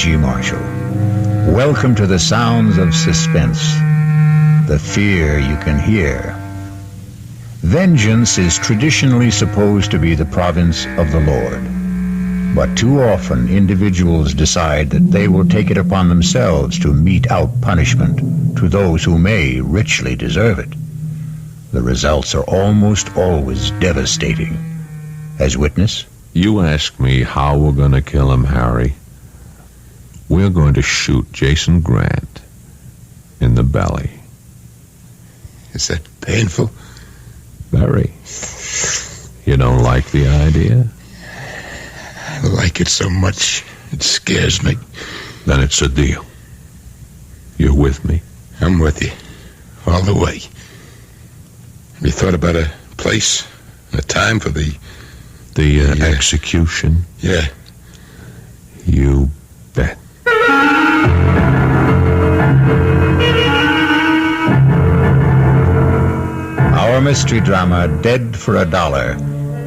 G. Marshall. Welcome to the sounds of suspense, the fear you can hear. Vengeance is traditionally supposed to be the province of the Lord. But too often individuals decide that they will take it upon themselves to mete out punishment to those who may richly deserve it. The results are almost always devastating. As witness, you ask me how we're going to kill him, Harry. We're going to shoot Jason Grant in the belly. Is that painful? Very. You don't like the idea? I like it so much, it scares me. Then it's a deal. You're with me? I'm with you, all the way. Have you thought about a place, a time for the execution? Yeah. You bet. Our mystery drama, Dead for a Dollar,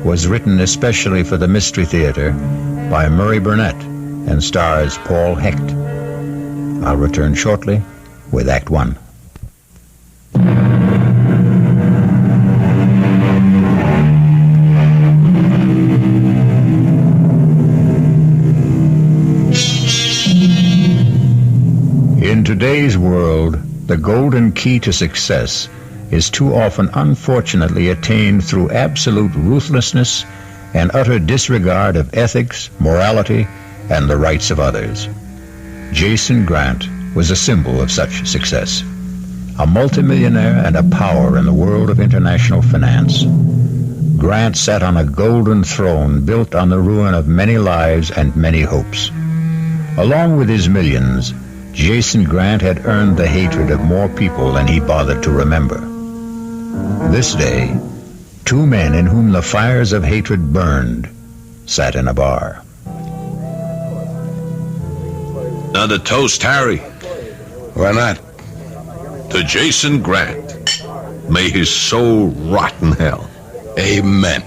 was written especially for the Mystery Theater by Murray Burnett and stars Paul Hecht. I'll return shortly with Act One. In today's world, the golden key to success is too often unfortunately attained through absolute ruthlessness and utter disregard of ethics, morality, and the rights of others. Jason Grant was a symbol of such success. A multimillionaire and a power in the world of international finance, Grant sat on a golden throne built on the ruin of many lives and many hopes. Along with his millions, Jason Grant had earned the hatred of more people than he bothered to remember. This day, two men in whom the fires of hatred burned sat in a bar. Another toast, Harry. Why not? To Jason Grant. May his soul rot in hell. Amen.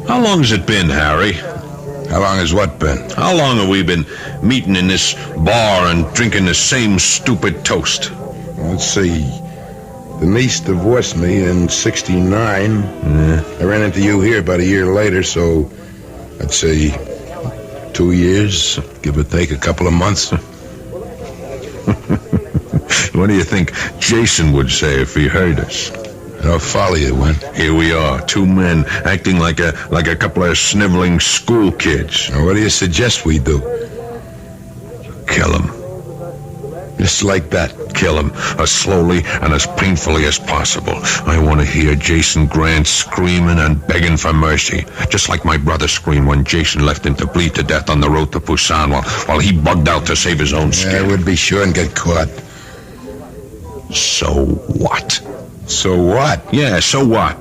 How long has it been, Harry? How long has what been? How long have we been meeting in this bar and drinking the same stupid toast? Let's see. The niece divorced me in 69. Yeah. I ran into you here about a year later, so I'd say 2 years, give or take a couple of months. What do you think Jason would say if he heard us? I don't follow you, Win. Here we are, two men acting like a couple of sniveling school kids. Now, what do you suggest we do? Kill him. Just like that. Kill him as slowly and as painfully as possible. I want to hear Jason Grant screaming and begging for mercy, just like my brother screamed when Jason left him to bleed to death on the road to Busan while he bugged out to save his own skin. Yeah, I would be sure and get caught. So what? So what? Yeah, so what?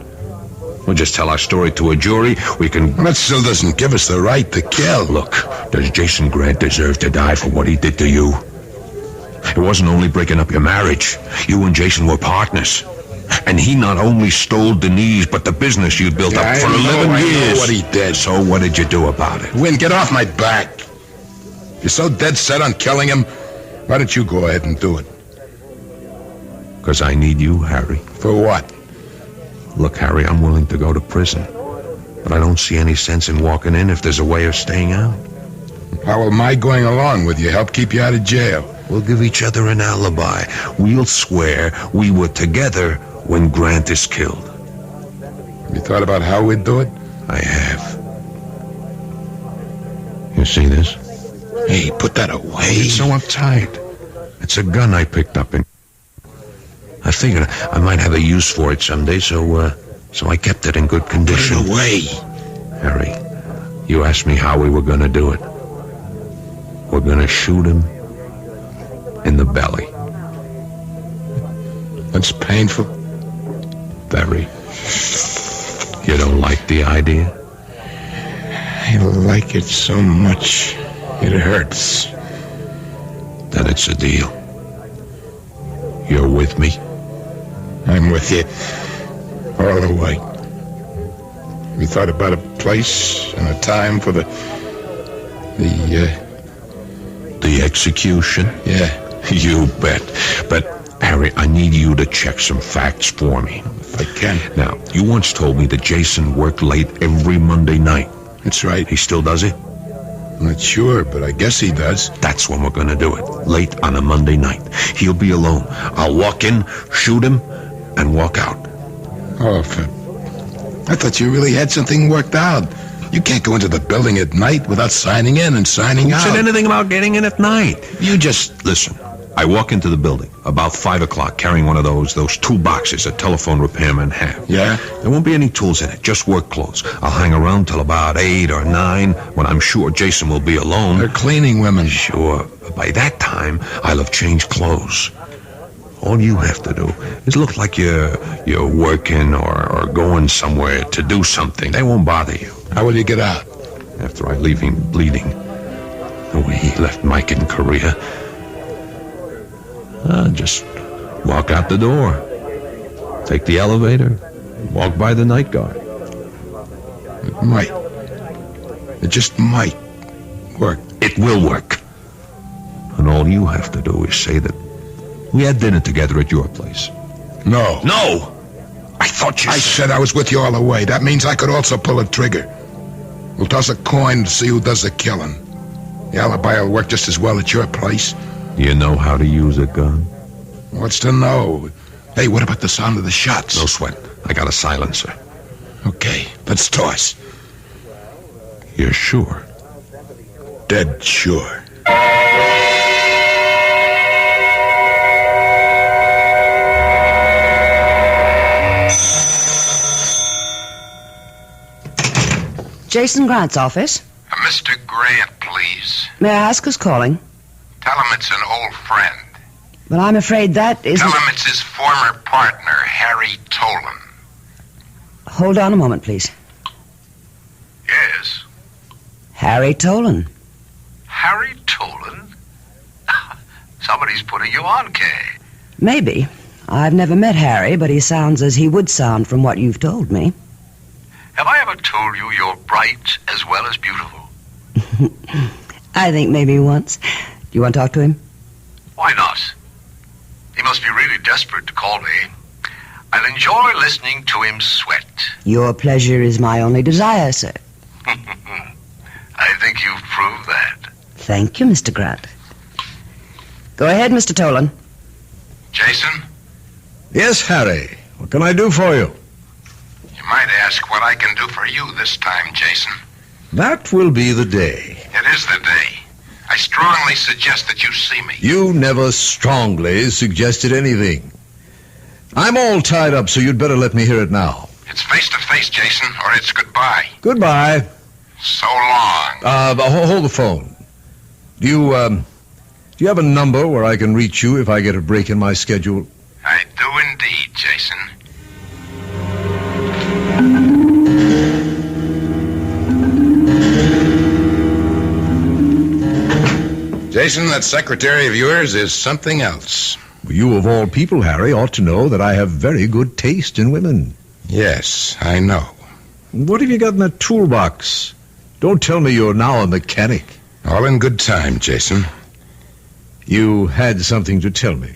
We'll just tell our story to a jury. We can... That still doesn't give us the right to kill. Look, does Jason Grant deserve to die for what he did to you? It wasn't only breaking up your marriage. You and Jason were partners. And he not only stole Denise, but the business you'd built up for 11 years. I know what he did. So what did you do about it? Win, get off my back. You're so dead set on killing him. Why don't you go ahead and do it? Because I need you, Harry. For what? Look, Harry, I'm willing to go to prison. But I don't see any sense in walking in if there's a way of staying out. How will my going along with you help keep you out of jail? We'll give each other an alibi. We'll swear we were together when Grant is killed. You thought about how we'd do it? I have. You see this? Hey, put that away. It's so uptight. It's a gun I picked up in... I figured I might have a use for it someday, so I kept it in good condition. Put it away. Harry, you asked me how we were going to do it. We're going to shoot him in the belly. That's painful. Very. You don't like the idea? I like it so much. It hurts. Then it's a deal. You're with me? I'm with you. All the way. We thought about a place and a time for the The execution? Yeah. You bet. But, Harry, I need you to check some facts for me. If I can. Now, you once told me that Jason worked late every Monday night. That's right. He still does it? I'm not sure, but I guess he does. That's when we're going to do it. Late on a Monday night. He'll be alone. I'll walk in, shoot him, and walk out. Oh, I thought you really had something worked out. You can't go into the building at night without signing in and signing Who out. said anything about getting in at night? You just listen. I walk into the building about 5 o'clock carrying one of those 2 boxes a telephone repairman have. Yeah? There won't be any tools in it, just work clothes. I'll hang around till about 8 or 9 when I'm sure Jason will be alone. They're cleaning women. Sure, but by that time, I'll have changed clothes. All you have to do is look like you're working or going somewhere to do something. They won't bother you. How will you get out? After I leave him bleeding, the way he left Mike in Korea, just walk out the door, take the elevator, walk by the night guard. It might. It just might work. It will work. And all you have to do is say that we had dinner together at your place. No. No! I thought you I said I was with you all the way. That means I could also pull a trigger. We'll toss a coin to see who does the killing. The alibi will work just as well at your place. You know how to use a gun? What's to know? Hey, what about the sound of the shots? No sweat. I got a silencer. Okay, let's toss. You're sure? Dead sure. Jason Grant's office. Mr. Grant, please. May I ask who's calling? Tell him it's an old friend. But I'm afraid that isn't... Tell him it's his former partner, Harry Tolan. Hold on a moment, please. Yes. Harry Tolan. Harry Tolan? Somebody's putting you on, Kay. Maybe. I've never met Harry, but he sounds as he would sound from what you've told me. Have I ever told you you're bright as well as beautiful? I think maybe once. Do you want to talk to him? Why not? He must be really desperate to call me. I'll enjoy listening to him sweat. Your pleasure is my only desire, sir. I think you've proved that. Thank you, Mr. Grant. Go ahead, Mr. Tolan. Jason, Yes, Harry. What can I do for you? you might ask what I can do for you this time, Jason. That will be the day. It is the day. I strongly suggest that you see me. You never strongly suggested anything. I'm all tied up, so you'd better let me hear it now. It's face-to-face, Jason, or it's goodbye. Goodbye. So long. Hold the phone. Do you have a number where I can reach you if I get a break in my schedule? I do indeed, Jason. Jason, that secretary of yours is something else. You, of all people, Harry, ought to know that I have very good taste in women. Yes, I know. What have you got in that toolbox? Don't tell me you're now a mechanic. All in good time, Jason. You had something to tell me.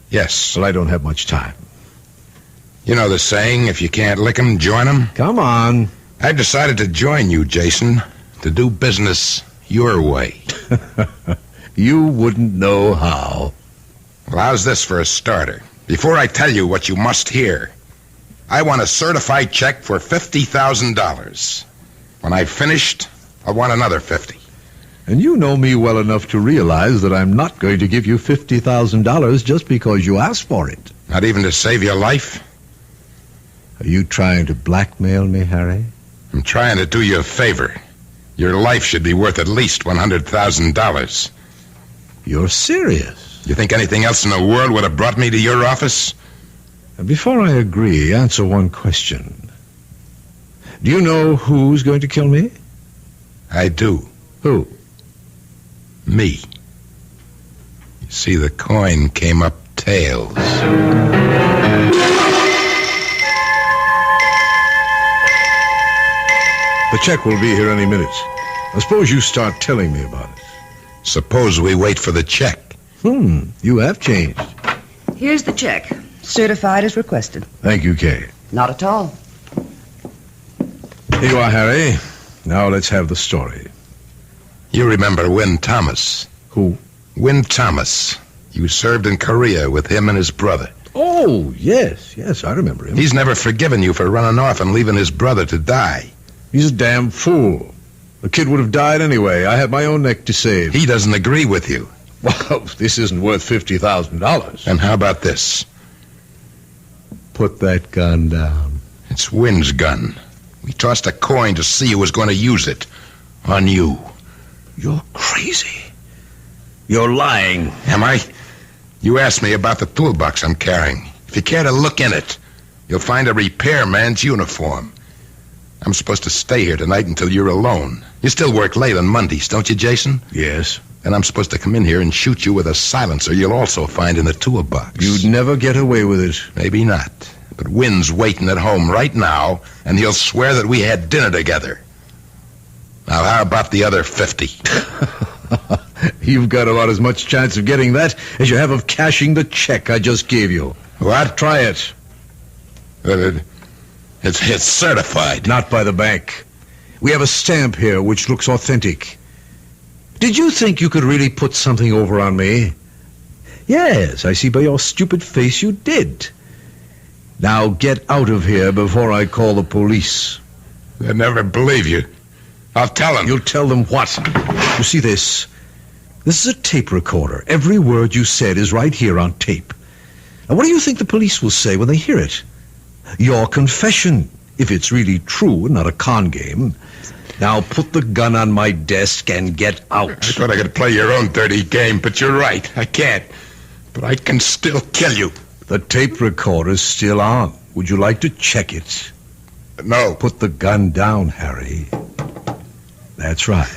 Yes. Well, I don't have much time. You know the saying, if you can't lick 'em, join 'em? Come on. I've decided to join you, Jason, to do business your way. You wouldn't know how. Well, how's this for a starter? Before I tell you what you must hear, I want a certified check for $50,000. When I've finished, I want another 50. And you know me well enough to realize that I'm not going to give you $50,000 just because you asked for it. Not even to save your life? Are you trying to blackmail me, Harry? I'm trying to do you a favor. Your life should be worth at least $100,000. You're serious. You think anything else in the world would have brought me to your office? And before I agree, answer one question. Do you know who's going to kill me? I do. Who? Me. You see, the coin came up tails. The check will be here any minute. I suppose you start telling me about it. Suppose we wait for the check. You have changed. Here's the check. Certified as requested. Thank you, Kay. Not at all. Here you are, Harry. Now let's have the story. You remember Win Thomas? Who? Win Thomas. You served in Korea with him and his brother. Oh, yes, I remember him. He's never forgiven you for running off and leaving his brother to die. He's a damn fool. The kid would have died anyway. I had my own neck to save. He doesn't agree with you. Well, this isn't worth $50,000. And how about this? Put that gun down. It's Win's gun. We tossed a coin to see who was going to use it. On you. You're crazy. You're lying. Am I? You asked me about the toolbox I'm carrying. If you care to look in it, you'll find a repairman's uniform. I'm supposed to stay here tonight until you're alone. You still work late on Mondays, don't you, Jason? Yes. And I'm supposed to come in here and shoot you with a silencer you'll also find in the toolbox. You'd never get away with it. Maybe not. But Win's waiting at home right now, and he'll swear that we had dinner together. Now, how about the other 50? You've got about as much chance of getting that as you have of cashing the check I just gave you. What? Try it. It's certified. Not by the bank. We have a stamp here which looks authentic. Did you think you could really put something over on me? Yes, I see by your stupid face you did. Now get out of here before I call the police. They'll never believe you. I'll tell them. You'll tell them what? You see this? This is a tape recorder. Every word you said is right here on tape. Now, what do you think the police will say when they hear it? Your confession, if it's really true and not a con game. Now put the gun on my desk and get out. I thought I could play your own dirty game, but you're right. I can't. But I can still kill you. The tape recorder's still on. Would you like to check it? No. Put the gun down, Harry. That's right.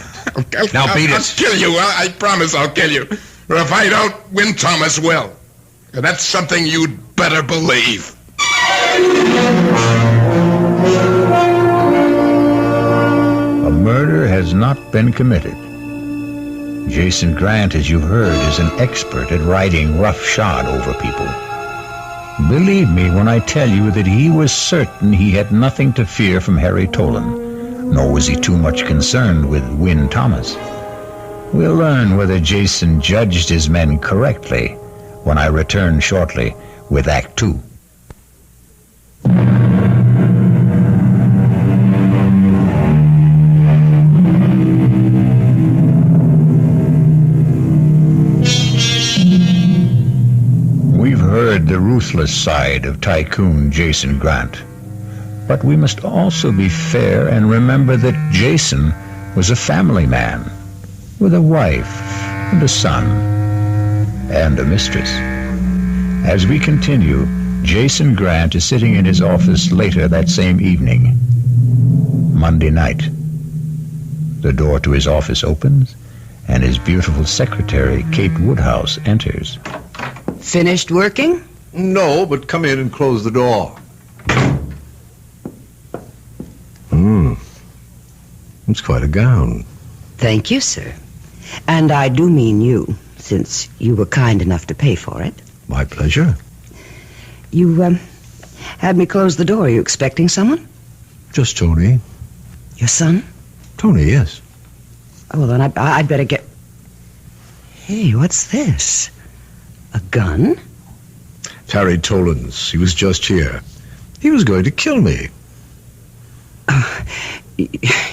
Now beat it. I'll kill you. I promise I'll kill you. Or if I don't, Win Thomas will. And that's something you'd better believe. A murder has not been committed. Jason Grant, as you've heard, is an expert at riding roughshod over people. Believe me when I tell you that he was certain he had nothing to fear from Harry Tolan, nor was he too much concerned with Win Thomas. We'll learn whether Jason judged his men correctly when I return shortly with Act 2. We've heard the ruthless side of Tycoon Jason Grant. But we must also be fair and remember that Jason was a family man with a wife and a son and a mistress. As we continue, Jason Grant is sitting in his office later that same evening, Monday night. The door to his office opens, and his beautiful secretary, Kate Woodhouse, enters. Finished working? No, but come in and close the door. It's quite a gown. Thank you, sir. And I do mean you, since you were kind enough to pay for it. My pleasure. You, had me close the door. Are you expecting someone? Just Tony. Your son? Tony, yes. Oh, well, then I'd better get... Hey, what's this? A gun? It's Harry Tolan's. He was just here. He was going to kill me.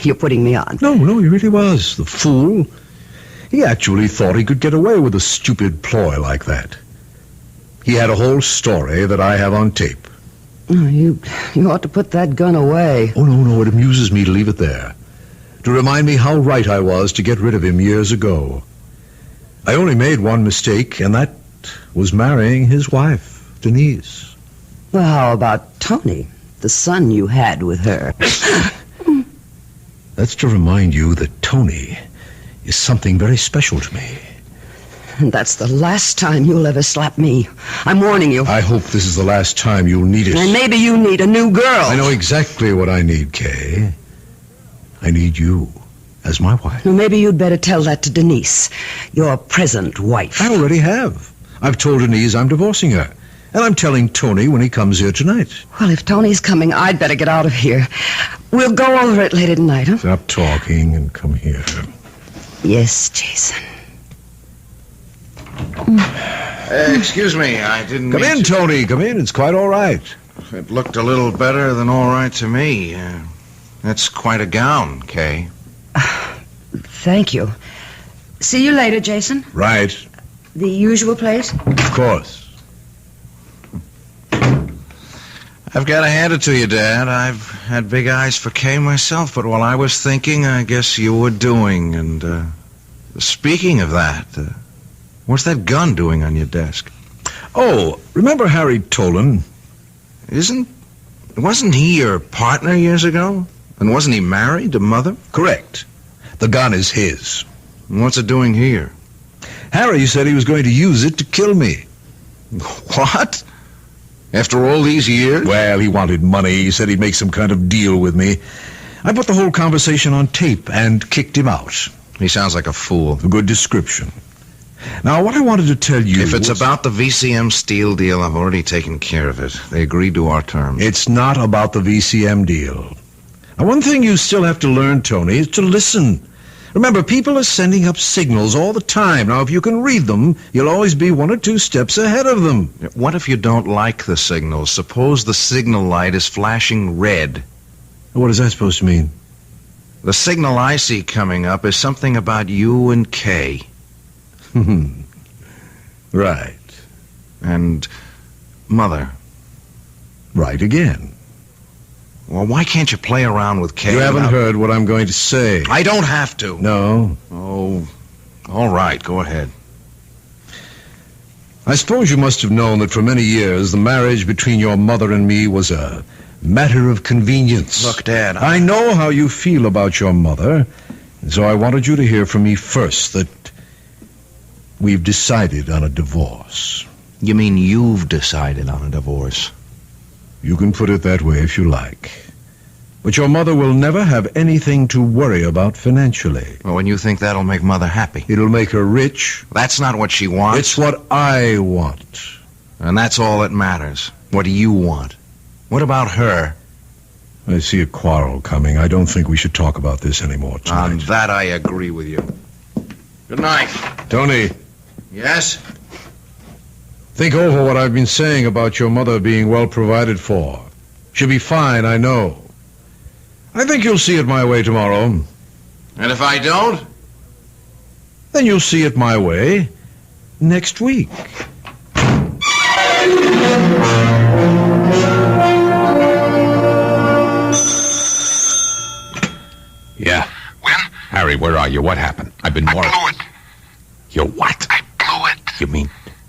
You're putting me on. No, he really was. The fool. He actually thought he could get away with a stupid ploy like that. He had a whole story that I have on tape. Oh, you ought to put that gun away. Oh, no, it amuses me to leave it there. To remind me how right I was to get rid of him years ago. I only made one mistake, and that was marrying his wife, Denise. Well, how about Tony, the son you had with her? That's to remind you that Tony is something very special to me. And that's the last time you'll ever slap me. I'm warning you. I hope this is the last time you'll need it. And maybe you need a new girl. I know exactly what I need, Kay. I need you. as my wife. Well, maybe you'd better tell that to Denise, your present wife. I already have. I've told Denise I'm divorcing her. And I'm telling Tony when he comes here tonight. Well, if Tony's coming, I'd better get out of here. We'll go over it later tonight, huh? Stop talking and come here. Yes, Jason. Excuse me, I didn't Come mean in, to- Tony. Come in. It's quite all right. It looked a little better than all right to me. That's quite a gown, Kay. Thank you. See you later, Jason. Right. The usual place? Of course. I've got to hand it to you, Dad. I've had big eyes for Kay myself, but while I was thinking, I guess you were doing. And, speaking of that, what's that gun doing on your desk? Oh, remember Harry Tolan? Wasn't he your partner years ago? And wasn't he married to Mother? Correct. The gun is his. And what's it doing here? Harry said he was going to use it to kill me. What? After all these years? Well, he wanted money. He said he'd make some kind of deal with me. I put the whole conversation on tape and kicked him out. He sounds like a fool. A good description. Now, what I wanted to tell you... If it's about the VCM steel deal, I've already taken care of it. They agreed to our terms. It's not about the VCM deal. Now, one thing you still have to learn, Tony, is to listen. Remember, people are sending up signals all the time. Now, if you can read them, you'll always be 1 or 2 steps ahead of them. What if you don't like the signals? Suppose the signal light is flashing red. What is that supposed to mean? The signal I see coming up is something about you and Kay. Right. And Mother. Right again. Well, why can't you play around with Kay? You haven't without- heard what I'm going to say. I don't have to. No. Oh, all right, go ahead. I suppose you must have known that for many years the marriage between your mother and me was a matter of convenience. Look, Dad, I know how you feel about your mother, and so I wanted you to hear from me first that we've decided on a divorce. You mean you've decided on a divorce? You can put it that way if you like. But your mother will never have anything to worry about financially. Well, and you think that'll make Mother happy? It'll make her rich. That's not what she wants. It's what I want. And that's all that matters. What do you want? What about her? I see a quarrel coming. I don't think we should talk about this anymore On tonight. that I agree with you. Good night. Tony, Yes? think over what I've been saying about your mother being well provided for. She'll be fine, I know. I think you'll see it my way tomorrow. And if I don't? Then you'll see it my way next week. Yeah. When? Harry, where are you? What happened? I've been I more... blew it. You what? I blew it.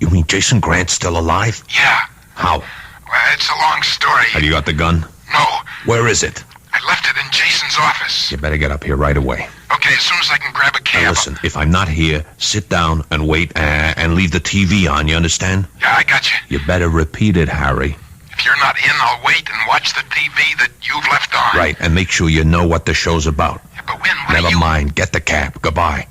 You mean Jason Grant's still alive? Yeah. How? Well, it's a long story. Have you got the gun? No. Where is it? I left it in Jason's office. You better get up here right away. Okay, as soon as I can grab a Now cab. listen, if I'm not here, sit down and wait and leave the TV on, you understand? Yeah, I got you. You better repeat it, Harry. If you're not in, I'll wait and watch the TV that you've left on. Right, and make sure you know what the show's about. Yeah, but when? What Never are you... mind, get the cab. Goodbye.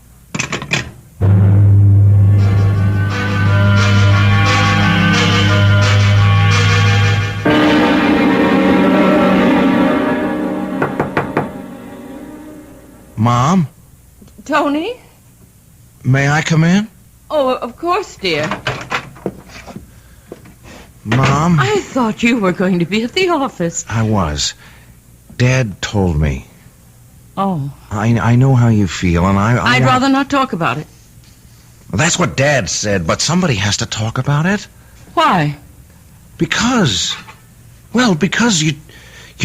Mom, Tony? may I come in? Oh, of course, dear. Mom? I thought you were going to be at the office. I was. Dad told me. Oh, I know how you feel, and I'd rather not talk about it. That's what Dad said, but somebody has to talk about it. Why? Because you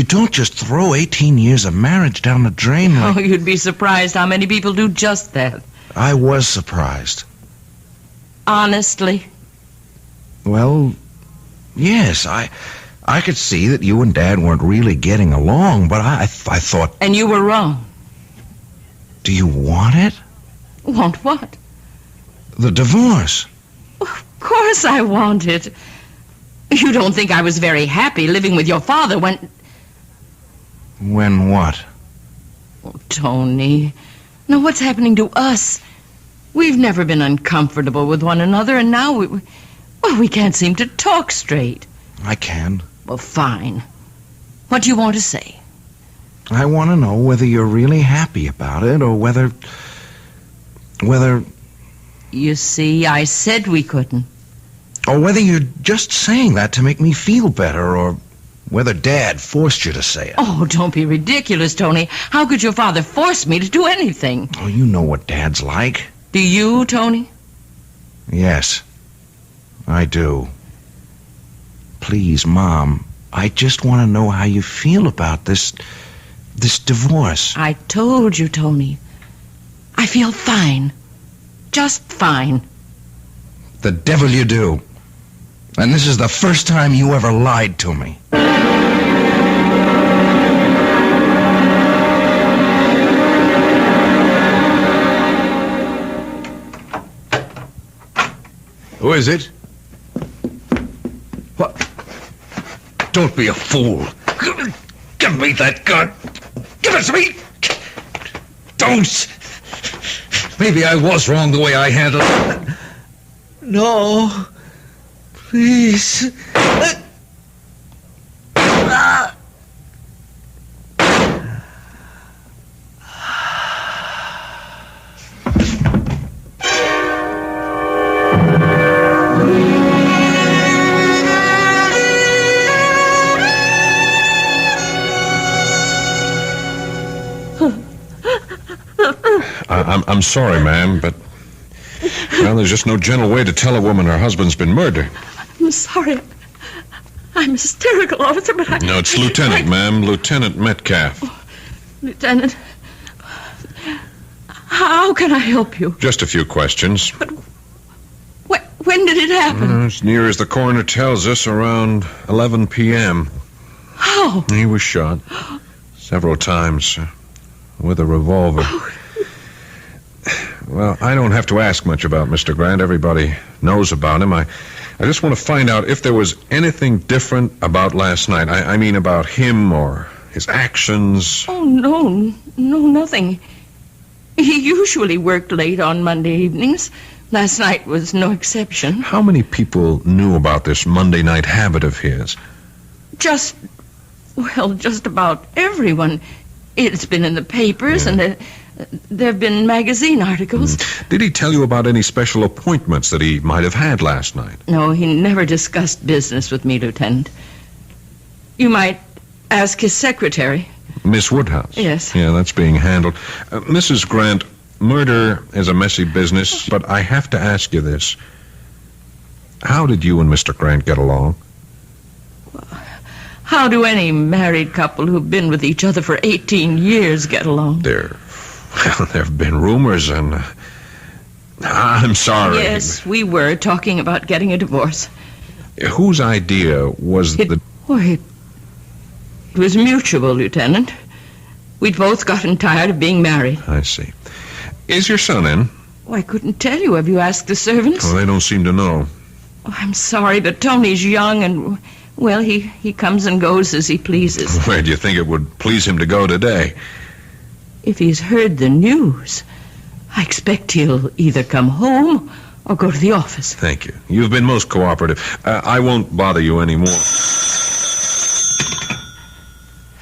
don't just throw 18 years of marriage down the drain like... Oh, you'd be surprised how many people do just that. I was surprised. Honestly. Well, yes, I could see that you and Dad weren't really getting along, but I thought, And you were wrong. do you want it? Want what? The divorce. Of course I want it. You don't think I was very happy living with your father when... When what? Oh, Tony, Now, what's happening to us? We've never been uncomfortable with one another, and now we can't seem to talk straight. I can. Well, fine. What do you want to say? I want to know whether you're really happy about it or whether... You see, I said we couldn't. Or whether you're just saying that to make me feel better, or whether Dad forced you to say it. Oh, don't be ridiculous, Tony. How could your father force me to do anything? Oh, you know what Dad's like. Do you, Tony? Yes, I do. Please, Mom, I just want to know how you feel about this divorce. I told you, Tony. I feel fine. Just fine. The devil you do. And this is the first time you ever lied to me. Who is it? What? Don't be a fool. Give me that gun. Give it to me. Don't. Maybe I was wrong the way I handled it. No. Please. I'm sorry, ma'am, but... Well, there's just no gentle way to tell a woman her husband's been murdered. I'm sorry. I'm hysterical, officer, but I... No, it's Lieutenant, ma'am. Lieutenant Metcalf. Oh, Lieutenant, how can I help you? Just a few questions. But when did it happen? As near as the coroner tells us, around 11 p.m. How? He was shot several times with a revolver. Oh. Well, I don't have to ask much about Mr. Grant. Everybody knows about him. I just want to find out if there was anything different about last night. I mean about him or his actions. Oh, no, nothing. He usually worked late on Monday evenings. Last night was no exception. How many people knew about this Monday night habit of his? Just about everyone. It's been in the papers, and there have been magazine articles. Did he tell you about any special appointments that he might have had last night? No, he never discussed business with me, Lieutenant. You might ask his secretary. Miss Woodhouse? Yes. Yeah, that's being handled. Mrs. Grant, murder is a messy business, but I have to ask you this. How did you and Mr. Grant get along? How do any married couple who've been with each other for 18 years get along? There have been rumors, and I'm sorry. Yes, we were talking about getting a divorce. Whose idea was it was mutual, Lieutenant. We'd both gotten tired of being married. I see. Is your son in? Oh, I couldn't tell you. Have you asked the servants? Oh, they don't seem to know. Oh, I'm sorry, but Tony's young and... Well, he comes and goes as he pleases. Where do you think it would please him to go today? If he's heard the news, I expect he'll either come home or go to the office. Thank you. You've been most cooperative. I won't bother you anymore.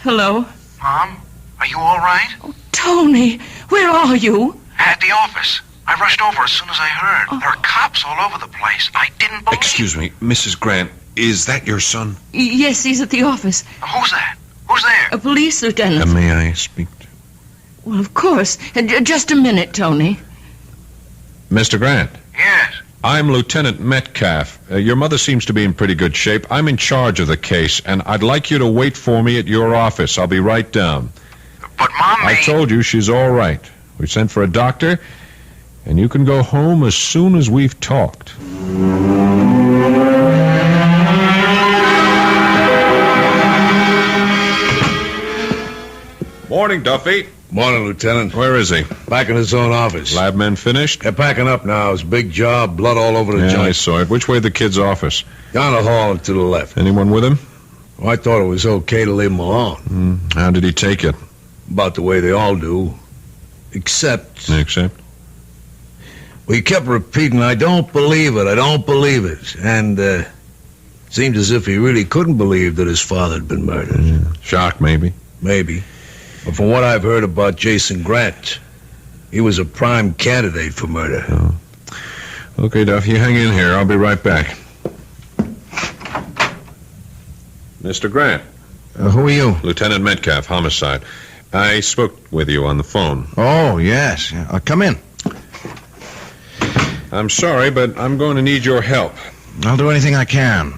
Hello? Mom, are you all right? Oh, Tony, where are you? At the office. I rushed over as soon as I heard. Oh. There are cops all over the place. I didn't believe... Excuse me, Mrs. Grant. Is that your son? Yes, he's at the office. Who's that? Who's there? A police lieutenant. May I speak to... Well, of course. Just a minute, Tony. Mr. Grant. Yes. I'm Lieutenant Metcalf. Your mother seems to be in pretty good shape. I'm in charge of the case, and I'd like you to wait for me at your office. I'll be right down. But Mom I told you she's all right. We sent for a doctor, and you can go home as soon as we've talked. Morning, Duffy. Morning, Lieutenant. Where is he? Back in his own office. Lab men finished? They're packing up now. It's a big job, blood all over the Yeah, I joint. saw it. Which way the kid's office? Down the hall and to the left. Anyone with him? Well, I thought it was okay to leave him alone. How did he take it? About the way they all do. Except... Except? Well, he kept repeating, I don't believe it, I don't believe it. And, seemed as if he really couldn't believe that his father had been murdered. Shock, maybe. Maybe. But from what I've heard about Jason Grant, he was a prime candidate for murder. Oh. Okay, Duff, you hang in here. I'll be right back. Mr. Grant. Who are you? Lieutenant Metcalf, homicide. I spoke with you on the phone. Oh, yes. Come in. I'm sorry, but I'm going to need your help. I'll do anything I can.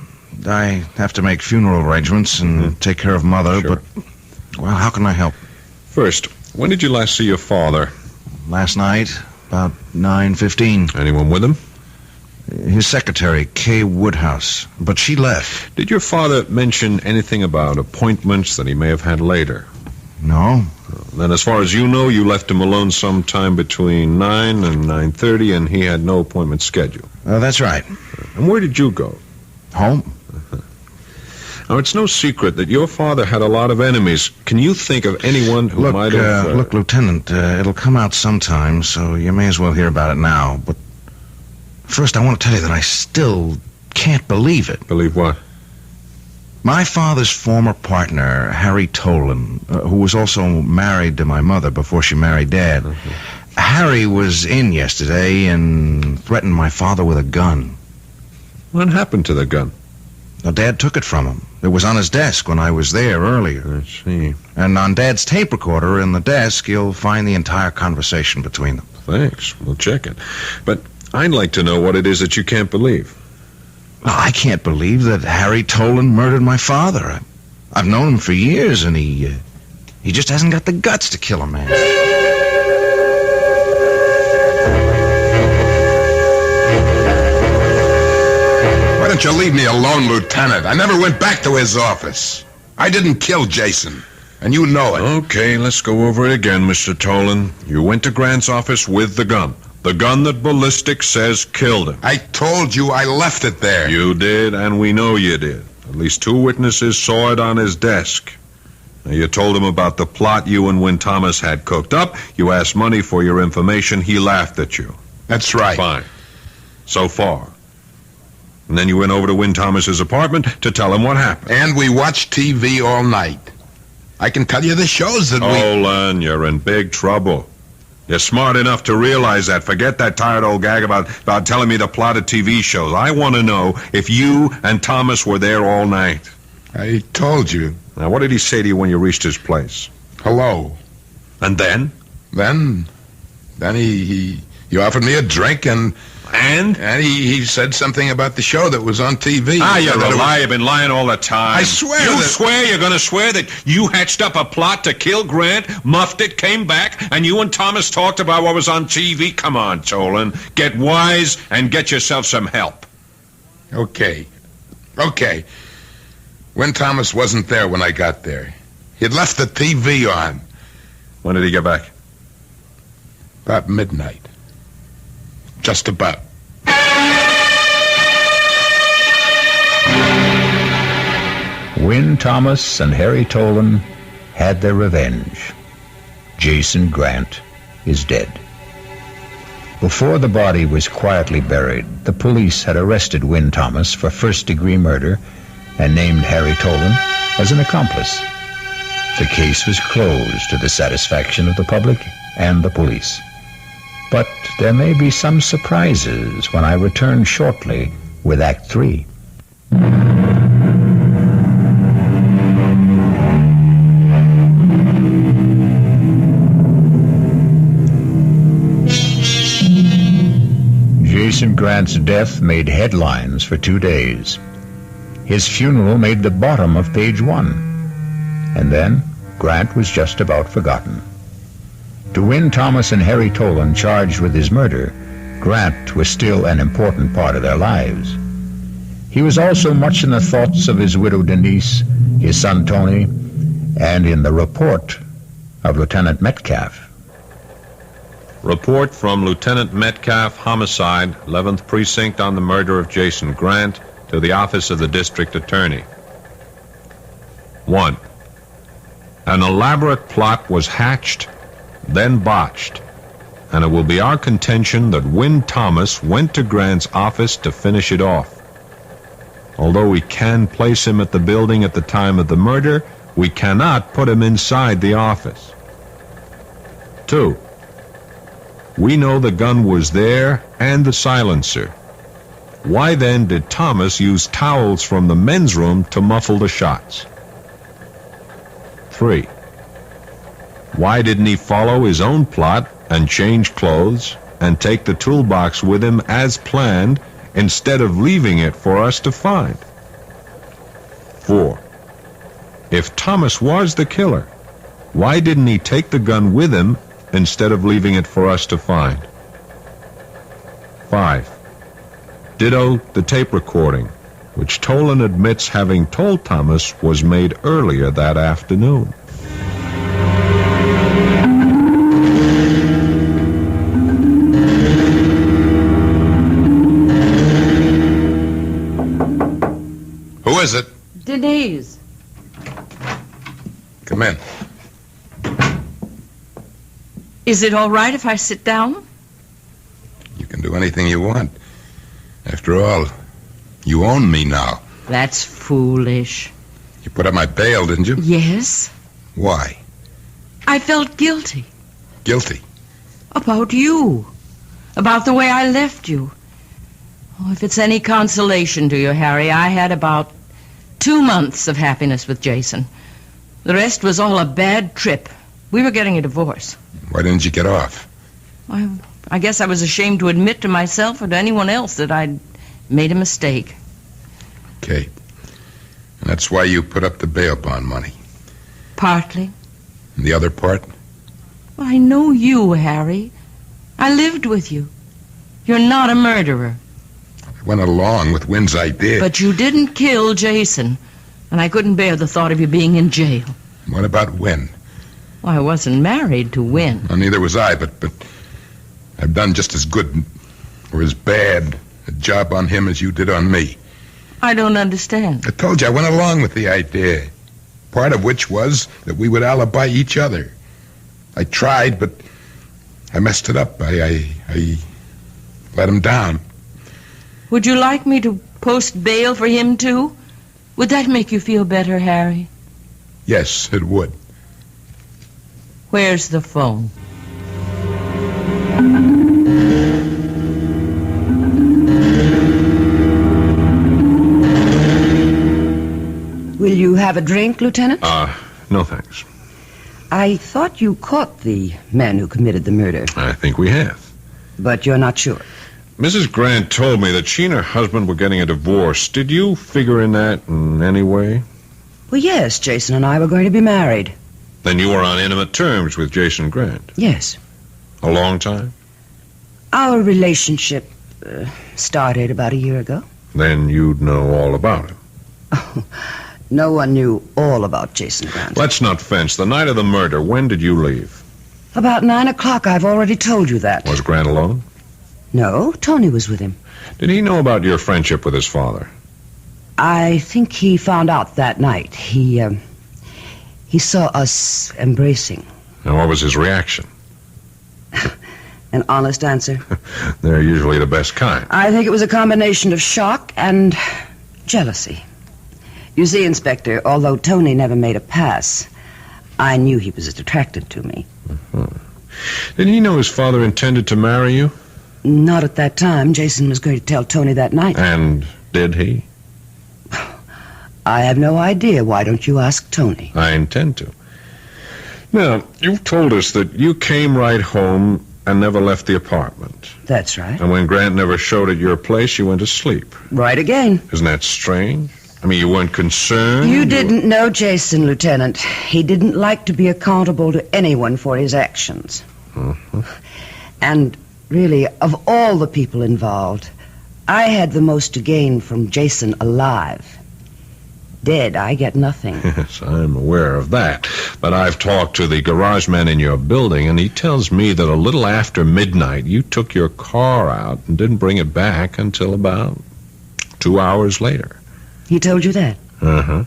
I have to make funeral arrangements and take care of Mother, Sure. but, well, how can I help? First, when did you last see your father? Last night, about 9:15. Anyone with him? His secretary, Kay Woodhouse, but she left. Did your father mention anything about appointments that he may have had later? No. Then as far as you know, you left him alone sometime between 9 and 9:30, and he had no appointment scheduled. That's right. And where did you go? Home? Now, it's no secret that your father had a lot of enemies. Can you think of anyone who might have... Look, Lieutenant, it'll come out sometime, so you may as well hear about it now. But first, I want to tell you that I still can't believe it. Believe what? My father's former partner, Harry Tolan, who was also married to my mother before she married Dad, Harry was in yesterday and threatened my father with a gun. What happened to the gun? Now, Dad took it from him. It was on his desk when I was there earlier. I see. And on Dad's tape recorder in the desk, you'll find the entire conversation between them. Thanks. We'll check it. But I'd like to know what it is that you can't believe. Well, I can't believe that Harry Tolan murdered my father. I've known him for years, and he just hasn't got the guts to kill a man. Why don't you leave me alone, Lieutenant? I never went back to his office. I didn't kill Jason, and you know it. Okay, let's go over it again, Mr. Tolan. You went to Grant's office with the gun. The gun that ballistics says killed him. I told you I left it there. You did, and we know you did. At least 2 witnesses saw it on his desk. Now, you told him about the plot you and Win Thomas had cooked up. You asked money for your information. He laughed at you. That's right. Fine. So far. And then you went over to Win Thomas's apartment to tell him what happened. And we watched TV all night. I can tell you the shows that we... Tolan, you're in big trouble. You're smart enough to realize that. Forget that tired old gag about telling me the plot of TV shows. I want to know if you and Thomas were there all night. I told you. Now, what did he say to you when you reached his place? Hello. And then? Then he offered me a drink and he said something about the show that was on TV. You're a liar. You've been lying all the time. I swear You that... swear? You're going to swear that you hatched up a plot to kill Grant, muffed it, came back, and you and Thomas talked about what was on TV? Come on, Tolan. Get wise and get yourself some help. Okay. When Thomas wasn't there when I got there. He'd left the TV on. When did he get back? About midnight. Just about. Win Thomas and Harry Tolan had their revenge. Jason Grant is dead. Before the body was quietly buried, the police had arrested Win Thomas for first-degree murder and named Harry Tolan as an accomplice. The case was closed to the satisfaction of the public and the police. But there may be some surprises when I return shortly with Act 3. Jason Grant's death made headlines for 2 days. His funeral made the bottom of page 1. And then Grant was just about forgotten. To Win Thomas and Harry Tolan charged with his murder, Grant was still an important part of their lives. He was also much in the thoughts of his widow Denise, his son Tony, and in the report of Lieutenant Metcalf. Report from Lieutenant Metcalf, homicide, 11th Precinct, on the murder of Jason Grant, to the office of the district attorney. 1. An elaborate plot was hatched, then botched, and it will be our contention that Win Thomas went to Grant's office to finish it off. Although we can place him at the building at the time of the murder, we cannot put him inside the office. 2. We know the gun was there and the silencer. Why then did Thomas use towels from the men's room to muffle the shots? 3. Why didn't he follow his own plot and change clothes and take the toolbox with him as planned instead of leaving it for us to find? 4. If Thomas was the killer, why didn't he take the gun with him instead of leaving it for us to find? 5. Ditto the tape recording, which Tolan admits having told Thomas was made earlier that afternoon. Who is it? Denise. Come in. Is it all right if I sit down? You can do anything you want. After all, you own me now. That's foolish. You put up my bail, didn't you? Yes. Why? I felt guilty. Guilty? About you. About the way I left you. Oh, if it's any consolation to you, Harry, I had about 2 months of happiness with Jason. The rest was all a bad trip. We were getting a divorce. Why didn't you get off? I guess I was ashamed to admit to myself or to anyone else that I'd made a mistake. Okay. And that's why you put up the bail bond money. Partly. And the other part? Well, I know you, Harry. I lived with you. You're not a murderer. I went along with Wynn's idea. But you didn't kill Jason, and I couldn't bear the thought of you being in jail. What about Wynn? Well, I wasn't married to Wynn. Well, neither was I, but I've done just as good or as bad a job on him as you did on me. I don't understand. I told you I went along with the idea, part of which was that we would alibi each other. I tried, but I messed it up. I let him down. Would you like me to post bail for him, too? Would that make you feel better, Harry? Yes, it would. Where's the phone? Will you have a drink, Lieutenant? No thanks. I thought you caught the man who committed the murder, I think we have. but you're not sure. Mrs. Grant told me that she and her husband were getting a divorce. Did you figure in that in any way? Well, yes, Jason and I were going to be married. Then you were on intimate terms with Jason Grant. Yes. A long time? Our relationship started about a year ago. Then you'd know all about him. Oh, no one knew all about Jason Grant. Let's not fence. The night of the murder, when did you leave? About 9 o'clock, I've already told you that. Was Grant alone? No, Tony was with him. Did he know about your friendship with his father? I think he found out that night. He saw us embracing. And what was his reaction? An honest answer. They're usually the best kind. I think it was a combination of shock and jealousy. You see, Inspector, although Tony never made a pass, I knew he was attracted to me. Did he know his father intended to marry you? Not at that time. Jason was going to tell Tony that night. And did he? I have no idea. Why don't you ask Tony? I intend to. Now, you've told us that you came right home and never left the apartment. That's right. And when Grant never showed at your place, you went to sleep. Right again. Isn't that strange? I mean, you weren't concerned? You didn't know Jason, Lieutenant. He didn't like to be accountable to anyone for his actions. Mm-hmm. And really, of all the people involved, I had the most to gain from Jason alive. Dead, I get nothing. Yes, I'm aware of that. But I've talked to the garage man in your building, and he tells me that a little after midnight, you took your car out and didn't bring it back until about 2 hours later. He told you that? Uh-huh.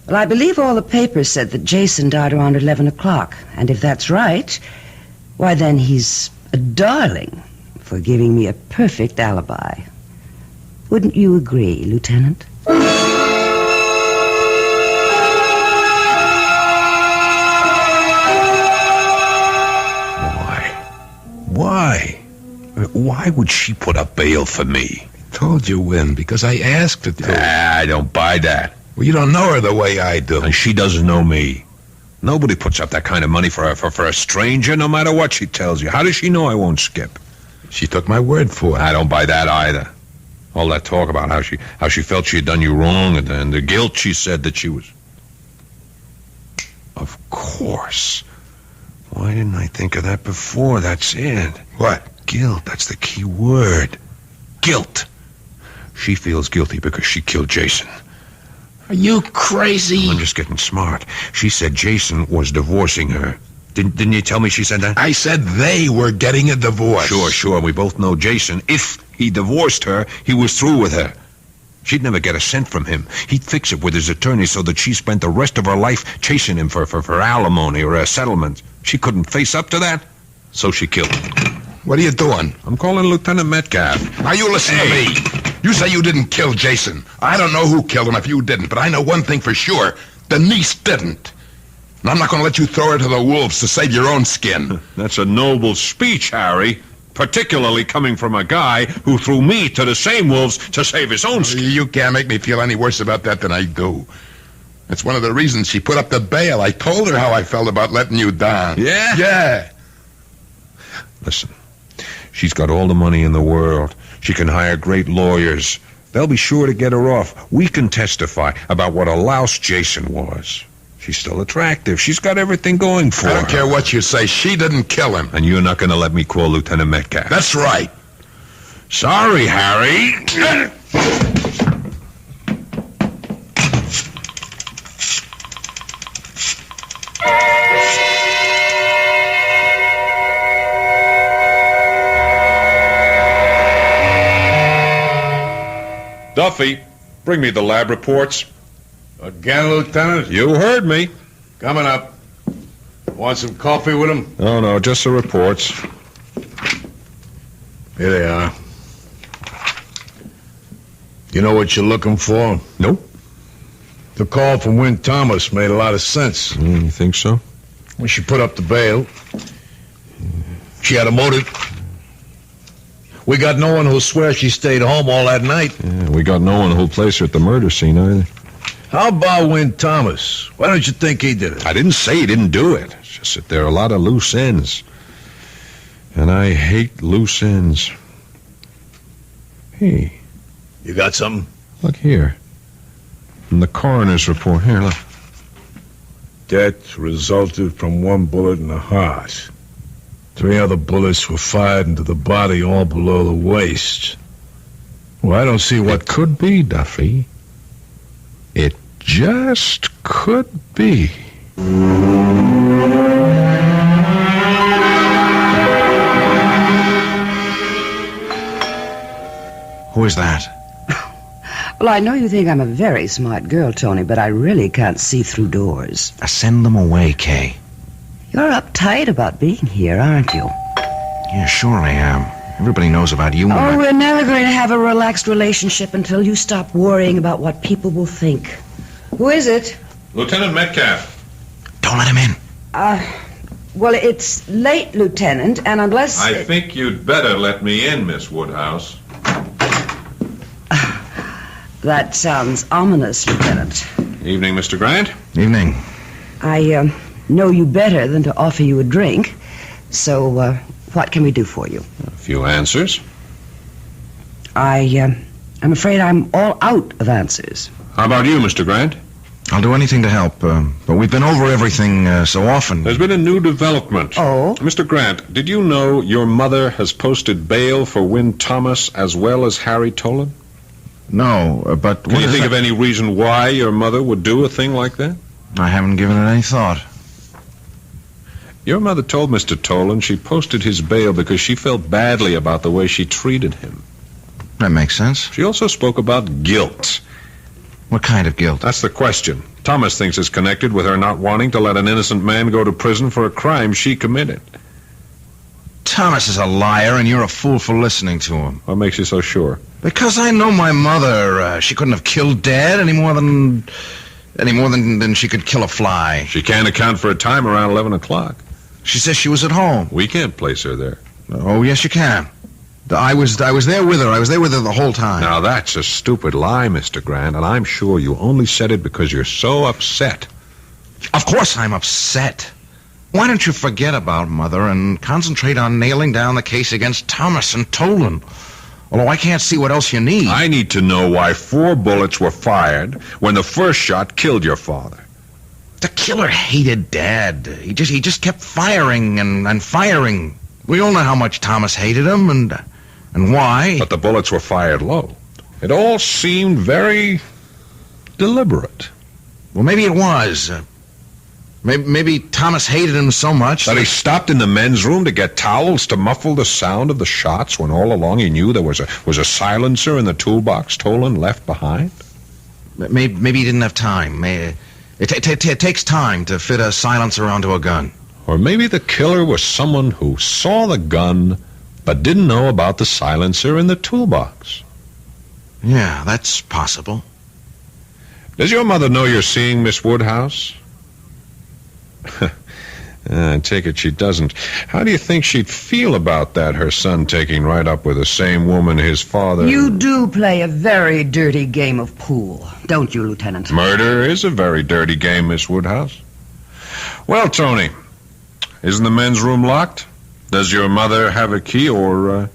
Well, I believe all the papers said that Jason died around 11 o'clock. And if that's right, Why, then he's a darling for giving me a perfect alibi. Wouldn't you agree, Lieutenant? Why? Why would she put up bail for me? Told you when, because I asked her to. I don't buy that. Well, you don't know her the way I do. And she doesn't know me. Nobody puts up that kind of money for a stranger, no matter what she tells you. How does she know I won't skip? She took my word for it. I don't buy that either. All that talk about how she felt she had done you wrong and the guilt she said that she was... Of course. Why didn't I think of that before? That's it. What? Guilt. That's the key word. Guilt. She feels guilty because she killed Jason. Are you crazy? I'm just getting smart. She said Jason was divorcing her. Didn't you tell me she said that? I said they were getting a divorce. Sure. We both know Jason. If he divorced her, he was through with her. She'd never get a cent from him. He'd fix it with his attorney so that she spent the rest of her life chasing him for alimony or a settlement. She couldn't face up to that, so she killed him. What are you doing? I'm calling Lieutenant Metcalf. Now you listen to me. You say you didn't kill Jason. I don't know who killed him if you didn't, but I know one thing for sure. Denise didn't. And I'm not going to let you throw her to the wolves to save your own skin. That's a noble speech, Harry. Particularly coming from a guy who threw me to the same wolves to save his own skin. You can't make me feel any worse about that than I do. That's one of the reasons she put up the bail. I told her how I felt about letting you down. Yeah? Yeah. Listen, she's got all the money in the world. She can hire great lawyers. They'll be sure to get her off. We can testify about what a louse Jason was. She's still attractive. She's got everything going for her. I don't care what you say. She didn't kill him. And you're not going to let me call Lieutenant Metcalf. That's right. Sorry, Harry. Duffy, bring me the lab reports. Again, Lieutenant? You heard me. Coming up. Want some coffee with him? No, just the reports. Here they are. You know what you're looking for? Nope. The call from Wynn Thomas made a lot of sense. You think so? When she put up the bail, she had a motive. We got no one who'll swear she stayed home all that night. Yeah, we got no one who'll place her at the murder scene either. How about Wynn Thomas? Why don't you think he did it? I didn't say he didn't do it. It's just that there are a lot of loose ends. And I hate loose ends. Hey. You got something? Look here. In the coroner's report. Here, look. Death resulted from one bullet in the heart. 3 other bullets were fired into the body, all below the waist. Well, I don't see what... It could be, Duffy. It just could be. Who is that? Well, I know you think I'm a very smart girl, Tony, but I really can't see through doors. Send them away, Kay. You're uptight about being here, aren't you? Yeah, sure I am. Everybody knows about you. Oh, we're never going to have a relaxed relationship until you stop worrying about what people will think. Who is it? Lieutenant Metcalf. Don't let him in. Well, it's late, Lieutenant, and unless... I think you'd better let me in, Miss Woodhouse. That sounds ominous, Lieutenant. Evening, Mr. Grant. Evening. I know you better than to offer you a drink, so what can we do for you? A few answers. I'm afraid I'm all out of answers. How about you, Mr. Grant? I'll do anything to help, but we've been over everything so often. There's been a new development. Oh? Mr. Grant, did you know your mother has posted bail for Wynn Thomas as well as Harry Tolan? No, but... Can you think of any reason why your mother would do a thing like that? I haven't given it any thought. Your mother told Mr. Tolan she posted his bail because she felt badly about the way she treated him. That makes sense. She also spoke about guilt. What kind of guilt? That's the question. Thomas thinks it's connected with her not wanting to let an innocent man go to prison for a crime she committed. Thomas is a liar, and you're a fool for listening to him. What makes you so sure? Because I know my mother. She couldn't have killed Dad any more than she could kill a fly. She can't account for a time around 11 o'clock. She says she was at home. We can't place her there. Oh, yes, you can. I was there with her. I was there with her the whole time. Now, that's a stupid lie, Mr. Grant, and I'm sure you only said it because you're so upset. Of course I'm upset. Why don't you forget about Mother and concentrate on nailing down the case against Thomas and Tolan? Although I can't see what else you need. I need to know why 4 bullets were fired when the first shot killed your father. The killer hated Dad. He just kept firing and firing. We all know how much Thomas hated him and why. But the bullets were fired low. It all seemed very deliberate. Well, maybe it was. Maybe Thomas hated him so much that he stopped in the men's room to get towels to muffle the sound of the shots when all along he knew there was a silencer in the toolbox Tolan left behind? Maybe he didn't have time. It takes time to fit a silencer onto a gun. Or maybe the killer was someone who saw the gun but didn't know about the silencer in the toolbox. Yeah, that's possible. Does your mother know you're seeing Miss Woodhouse? I take it she doesn't. How do you think she'd feel about that, her son taking right up with the same woman his father... You do play a very dirty game of pool, don't you, Lieutenant? Murder is a very dirty game, Miss Woodhouse. Well, Tony, isn't the men's room locked? Does your mother have a key, or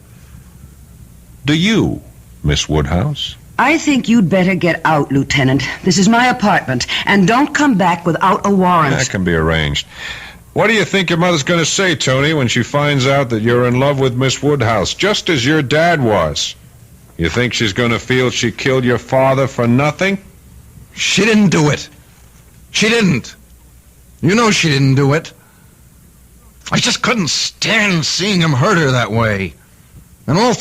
do you, Miss Woodhouse? I think you'd better get out, Lieutenant. This is my apartment, and don't come back without a warrant. That can be arranged. What do you think your mother's going to say, Tony, when she finds out that you're in love with Miss Woodhouse, just as your dad was? You think she's going to feel she killed your father for nothing? She didn't do it. She didn't. You know she didn't do it. I just couldn't stand seeing him hurt her that way. And all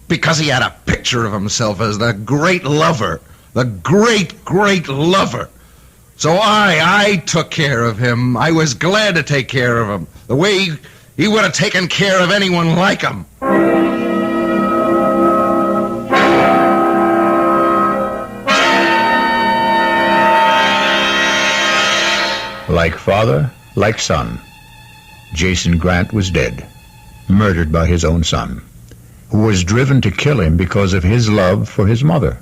because he had a picture of himself as the great lover. The great, great lover. So I took care of him. I was glad to take care of him. The way he would have taken care of anyone like him. Like father, like son, Jason Grant was dead, murdered by his own son, who was driven to kill him because of his love for his mother.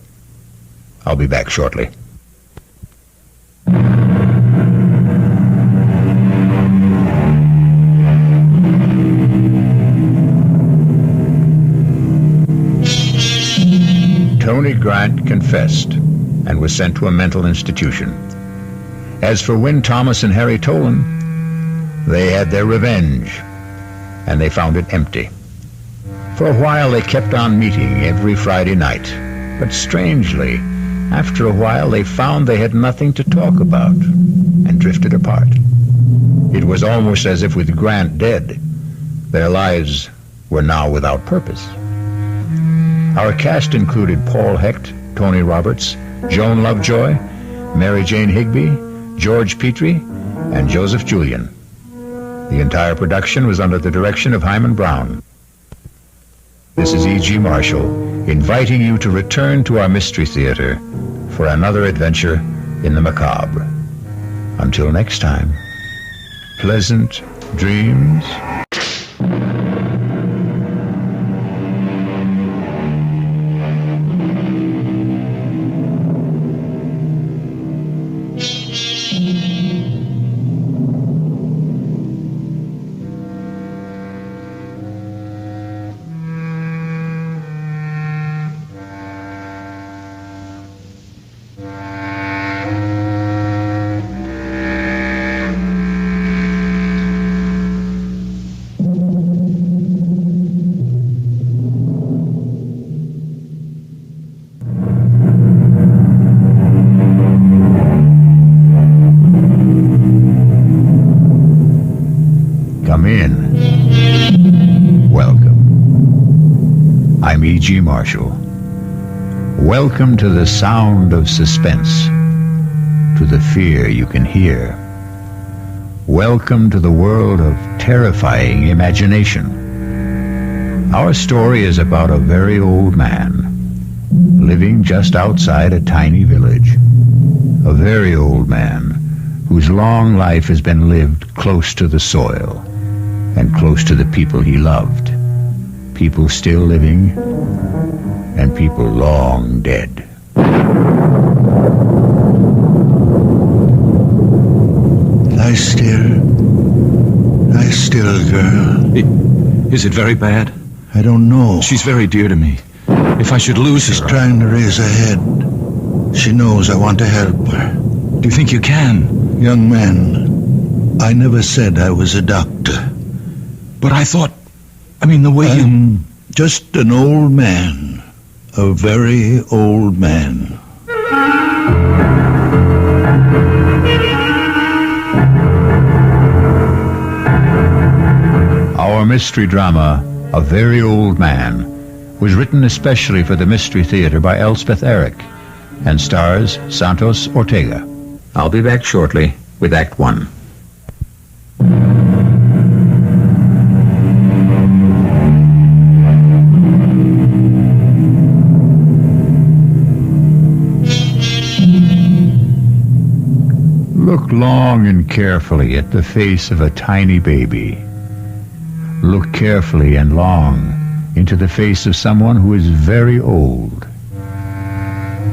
I'll be back shortly. Tony Grant confessed and was sent to a mental institution. As for Win Thomas and Harry Tolan, they had their revenge, and they found it empty. For a while they kept on meeting every Friday night, but strangely, after a while they found they had nothing to talk about and drifted apart. It was almost as if with Grant dead, their lives were now without purpose. Our cast included Paul Hecht, Tony Roberts, Joan Lovejoy, Mary Jane Higby, George Petrie, and Joseph Julian. The entire production was under the direction of Hyman Brown. This is E.G. Marshall, inviting you to return to our Mystery Theater for another adventure in the macabre. Until next time, pleasant dreams. Come in. Welcome. I'm E.G. Marshall. Welcome to the sound of suspense, to the fear you can hear. Welcome to the world of terrifying imagination. Our story is about a very old man living just outside a tiny village. A very old man whose long life has been lived close to the soil and close to the people he loved. People still living and people long dead. Lie still, girl. Is it very bad? I don't know. She's very dear to me. If I should lose She's her... trying to raise her head. She knows I want to help her. Do you think you can? Young man, I never said I was a doctor. But I thought... the way I'm just an old man. A very old man. Our mystery drama, A Very Old Man, was written especially for the Mystery Theater by Elspeth Eric and stars Santos Ortega. I'll be back shortly with Act 1. Look long and carefully at the face of a tiny baby. Look carefully and long into the face of someone who is very old.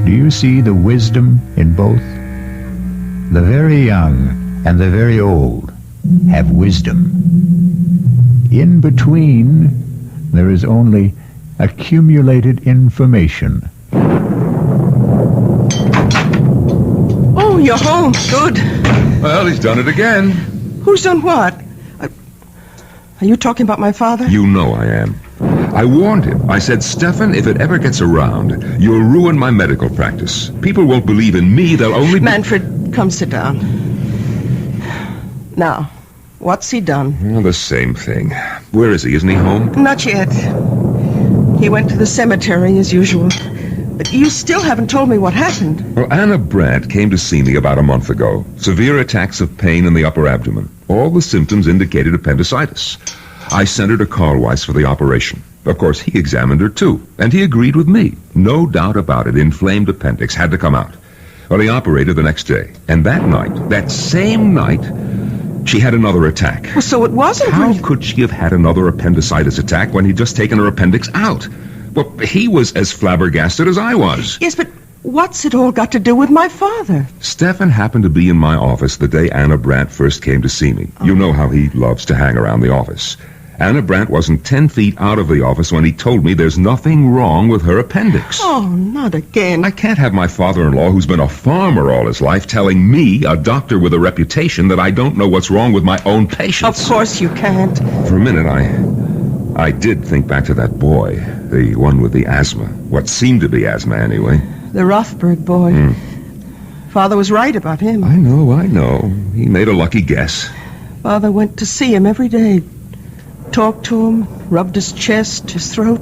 Do you see the wisdom in both? The very young and the very old have wisdom. In between, there is only accumulated information. Oh, you're home. Good. Well, he's done it again. Who's done what? Are you talking about my father? You know I am. I warned him. I said, Stefan, if it ever gets around, you'll ruin my medical practice. People won't believe in me. They'll only... Manfred, come sit down. Now, what's he done? Well, the same thing. Where is he? Isn't he home? Not yet. He went to the cemetery as usual. But you still haven't told me what happened. Well, Anna Brandt came to see me about a month ago. Severe attacks of pain in the upper abdomen. All the symptoms indicated appendicitis. I sent her to Carl Weiss for the operation. Of course, he examined her too, and he agreed with me. No doubt about it, inflamed appendix had to come out. Well, he operated the next day, and that night, that same night, she had another attack. Well, so it wasn't... How could she have had another appendicitis attack when he'd just taken her appendix out? Well, he was as flabbergasted as I was. Yes, but what's it all got to do with my father? Stefan happened to be in my office the day Anna Brandt first came to see me. You know how he loves to hang around the office. Anna Brandt wasn't 10 feet out of the office when he told me there's nothing wrong with her appendix. Oh, not again. I can't have my father-in-law, who's been a farmer all his life, telling me, a doctor with a reputation, that I don't know what's wrong with my own patients. Of course you can't. For a minute, I did think back to that boy, the one with the asthma. What seemed to be asthma, anyway. The Rothberg boy. Father was right about him. I know. He made a lucky guess. Father went to see him every day. Talked to him, rubbed his chest, his throat.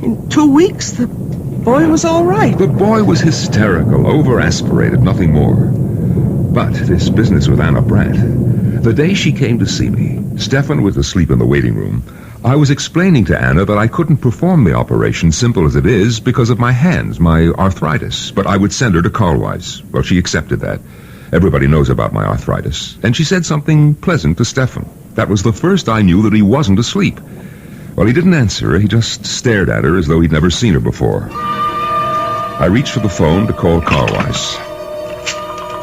In 2 weeks, the boy was all right. The boy was hysterical, over-aspirated, nothing more. But this business with Anna Brandt, the day she came to see me, Stefan was asleep in the waiting room. I was explaining to Anna that I couldn't perform the operation, simple as it is, because of my hands, my arthritis. But I would send her to Carl Weiss. Well, she accepted that. Everybody knows about my arthritis. And she said something pleasant to Stefan. That was the first I knew that he wasn't asleep. Well, he didn't answer her. He just stared at her as though he'd never seen her before. I reached for the phone to call Carl Weiss.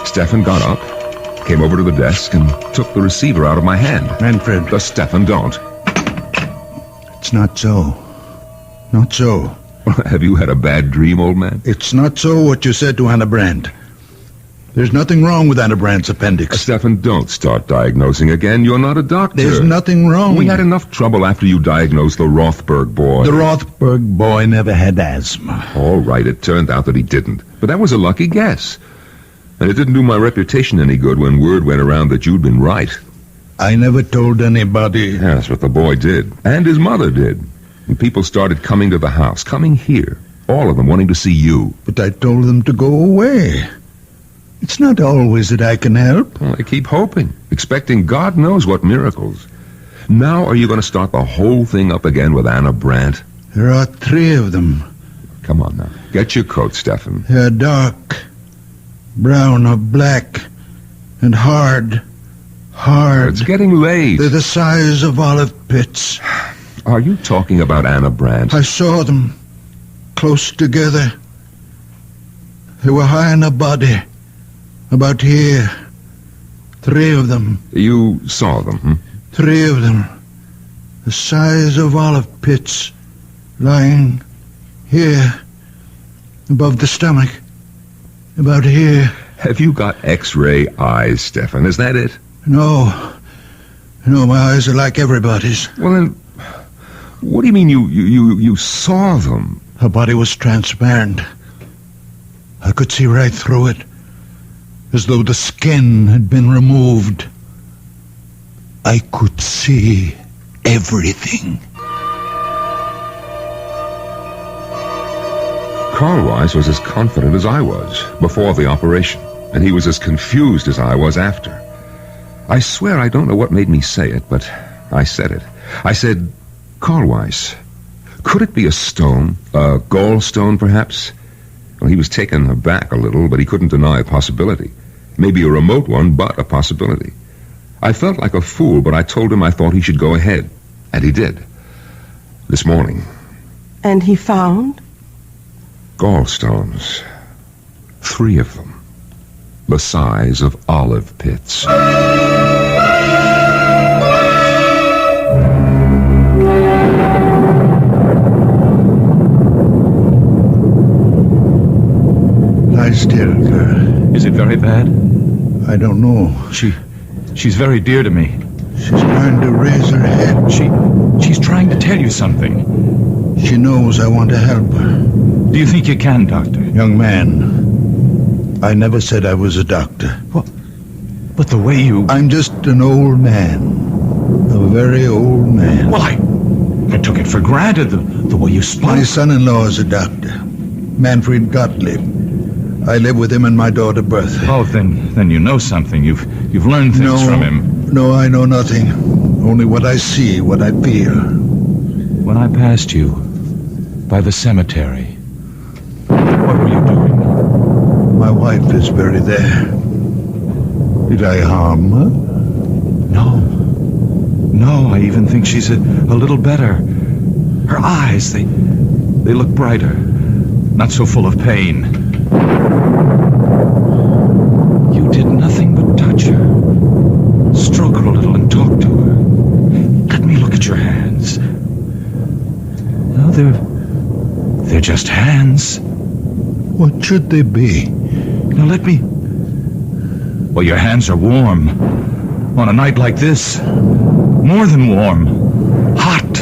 Stefan got up, came over to the desk, and took the receiver out of my hand. Manfred. Stefan, don't. It's not so. Not so. Have you had a bad dream, old man? It's not so what you said to Anna Brandt. There's nothing wrong with Anna Brandt's appendix. Stefan, don't start diagnosing again. You're not a doctor. There's nothing wrong. We had enough trouble after you diagnosed the Rothberg boy. The Rothberg boy never had asthma. All right, it turned out that he didn't. But that was a lucky guess. And it didn't do my reputation any good when word went around that you'd been right. I never told anybody. Yeah, that's what the boy did. And his mother did. And people started coming to the house, coming here. All of them wanting to see you. But I told them to go away. It's not always that I can help. Well, I keep hoping, expecting God knows what miracles. Now are you going to start the whole thing up again with Anna Brandt? There are 3 of them. Come on now. Get your coat, Stefan. They're dark, brown or black, and hard. It's getting late. They're the size of olive pits. Are you talking about Anna Brandt? I saw them close together. They were high in the body, about here. 3 of them. You saw them, hmm? 3 of them. The size of olive pits, lying here, above the stomach, about here. Have you got X-ray eyes, Stefan? Is that it? No, my eyes are like everybody's. Well, then, what do you mean you saw them? Her body was transparent. I could see right through it, as though the skin had been removed. I could see everything. Carl Weiss was as confident as I was before the operation, and he was as confused as I was after. I swear I don't know what made me say it, but I said it. I said, Carl Weiss, could it be a stone? A gallstone, perhaps? Well, he was taken aback a little, but he couldn't deny a possibility. Maybe a remote one, but a possibility. I felt like a fool, but I told him I thought he should go ahead. And he did. This morning. And he found? Gallstones. 3 of them. The size of olive pits. Lie still, girl. Is it very bad? I don't know. She's very dear to me. She's trying to raise her head. She's trying to tell you something. She knows I want to help her. Do you think you can, Doctor? Young man, I never said I was a doctor. What? But the way you... I'm just an old man. A very old man. Well, I took it for granted, the way you spoke. My son-in-law is a doctor. Manfred Gottlieb. I live with him and my daughter Bertha. Oh, then you know something. You've learned things from him. No, I know nothing. Only what I see, what I feel. When I passed you by the cemetery, what were you doing? My wife is buried there. Did I harm her? No, I even think she's a little better. Her eyes, they look brighter. Not so full of pain. You did nothing but touch her. Stroke her a little and talk to her. Let me look at your hands. No, they're just hands. What should they be? Now let me... Well, your hands are warm. On a night like this. More than warm. Hot.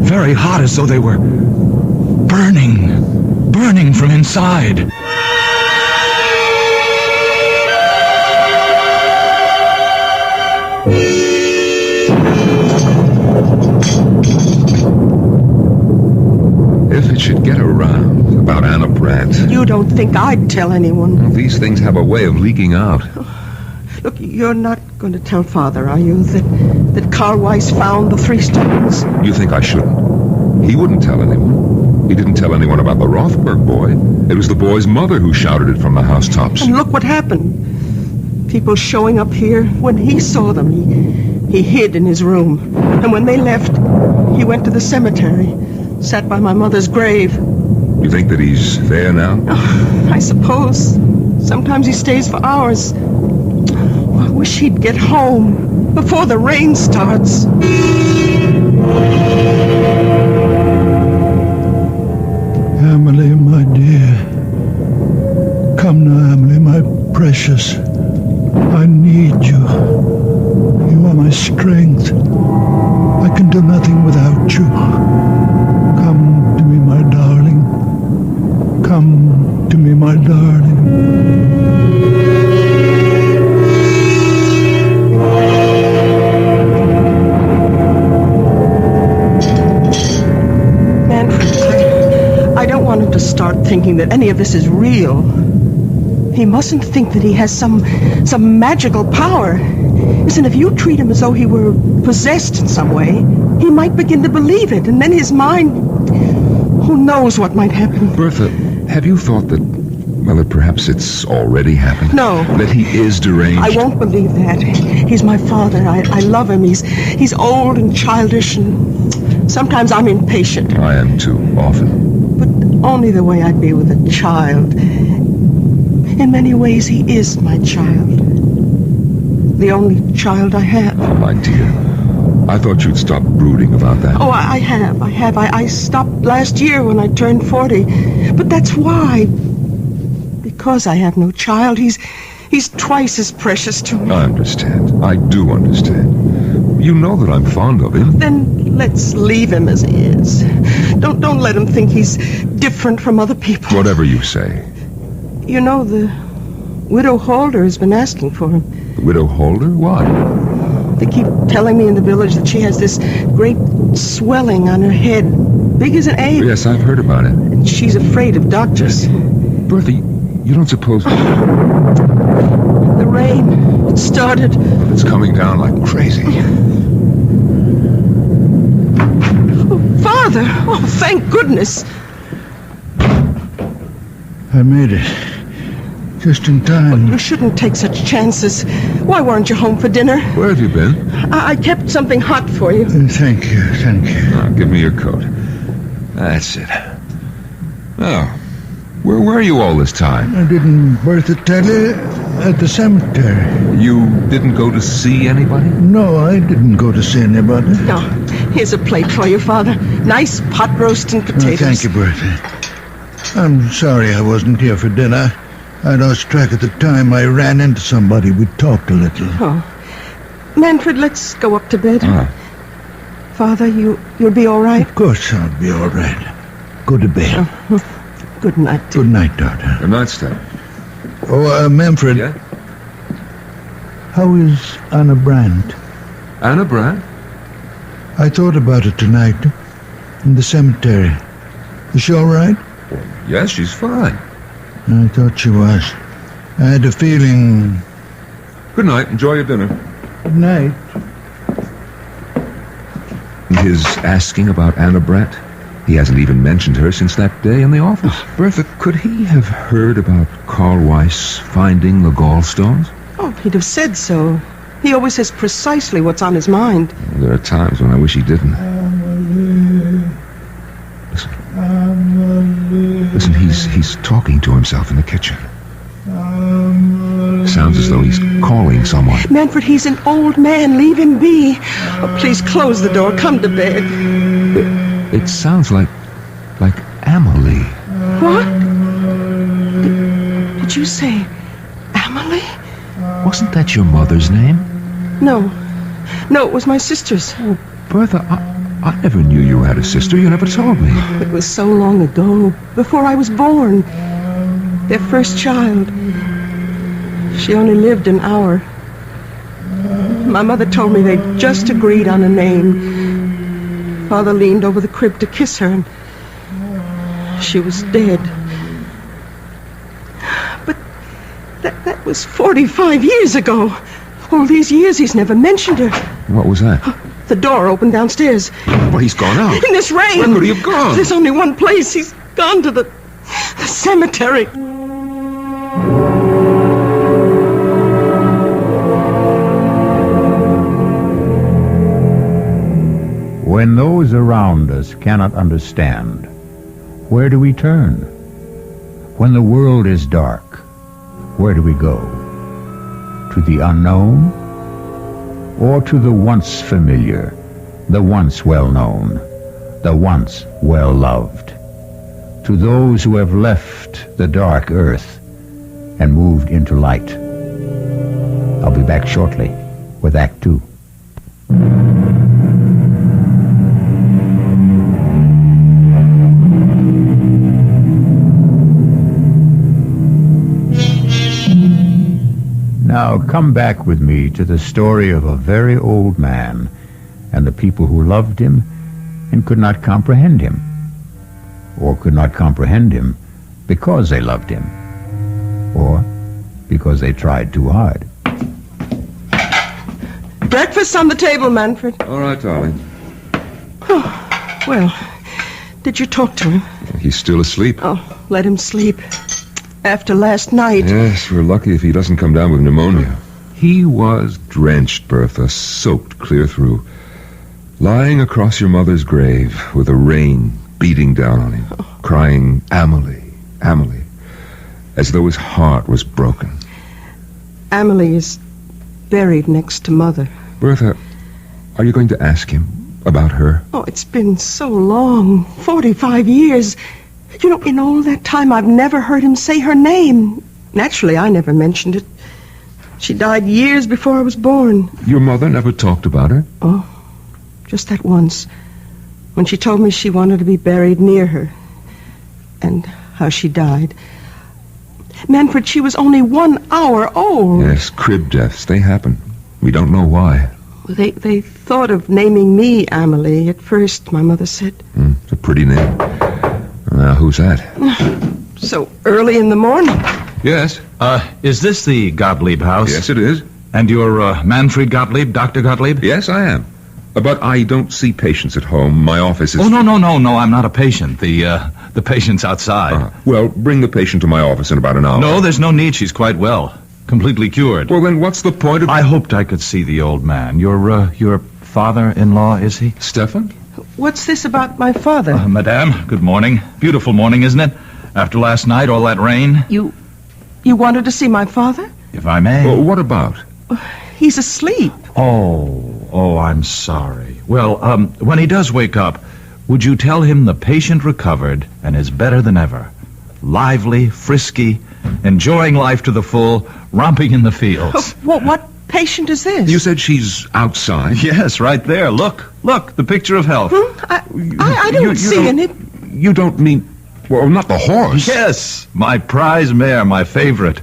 Very hot, as though they were burning from inside. If it should get around about Anna Brandt... You don't think I'd tell anyone? Well, these things have a way of leaking out. Look, you're not going to tell Father, are you, that Carl Weiss found the 3 stones? You think I shouldn't? He wouldn't tell anyone. He didn't tell anyone about the Rothberg boy. It was the boy's mother who shouted it from the housetops. And look what happened. People showing up here. When he saw them, he hid in his room. And when they left, he went to the cemetery, sat by my mother's grave. You think that he's there now? Oh, I suppose. Sometimes he stays for hours. I wish he'd get home before the rain starts. Emily, my dear. Come now, Emily, my precious. I need you. You are my strength. I can do nothing without you. Come to me, my darling. Come to me, my darling. I don't want him to start thinking that any of this is real. He mustn't think that he has some magical power. Listen, if you treat him as though he were possessed in some way, he might begin to believe it, and then his mind... Who knows what might happen? Bertha, have you thought that, well, that perhaps it's already happened? No. That he is deranged? I won't believe that. He's my father. I love him. He's old and childish, and sometimes I'm impatient. I am too, often. But only the way I'd be with a child. In many ways, he is my child. The only child I have. Oh, my dear. I thought you'd stop brooding about that. Oh, I have. I stopped last year when I turned 40. But that's why. Because I have no child, he's twice as precious to me. I understand. I do understand. You know that I'm fond of him. Then let's leave him as he is. Don't let him think he's different from other people. Whatever you say. You know, the widow Holder has been asking for him. The widow Holder? Why? They keep telling me in the village that she has this great swelling on her head, big as an egg. Yes, I've heard about it. And she's afraid of doctors. Bertha, you don't suppose... The rain, it started. It's coming down like crazy. Oh, Father! Oh, thank goodness. I made it. Just in time. You shouldn't take such chances. Why weren't you home for dinner? Where have you been? I kept something hot for you. Thank you. Now, give me your coat. That's it. Oh, where were you all this time? I didn't Bertha tell you? At the cemetery. You didn't go to see anybody? No, I didn't go to see anybody. No. Here's a plate for you, Father. Nice pot roast and potatoes. Thank you, Bertha. I'm sorry I wasn't here for dinner. I lost track of the time. I ran into somebody. We talked a little. Oh. Manfred, let's go up to bed. Father, you'll be all right? Of course I'll be all right. Go to bed. Oh. Good night. Good night, Doctor. Good night, Steph. Oh, Manfred. Yeah? How is Anna Brandt? Anna Brandt? I thought about it tonight. In the cemetery. Is she all right? Yes, she's fine. I thought she was. I had a feeling... Good night. Enjoy your dinner. Good night. His asking about Anna Brandt? He hasn't even mentioned her since that day in the office. Bertha, could he have heard about Carl Weiss finding the gallstones? Oh, he'd have said so. He always says precisely what's on his mind. There are times when I wish he didn't. Listen, he's talking to himself in the kitchen. Sounds as though he's calling someone. Manfred, he's an old man. Leave him be. Oh, please close the door. Come to bed. It sounds like Amelie. What? Did you say Amelie? Wasn't that your mother's name? No, it was my sister's. Oh, Bertha, I never knew you had a sister. You never told me. It was so long ago, before I was born. Their first child. She only lived an hour. My mother told me they'd just agreed on a name. Father leaned over the crib to kiss her, and she was dead. But that was 45 years ago. All these years he's never mentioned her. What was that? The door opened downstairs. Well, he's gone out. In this rain. Where could he have gone? There's only one place. He's gone to the cemetery. When those around us cannot understand, where do we turn? When the world is dark, where do we go? To the unknown? Or to the once familiar, the once well-known, the once well-loved? To those who have left the dark earth and moved into light. I'll be back shortly with Act 2. Now come back with me to the story of a very old man and the people who loved him and could not comprehend him, or could not comprehend him because they loved him, or because they tried too hard. Breakfast on the table, Manfred. All right, darling. Oh, well, did you talk to him? He's still asleep. Oh, let him sleep. After last night. Yes, we're lucky if he doesn't come down with pneumonia. He was drenched, Bertha, soaked clear through. Lying across your mother's grave with the rain beating down on him, crying, Amelie, Amelie, as though his heart was broken. Amelie is buried next to Mother. Bertha, are you going to ask him about her? Oh, it's been so long. 45 years. You know, in all that time, I've never heard him say her name. Naturally, I never mentioned it. She died years before I was born. Your mother never talked about her? Oh, just that once. When she told me she wanted to be buried near her. And how she died. Manfred, she was only 1 hour old. Yes, crib deaths. They happen. We don't know why. They thought of naming me Amelie at first, my mother said. It's a pretty name. Now, who's that? So early in the morning. Yes. Is this the Gottlieb house? Yes, it is. And you're Manfred Gottlieb, Dr. Gottlieb? Yes, I am. But I don't see patients at home. My office is... Oh, no, I'm not a patient. The patient's outside. Well, bring the patient to my office in about an hour. No, there's no need. She's quite well. Completely cured. Well, then what's the point of... I hoped I could see the old man. Your father-in-law, is he? Stefan? What's this about my father? Madame, good morning. Beautiful morning, isn't it? After last night, all that rain. You wanted to see my father? If I may. Well, what about? He's asleep. Oh, I'm sorry. Well, when he does wake up, would you tell him the patient recovered and is better than ever? Lively, frisky, enjoying life to the full, romping in the fields. What patient is this? You said she's outside? Yes, right there. Look, the picture of health. I don't see it. You don't mean... Well, not the horse. Yes, my prize mare, my favorite.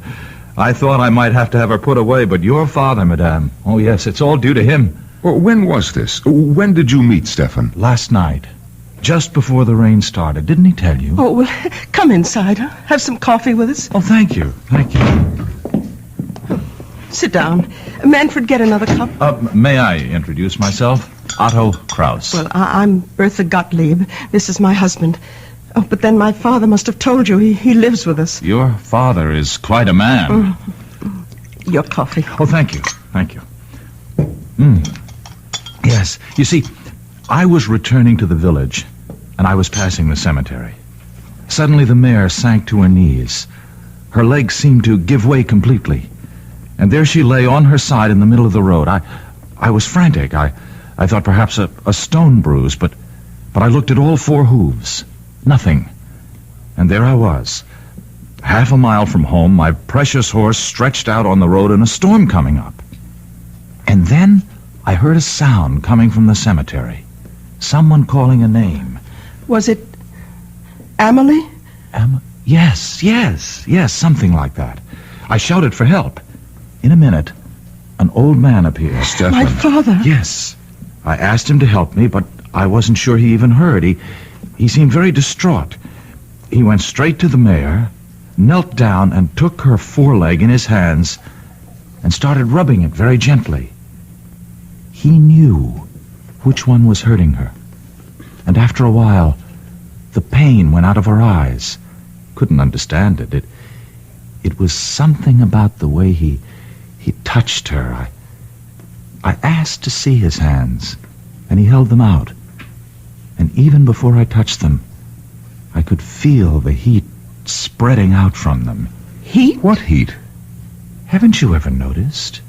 I thought I might have to have her put away, but your father, madame. Oh, yes, it's all due to him. Well, when was this? When did you meet Stefan? Last night. Just before the rain started. Didn't he tell you? Oh, well, come inside. Have some coffee with us. Oh, thank you. Sit down. Manfred, get another cup. May I introduce myself? Otto Kraus. Well, I'm Bertha Gottlieb. This is my husband. Oh, but then my father must have told you he lives with us. Your father is quite a man. Your coffee. Oh, thank you. Yes, you see, I was returning to the village, and I was passing the cemetery. Suddenly the mare sank to her knees. Her legs seemed to give way completely. And there she lay on her side in the middle of the road. I was frantic. I thought perhaps a stone bruise, but I looked at all 4 hooves. Nothing. And there I was, half a mile from home, my precious horse stretched out on the road and a storm coming up. And then I heard a sound coming from the cemetery. Someone calling a name. Was it Amelie? Yes, something like that. I shouted for help. In a minute, an old man appeared. Stefan. My father? Yes. I asked him to help me, but I wasn't sure he even heard. He seemed very distraught. He went straight to the mare, knelt down and took her foreleg in his hands and started rubbing it very gently. He knew which one was hurting her. And after a while, the pain went out of her eyes. Couldn't understand it. It was something about the way he touched her. I asked to see his hands, and he held them out. And even before I touched them, I could feel the heat spreading out from them. Heat? What heat? Haven't you ever noticed?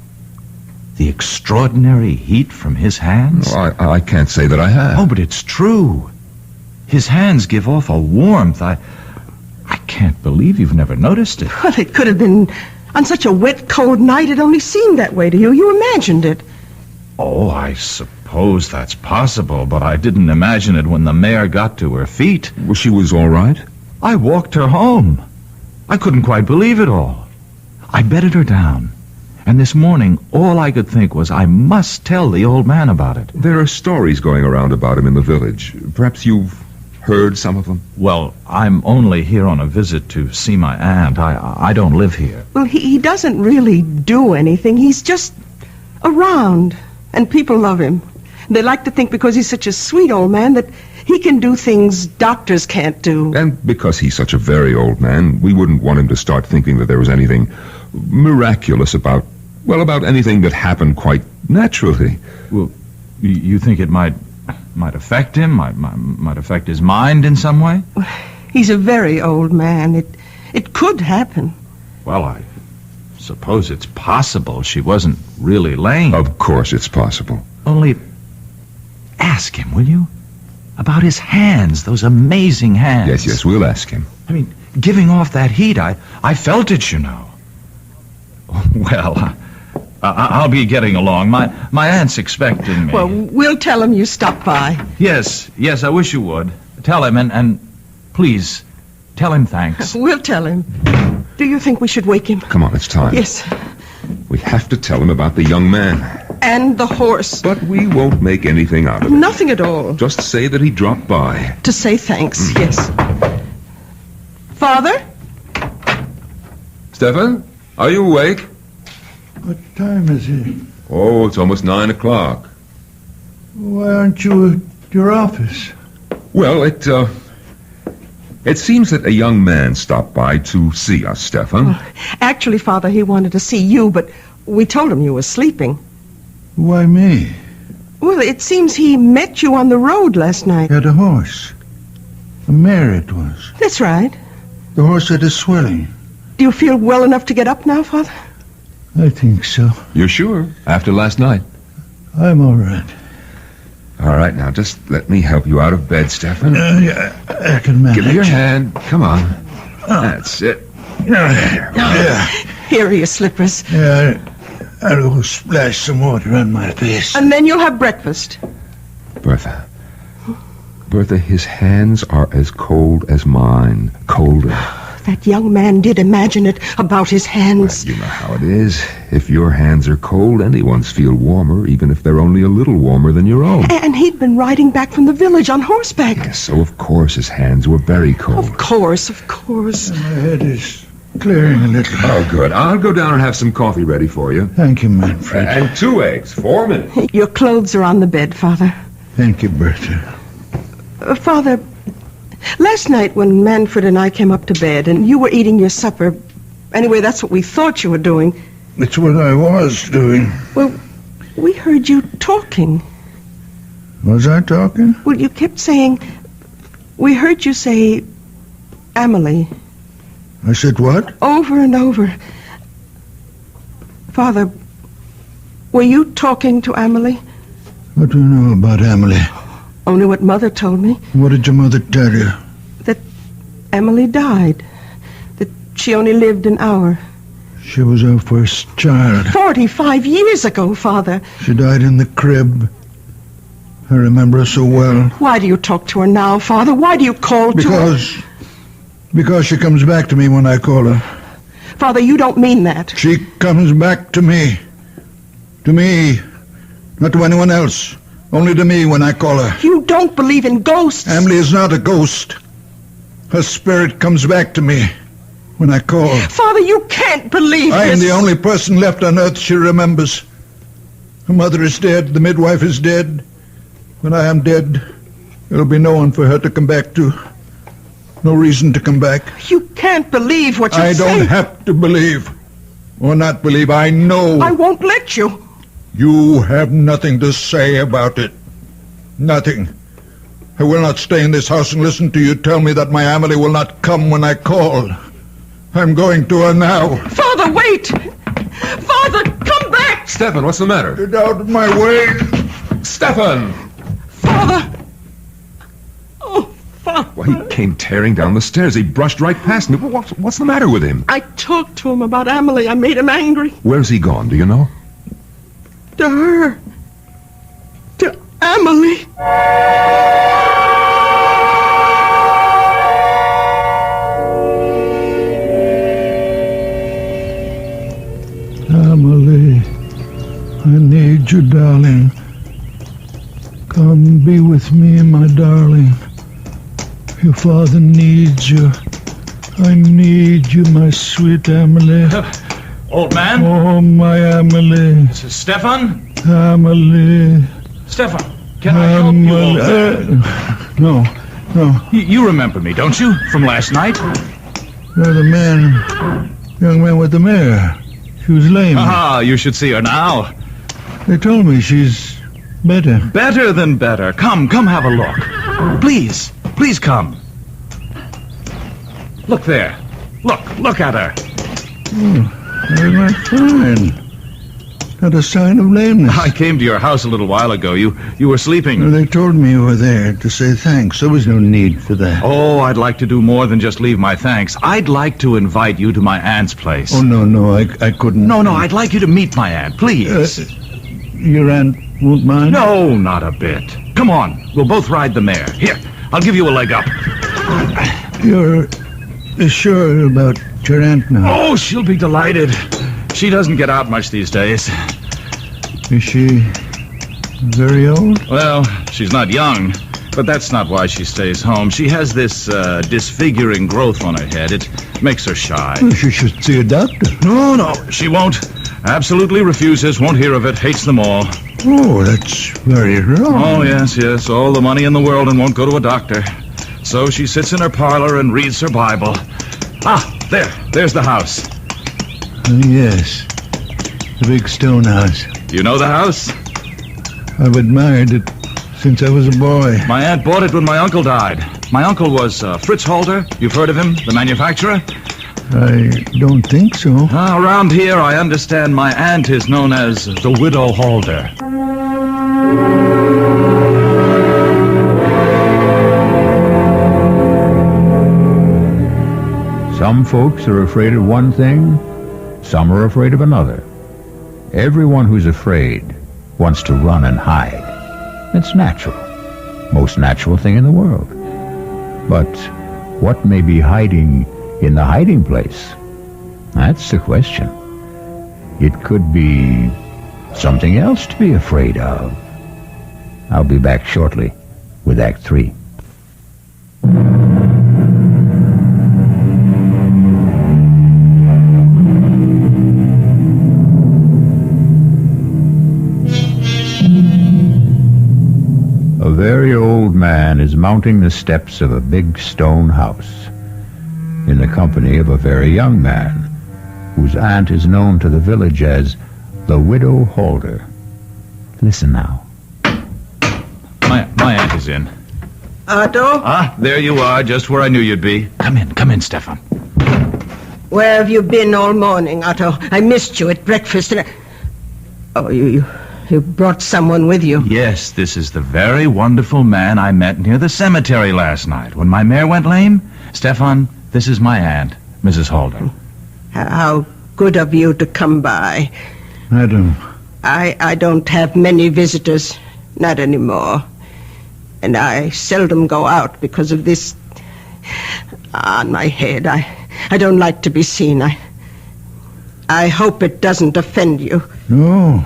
The extraordinary heat from his hands? No, I can't say that I have. Oh, but it's true. His hands give off a warmth. I can't believe you've never noticed it. Well, it could have been on such a wet, cold night. It only seemed that way to you. You imagined it. Oh, I suppose that's possible, but I didn't imagine it when the mare got to her feet. Well, she was all right? I walked her home. I couldn't quite believe it all. I bedded her down, and this morning all I could think was I must tell the old man about it. There are stories going around about him in the village. Perhaps you've heard some of them? Well, I'm only here on a visit to see my aunt. I don't live here. Well, he doesn't really do anything. He's just around, and people love him. They like to think because he's such a sweet old man that he can do things doctors can't do. And because he's such a very old man, we wouldn't want him to start thinking that there was anything miraculous about anything that happened quite naturally. Well, you think it might affect him? Might affect his mind in some way? He's a very old man. It could happen. Well, I suppose it's possible she wasn't really lame. Of course it's possible. Only ask him, will you? About his hands, those amazing hands. Yes, we'll ask him. I mean, giving off that heat, I felt it, you know. Well, I'll be getting along. My aunt's expecting me. Well, we'll tell him you stopped by. Yes, I wish you would. Tell him, and please, tell him thanks. We'll tell him. Do you think we should wake him? Come on, it's time. Yes. We have to tell him about the young man. And the horse. But we won't make anything out of it. Nothing at all. Just say that he dropped by. To say thanks, yes. Father? Stefan, are you awake? What time is it? Oh, it's almost 9 o'clock. Why aren't you at your office? Well, it seems that a young man stopped by to see us, Stefan. Well, actually, Father, he wanted to see you, but we told him you were sleeping. Why me? Well, it seems he met you on the road last night. He had a horse. A mare it was. That's right. The horse had a swelling. Do you feel well enough to get up now, Father? I think so. You're sure? After last night? I'm all right. All right, now just let me help you out of bed, Stefan. Yeah, I can manage. Give me your hand. Come on. That's it. Yeah. Here are your slippers. Yeah, I'll go splash some water on my face. And then you'll have breakfast. Bertha, his hands are as cold as mine. Colder. That young man did imagine it about his hands. Well, you know how it is. If your hands are cold, anyone's feel warmer, even if they're only a little warmer than your own. And he'd been riding back from the village on horseback. Yes, so of course his hands were very cold. Of course. My head is clearing a little. Oh, good. I'll go down and have some coffee ready for you. Thank you, Manfred. And 2 eggs. 4 minutes. Your clothes are on the bed, Father. Thank you, Bertha. Father, last night when Manfred and I came up to bed and you were eating your supper, anyway, that's what we thought you were doing. It's what I was doing. Well, we heard you talking. Was I talking? Well, you kept saying, we heard you say, Emily. I said what? Over and over. Father, were you talking to Emily? What do you know about Emily? Only what Mother told me. What did your mother tell you? That Emily died. That she only lived an hour. She was our first child. 45 years ago, Father. She died in the crib. I remember her so well. Why do you talk to her now, Father? Why do you call to her? Because she comes back to me when I call her. Father, you don't mean that. She comes back to me. To me. Not to anyone else. Only to me when I call her. You don't believe in ghosts. Emily is not a ghost. Her spirit comes back to me when I call. Father, you can't believe I this. am the only person left on earth she remembers. Her mother is dead. The midwife is dead. When I am dead, there'll be no one for her to come back to. No reason to come back. You can't believe what you're saying. I don't have to believe. Or not believe. I know. I won't let you. You have nothing to say about it. Nothing. I will not stay in this house and listen to you tell me that my Emily will not come when I call. I'm going to her now. Father, wait! Father, come back! Stefan, what's the matter? Get out of my way! Stefan! Father! Oh, Father! Well, he came tearing down the stairs. He brushed right past me. What's the matter with him? I talked to him about Emily. I made him angry. Where's he gone, do you know? To her. To Emily. Emily, I need you, darling. Come be with me, my darling. father needs you. I need you, my sweet Emily. Old man? Oh, my Emily. This is Stefan? Emily. Stefan, can I help you, old man? No. You remember me, don't you? From last night? You're the young man with the mare. She was lame. You should see her now. They told me she's better. Better than better. Come have a look. Please come. Look there. Look at her. Very much fine. Not a sign of lameness. I came to your house a little while ago. You were sleeping. They told me you were there to say thanks. There was no need for that. Oh, I'd like to do more than just leave my thanks. I'd like to invite you to my aunt's place. Oh, no, I couldn't. No, I'd like you to meet my aunt, please. Your aunt won't mind? No, not a bit. Come on, we'll both ride the mare. Here, I'll give you a leg up. You're sure about your aunt now? Oh, she'll be delighted. She doesn't get out much these days. Is she very old? Well, she's not young, but that's not why she stays home. She has this disfiguring growth on her head. It makes her shy. Well, she should see a doctor. No, she won't. Absolutely refuses, won't hear of it, hates them all. Oh, that's very wrong. Oh, yes, all the money in the world and won't go to a doctor. So she sits in her parlor and reads her Bible. There's the house. Yes, the big stone house. You know the house? I've admired it since I was a boy. My aunt bought it when my uncle died. My uncle was Fritz Halder. You've heard of him, the manufacturer? I don't think so. Around here, I understand my aunt is known as the Widow Halder. Some folks are afraid of one thing, some are afraid of another. Everyone who's afraid wants to run and hide. It's natural. Most natural thing in the world. But what may be hiding in the hiding place? That's the question. It could be something else to be afraid of. I'll be back shortly with Act 3. A very old man is mounting the steps of a big stone house in the company of a very young man whose aunt is known to the village as the Widow Halder. Listen now. My aunt is in. Otto? There you are, just where I knew you'd be. Come in, Stefan. Where have you been all morning, Otto? I missed you at breakfast and you brought someone with you. Yes, this is the very wonderful man I met near the cemetery last night when my mare went lame. Stefan, this is my aunt, Mrs. Halder. How good of you to come by. Madam. I don't have many visitors, not anymore. And I seldom go out because of this on my head. I don't like to be seen. I hope it doesn't offend you. No.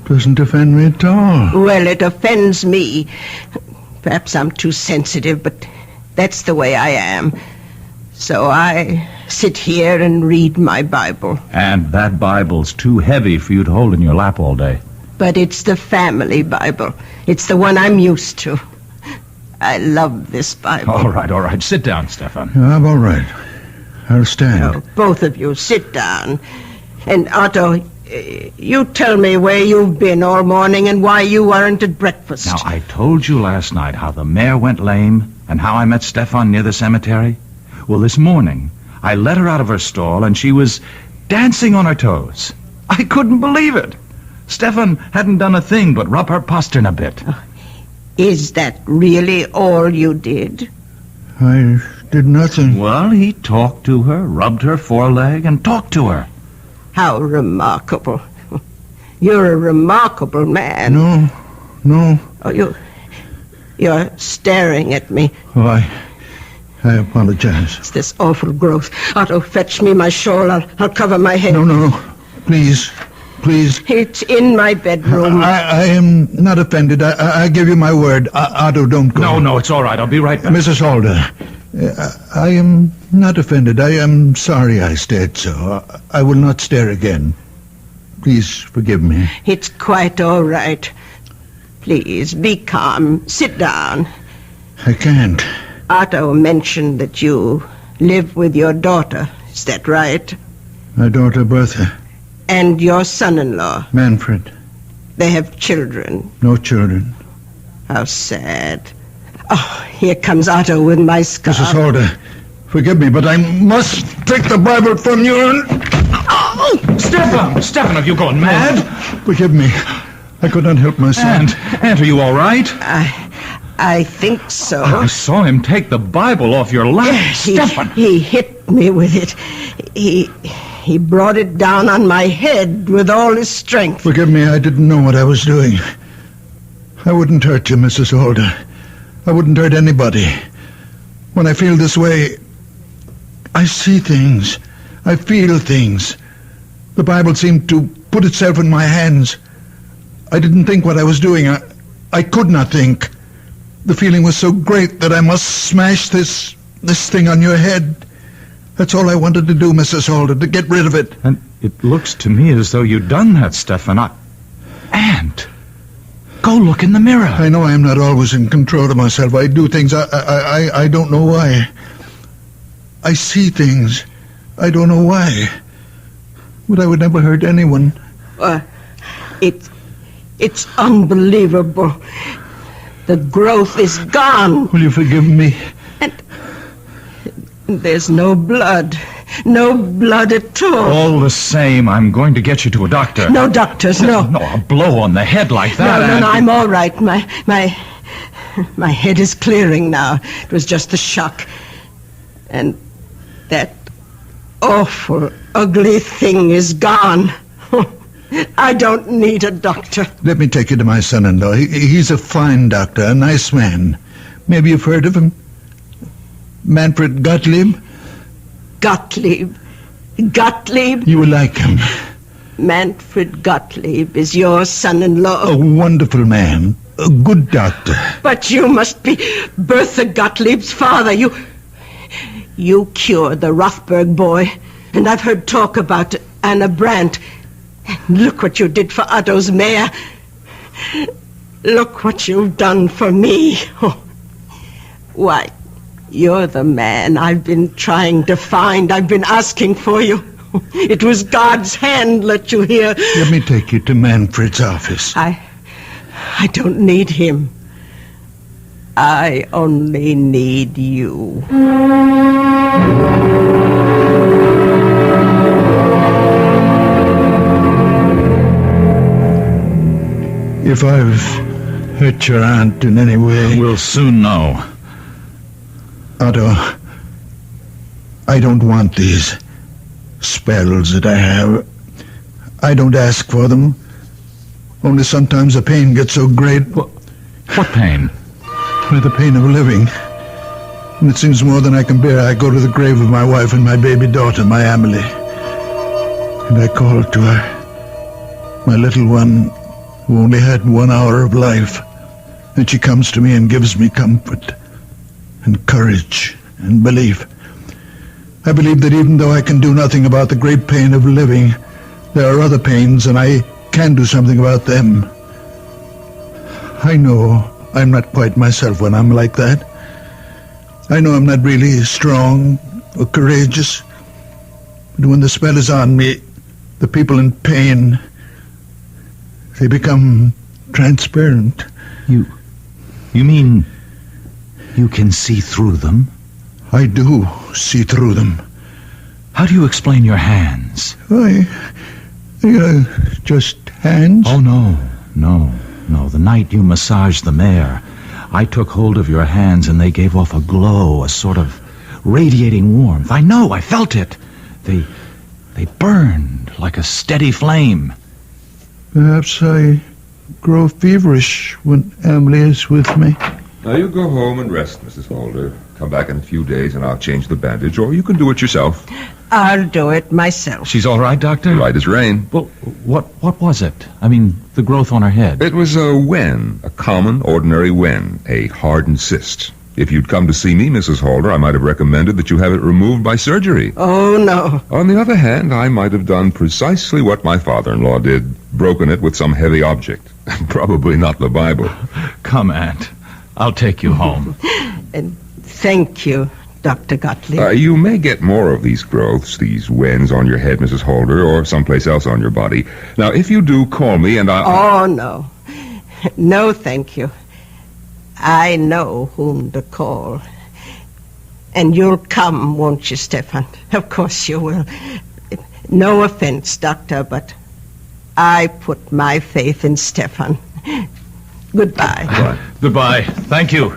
Doesn't offend me at all. Well, it offends me. Perhaps I'm too sensitive, but that's the way I am. So I sit here and read my Bible. And that Bible's too heavy for you to hold in your lap all day. But it's the family Bible. It's the one I'm used to. I love this Bible. All right. Sit down, Stefan. I'm all right. I'll stand. Oh, both of you, sit down. And Otto, you tell me where you've been all morning and why you weren't at breakfast. Now, I told you last night how the mare went lame and how I met Stefan near the cemetery. Well, this morning, I let her out of her stall and she was dancing on her toes. I couldn't believe it. Stefan hadn't done a thing but rub her postern a bit. Is that really all you did? I did nothing. Well, he talked to her, rubbed her foreleg, and talked to her. How remarkable. You're a remarkable man. No. Oh, you're staring at me. Oh, I apologize. It's this awful growth. Otto, fetch me my shawl. I'll cover my head. No. Please. please. It's in my bedroom. I am not offended. I give you my word. Otto, don't go. No, it's all right. I'll be right back. Mrs. Holder, I am not offended. I am sorry I stared so. I will not stare again. Please forgive me. It's quite all right. Please, be calm. Sit down. I can't. Otto mentioned that you live with your daughter. Is that right? My daughter, Bertha. And your son-in-law. Manfred. They have children. No children. How sad. Oh, here comes Otto with my scarf. Mrs. Holder, forgive me, but I must take the Bible from you and... Oh! Stefan, have you gone mad? Forgive me. I could not help myself. Aunt, are you all right? I think so. I saw him take the Bible off your lap. Stefan! He hit me with it. He brought it down on my head with all his strength. Forgive me, I didn't know what I was doing. I wouldn't hurt you, Mrs. Holder. I wouldn't hurt anybody. When I feel this way, I see things. I feel things. The Bible seemed to put itself in my hands. I didn't think what I was doing. I could not think. The feeling was so great that I must smash this thing on your head. That's all I wanted to do, Mrs. Holder, to get rid of it. And it looks to me as though you'd done that, Stefan. Aunt, go look in the mirror. I know I am not always in control of myself. I do things. I don't know why. I see things. I don't know why. But I would never hurt anyone. It's unbelievable. The growth is gone. Will you forgive me? And there's no blood. No blood at all. All the same, I'm going to get you to a doctor. No doctors, no. No, a blow on the head like that. No, I'm all right. My head is clearing now. It was just the shock. And that awful, ugly thing is gone. I don't need a doctor. Let me take you to my son-in-law. He's a fine doctor, a nice man. Maybe you've heard of him? Manfred Gottlieb? Gottlieb? You will like him. Manfred Gottlieb is your son-in-law. A wonderful man. A good doctor. But you must be Bertha Gottlieb's father. You cured the Rothberg boy. And I've heard talk about Anna Brandt. Look what you did for Otto's mare. Look what you've done for me. Oh. Why, you're the man I've been trying to find. I've been asking for you. It was God's hand let you here. Let me take you to Manfred's office. I don't need him. I only need you. If I've hurt your aunt in any way... We'll soon know. Otto, I don't want these spells that I have. I don't ask for them. Only sometimes the pain gets so great. What pain? Well, the pain of living. When it seems more than I can bear, I go to the grave of my wife and my baby daughter, my Amelie. And I call to her, my little one, who only had 1 hour of life. And she comes to me and gives me comfort and courage and belief. I believe that even though I can do nothing about the great pain of living, there are other pains, and I can do something about them. I know I'm not quite myself when I'm like that. I know I'm not really strong or courageous. But when the spell is on me, the people in pain, they become transparent. You mean you can see through them? I do see through them. How do you explain your hands? Just hands? Oh, no. The night you massaged the mare, I took hold of your hands and they gave off a glow, a sort of radiating warmth. I know, I felt it. They burned like a steady flame. Perhaps I grow feverish when Emily is with me. Now, you go home and rest, Mrs. Holder. Come back in a few days and I'll change the bandage, or you can do it yourself. I'll do it myself. She's all right, Doctor? Right as rain. Well, what was it? I mean, the growth on her head. It was a wen, a common, ordinary wen, a hardened cyst. If you'd come to see me, Mrs. Holder, I might have recommended that you have it removed by surgery. Oh, no. On the other hand, I might have done precisely what my father-in-law did, broken it with some heavy object. Probably not the Bible. Come, Aunt. I'll take you home. Thank you, Dr. Gottlieb. You may get more of these growths, these wens on your head, Mrs. Holder, or someplace else on your body. Now, if you do, call me and I'll... Oh, no. No, thank you. I know whom to call. And you'll come, won't you, Stefan? Of course you will. No offense, Doctor, but I put my faith in Stefan. Goodbye. Goodbye. Thank you.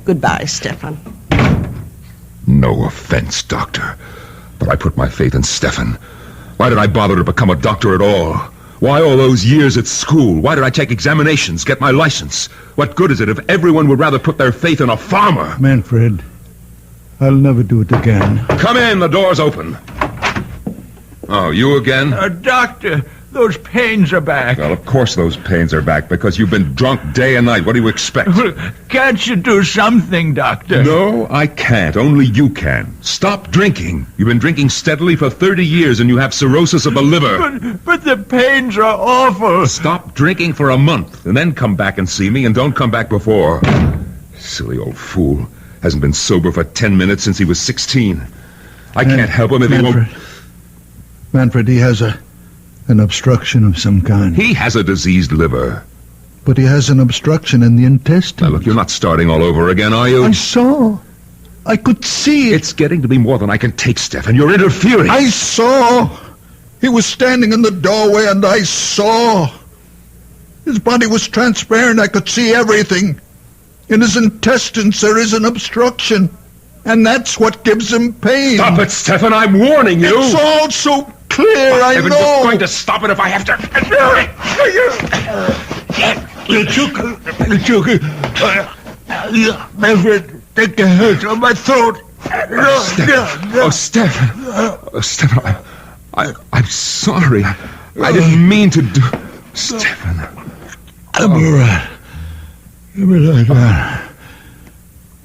Goodbye, Stefan. No offense, Doctor, but I put my faith in Stefan. Why did I bother to become a doctor at all? Why all those years at school? Why did I take examinations, get my license? What good is it if everyone would rather put their faith in a farmer? Manfred, I'll never do it again. Come in, the door's open. Oh, you again? Doctor, those pains are back. Well, of course those pains are back, because you've been drunk day and night. What do you expect? Can't you do something, Doctor? No, I can't. Only you can. Stop drinking. You've been drinking steadily for 30 years, and you have cirrhosis of the liver. But the pains are awful. Stop drinking for a month, and then come back and see me, and don't come back before. Silly old fool. Hasn't been sober for 10 minutes since he was 16. I can't help him if he won't... Manfred, he has an obstruction of some kind. He has a diseased liver. But he has an obstruction in the intestine. Now, look, you're not starting all over again, are you? I saw. I could see it. It's getting to be more than I can take, Stefan. You're interfering. I saw. He was standing in the doorway, and I saw. His body was transparent. I could see everything. In his intestines, there is an obstruction. And that's what gives him pain. Stop it, Stefan. I'm warning you. It's all so clear, I know. I'm going to stop it if I have to. Manfred, take the hurt on my throat. Stefan, I'm sorry. I didn't mean to do... Stefan. I'm all right. I'm all right, man.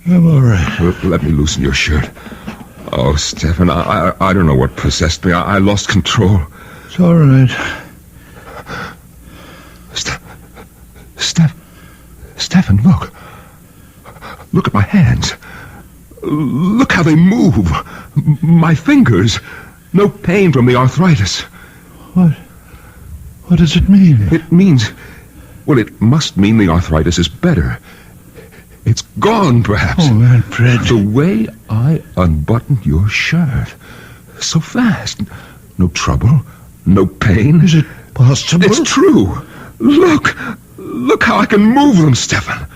I'm all right. Let me loosen your shirt. Oh, Stefan, I don't know what possessed me. I lost control. It's all right. Stefan, look. Look at my hands. Look how they move. My fingers. No pain from the arthritis. What does it mean? It means... Well, it must mean the arthritis is better. It's gone, perhaps. Oh, Manfred. The way I unbuttoned your shirt. So fast. No trouble. No pain. Is it possible? It's true. Look how I can move them, Stefan.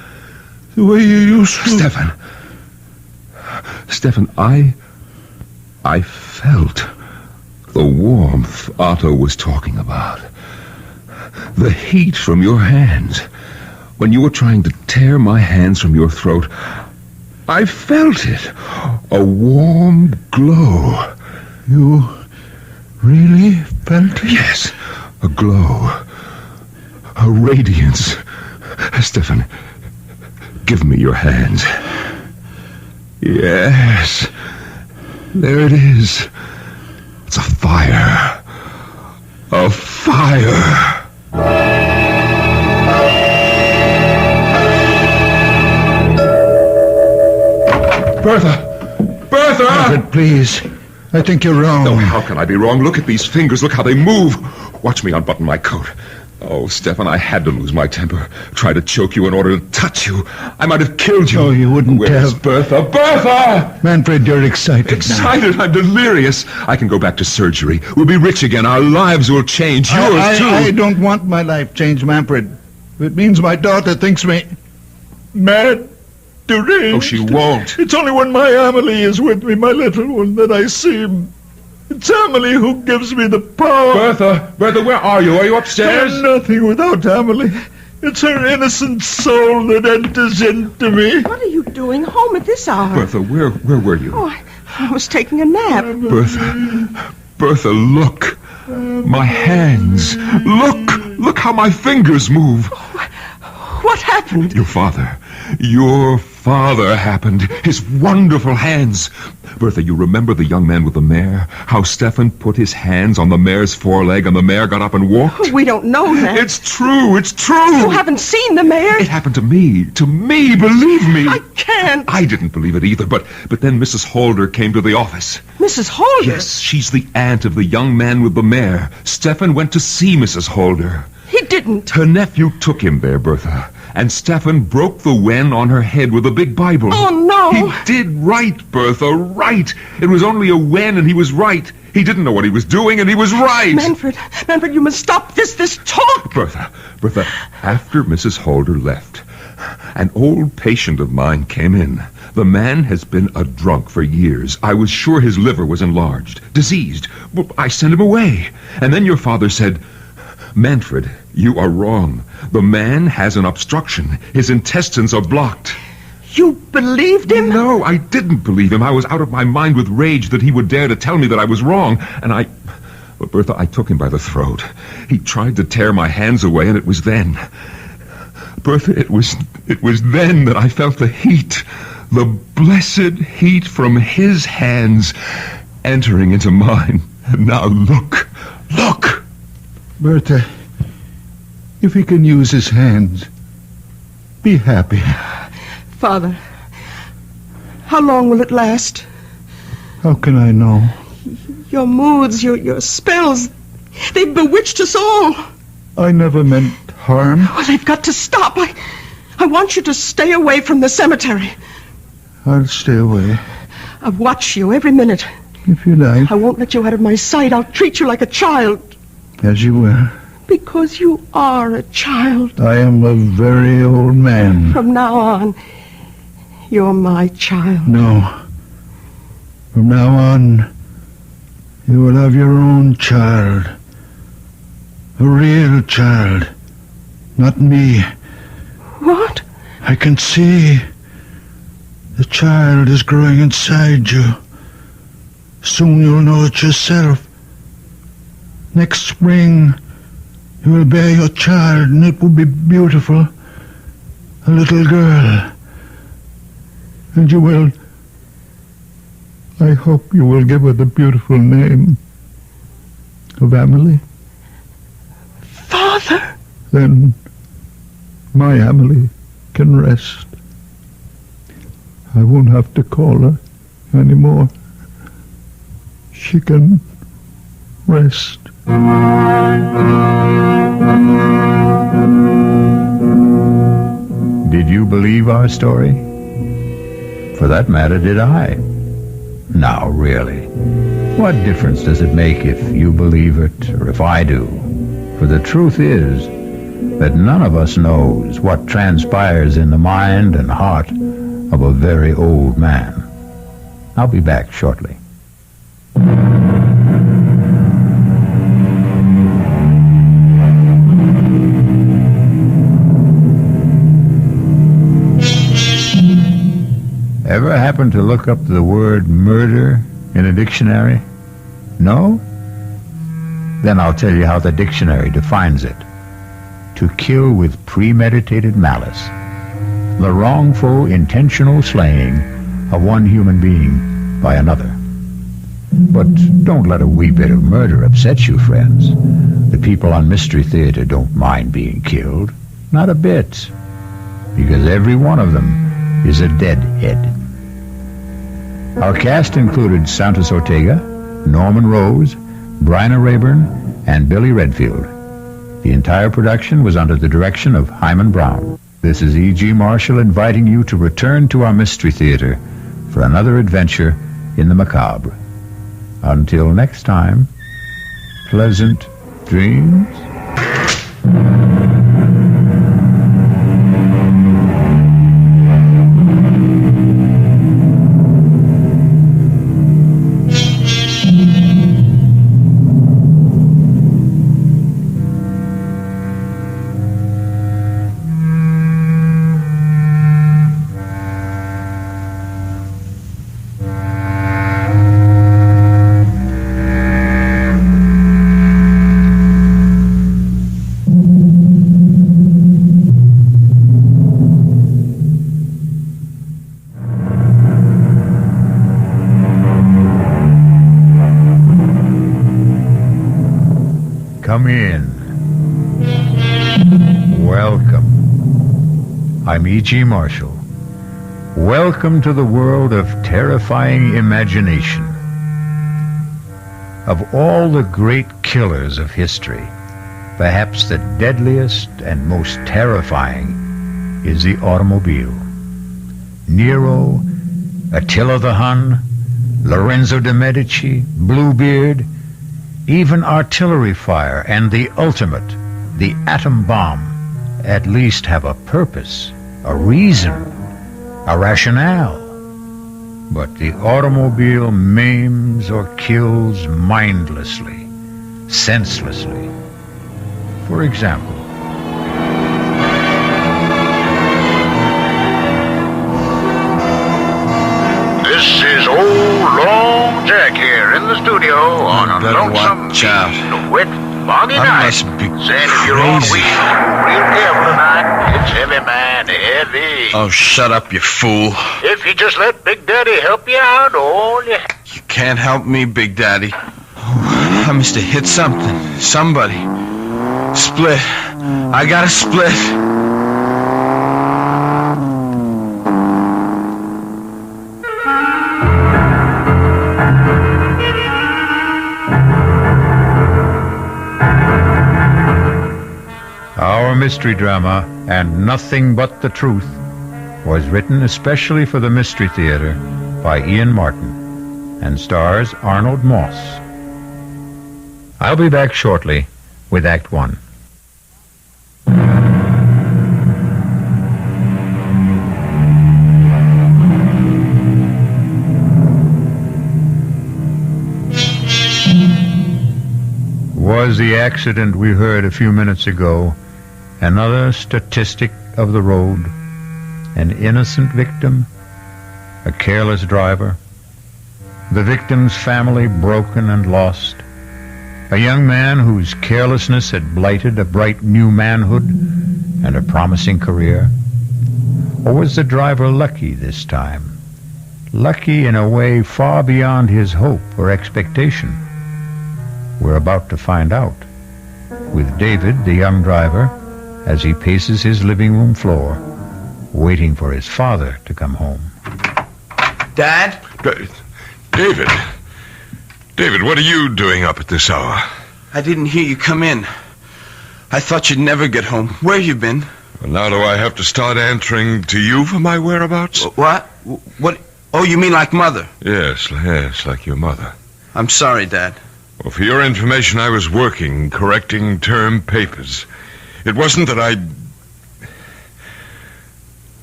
The way you used to. Stefan, I felt the warmth Otto was talking about. The heat from your hands. When you were trying to tear my hands from your throat, I felt it. A warm glow. You really felt it? Yes, a glow. A radiance. Stefan, give me your hands. Yes. There it is. It's a fire. A fire. Bertha! Manfred, please. I think you're wrong. No, how can I be wrong? Look at these fingers. Look how they move. Watch me unbutton my coat. Oh, Stefan, I had to lose my temper. Try to choke you in order to touch you. I might have killed you. Oh, you wouldn't Where's have. Bertha? Bertha! Manfred, you're excited Excited? now. I'm delirious. I can go back to surgery. We'll be rich again. Our lives will change. Yours, too. I don't want my life changed, Manfred. It means my daughter thinks me mad, deranged. Oh, she won't. It's only when my Amelie is with me, my little one, that I see him. It's Amelie who gives me the power. Bertha, where are you? Are you upstairs? I'm nothing without Amelie. It's her innocent soul that enters into me. What are you doing home at this hour? Bertha, where were you? Oh, I was taking a nap. Bertha, look. My hands. Look how my fingers move. What happened? Your father happened. His wonderful hands. Bertha, you remember the young man with the mare? How Stefan put his hands on the mare's foreleg and the mare got up and walked? We don't know that. It's true. You haven't seen the mare? It happened to me, believe me. I can't. I didn't believe it either, but then Mrs. Holder came to the office. Mrs. Holder? Yes, she's the aunt of the young man with the mare. Stefan went to see Mrs. Holder. He didn't. Her nephew took him there, Bertha. And Stefan broke the wen on her head with a big Bible. Oh, no. He did right, Bertha, right. It was only a wen, and he was right. He didn't know what he was doing, and he was right. Manfred, you must stop this talk. Bertha, after Mrs. Holder left, an old patient of mine came in. The man has been a drunk for years. I was sure his liver was enlarged, diseased. I sent him away. And then your father said, Manfred, you are wrong. The man has an obstruction. His intestines are blocked. You believed him? No, I didn't believe him. I was out of my mind with rage that he would dare to tell me that I was wrong. But Bertha, I took him by the throat. He tried to tear my hands away, and it was then. Bertha, it was then that I felt the heat. The blessed heat from his hands entering into mine. And now look. Bertha, if he can use his hands, be happy. Father, how long will it last? How can I know? Your moods, your spells, they've bewitched us all. I never meant harm. Oh, they've got to stop. I want you to stay away from the cemetery. I'll stay away. I'll watch you every minute. If you like. I won't let you out of my sight. I'll treat you like a child. As you will. Because you are a child. I am a very old man. From now on, you're my child. No. From now on, you will have your own child. A real child. Not me. What? I can see. The child is growing inside you. Soon you'll know it yourself. Next spring, you will bear your child, and it will be beautiful. A little girl. And you will... I hope you will give her the beautiful name of Emily. Father! Then my Emily can rest. I won't have to call her anymore. She can rest. Did you believe our story? For that matter, did I? Now, really, what difference does it make if you believe it or if I do? For the truth is that none of us knows what transpires in the mind and heart of a very old man. I'll be back shortly. Ever happen to look up the word murder in a dictionary? No? Then I'll tell you how the dictionary defines it. To kill with premeditated malice. The wrongful, intentional slaying of one human being by another. But don't let a wee bit of murder upset you, friends. The people on Mystery Theater don't mind being killed. Not a bit. Because every one of them is a deadhead. Our cast included Santos Ortega, Norman Rose, Bryna Rayburn, and Billy Redfield. The entire production was under the direction of Hyman Brown. This is E.G. Marshall inviting you to return to our Mystery Theater for another adventure in the macabre. Until next time, pleasant dreams. Come in. Welcome. I'm E.G. Marshall. Welcome to the world of terrifying imagination. Of all the great killers of history, perhaps the deadliest and most terrifying is the automobile. Nero, Attila the Hun, Lorenzo de Medici, Bluebeard, even artillery fire and the ultimate, the atom bomb, at least have a purpose, a reason, a rationale. But the automobile maims or kills mindlessly, senselessly. For example, this is old Long Jack here in the studio on a lonesome, wet, foggy night. must be Saying if you're on crazy. wheel, real careful tonight. It's heavy, man, heavy. Oh, shut up, you fool. If you just let Big Daddy help you out, all you... You can't help me, Big Daddy. Oh, I must have hit something. Somebody. Split. I got a split. our mystery drama, And Nothing But the Truth, was written especially for the Mystery Theater by Ian Martin and stars Arnold Moss. I'll be back shortly with Act One. Was the accident we heard a few minutes ago another statistic of the road? An innocent victim? A careless driver? The victim's family broken and lost? A young man whose carelessness had blighted a bright new manhood and a promising career? Or was the driver lucky this time? Lucky in a way far beyond his hope or expectation? We're about to find out with David, the young driver, as he paces his living room floor, waiting for his father to come home. Dad? David. David, what are you doing up at this hour? I didn't hear you come in. I thought you'd never get home. Where you been? Well, now do I have to start answering to you for my whereabouts? What? What? Oh, you mean like Mother? Yes, like your mother. I'm sorry, Dad. Well, for your information, I was working, correcting term papers. It wasn't that I...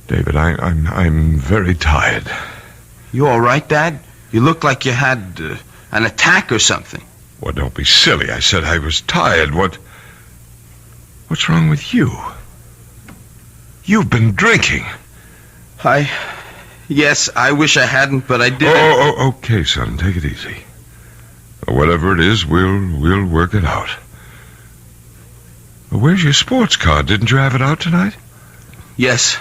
David, I'm very tired. You all right, Dad? You look like you had an attack or something. Well, don't be silly. I said I was tired. What's wrong with you? You've been drinking. Yes, I wish I hadn't, but I did. Oh, okay, son. Take it easy. Whatever it is, we'll work it out. Where's your sports car? Didn't you have it out tonight? Yes.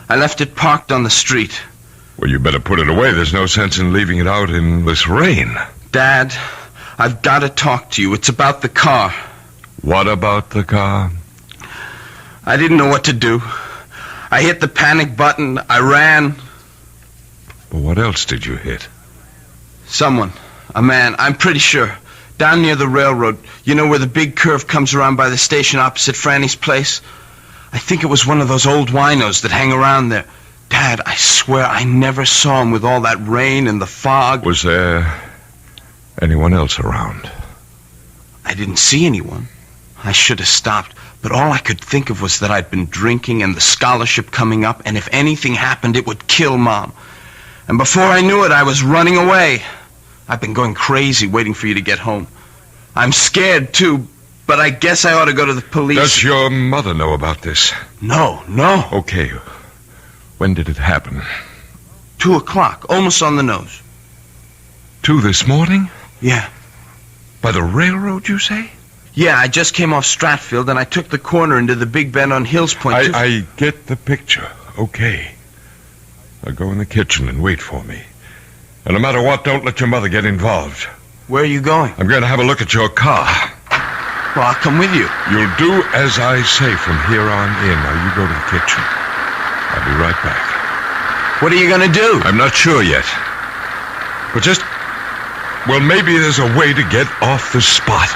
I left it parked on the street. Well, you better put it away. There's no sense in leaving it out in this rain. Dad, I've got to talk to you. It's about the car. What about the car? I didn't know what to do. I hit the panic button. I ran. But what else did you hit? Someone. A man, I'm pretty sure. Down near the railroad. You know where the big curve comes around by the station opposite Franny's place? I think it was one of those old winos that hang around there. Dad, I swear I never saw him with all that rain and the fog. Was there anyone else around? I didn't see anyone. I should have stopped. But all I could think of was that I'd been drinking and the scholarship coming up, and if anything happened, it would kill Mom. And before I knew it, I was running away. I've been going crazy waiting for you to get home. I'm scared, too, but I guess I ought to go to the police. Does your mother know about this? No. Okay. When did it happen? 2:00, almost on the nose. 2 this morning? Yeah. By the railroad, you say? Yeah, I just came off Stratfield, and I took the corner into the big bend on Hills Point. I get the picture. Okay. Now go in the kitchen and wait for me. And no matter what, don't let your mother get involved. Where are you going? I'm going to have a look at your car. Well, I'll come with you. You'll do as I say from here on in. Now, you go to the kitchen. I'll be right back. What are you going to do? I'm not sure yet. But well, maybe there's a way to get off the spot.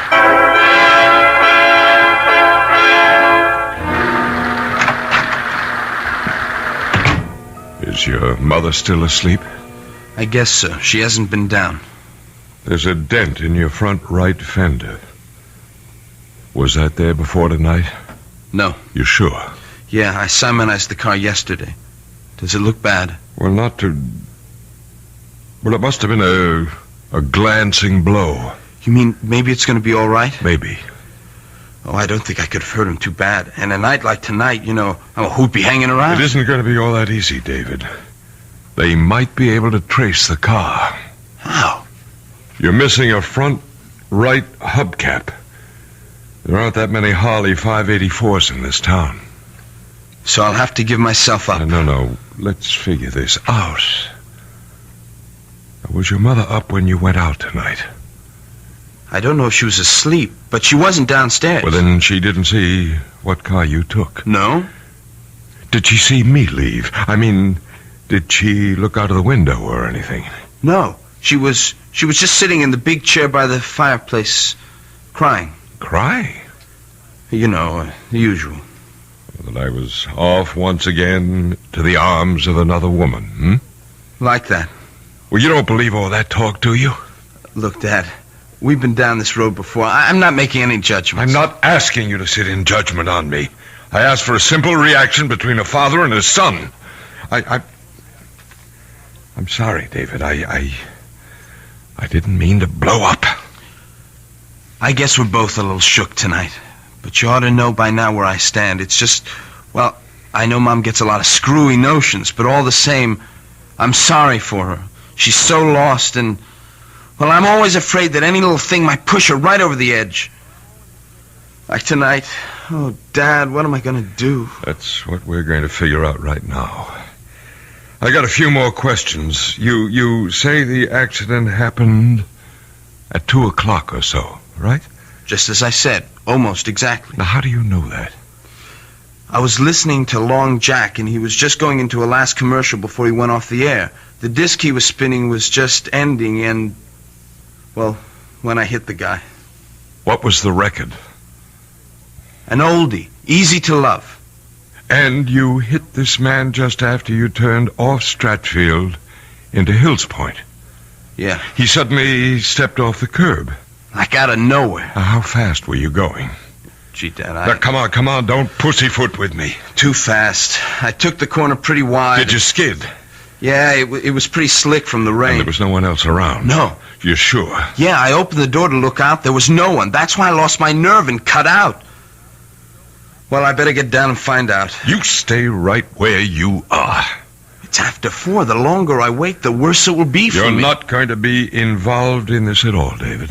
Is your mother still asleep? I guess so. She hasn't been down. There's a dent in your front right fender. Was that there before tonight? No. You sure? Yeah, I Simonized the car yesterday. Does it look bad? Well, Well, it must have been a glancing blow. You mean maybe it's going to be all right? Maybe. Oh, I don't think I could have hurt him too bad. And a night like tonight, who'd be hanging around? It isn't going to be all that easy, David. They might be able to trace the car. How? You're missing a front right hubcap. There aren't that many Harley 584s in this town. So I'll have to give myself up. No. Let's figure this out. Was your mother up when you went out tonight? I don't know if she was asleep, but she wasn't downstairs. Well, then she didn't see what car you took. No? Did she see me leave? I mean, did she look out of the window or anything? No. She was just sitting in the big chair by the fireplace, crying. Crying? The usual. That I was off once again to the arms of another woman, Like that. Well, you don't believe all that talk, do you? Look, Dad, we've been down this road before. I'm not making any judgments. I'm not asking you to sit in judgment on me. I asked for a simple reaction between a father and his son. I'm sorry, David. I didn't mean to blow up. I guess we're both a little shook tonight. But you ought to know by now where I stand. It's just, well, I know Mom gets a lot of screwy notions, but all the same, I'm sorry for her. She's so lost, and, well, I'm always afraid that any little thing might push her right over the edge. Like tonight. Oh, Dad, what am I going to do? That's what we're going to figure out right now. I got a few more questions. You say the accident happened at 2 o'clock or so, right? Just as I said, almost exactly. Now, how do you know that? I was listening to Long Jack, and he was just going into a last commercial before he went off the air. The disc he was spinning was just ending, and, well, when I hit the guy. What was the record? An oldie, Easy to Love. And you hit this man just after you turned off Stratfield into Hills Point. Yeah. He suddenly stepped off the curb. Like out of nowhere. How fast were you going? Gee, Dad, Now, come on, don't pussyfoot with me. Too fast. I took the corner pretty wide. Did you skid? Yeah, it was pretty slick from the rain. And there was no one else around? No. You're sure? Yeah, I opened the door to look out. There was no one. That's why I lost my nerve and cut out. Well, I better get down and find out. You stay right where you are. It's after 4. The longer I wait, the worse it will be for me. You're not going to be involved in this at all, David.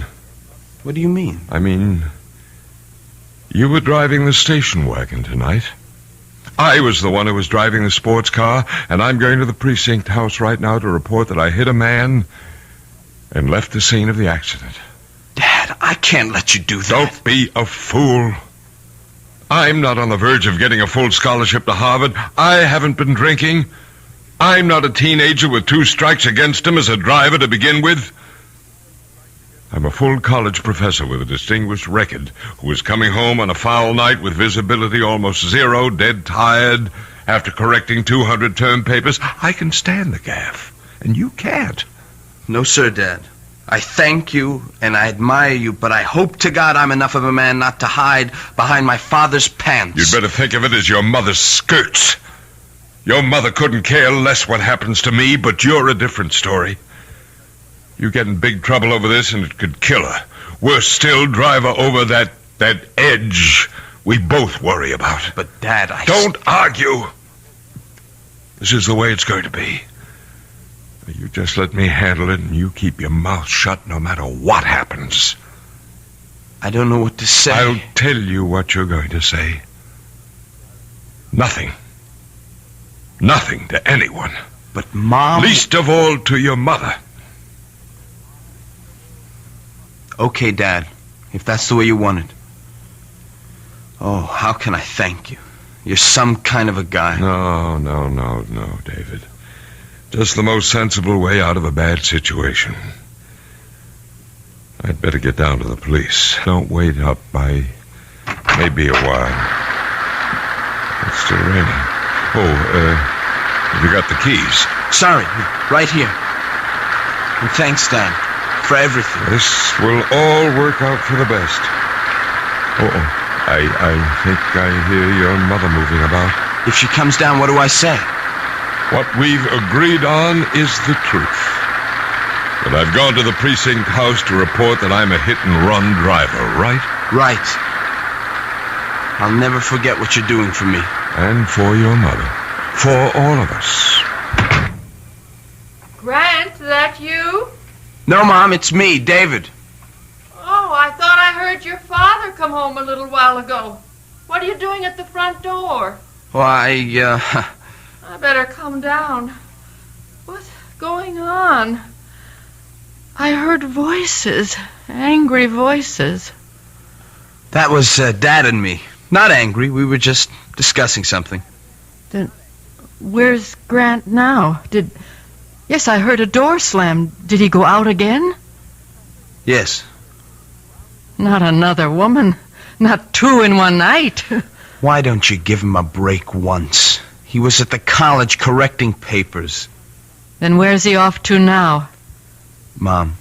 What do you mean? I mean, you were driving the station wagon tonight. I was the one who was driving the sports car, and I'm going to the precinct house right now to report that I hit a man and left the scene of the accident. Dad, I can't let you do that. Don't be a fool. I'm not on the verge of getting a full scholarship to Harvard. I haven't been drinking. I'm not a teenager with 2 strikes against him as a driver to begin with. I'm a full college professor with a distinguished record who was coming home on a foul night with visibility almost zero, dead tired, after correcting 200 term papers. I can stand the gaff, and you can't. No, sir, Dad. I thank you and I admire you, but I hope to God I'm enough of a man not to hide behind my father's pants. You'd better think of it as your mother's skirts. Your mother couldn't care less what happens to me, but you're a different story. You get in big trouble over this and it could kill her. Worse still, drive her over that edge we both worry about. But, Dad, Don't argue. This is the way it's going to be. You just let me handle it and you keep your mouth shut no matter what happens. I don't know what to say. I'll tell you what you're going to say. Nothing. Nothing to anyone. But, Mom... Least of all to your mother. Okay, Dad, if that's the way you want it. Oh, how can I thank you? You're some kind of a guy. No, David. Just the most sensible way out of a bad situation. I'd better get down to the police. Don't wait up. I may be a while. It's still raining. Have you got the keys? Sorry, right here. And thanks, Dan, for everything. This will all work out for the best. I think I hear your mother moving about. If she comes down, what do I say? What we've agreed on is the truth. That I've gone to the precinct house to report that I'm a hit-and-run driver, right? Right. I'll never forget what you're doing for me. And for your mother. For all of us. Grant, is that you? No, Mom, it's me, David. Oh, I thought I heard your father come home a little while ago. What are you doing at the front door? Well, I better come down. What's going on? I heard voices. Angry voices. That was Dad and me. Not angry. We were just discussing something. Then where's Grant now? Yes, I heard a door slam. Did he go out again? Yes. Not another woman. Not two in one night. Why don't you give him a break once? He was at the college correcting papers. Then where's he off to now? Mom,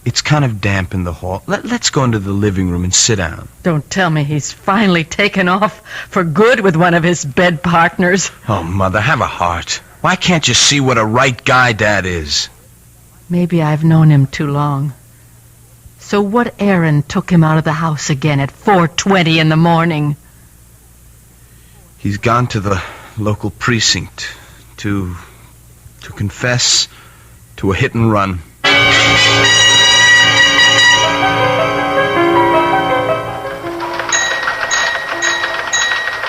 it's kind of damp in the hall. Let's go into the living room and sit down. Don't tell me he's finally taken off for good with one of his bed partners. Oh, Mother, have a heart. Why can't you see what a right guy Dad is? Maybe I've known him too long. So what errand took him out of the house again at 4:20 in the morning? He's gone to the local precinct to confess to a hit and run.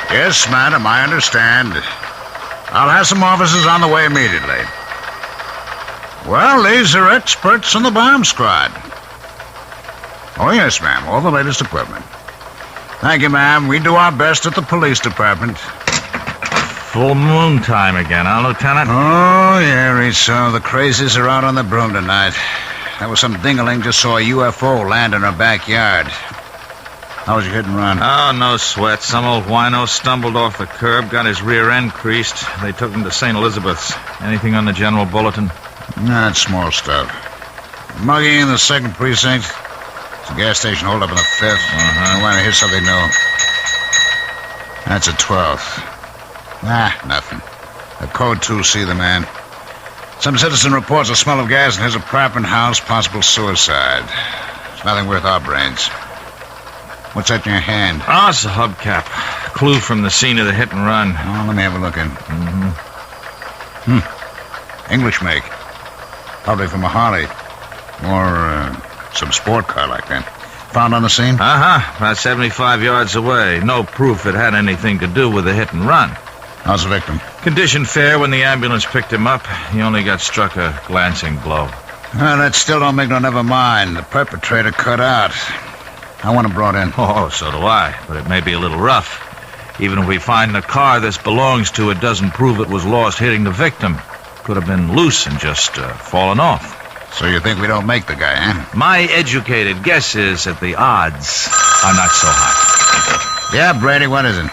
Yes, madam, I understand. I'll have some officers on the way immediately. Well, these are experts in the bomb squad. Oh, yes, ma'am, all the latest equipment. Thank you, ma'am. We do our best at the police department. Full moon time again, huh, Lieutenant? Oh, yeah, so the crazies are out on the broom tonight. That was some dingaling just saw a UFO land in her backyard. How was your hit and run? Oh, no sweat. Some old wino stumbled off the curb, got his rear end creased. They took him to St. Elizabeth's. Anything on the general bulletin? Nah, it's small stuff. Mugging in the 2nd precinct. It's a gas station hold up in the 5th. I want to hit something new. That's a 12th. Nothing. A code 2C, the man. Some citizen reports a smell of gas in his apartment house, possible suicide. It's nothing worth our brains. What's that in your hand? Oh, it's a hubcap. Clue from the scene of the hit and run. Oh, let me have a look in. English make. Probably from a Harley. Or some sport car like that. Found on the scene? About 75 yards away. No proof it had anything to do with the hit and run. How's the victim? Condition fair. When the ambulance picked him up, he only got struck a glancing blow. That still don't make no never mind. The perpetrator cut out. I want him brought in. Oh, so do I. But it may be a little rough. Even if we find the car this belongs to, it doesn't prove it was lost hitting the victim. Could have been loose and just fallen off. So you think we don't make the guy, huh? My educated guess is that the odds are not so high. Yeah, Brady, what is it?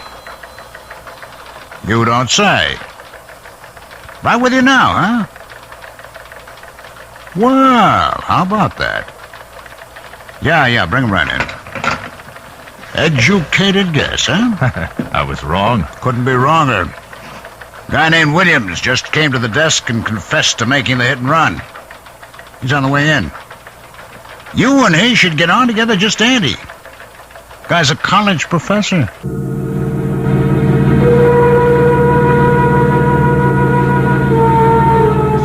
You don't say. Right with you now, huh? Well, how about that? Yeah, bring him right in. Educated guess, huh? I was wrong. Couldn't be wronger. Guy named Williams just came to the desk and confessed to making the hit and run. He's on the way in. You and he should get on together just dandy. Guy's a college professor.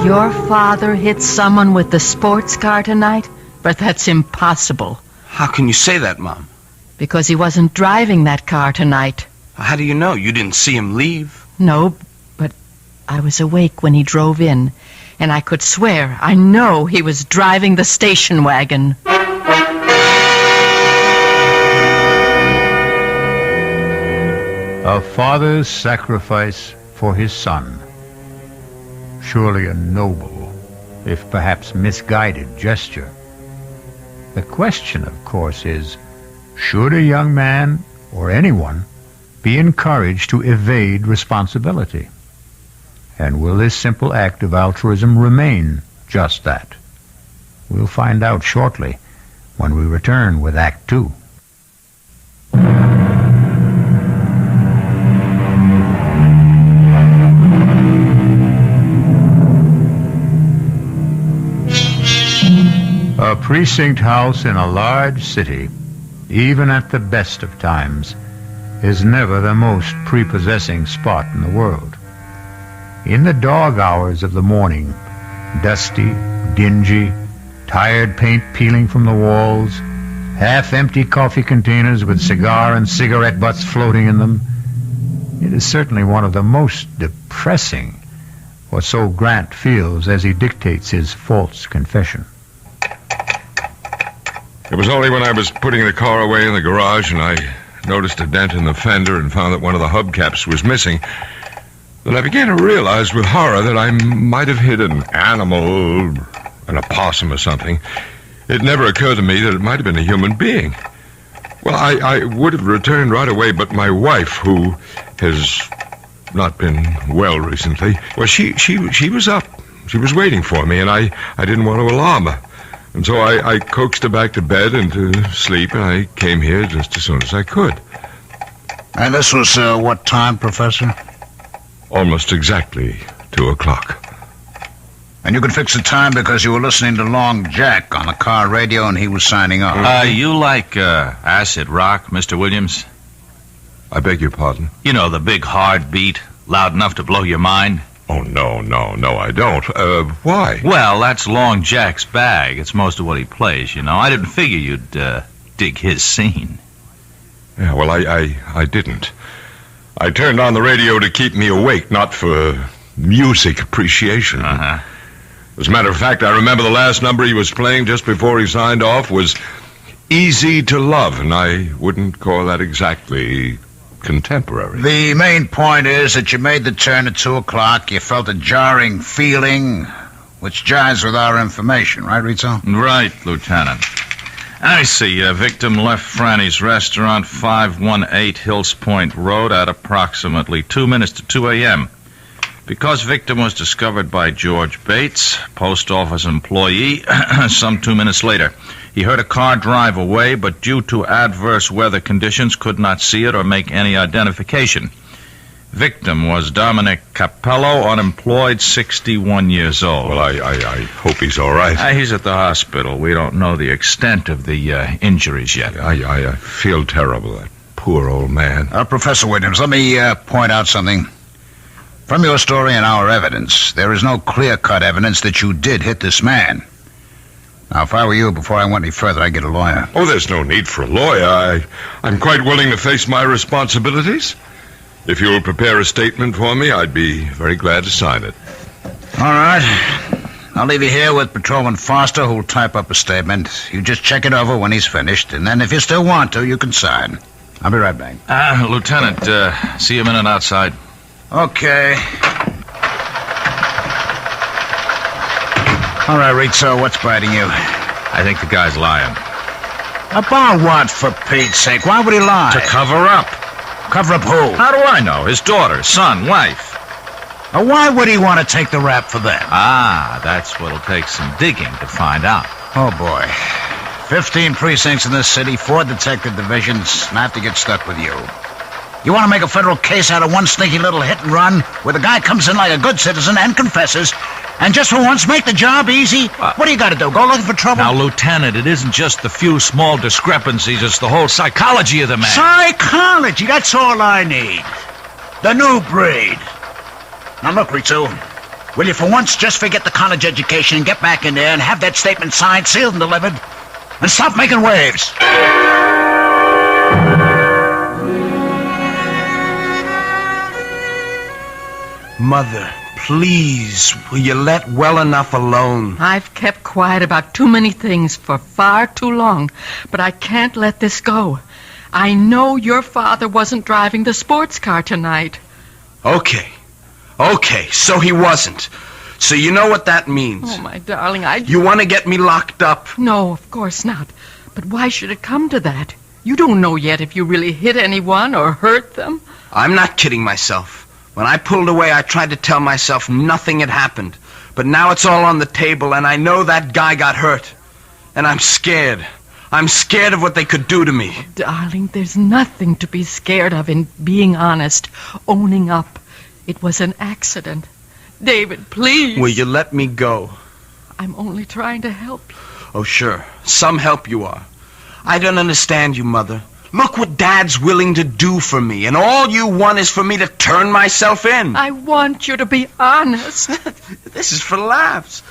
Your father hit someone with the sports car tonight? But that's impossible. How can you say that, Mom? Because he wasn't driving that car tonight. How do you know? You didn't see him leave? No, but I was awake when he drove in, and I could swear I know he was driving the station wagon. A father's sacrifice for his son. Surely a noble, if perhaps misguided gesture. The question, of course, is, should a young man, or anyone, be encouraged to evade responsibility? And will this simple act of altruism remain just that? We'll find out shortly when we return with Act 2. A precinct house in a large city, even at the best of times, is never the most prepossessing spot in the world. In the dog hours of the morning, dusty, dingy, tired paint peeling from the walls, half-empty coffee containers with cigar and cigarette butts floating in them, it is certainly one of the most depressing, or so Grant feels as he dictates his false confession. It was only when I was putting the car away in the garage and I noticed a dent in the fender and found that one of the hubcaps was missing that I began to realize with horror that I might have hit an animal, an opossum or something. It never occurred to me that it might have been a human being. Well, I would have returned right away, but my wife, who has not been well recently, well, she was up. She was waiting for me, and I didn't want to alarm her. And so I coaxed her back to bed and to sleep, and I came here just as soon as I could. And this was what time, Professor? Almost exactly 2 o'clock. And you could fix the time because you were listening to Long Jack on the car radio and he was signing off. You like acid rock, Mr. Williams? I beg your pardon? You know, the big hard beat, loud enough to blow your mind? Oh, no, I don't. Why? Well, that's Long Jack's bag. It's most of what he plays, you know. I didn't figure you'd dig his scene. Yeah, well, I didn't. I turned on the radio to keep me awake, not for music appreciation. Uh-huh. As a matter of fact, I remember the last number he was playing just before he signed off was Easy to Love, and I wouldn't call that exactly contemporary. The main point is that you made the turn at 2 o'clock. You felt a jarring feeling, which jives with our information, right, Rizzo? Right, Lieutenant. I see. Victim left Franny's restaurant, 518 Hills Point Road, at approximately 2 minutes to 2 a.m. Because victim was discovered by George Bates, post office employee, some 2 minutes later. He heard a car drive away, but due to adverse weather conditions, could not see it or make any identification. Victim was Dominic Capello, unemployed, 61 years old. Well, I hope he's all right. He's at the hospital. We don't know the extent of the injuries yet. I feel terrible, that poor old man. Professor Williams, let me point out something. From your story and our evidence, there is no clear-cut evidence that you did hit this man. Now, if I were you, before I went any further, I'd get a lawyer. Oh, there's no need for a lawyer. I'm quite willing to face my responsibilities. If you'll prepare a statement for me, I'd be very glad to sign it. All right. I'll leave you here with Patrolman Foster, who'll type up a statement. You just check it over when he's finished, and then if you still want to, you can sign. I'll be right back. Lieutenant, see you a minute outside. Okay. All right, Rizzo, what's biting you? I think the guy's lying. About what, for Pete's sake? Why would he lie? To cover up. Cover up who? How do I know? His daughter, son, wife. Why would he want to take the rap for them? That's what'll take some digging to find out. Oh, boy. 15 precincts in this city, 4 detective divisions, and I have to get stuck with you. You want to make a federal case out of one sneaky little hit and run, where the guy comes in like a good citizen and confesses, and just for once make the job easy? What do you got to do, go looking for trouble? Now, Lieutenant, it isn't just the few small discrepancies, it's the whole psychology of the man. Psychology, that's all I need. The new breed. Now look, Rizzo, will you for once just forget the college education and get back in there and have that statement signed, sealed, and delivered, and stop making waves? Mother, please, will you let well enough alone? I've kept quiet about too many things for far too long, but I can't let this go. I know your father wasn't driving the sports car tonight. Okay, so he wasn't. So you know what that means. Oh, my darling, You want to get me locked up? No, of course not. But why should it come to that? You don't know yet if you really hit anyone or hurt them. I'm not kidding myself. When I pulled away, I tried to tell myself nothing had happened. But now it's all on the table, and I know that guy got hurt. And I'm scared. I'm scared of what they could do to me. Oh, darling, there's nothing to be scared of in being honest, owning up. It was an accident. David, please. Will you let me go? I'm only trying to help you. Oh, sure. Some help you are. I don't understand you, Mother. Look what Dad's willing to do for me, and all you want is for me to turn myself in. I want you to be honest. This is for laughs.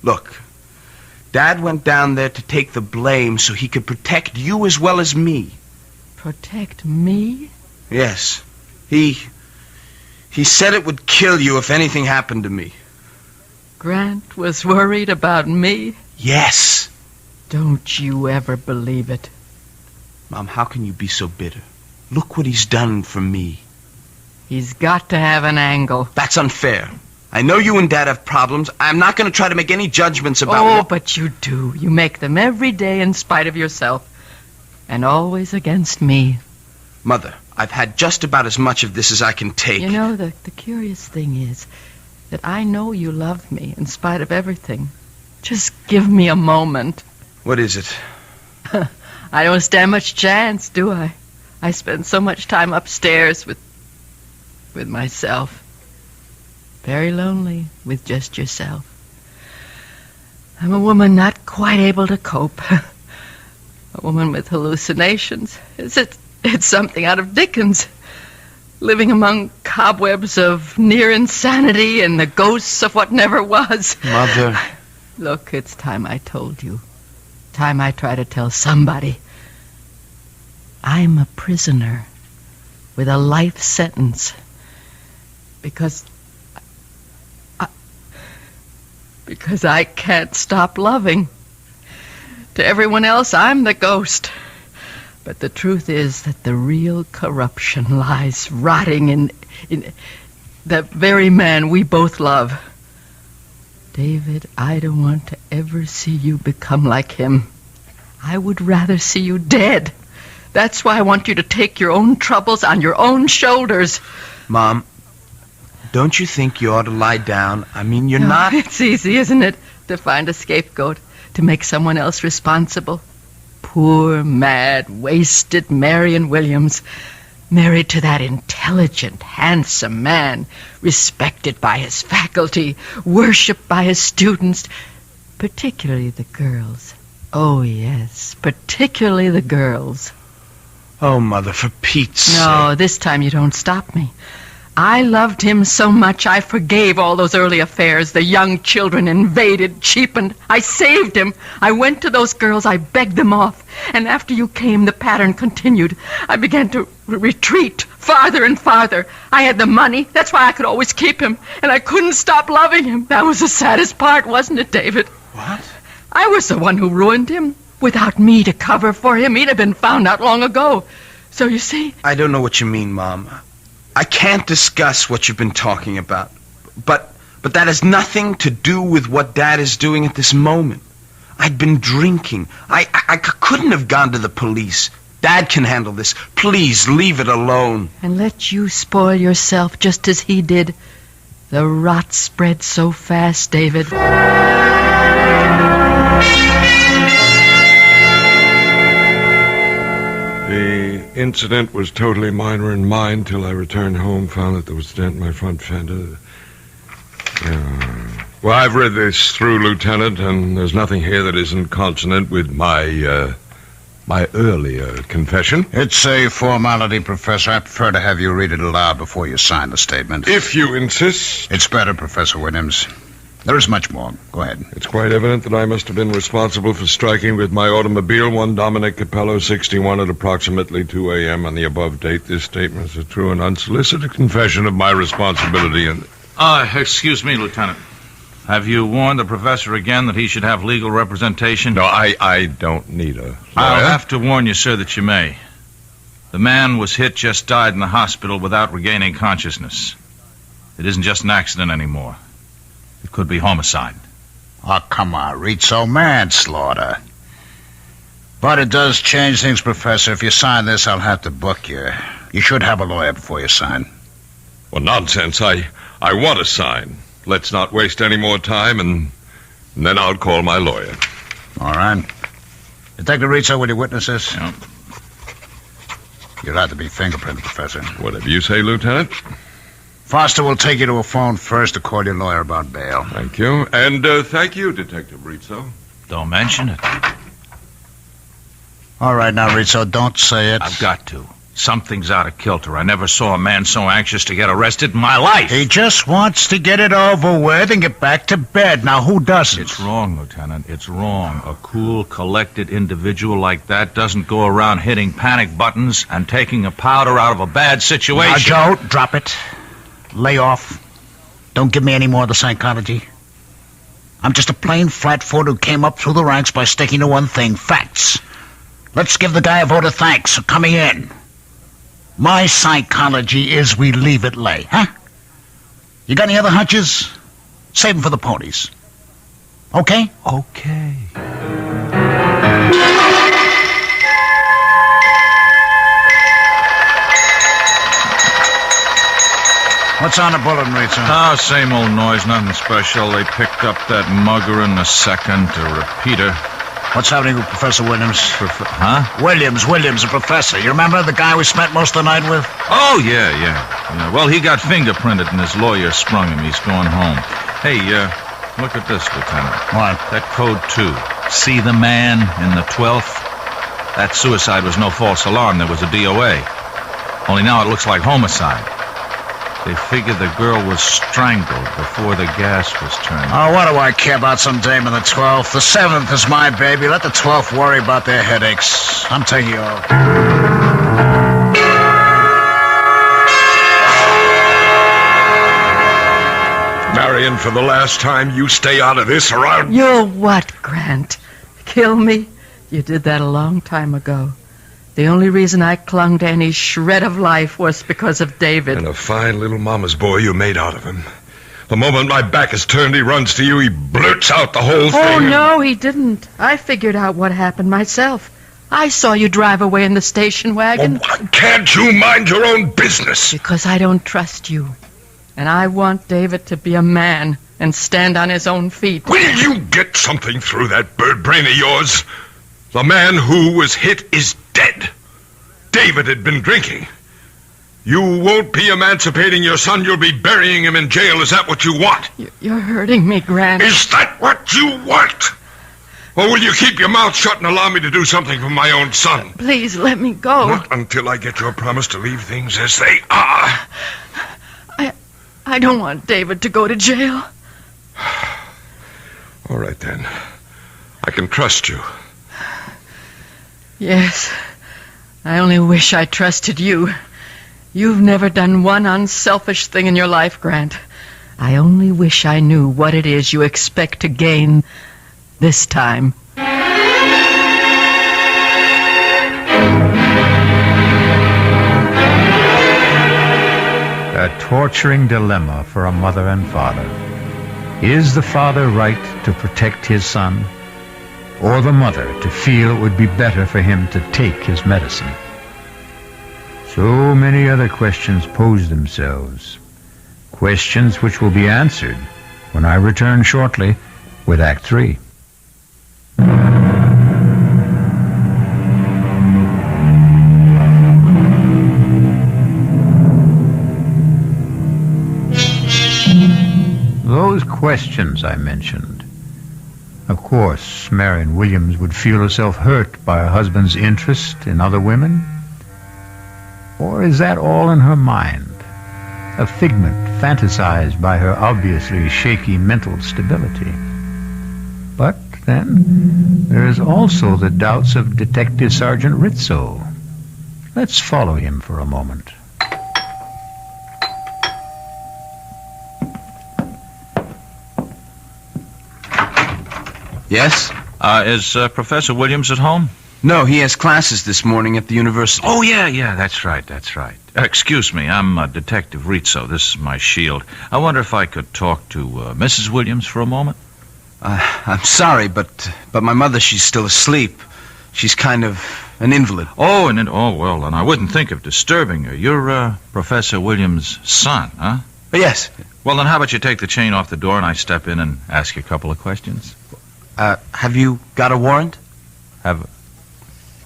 Look, Dad went down there to take the blame so he could protect you as well as me. Protect me? Yes. He said it would kill you if anything happened to me. Grant was worried about me? Yes. Don't you ever believe it. Mom, how can you be so bitter? Look what he's done for me. He's got to have an angle. That's unfair. I know you and Dad have problems. I'm not going to try to make any judgments about but you do. You make them every day in spite of yourself. And always against me. Mother, I've had just about as much of this as I can take. You know, the curious thing is that I know you love me in spite of everything. Just give me a moment. What is it? I don't stand much chance, do I? I spend so much time upstairs with myself. Very lonely with just yourself. I'm a woman not quite able to cope. A woman with hallucinations. It's something out of Dickens. Living among cobwebs of near insanity and the ghosts of what never was. Mother. Look, it's time I told you. Time I try to tell somebody. I'm a prisoner with a life sentence because I can't stop loving. To everyone else, I'm the ghost. But the truth is that the real corruption lies rotting in the very man we both love. David, I don't want to ever see you become like him. I would rather see you dead. That's why I want you to take your own troubles on your own shoulders. Mom, don't you think you ought to lie down? You're not... It's easy, isn't it, to find a scapegoat, to make someone else responsible. Poor, mad, wasted Marion Williams, married to that intelligent, handsome man, respected by his faculty, worshipped by his students, particularly the girls. Oh, yes, particularly the girls. Oh, Mother, for Pete's sake. No, this time you don't stop me. I loved him so much I forgave all those early affairs. The young children invaded, cheapened. I saved him. I went to those girls. I begged them off. And after you came, the pattern continued. I began to retreat farther and farther. I had the money. That's why I could always keep him. And I couldn't stop loving him. That was the saddest part, wasn't it, David? What? I was the one who ruined him. Without me to cover for him, he'd have been found out long ago. So you see... I don't know what you mean, Mom. I can't discuss what you've been talking about. But that has nothing to do with what Dad is doing at this moment. I'd been drinking. I couldn't have gone to the police. Dad can handle this. Please, leave it alone. And let you spoil yourself just as he did. The rot spread so fast, David. The incident was totally minor in mind till I returned home, found that there was a dent in my front fender. Well, I've read this through, Lieutenant, and there's nothing here that isn't consonant with my earlier confession. It's a formality, Professor. I prefer to have you read it aloud before you sign the statement. If you insist. It's better, Professor Williams. There is much more. Go ahead. It's quite evident that I must have been responsible for striking with my automobile one Dominic Capello, 61, at approximately 2 a.m. on the above date. This statement is a true and unsolicited confession of my responsibility and... Excuse me, Lieutenant. Have you warned the professor again that he should have legal representation? No, I don't need a lawyer. I'll have to warn you, sir, that you may. The man was hit, just died in the hospital without regaining consciousness. It isn't just an accident anymore. It could be homicide. Oh, come on, Rizzo, manslaughter. But it does change things, Professor. If you sign this, I'll have to book you. You should have a lawyer before you sign. Well, nonsense. I want to sign. Let's not waste any more time, and then I'll call my lawyer. All right. Detective Rizzo, will you witness this? Yeah. You'll have to be fingerprinted, Professor. Whatever you say, Lieutenant. Foster will take you to a phone first to call your lawyer about bail. Thank you. And thank you, Detective Rizzo. Don't mention it. All right, now, Rizzo, don't say it. I've got to. Something's out of kilter. I never saw a man so anxious to get arrested in my life. He just wants to get it over with and get back to bed. Now, who doesn't? It's wrong, Lieutenant. It's wrong. A cool, collected individual like that doesn't go around hitting panic buttons and taking a powder out of a bad situation. Now, Joe, drop it. Lay off. Don't give me any more of the psychology. I'm just a plain flatfoot who came up through the ranks by sticking to one thing, facts. Let's give the guy a vote of thanks for coming in. My psychology is we leave it lay, huh? You got any other hunches? Save them for the ponies. Okay? Okay. What's on the bulletin, Rizzo? Oh, same old noise, nothing special. They picked up that mugger in the second, a repeater. What's happening with Professor Williams? Huh? Williams, the professor. You remember the guy we spent most of the night with? Oh, yeah. Well, he got fingerprinted and his lawyer sprung him. He's going home. Hey, look at this, Lieutenant. What? That code 2. See the man in the 12th? That suicide was no false alarm. There was a DOA. Only now it looks like homicide. They figured the girl was strangled before the gas was turned. Oh, what do I care about some dame in the 12th? The 7th is my baby. Let the 12th worry about their headaches. I'm taking you off. Marion, for the last time, you stay out of this or I'll... You'll what, Grant? Kill me? You did that a long time ago. The only reason I clung to any shred of life was because of David. And a fine little mama's boy you made out of him. The moment my back is turned, he runs to you, he blurts out the whole thing. Oh, no, he didn't. I figured out what happened myself. I saw you drive away in the station wagon. Oh, why can't you mind your own business? Because I don't trust you. And I want David to be a man and stand on his own feet. Will you get something through that bird brain of yours? The man who was hit is dead. David had been drinking. You won't be emancipating your son. You'll be burying him in jail. Is that what you want? You're hurting me, Grant. Is that what you want? Or will you keep your mouth shut and allow me to do something for my own son? Please let me go. Not until I get your promise to leave things as they are. I don't want David to go to jail. All right, then. I can trust you. Yes. I only wish I trusted you. You've never done one unselfish thing in your life, Grant. I only wish I knew what it is you expect to gain this time. A torturing dilemma for a mother and father. Is the father right to protect his son, or the mother to feel it would be better for him to take his medicine? So many other questions pose themselves. Questions which will be answered when I return shortly with Act 3. Those questions I mentioned. Of course, Marion Williams would feel herself hurt by her husband's interest in other women. Or is that all in her mind? A figment fantasized by her obviously shaky mental stability. But then, there is also the doubts of Detective Sergeant Rizzo. Let's follow him for a moment. Yes? Is Professor Williams at home? No, he has classes this morning at the university. Oh, yeah, that's right. Excuse me, I'm Detective Rizzo. This is my shield. I wonder if I could talk to Mrs. Williams for a moment? I'm sorry, but my mother, she's still asleep. She's kind of an invalid. Oh, well, then I wouldn't think of disturbing her. You're Professor Williams' son, huh? Yes. Well, then how about you take the chain off the door and I step in and ask you a couple of questions? Have you got a warrant? Have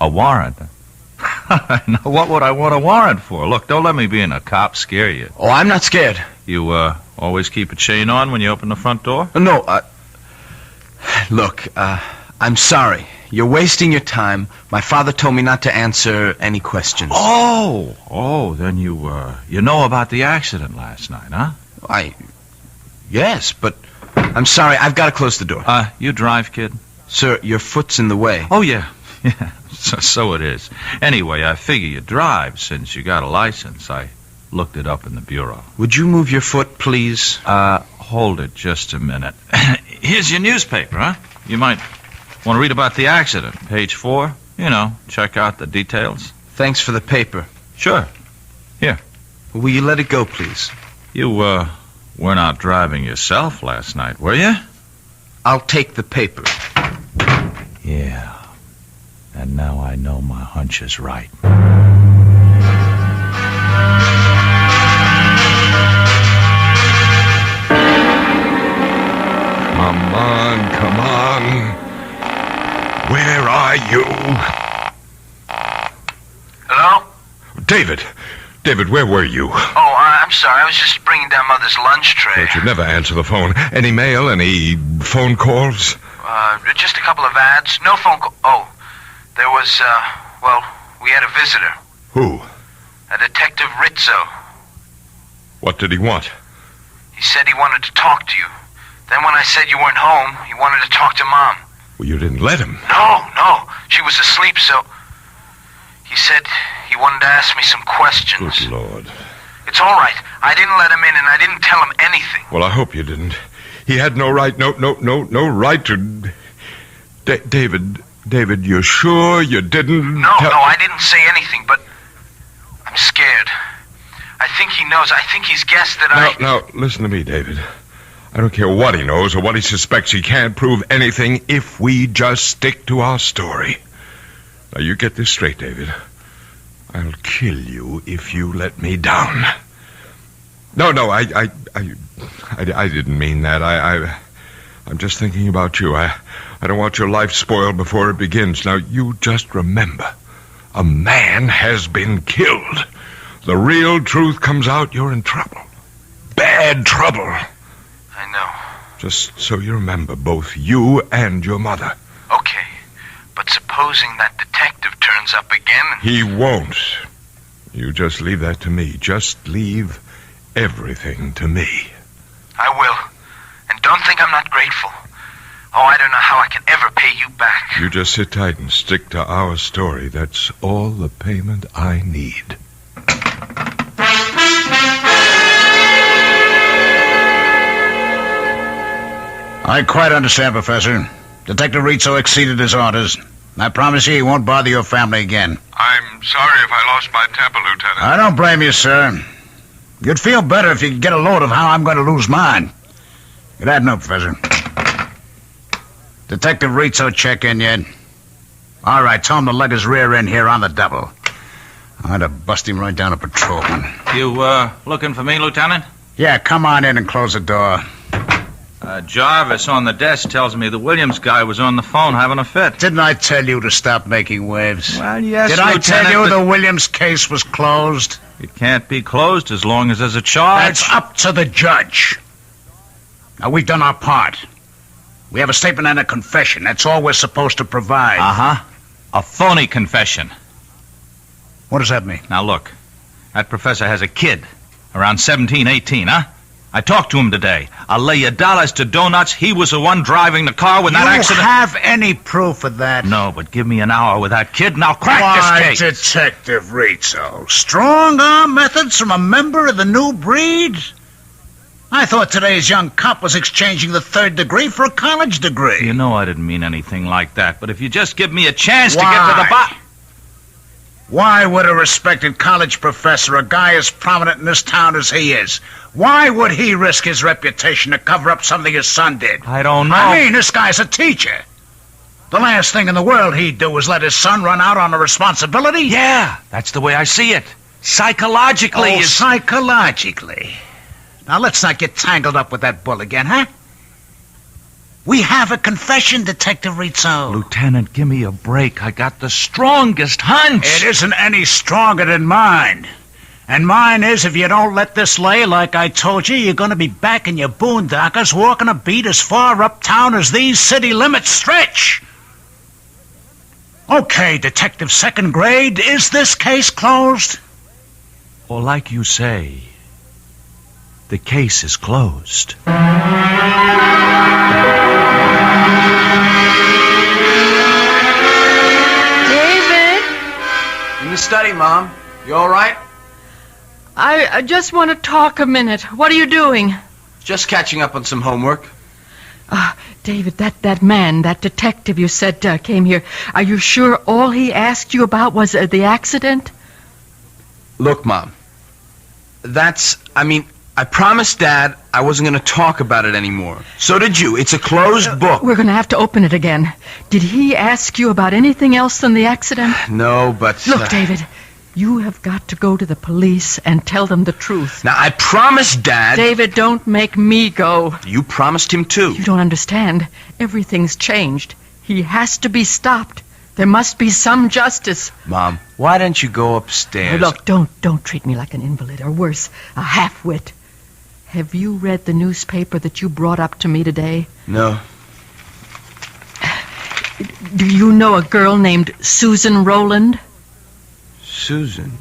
a warrant? No, what would I want a warrant for? Look, don't let me being a cop scare you. Oh, I'm not scared. You always keep a chain on when you open the front door? No, look, I'm sorry. You're wasting your time. My father told me not to answer any questions. Oh, then you know about the accident last night, huh? Yes, but I'm sorry. I've got to close the door. You drive, kid? Sir, your foot's in the way. Oh, yeah. So it is. Anyway, I figure you drive since you got a license. I looked it up in the bureau. Would you move your foot, please? Hold it just a minute. Here's your newspaper, huh? You might want to read about the accident. Page 4. You know, check out the details. Thanks for the paper. Sure. Here. Will you let it go, please? You, were not driving yourself last night, were you? I'll take the paper. Yeah. And now I know my hunch is right. Come on. Where are you? Hello? David, where were you? Oh, I'm sorry. I was just bringing down Mother's lunch tray. But you never answer the phone. Any mail? Any phone calls? Just a couple of ads. No phone call. Oh, there was, we had a visitor. Who? A Detective Rizzo. What did he want? He said he wanted to talk to you. Then when I said you weren't home, he wanted to talk to Mom. Well, you didn't let him. No. She was asleep, so... He said he wanted to ask me some questions. Good Lord. It's all right. I didn't let him in, and I didn't tell him anything. Well, I hope you didn't. He had no right, no right to... David, you're sure you didn't... No, I didn't say anything, but I'm scared. I think he knows. I think he's guessed that Now, listen to me, David. I don't care what he knows or what he suspects. He can't prove anything if we just stick to our story. Now, you get this straight, David. I'll kill you if you let me down. No, I didn't mean that. I'm just thinking about you. I don't want your life spoiled before it begins. Now, you just remember, a man has been killed. The real truth comes out, you're in trouble. Bad trouble. I know. Just so you remember, both you and your mother. Okay, but supposing that detective turns up again... He won't. You just leave that to me. Just leave everything to me. I will. And don't think I'm not grateful. Oh, I don't know how I can ever pay you back. You just sit tight and stick to our story. That's all the payment I need. I quite understand, Professor. Detective Rizzo exceeded his orders. I promise you he won't bother your family again. I'm sorry if I lost my temper, Lieutenant. I don't blame you, sir. You'd feel better if you could get a load of how I'm going to lose mine. Good afternoon, Professor. Detective Rizzo check in yet? All right, tell him to lug his rear end here on the double. I'm going to bust him right down a patrolman. You, looking for me, Lieutenant? Yeah, come on in and close the door. Jarvis on the desk tells me the Williams guy was on the phone having a fit. Didn't I tell you to stop making waves? Well, yes, Did Lieutenant, I tell you the Williams case was closed? It can't be closed as long as there's a charge. That's up to the judge. Now, we've done our part. We have a statement and a confession. That's all we're supposed to provide. Uh-huh. A phony confession. What does that mean? Now, look. That professor has a kid. Around 17, 18, huh? I talked to him today. I'll lay you dollars to donuts. He was the one driving the car when that accident... You have any proof of that? No, but give me an hour with that kid and I'll crack this case. Detective Rizzo. Strong-arm methods from a member of the new breed? I thought today's young cop was exchanging the 3rd degree for a college degree. You know I didn't mean anything like that, but if you just give me a chance to get to the bottom... Why would a respected college professor, a guy as prominent in this town as he is, why would he risk his reputation to cover up something his son did? I don't know. I mean, this guy's a teacher. The last thing in the world he'd do is let his son run out on a responsibility. Yeah, that's the way I see it. Psychologically. Oh, psychologically. Now, let's not get tangled up with that bull again, huh? We have a confession, Detective Rizzo. Lieutenant, give me a break. I got the strongest hunch. It isn't any stronger than mine. And mine is, if you don't let this lay like I told you, you're going to be back in your boondockers walking a beat as far uptown as these city limits stretch. Okay, Detective Second Grade, is this case closed? Or like you say, the case is closed. In the study, Mom. You all right? I just want to talk a minute. What are you doing? Just catching up on some homework. David, that man, that detective you said came here, are you sure all he asked you about was the accident? Look, Mom. I promised Dad I wasn't going to talk about it anymore. So did you. It's a closed book. We're going to have to open it again. Did he ask you about anything else than the accident? No, but... Look, David, you have got to go to the police and tell them the truth. Now, I promised Dad... David, don't make me go. You promised him too. You don't understand. Everything's changed. He has to be stopped. There must be some justice. Mom, why don't you go upstairs? Look, don't treat me like an invalid, or worse, a half-wit. Have you read the newspaper that you brought up to me today? No. Do you know a girl named Susan Rowland? Susan?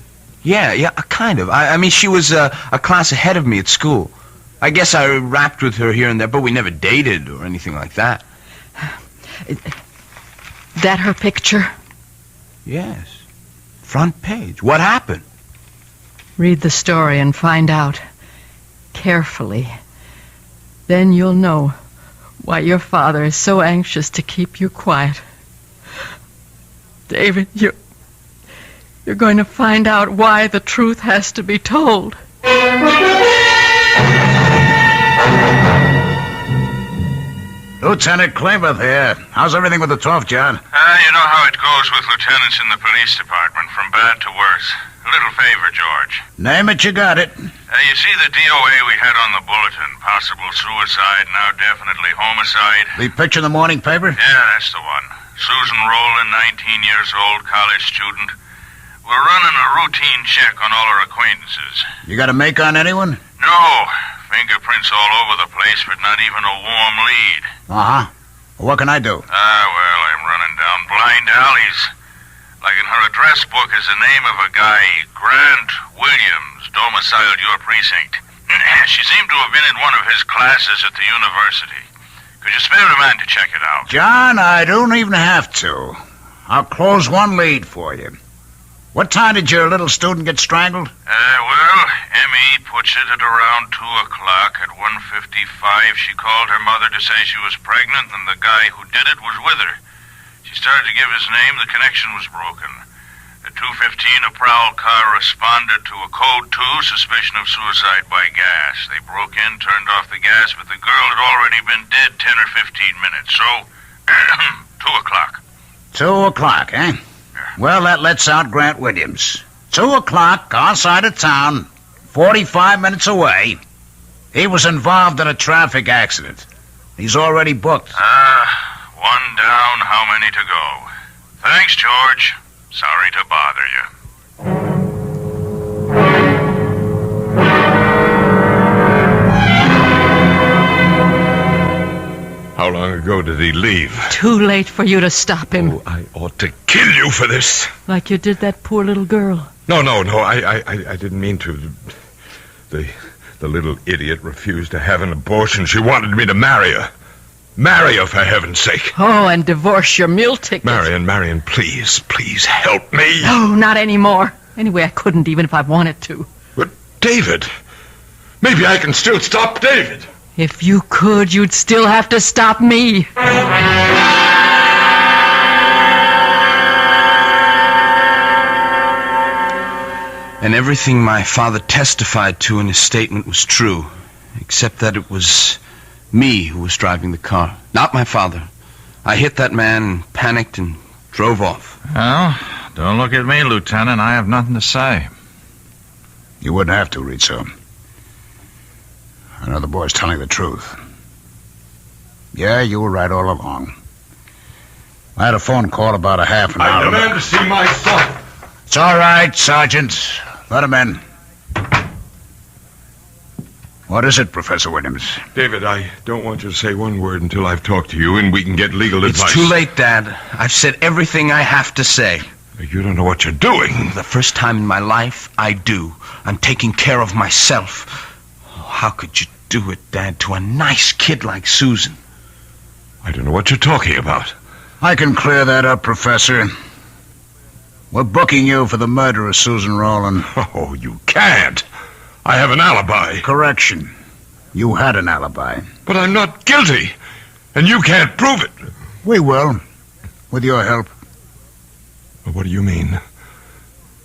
Yeah, kind of. I mean, she was a class ahead of me at school. I guess I rapped with her here and there, but we never dated or anything like that. That her picture? Yes. Front page. What happened? Read the story and find out. Carefully. Then you'll know why your father is so anxious to keep you quiet. David, you're going to find out why the truth has to be told. Lieutenant Klamath here. How's everything with the 12th, John? You know how it goes with lieutenants in the police department, from bad to worse. A little favor, George. Name it, you got it. You see the DOA we had on the bulletin? Possible suicide, now definitely homicide. The picture in the morning paper? Yeah, that's the one. Susan Rowland, 19 years old, college student. We're running a routine check on all our acquaintances. You got a make on anyone? No. Fingerprints all over the place, but not even a warm lead. Uh-huh. What can I do? Well, I'm running down blind alleys. Like in her address book is the name of a guy, Grant Williams, domiciled your precinct. She seemed to have been in one of his classes at the university. Could you spare a man to check it out? John, I don't even have to. I'll close one lead for you. What time did your little student get strangled? Well, M.E. puts it at around 2 o'clock. At 1:55, she called her mother to say she was pregnant, and the guy who did it was with her. She started to give his name. The connection was broken. At 2:15, a prowl car responded to a code 2, suspicion of suicide by gas. They broke in, turned off the gas, but the girl had already been dead 10 or 15 minutes. So, 2 o'clock. 2 o'clock, eh? Well, that lets out Grant Williams. 2 o'clock, outside of town, 45 minutes away. He was involved in a traffic accident. He's already booked. One down, how many to go? Thanks, George. Sorry to bother you. How long ago did he leave? Too late for you to stop him. Oh, I ought to kill you for this. Like you did that poor little girl. No, I didn't mean to. The little idiot refused to have an abortion. She wanted me to marry her. Marry her, for heaven's sake. Oh, and divorce your meal ticket. Marion, please help me. No, not anymore. Anyway, I couldn't even if I wanted to. But, David, Maybe I can still stop David. If you could, you'd still have to stop me. And everything my father testified to in his statement was true, except that it was me who was driving the car, not my father. I hit that man, panicked, and drove off. Well, don't look at me, Lieutenant. I have nothing to say. You wouldn't have to, Rizzo. I know the boy's telling the truth. Yeah, you were right all along. I had a phone call about a half an hour. I demand to see my son. It's all right, Sergeant. Let him in. What is it, Professor Williams? David, I don't want you to say one word until I've talked to you and we can get legal advice. It's too late, Dad. I've said everything I have to say. You don't know what you're doing. The first time in my life, I do. I'm taking care of myself. Oh, how could you do it, Dad, to a nice kid like Susan? I don't know what you're talking about. I can clear that up, Professor. We're booking you for the murder of Susan Rowland. Oh, you can't. I have an alibi. Correction. You had an alibi. But I'm not guilty, and you can't prove it. We will, with your help. What do you mean?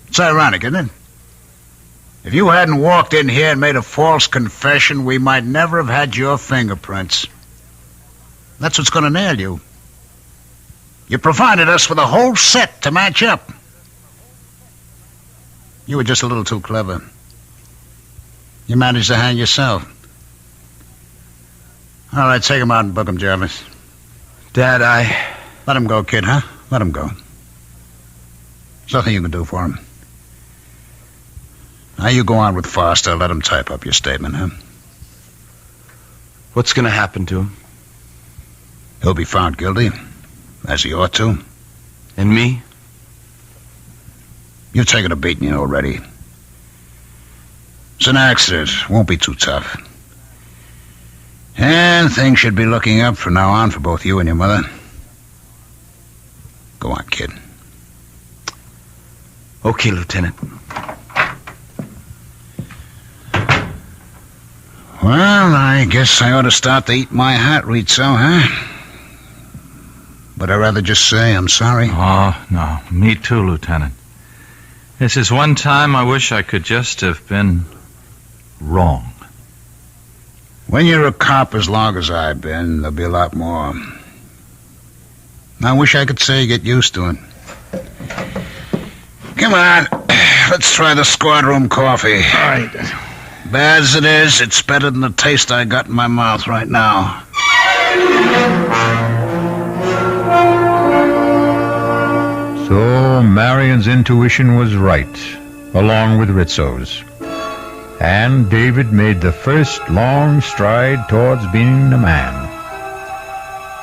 It's ironic, isn't it? If you hadn't walked in here and made a false confession, we might never have had your fingerprints. That's what's going to nail you. You provided us with a whole set to match up. You were just a little too clever. You managed to hang yourself. All right, take him out and book him, Jarvis. Dad, Let him go, kid, huh? Let him go. There's nothing you can do for him. Now you go on with Foster. Let him type up your statement, huh? What's going to happen to him? He'll be found guilty, as he ought to. And me? You've taken a beating already. It's an accident. Won't be too tough. And things should be looking up from now on for both you and your mother. Go on, kid. Okay, Lieutenant. Well, I guess I ought to start to eat my hat, Rizzo, huh? But I'd rather just say I'm sorry. Oh, no. Me too, Lieutenant. This is one time I wish I could just have been wrong. When you're a cop as long as I've been, there'll be a lot more. I wish I could say get used to it. Come on. Let's try the squad room coffee. All right. Bad as it is, it's better than the taste I got in my mouth right now. So Marion's intuition was right, along with Rizzo's. And David made the first long stride towards being a man.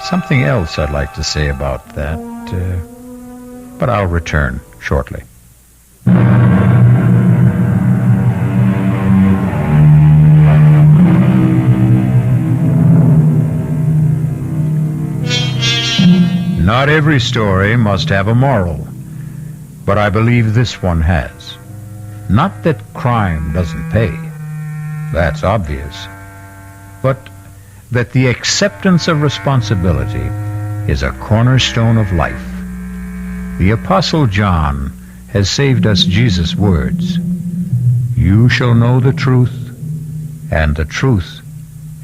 Something else I'd like to say about that, but I'll return shortly. Not every story must have a moral, but I believe this one has. Not that crime doesn't pay, that's obvious, but that the acceptance of responsibility is a cornerstone of life. The Apostle John has saved us Jesus' words, "You shall know the truth, and the truth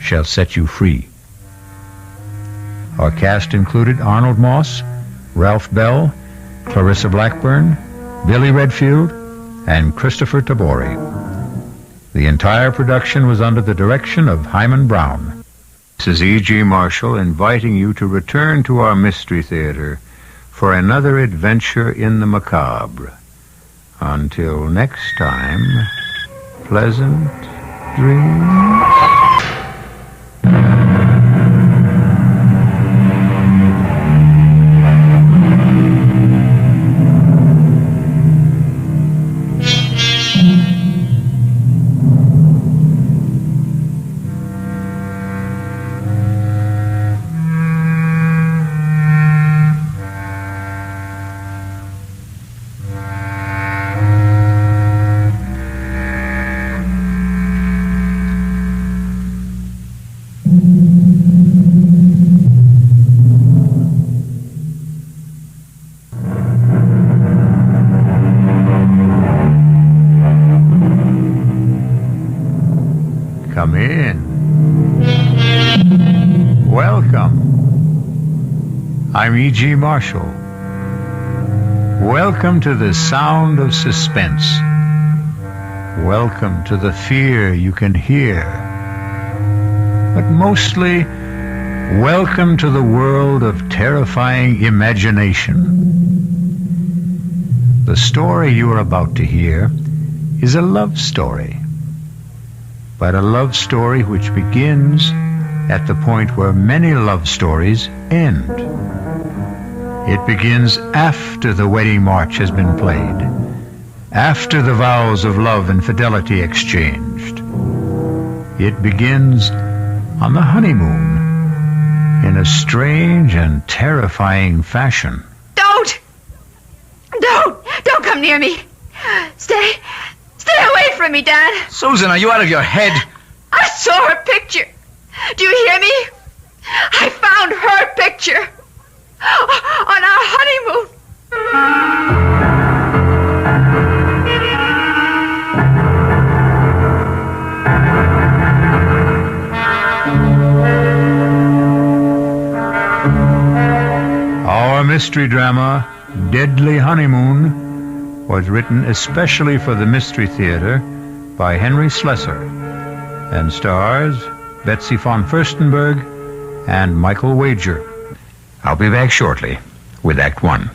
shall set you free." Our cast included Arnold Moss, Ralph Bell, Clarissa Blackburn, Billy Redfield, and Christopher Tabori. The entire production was under the direction of Hyman Brown. This is E.G. Marshall inviting you to return to our Mystery Theater for another adventure in the macabre. Until next time, pleasant dreams. I'm E.G. Marshall. Welcome to the sound of suspense. Welcome to the fear you can hear. But mostly, welcome to the world of terrifying imagination. The story you are about to hear is a love story. But a love story which begins at the point where many love stories end. It begins after the wedding march has been played, after the vows of love and fidelity exchanged. It begins on the honeymoon in a strange and terrifying fashion. Don't come near me. Stay away from me, Dad. Susan, are you out of your head? I saw her picture. Do you hear me? I found her picture on our honeymoon. Our mystery drama, Deadly Honeymoon, was written especially for the Mystery Theater by Henry Slessor and stars Betsy von Furstenberg and Michael Wager. I'll be back shortly with Act One.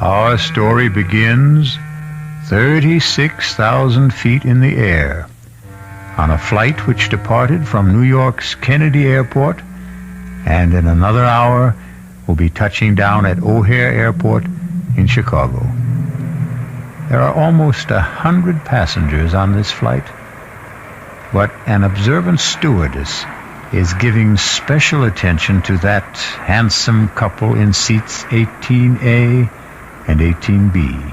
Our story begins 36,000 feet in the air on a flight which departed from New York's Kennedy Airport and in another hour will be touching down at O'Hare Airport in Chicago. There are almost 100 passengers on this flight, but an observant stewardess is giving special attention to that handsome couple in seats 18A and 18B.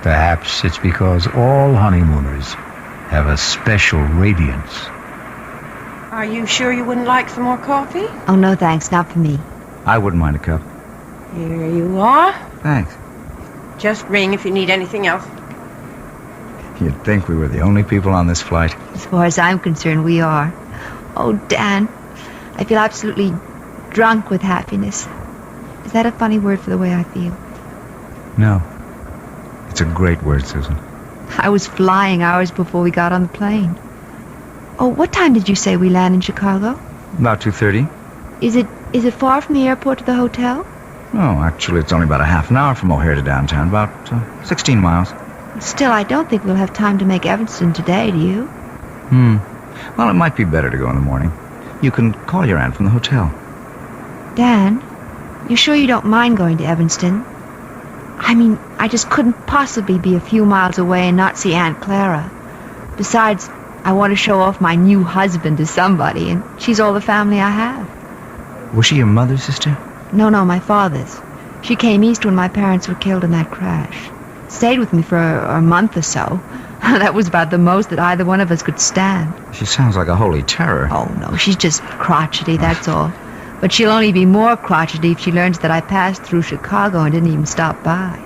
Perhaps it's because all honeymooners have a special radiance. Are you sure you wouldn't like some more coffee? Oh, no, thanks. Not for me. I wouldn't mind a cup. Here you are. Thanks. Just ring if you need anything else. You'd think we were the only people on this flight. As far as I'm concerned, we are. Oh, Dan, I feel absolutely drunk with happiness. Is that a funny word for the way I feel? No. It's a great word, Susan. I was flying hours before we got on the plane. Oh, what time did you say we land in Chicago? About 2:30. Is it far from the airport to the hotel? Oh, actually, it's only about a half an hour from O'Hare to downtown. About 16 miles. Still, I don't think we'll have time to make Evanston today, do you? Well, it might be better to go in the morning. You can call your aunt from the hotel. Dan, you sure you don't mind going to Evanston? I mean, I just couldn't possibly be a few miles away and not see Aunt Clara. Besides, I want to show off my new husband to somebody, and she's all the family I have. Was she your mother's sister? No, my father's. She came east when my parents were killed in that crash. Stayed with me for a month or so. That was about the most that either one of us could stand. She sounds like a holy terror. Oh, no, she's just crotchety, that's all. But she'll only be more crotchety if she learns that I passed through Chicago and didn't even stop by.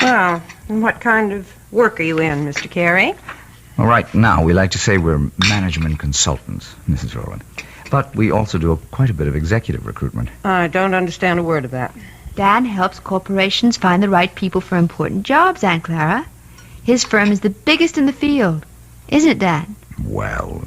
Well, and what kind of work are you in, Mr. Carey? Well, right now, we like to say we're management consultants, Mrs. Rowland. But we also do quite a bit of executive recruitment. I don't understand a word of that. Dan helps corporations find the right people for important jobs, Aunt Clara. His firm is the biggest in the field. Isn't it, Dan? Well,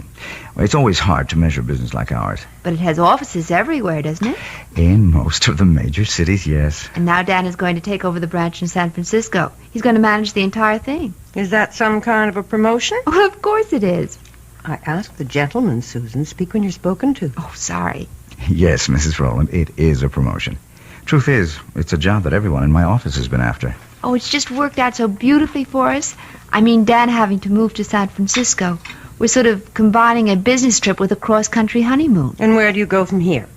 it's always hard to measure business like ours. But it has offices everywhere, doesn't it? In most of the major cities, yes. And now Dan is going to take over the branch in San Francisco. He's going to manage the entire thing. Is that some kind of a promotion? Well, of course it is. I asked the gentleman, Susan. Speak when you're spoken to. Oh, sorry. Yes, Mrs. Rowland, it is a promotion. Truth is, it's a job that everyone in my office has been after. Oh, it's just worked out so beautifully for us. I mean, Dan having to move to San Francisco. We're sort of combining a business trip with a cross-country honeymoon. And where do you go from here?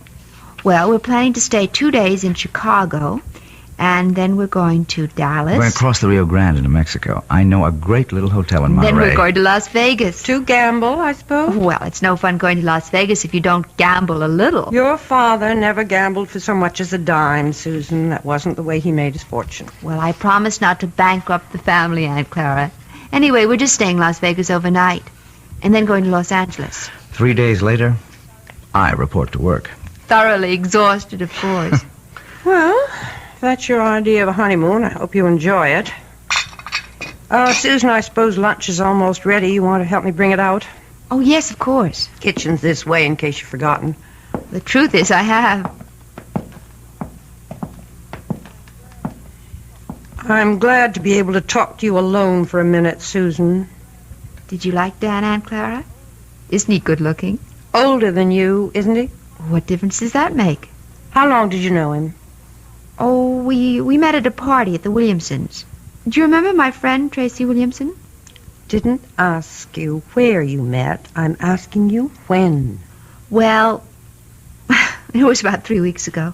Well, we're planning to stay 2 days in Chicago, And then we're going to Dallas. We're going to cross the Rio Grande into Mexico. I know a great little hotel in Monterey. Then we're going to Las Vegas. To gamble, I suppose? Well, it's no fun going to Las Vegas if you don't gamble a little. Your father never gambled for so much as a dime, Susan. That wasn't the way he made his fortune. Well, I promised not to bankrupt the family, Aunt Clara. Anyway, we're just staying in Las Vegas overnight. And then going to Los Angeles. 3 days later, I report to work. Thoroughly exhausted, of course. Well, if that's your idea of a honeymoon, I hope you enjoy it. Susan, I suppose lunch is almost ready. You want to help me bring it out? Oh, yes, of course. Kitchen's this way, in case you've forgotten. The truth is, I have. I'm glad to be able to talk to you alone for a minute, Susan. Did you like Dan, Aunt Clara? Isn't he good looking? Older than you, isn't he? What difference does that make? How long did you know him? Oh, we met at a party at the Williamsons. Do you remember my friend, Tracy Williamson? Didn't ask you where you met. I'm asking you when. Well, it was about 3 weeks ago.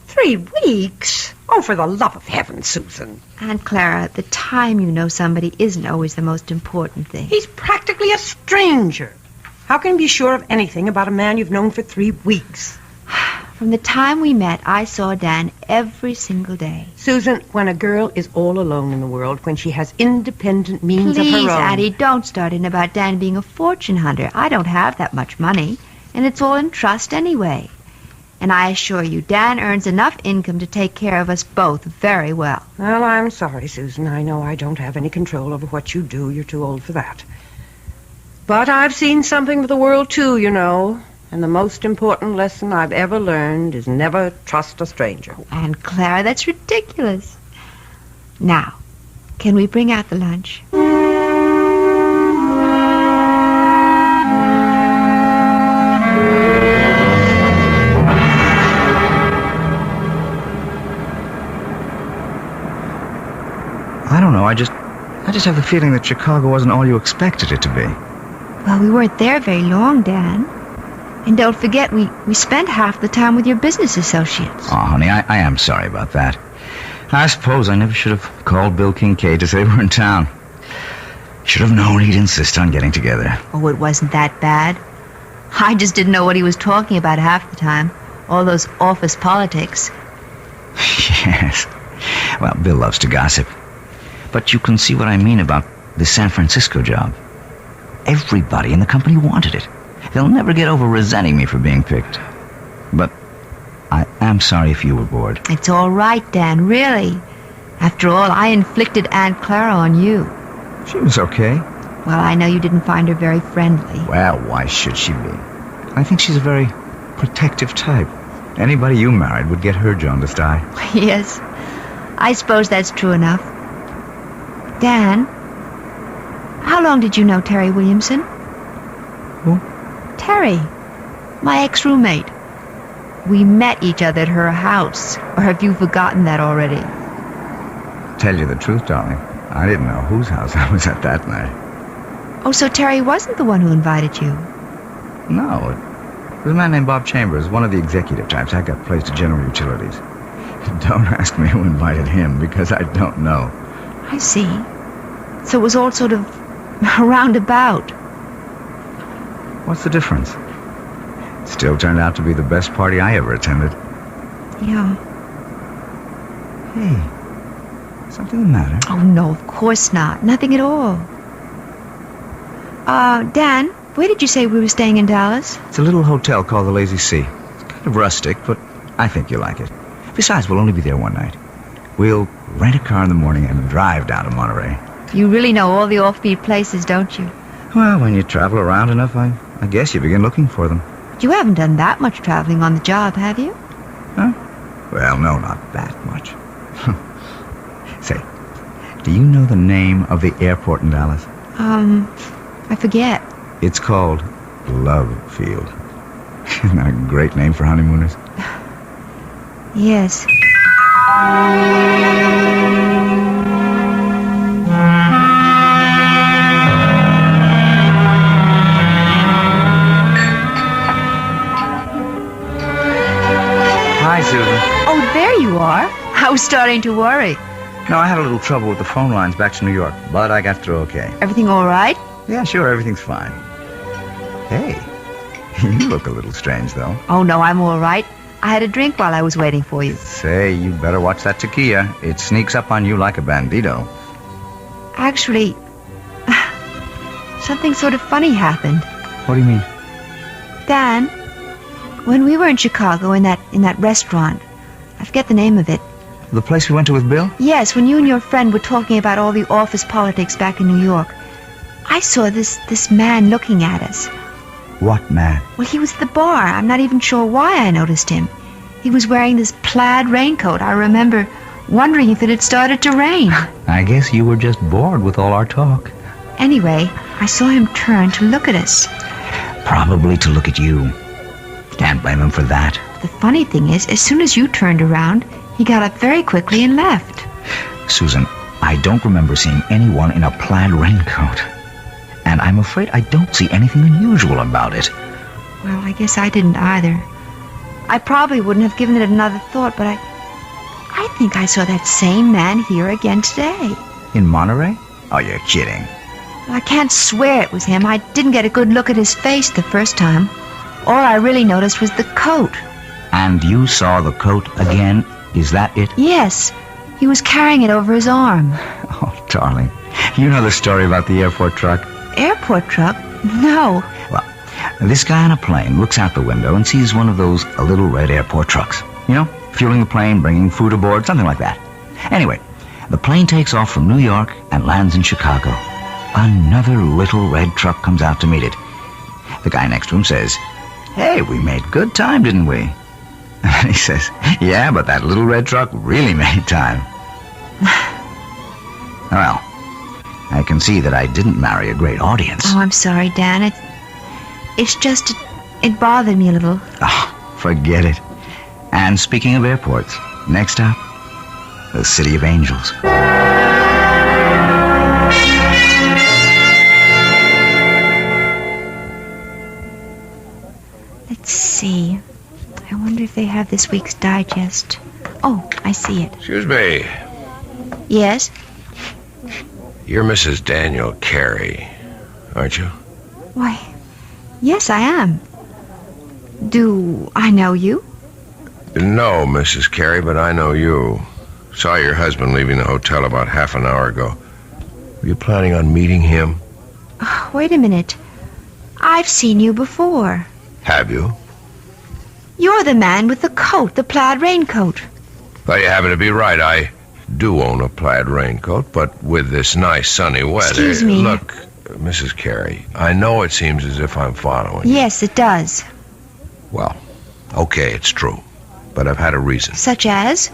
3 weeks? Oh, for the love of heaven, Susan. Aunt Clara, the time you know somebody isn't always the most important thing. He's practically a stranger. How can you be sure of anything about a man you've known for 3 weeks? From the time we met, I saw Dan every single day. Susan, when a girl is all alone in the world, when she has independent means Please, of her own... Addie, don't start in about Dan being a fortune hunter. I don't have that much money, and it's all in trust anyway. And I assure you, Dan earns enough income to take care of us both very well. Well, I'm sorry, Susan. I know I don't have any control over what you do. You're too old for that. But I've seen something of the world, too, you know. And the most important lesson I've ever learned is never trust a stranger. Aunt Clara, that's ridiculous. Now, can we bring out the lunch? I don't know. I just have the feeling that Chicago wasn't all you expected it to be. Well, we weren't there very long, Dan. And don't forget, we spent half the time with your business associates. Oh, honey, I am sorry about that. I suppose I never should have called Bill Kincaid to say we're in town. Should have known he'd insist on getting together. Oh, it wasn't that bad. I just didn't know what he was talking about half the time. All those office politics. Yes. Well, Bill loves to gossip. But you can see what I mean about the San Francisco job. Everybody in the company wanted it. They'll never get over resenting me for being picked. But I am sorry if you were bored. It's all right, Dan, really. After all, I inflicted Aunt Clara on you. She was okay. Well, I know you didn't find her very friendly. Well, why should she be? I think she's a very protective type. Anybody you married would get her jaundiced eye. Yes, I suppose that's true enough. Dan, how long did you know Terry Williamson? Who? Terry, my ex-roommate. We met each other at her house. Or have you forgotten that already? Tell you the truth, darling, I didn't know whose house I was at that night. Oh, so Terry wasn't the one who invited you? No, it was a man named Bob Chambers, one of the executive types. I got placed at General Utilities. Don't ask me who invited him, because I don't know. I see. So it was all sort of roundabout. What's the difference? It still turned out to be the best party I ever attended. Yeah. Hey, something the matter? Oh, no, of course not. Nothing at all. Dan, where did you say we were staying in Dallas? It's a little hotel called the Lazy Sea. It's kind of rustic, but I think you'll like it. Besides, we'll only be there one night. We'll rent a car in the morning and drive down to Monterey. You really know all the offbeat places, don't you? Well, when you travel around enough, I guess you begin looking for them. But you haven't done that much traveling on the job, have you? Huh? Well, no, not that much. Say, do you know the name of the airport in Dallas? I forget. It's called Love Field. Isn't that a great name for honeymooners? Yes. Hi, Susan. Oh, there you are. I was starting to worry. No, I had a little trouble with the phone lines back to New York, but I got through okay. Everything all right? Yeah, sure, everything's fine. Hey, you look a little strange, though. Oh, no, I'm all right. I had a drink while I was waiting for you. Say, you better watch that tequila. It sneaks up on you like a bandito. Actually, something sort of funny happened. What do you mean? Dan, when we were in Chicago in that restaurant, I forget the name of it. The place we went to with Bill? Yes, when you and your friend were talking about all the office politics back in New York, I saw this man looking at us. What man? Well, he was at the bar. I'm not even sure why I noticed him. He was wearing this plaid raincoat. I remember wondering if it had started to rain. I guess you were just bored with all our talk. Anyway, I saw him turn to look at us. Probably to look at you. Can't blame him for that. The funny thing is, as soon as you turned around, he got up very quickly and left. Susan, I don't remember seeing anyone in a plaid raincoat. And I'm afraid I don't see anything unusual about it. Well, I guess I didn't either. I probably wouldn't have given it another thought, but I think I saw that same man here again today. In Monterey? Oh, you're kidding. Well, I can't swear it was him. I didn't get a good look at his face the first time. All I really noticed was the coat. And you saw the coat again? Is that it? Yes. He was carrying it over his arm. Oh, darling. You know the story about the airport truck? Airport truck? No. Well, this guy on a plane looks out the window and sees one of those little red airport trucks. You know, fueling the plane, bringing food aboard, something like that. Anyway, the plane takes off from New York and lands in Chicago. Another little red truck comes out to meet it. The guy next to him says, "Hey, we made good time, didn't we?" And he says, "Yeah, but that little red truck really made time." Well, I can see that I didn't marry a great audience. Oh, I'm sorry, Dan. It's just, it bothered me a little. Oh, forget it. And speaking of airports, next up, the City of Angels. Let's see. I wonder if they have this week's digest. Oh, I see it. Excuse me. Yes? You're Mrs. Daniel Carey, aren't you? Why, yes, I am. Do I know you? No, Mrs. Carey, but I know you. Saw your husband leaving the hotel about half an hour ago. Were you planning on meeting him? Oh, wait a minute. I've seen you before. Have you? You're the man with the coat, the plaid raincoat. Well, you happen to be right. I do own a plaid raincoat, but with this nice sunny weather... Excuse me. Look, Mrs. Carey, I know it seems as if I'm following you. Yes, it does. Well, okay, it's true. But I've had a reason. Such as?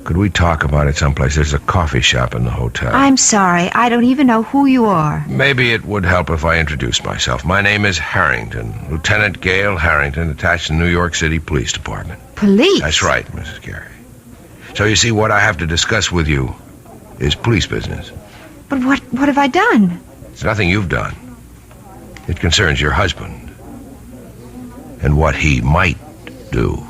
Could we talk about it someplace? There's a coffee shop in the hotel. I'm sorry. I don't even know who you are. Maybe it would help if I introduced myself. My name is Harrington. Lieutenant Gale Harrington, attached to the New York City Police Department. Police? That's right, Mrs. Carey. So you see, what I have to discuss with you is police business. But what have I done? It's nothing you've done. It concerns your husband and what he might do.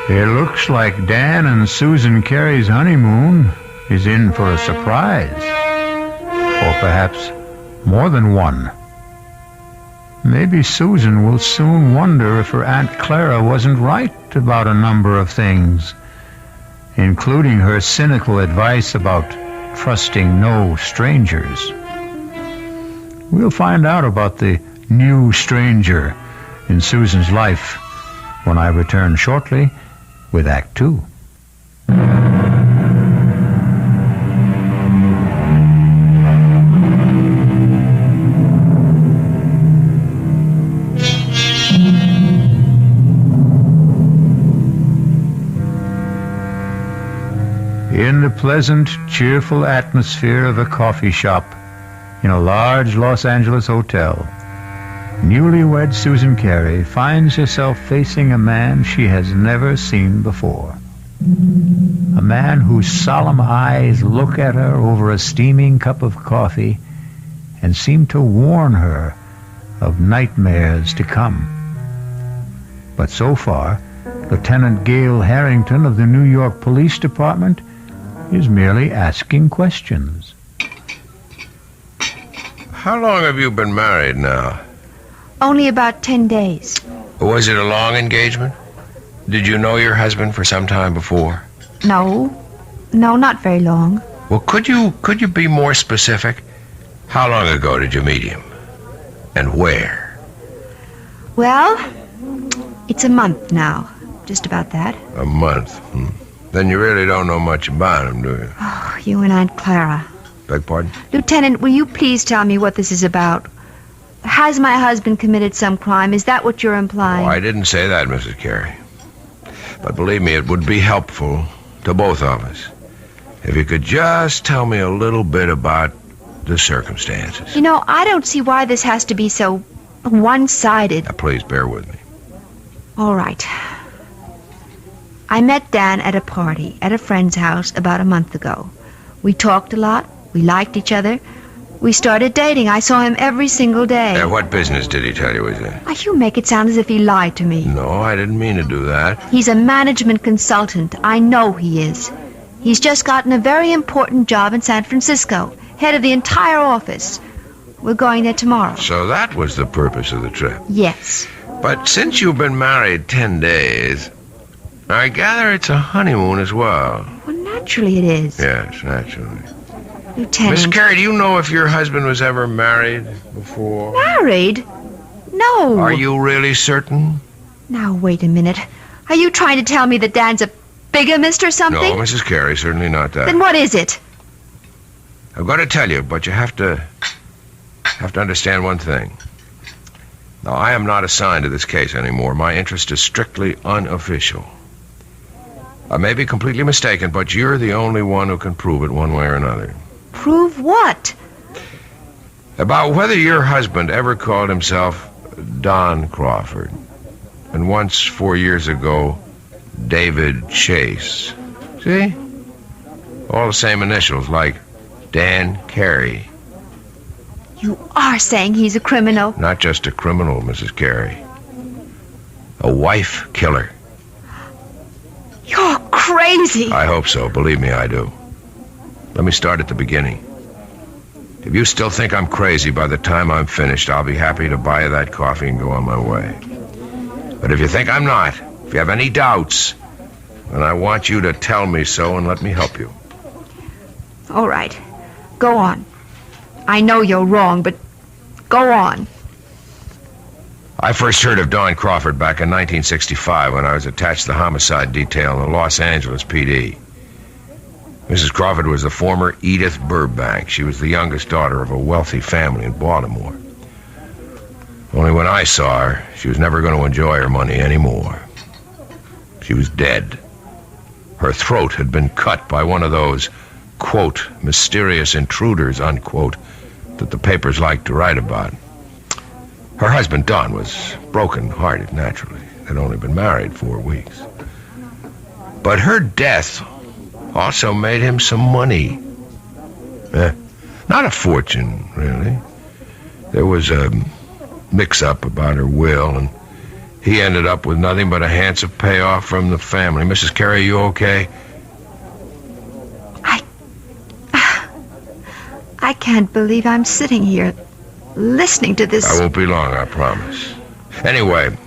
It looks like Dan and Susan Carey's honeymoon is in for a surprise. Or perhaps more than one. Maybe Susan will soon wonder if her Aunt Clara wasn't right about a number of things, including her cynical advice about trusting no strangers. We'll find out about the new stranger in Susan's life when I return shortly with Act 2. In the pleasant, cheerful atmosphere of a coffee shop in a large Los Angeles hotel, newlywed Susan Carey finds herself facing a man she has never seen before. A man whose solemn eyes look at her over a steaming cup of coffee and seem to warn her of nightmares to come. But so far, Lieutenant Gail Harrington of the New York Police Department is merely asking questions. How long have you been married now? Only about 10 days. Was it a long engagement? Did you know your husband for some time before? No, not very long. Well, could you be more specific? How long ago did you meet him? And where? Well, it's a month now. Just about that. A month? Then you really don't know much about him, do you? Oh, you and Aunt Clara. Beg pardon? Lieutenant, will you please tell me what this is about? Has my husband committed some crime? Is that what you're implying? Oh, I didn't say that, Mrs. Carey. But believe me, it would be helpful to both of us if you could just tell me a little bit about the circumstances. You know, I don't see why this has to be so one-sided. Now, please bear with me. All right. I met Dan at a party at a friend's house about a month ago. We talked a lot. We liked each other. We started dating. I saw him every single day. What business did he tell you he's in? You make it sound as if he lied to me. No, I didn't mean to do that. He's a management consultant. I know he is. He's just gotten a very important job in San Francisco, head of the entire office. We're going there tomorrow. So that was the purpose of the trip? Yes. But since you've been married 10 days, I gather it's a honeymoon as well. Well, naturally it is. Yes, naturally. Lieutenant. Miss Carey, do you know if your husband was ever married before? Married? No. Are you really certain? Now, wait a minute. Are you trying to tell me that Dan's a bigamist or something? No, Mrs. Carey, certainly not that. Then what is it? I'm going to tell you, but you have to understand one thing. Now, I am not assigned to this case anymore. My interest is strictly unofficial. I may be completely mistaken, but you're the only one who can prove it one way or another. Prove what? About whether your husband ever called himself Don Crawford, and once 4 years ago, David Chase. See? All the same initials, like Dan Carey. You are saying he's a criminal? Not just a criminal, Mrs. Carey. A wife killer. You're crazy. I hope so. Believe me, I do. Let me start at the beginning. If you still think I'm crazy by the time I'm finished, I'll be happy to buy you that coffee and go on my way. But if you think I'm not, if you have any doubts, then I want you to tell me so and let me help you. All right. Go on. I know you're wrong, but go on. I first heard of Don Crawford back in 1965 when I was attached to the homicide detail in the Los Angeles PD. Mrs. Crawford was the former Edith Burbank. She was the youngest daughter of a wealthy family in Baltimore. Only when I saw her, she was never going to enjoy her money anymore. She was dead. Her throat had been cut by one of those, quote, mysterious intruders, unquote, that the papers like to write about. Her husband, Don, was broken-hearted, naturally. They'd only been married 4 weeks. But her death also made him some money. Not a fortune, really. There was a mix-up about her will, and he ended up with nothing but a handsome payoff from the family. Mrs. Carey, you okay? I can't believe I'm sitting here listening to this. I won't be long, I promise. Anyway,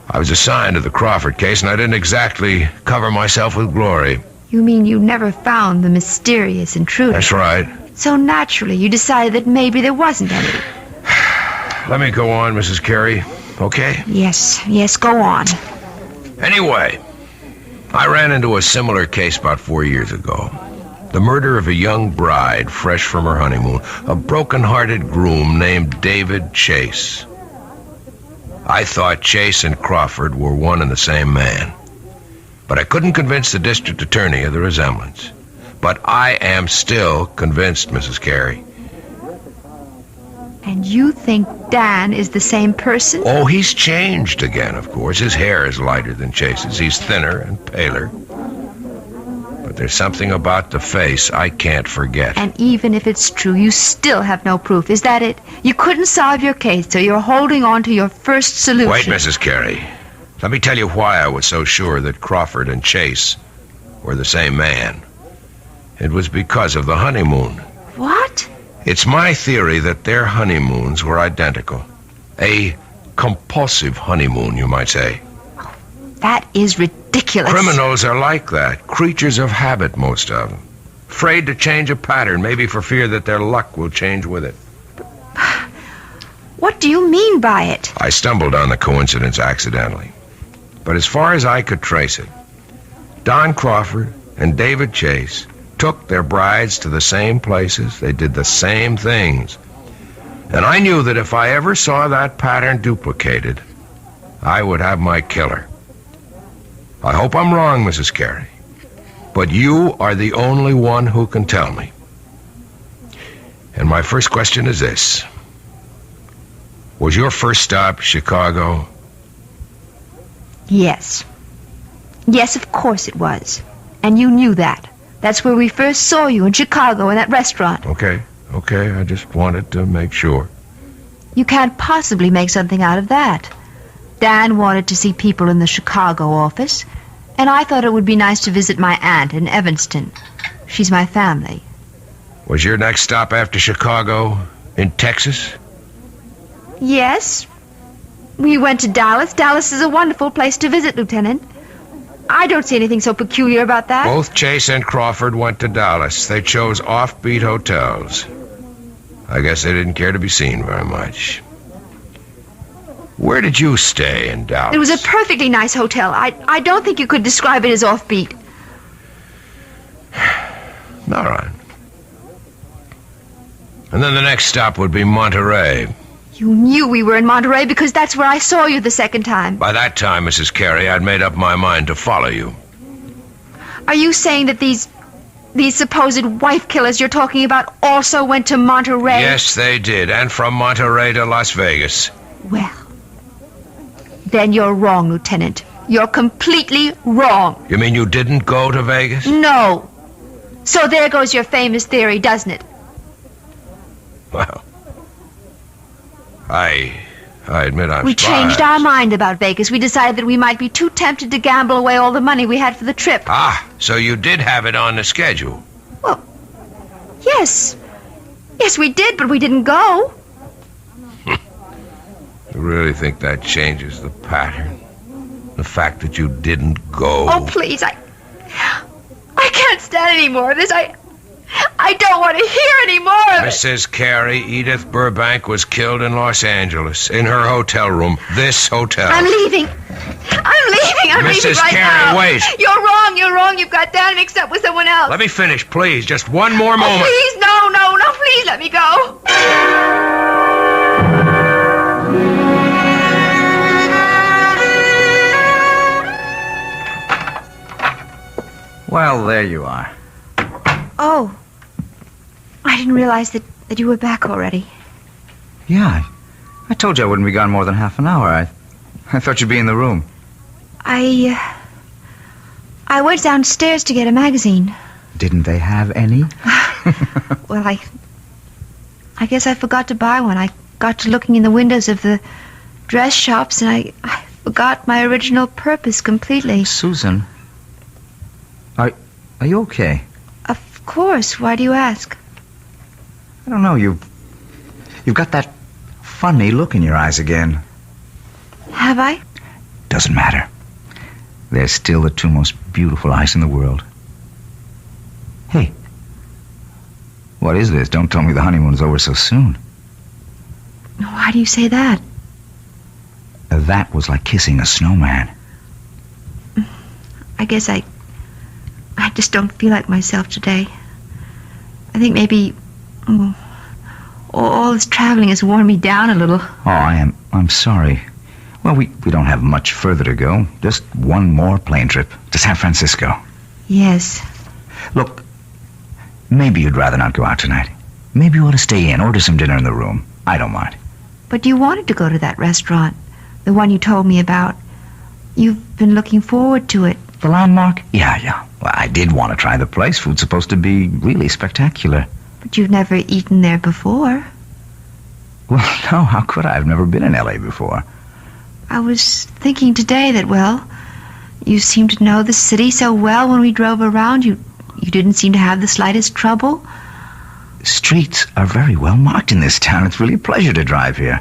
I was assigned to the Crawford case, and I didn't exactly cover myself with glory. You mean you never found the mysterious intruder? That's right. So naturally, you decided that maybe there wasn't any. Let me go on, Mrs. Carey, okay? Yes, go on. Anyway, I ran into a similar case about 4 years ago. The murder of a young bride fresh from her honeymoon, a broken-hearted groom named David Chase. I thought Chase and Crawford were one and the same man. But I couldn't convince the district attorney of the resemblance. But I am still convinced, Mrs. Carey. And you think Dan is the same person? Oh, he's changed again, of course. His hair is lighter than Chase's. He's thinner and paler. But there's something about the face I can't forget. And even if it's true, you still have no proof. Is that it? You couldn't solve your case, so you're holding on to your first solution. Wait, Mrs. Carey. Let me tell you why I was so sure that Crawford and Chase were the same man. It was because of the honeymoon. What? It's my theory that their honeymoons were identical. A compulsive honeymoon, you might say. That is ridiculous. Criminals are like that. Creatures of habit, most of them. Afraid to change a pattern, maybe for fear that their luck will change with it. What do you mean by it? I stumbled on the coincidence accidentally. But as far as I could trace it, Don Crawford and David Chase took their brides to the same places. They did the same things. And I knew that if I ever saw that pattern duplicated, I would have my killer. I hope I'm wrong, Mrs. Carey, but you are the only one who can tell me. And my first question is this. Was your first stop Chicago? Yes. Yes, of course it was. And you knew that. That's where we first saw you, in Chicago, in that restaurant. Okay, I just wanted to make sure. You can't possibly make something out of that. Dan wanted to see people in the Chicago office, and I thought it would be nice to visit my aunt in Evanston. She's my family. Was your next stop after Chicago in Texas? Yes. We went to Dallas. Dallas is a wonderful place to visit, Lieutenant. I don't see anything so peculiar about that. Both Chase and Crawford went to Dallas. They chose offbeat hotels. I guess they didn't care to be seen very much. Where did you stay in Dallas? It was a perfectly nice hotel. I don't think you could describe it as offbeat. All right. And then the next stop would be Monterey. You knew we were in Monterey because that's where I saw you the second time. By that time, Mrs. Carey, I'd made up my mind to follow you. Are you saying that these supposed wife killers you're talking about also went to Monterey? Yes, they did, and from Monterey to Las Vegas. Well, then you're wrong, Lieutenant. You're completely wrong. You mean you didn't go to Vegas? No. So there goes your famous theory, doesn't it? Well, I admit I'm We surprised. changed our mind about Vegas. We decided that we might be too tempted to gamble away all the money we had for the trip. Ah, so you did have it on the schedule. Well, yes. Yes, we did, but we didn't go. You really think that changes the pattern? The fact that you didn't go? Oh, please, I can't stand any more of this. I don't want to hear any more of it. Mrs. Carey, Edith Burbank was killed in Los Angeles, in her hotel room. This hotel. I'm leaving. I'm leaving Mrs. right Carey, now. wait. You're wrong. You've got Dan mixed up with someone else. Let me finish, please. Just one more moment. Please, no, please let me go. Well, there you are. Oh, I didn't realize that you were back already. Yeah, I told you I wouldn't be gone more than half an hour. I thought you'd be in the room. I went downstairs to get a magazine. Didn't they have any? Well, I guess I forgot to buy one. I got to looking in the windows of the dress shops, and I forgot my original purpose completely. Susan, are you okay? Of course. Why do you ask? I don't know. You've got that funny look in your eyes again. Have I? Doesn't matter. They're still the two most beautiful eyes in the world. Hey, what is this? Don't tell me the honeymoon's over so soon. Why do you say that? That was like kissing a snowman. I guess I just don't feel like myself today. I think maybe all this traveling has worn me down a little. Oh, I'm sorry. Well, we don't have much further to go. Just one more plane trip to San Francisco. Yes. Look, maybe you'd rather not go out tonight. Maybe you ought to stay in, order some dinner in the room. I don't mind. But you wanted to go to that restaurant, the one you told me about. You've been looking forward to it. The Landmark? Yeah. Well, I did want to try the place. Food's supposed to be really spectacular. But you've never eaten there before. Well, no, how could I? I've never been in L.A. before. I was thinking today that, well, you seemed to know the city so well when we drove around. You didn't seem to have the slightest trouble. Streets are very well marked in this town. It's really a pleasure to drive here.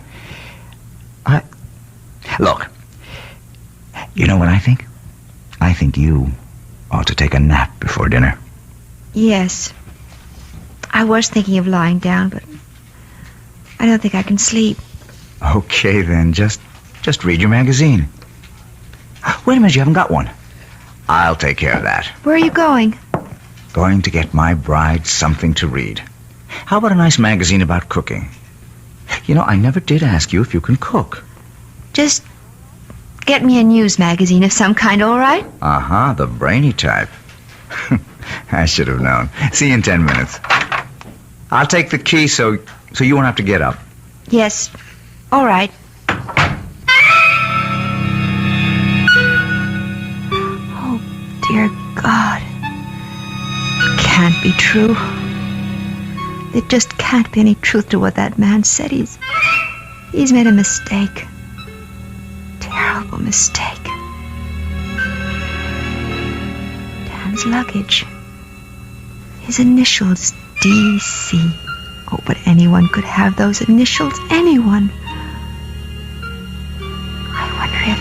Look, you know what I think? I think you ought to take a nap before dinner. Yes. I was thinking of lying down, but I don't think I can sleep. Okay, then, just read your magazine. Wait a minute, you haven't got one. I'll take care of that. Where are you going? Going to get my bride something to read. How about a nice magazine about cooking? You know, I never did ask you if you can cook. Just get me a news magazine of some kind, all right? Uh-huh, the brainy type. I should have known. See you in 10 minutes. I'll take the key so you won't have to get up. Yes, all right. Oh, dear God. It can't be true. There just can't be any truth to what that man said. He's made a mistake. Terrible mistake. Dan's luggage. His initials, D.C. Oh, but anyone could have those initials. Anyone. I wonder if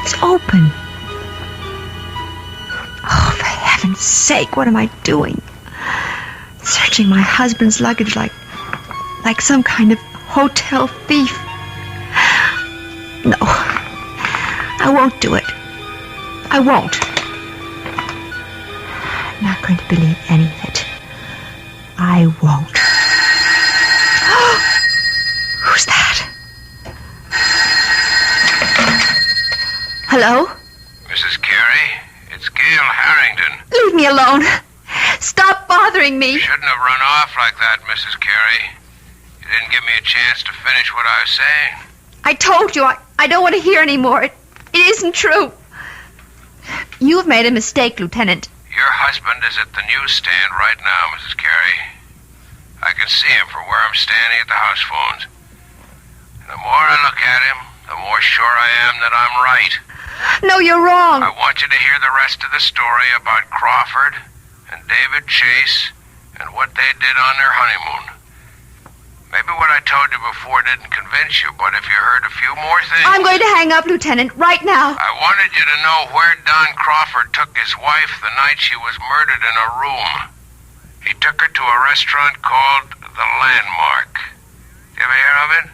it's open. Oh, for heaven's sake, what am I doing? Searching my husband's luggage like some kind of hotel thief. No, I won't do it. I won't. I'm not going to believe any of it. I won't. Who's that? Hello? Mrs. Carey, it's Gail Harrington. Leave me alone. Stop bothering me. You shouldn't have run off like that, Mrs. Carey. You didn't give me a chance to finish what I was saying. I told you, I don't want to hear any more. It isn't true. You've made a mistake, Lieutenant. Your husband is at the newsstand right now, Mrs. Carey. I can see him from where I'm standing at the house phones. And the more I look at him, the more sure I am that I'm right. No, you're wrong. I want you to hear the rest of the story about Crawford and David Chase and what they did on their honeymoon. Maybe what I told you before didn't convince you, but if you heard a few more things... I'm going to hang up, Lieutenant, right now. I wanted you to know where Don Crawford took his wife the night she was murdered in a room. He took her to a restaurant called The Landmark. You ever hear of it?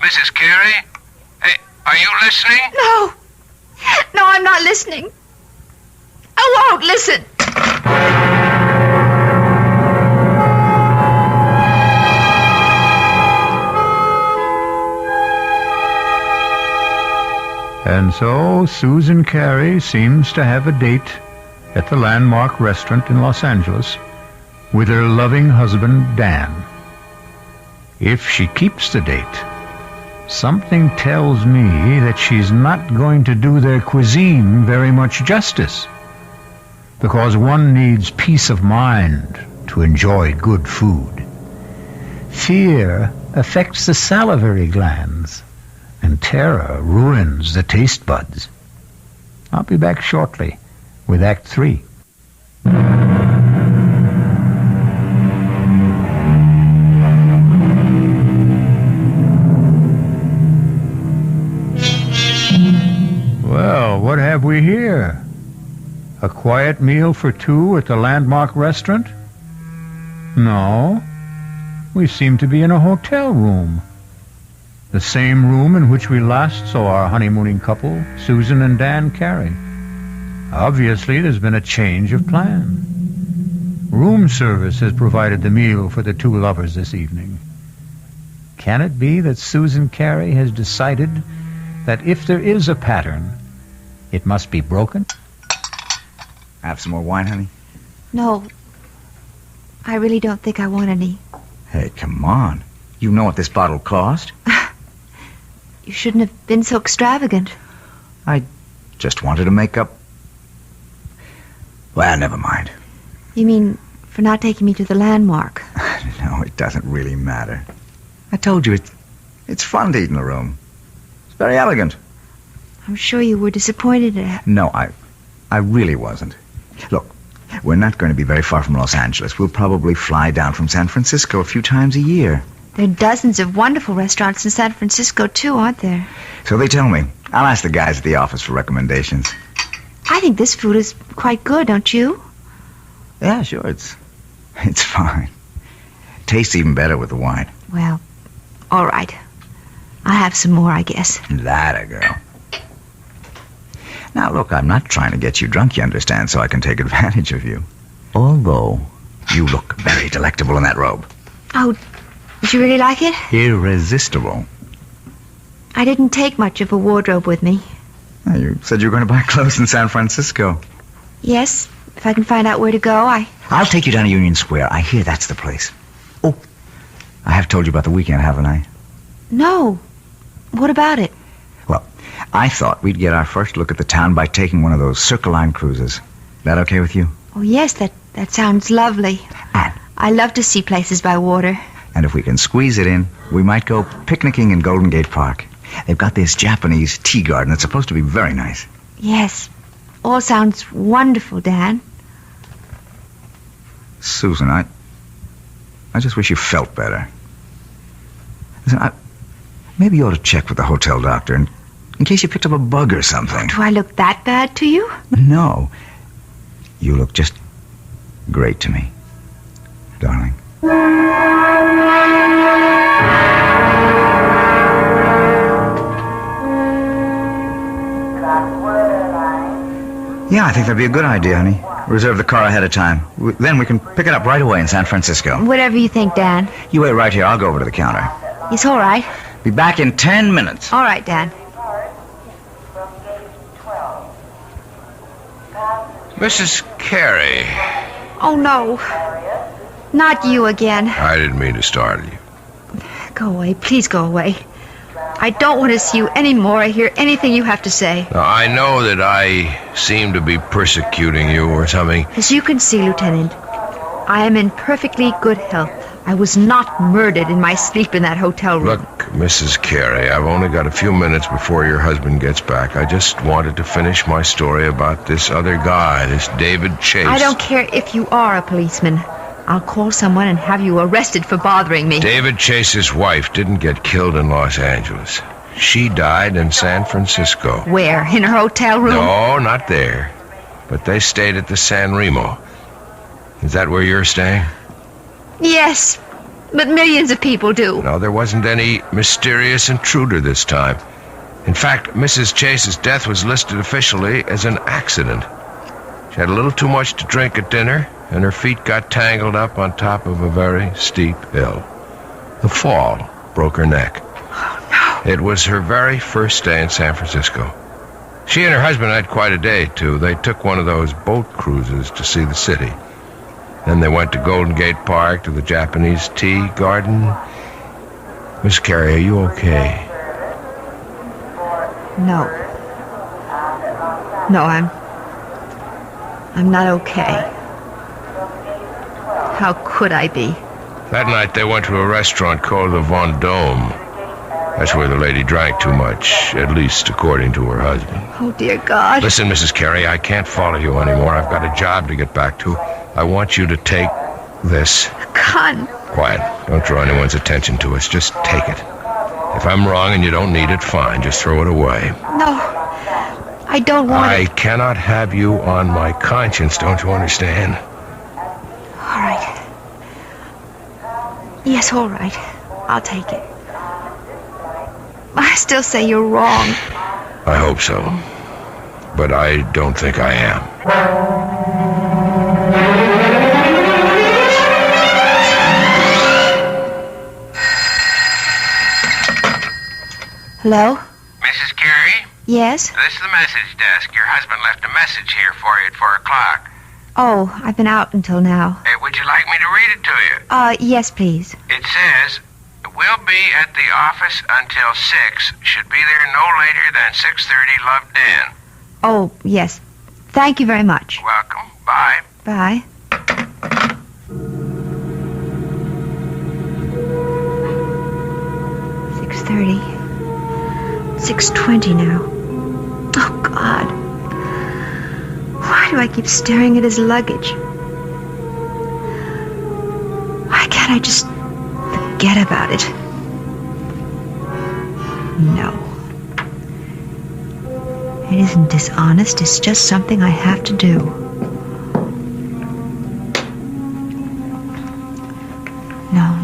Mrs. Carey? Hey, are you listening? No. No, I'm not listening. I won't listen. And so Susan Carey seems to have a date at the Landmark restaurant in Los Angeles with her loving husband, Dan. If she keeps the date, something tells me that she's not going to do their cuisine very much justice, because one needs peace of mind to enjoy good food. Fear affects the salivary glands, and terror ruins the taste buds. I'll be back shortly with Act 3. Well, what have we here? A quiet meal for two at the Landmark restaurant? No, we seem to be in a hotel room. The same room in which we last saw our honeymooning couple, Susan and Dan Carey. Obviously, there's been a change of plan. Room service has provided the meal for the two lovers this evening. Can it be that Susan Carey has decided that if there is a pattern, it must be broken? Have some more wine, honey? No. I really don't think I want any. Hey, come on. You know what this bottle cost? You shouldn't have been so extravagant. I just wanted to make up... Well, never mind. You mean for not taking me to the landmark? No, it doesn't really matter. I told you, it's fun to eat in the room. It's very elegant. I'm sure you were disappointed at... No, I really wasn't. Look, we're not going to be very far from Los Angeles. We'll probably fly down from San Francisco a few times a year. There are dozens of wonderful restaurants in San Francisco, too, aren't there? So they tell me. I'll ask the guys at the office for recommendations. I think this food is quite good, don't you? Yeah, sure, it's fine. Tastes even better with the wine. Well, all right. I'll have some more, I guess. That a girl. Now, look, I'm not trying to get you drunk, you understand, so I can take advantage of you. Although, you look very delectable in that robe. Oh, did you really like it? Irresistible. I didn't take much of a wardrobe with me. Well, you said you were going to buy clothes in San Francisco. Yes, if I can find out where to go, I'll take you down to Union Square. I hear that's the place. Oh, I have told you about the weekend, haven't I? No. What about it? Well, I thought we'd get our first look at the town by taking one of those Circle Line cruises. That okay with you? Oh, yes, that sounds lovely. I love to see places by water. And if we can squeeze it in, we might go picnicking in Golden Gate Park. They've got this Japanese tea garden that's supposed to be very nice. Yes. All sounds wonderful, Dan. Susan, I just wish you felt better. Listen, maybe you ought to check with the hotel doctor in case you picked up a bug or something. Do I look that bad to you? No. You look just great to me, darling. Yeah, I think that'd be a good idea, honey. Reserve the car ahead of time. Then we can pick it up right away in San Francisco. Whatever you think, Dan. You wait right here. I'll go over to the counter. It's all right. Be back in 10 minutes. All right, Dan. Mrs. Carey. Oh, no. Not you again. I didn't mean to startle you. Go away. Please go away. I don't want to see you anymore or hear anything you have to say. Now, I know that I seem to be persecuting you or something. As you can see, Lieutenant, I am in perfectly good health. I was not murdered in my sleep in that hotel room. Look, Mrs. Carey, I've only got a few minutes before your husband gets back. I just wanted to finish my story about this other guy, this David Chase. I don't care if you are a policeman. I'll call someone and have you arrested for bothering me. David Chase's wife didn't get killed in Los Angeles. She died in San Francisco. Where? In her hotel room? No, not there. But they stayed at the San Remo. Is that where you're staying? Yes, but millions of people do. No, there wasn't any mysterious intruder this time. In fact, Mrs. Chase's death was listed officially as an accident. She had a little too much to drink at dinner, and her feet got tangled up on top of a very steep hill. The fall broke her neck. Oh, no. It was her very first day in San Francisco. She and her husband had quite a day, too. They took one of those boat cruises to see the city. Then they went to Golden Gate Park, to the Japanese tea garden. Miss Carey, are you okay? No. No, I'm not okay. How could I be? That night they went to a restaurant called the Vendome. That's where the lady drank too much, at least according to her husband. Oh, dear God. Listen, Mrs. Carey, I can't follow you anymore. I've got a job to get back to. I want you to take this. Gun. Quiet. Don't draw anyone's attention to us. Just take it. If I'm wrong and you don't need it, fine. Just throw it away. No. I don't want I it. cannot have you on my conscience, don't you understand? All right. Yes, all right. I'll take it. I still say you're wrong. I hope so. But I don't think I am. Hello? Mrs. Carey? Yes? This is the message desk. Your husband left a message here for you at 4 o'clock. Oh, I've been out until now. Would you like me to read it to you? Yes, please. It says, we'll be at the office until 6. Should be there no later than 6:30. Love, Dan. Oh, yes. Thank you very much. Welcome. Bye. Bye. $6:30. 6:20 now. Oh, God. Why do I keep staring at his luggage? Why can't I just forget about it? No. It isn't dishonest. It's just something I have to do. No,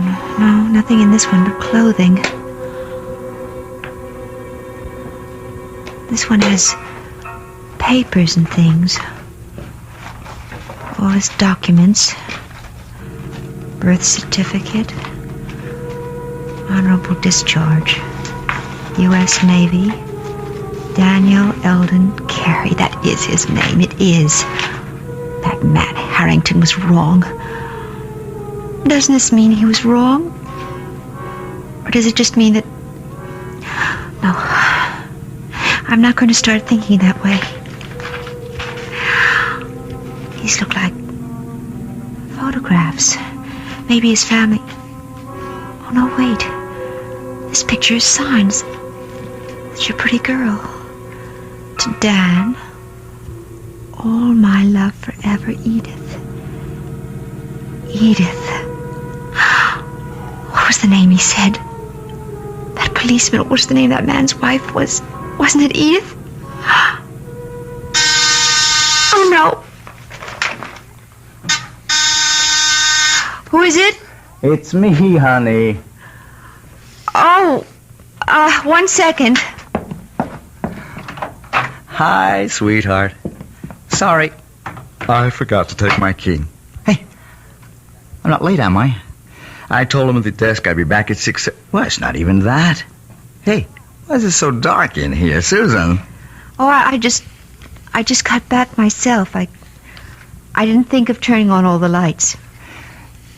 nothing in this one but clothing. This one has papers and things. All his documents. Birth certificate. Honorable discharge. U.S. Navy. Daniel Eldon Carey. That is his name. It is. That Matt Harrington was wrong. Doesn't this mean he was wrong? Or does it just mean that... No. I'm not going to start thinking that way. These look like photographs. Maybe his family... Oh, no, wait. This picture is signs. Such a pretty girl. To Dan. All my love forever, Edith. Edith. What was the name he said? That policeman, what was the name that man's wife was? Wasn't it Edith? Oh, no. Who is it? It's me, honey. Oh, 1 second. Hi, sweetheart. Sorry, I forgot to take my key. Hey, I'm not late, am I? I told him at the desk I'd be back at 6. Well, it's not even that. Hey, why is it so dark in here, Susan? Oh, I just got back myself. I didn't think of turning on all the lights.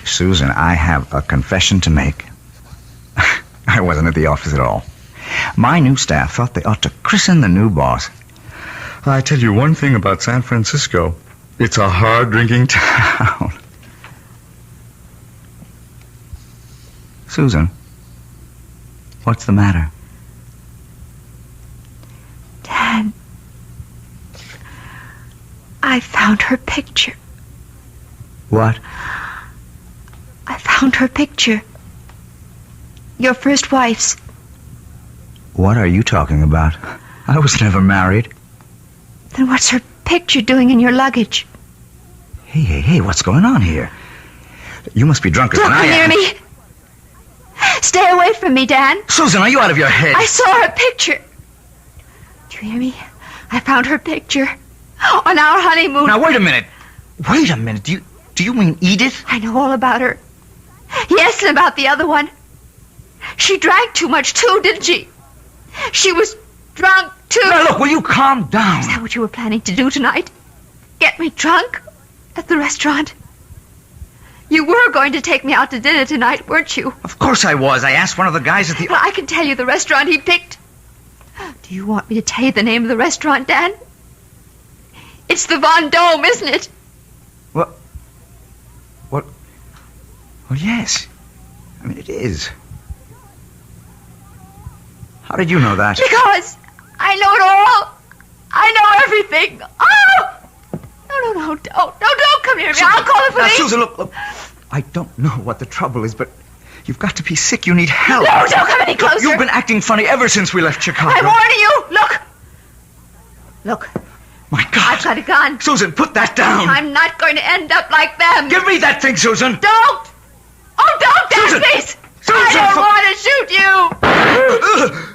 Susan, I have a confession to make. I wasn't at the office at all. My new staff thought they ought to christen the new boss. I tell you one thing about San Francisco. It's a hard-drinking town. Susan, what's the matter? Dad, I found her picture. What? I found her picture. Your first wife's. What are you talking about? I was never married. Then what's her picture doing in your luggage? Hey, what's going on here? You must be drunker than I am. Don't come near me. Stay away from me, Dan. Susan, are you out of your head? I saw her picture. Do you hear me? I found her picture on our honeymoon. Now, wait a minute. Wait a minute. Do you mean Edith? I know all about her. Yes, and about the other one. She drank too much, too, didn't she? She was drunk, too. Now, look, will you calm down? Is that what you were planning to do tonight? Get me drunk? At the restaurant? You were going to take me out to dinner tonight, weren't you? Of course I was. I asked one of the guys at the... Well, I can tell you the restaurant he picked. Do you want me to tell you the name of the restaurant, Dan? It's the Von Dome, isn't it? What? Well, yes. I mean, it is. How did you know that? Because I know it all. I know everything. Oh! No, don't come near me. Susan, I'll call the police. Now, Susan, look. I don't know what the trouble is, but you've got to be sick. You need help. No, don't come any closer. You've been acting funny ever since we left Chicago. I'm warning you. Look. My God. I've got a gun. Susan, put that down. I'm not going to end up like them. Give me that thing, Susan. Don't. Oh, don't, Dan, Susan. please. Susan, I don't want to shoot you.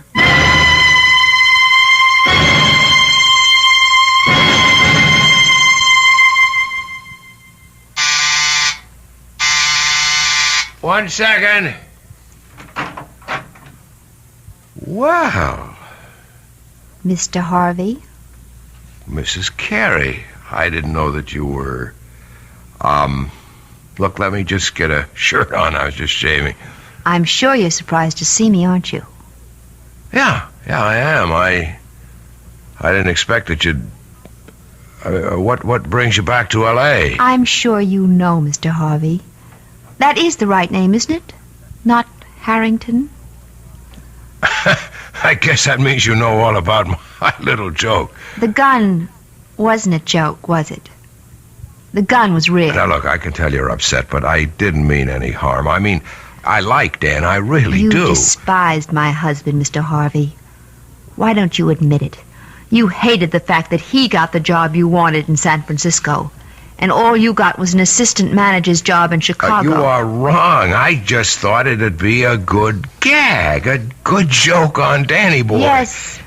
One second. Wow. Mr. Harvey? Mrs. Carey, I didn't know that you were... Look, let me just get a shirt on. I was just shaving. I'm sure you're surprised to see me, aren't you? Yeah, I am. I didn't expect that you'd... what brings you back to L.A.? I'm sure you know, Mr. Harvey. That is the right name, isn't it? Not Harrington? I guess that means you know all about my little joke. The gun wasn't a joke, was it? The gun was real. Now, look, I can tell you're upset, but I didn't mean any harm. I mean, I like Dan, I really You do. despised my husband, Mr. Harvey. Why don't you admit it? You hated the fact that he got the job you wanted in San Francisco, and all you got was an assistant manager's job in Chicago. You are wrong. I just thought it'd be a good gag, a good joke on Danny boy. Yes,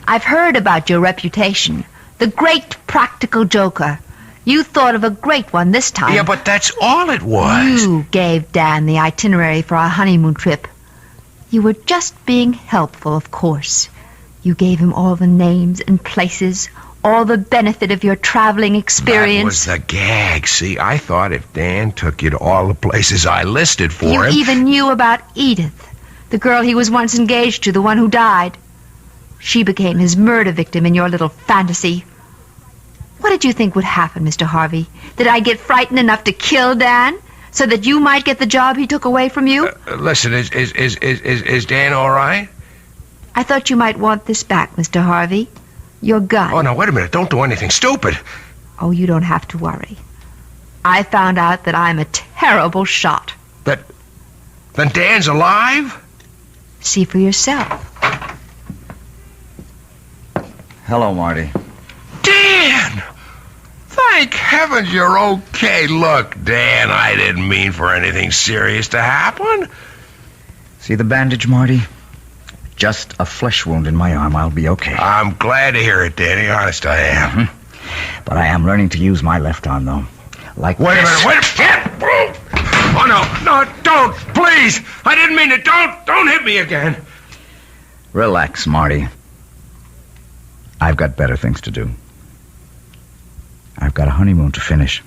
I've heard about your reputation. The great practical joker. You thought of a great one this time. Yeah, but that's all it was. You gave Dan the itinerary for our honeymoon trip. You were just being helpful, of course. You gave him all the names and places, all the benefit of your traveling experience. That was the gag. See, I thought if Dan took you to all the places I listed for him... You even knew about Edith, the girl he was once engaged to, the one who died. She became his murder victim in your little fantasy. What did you think would happen, Mr. Harvey? Did I get frightened enough to kill Dan so that you might get the job he took away from you? Listen, is Dan all right? I thought you might want this back, Mr. Harvey. Your gun. Oh, now, wait a minute. Don't do anything stupid. Oh, you don't have to worry. I found out that I'm a terrible shot. Then Dan's alive? See for yourself. Hello, Marty. Dan! Thank heavens you're okay. Look, Dan, I didn't mean for anything serious to happen. See the bandage, Marty? Just a flesh wound in my arm. I'll be okay. I'm glad to hear it, Danny. Honest, I am. Mm-hmm. But I am learning to use my left arm, though. Like Wait this. a minute. Oh, no, don't. Please. I didn't mean it. Don't hit me again. Relax, Marty. I've got better things to do. I've got a honeymoon to finish.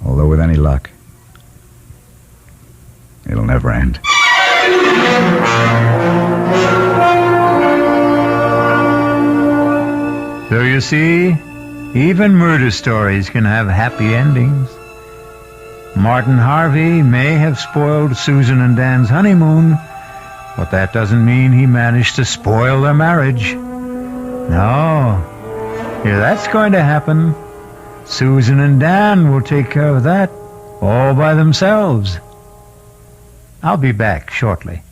Although with any luck, it'll never end. So you see, even murder stories can have happy endings. Martin Harvey may have spoiled Susan and Dan's honeymoon, but that doesn't mean he managed to spoil their marriage. No. If that's going to happen, Susan and Dan will take care of that all by themselves. I'll be back shortly.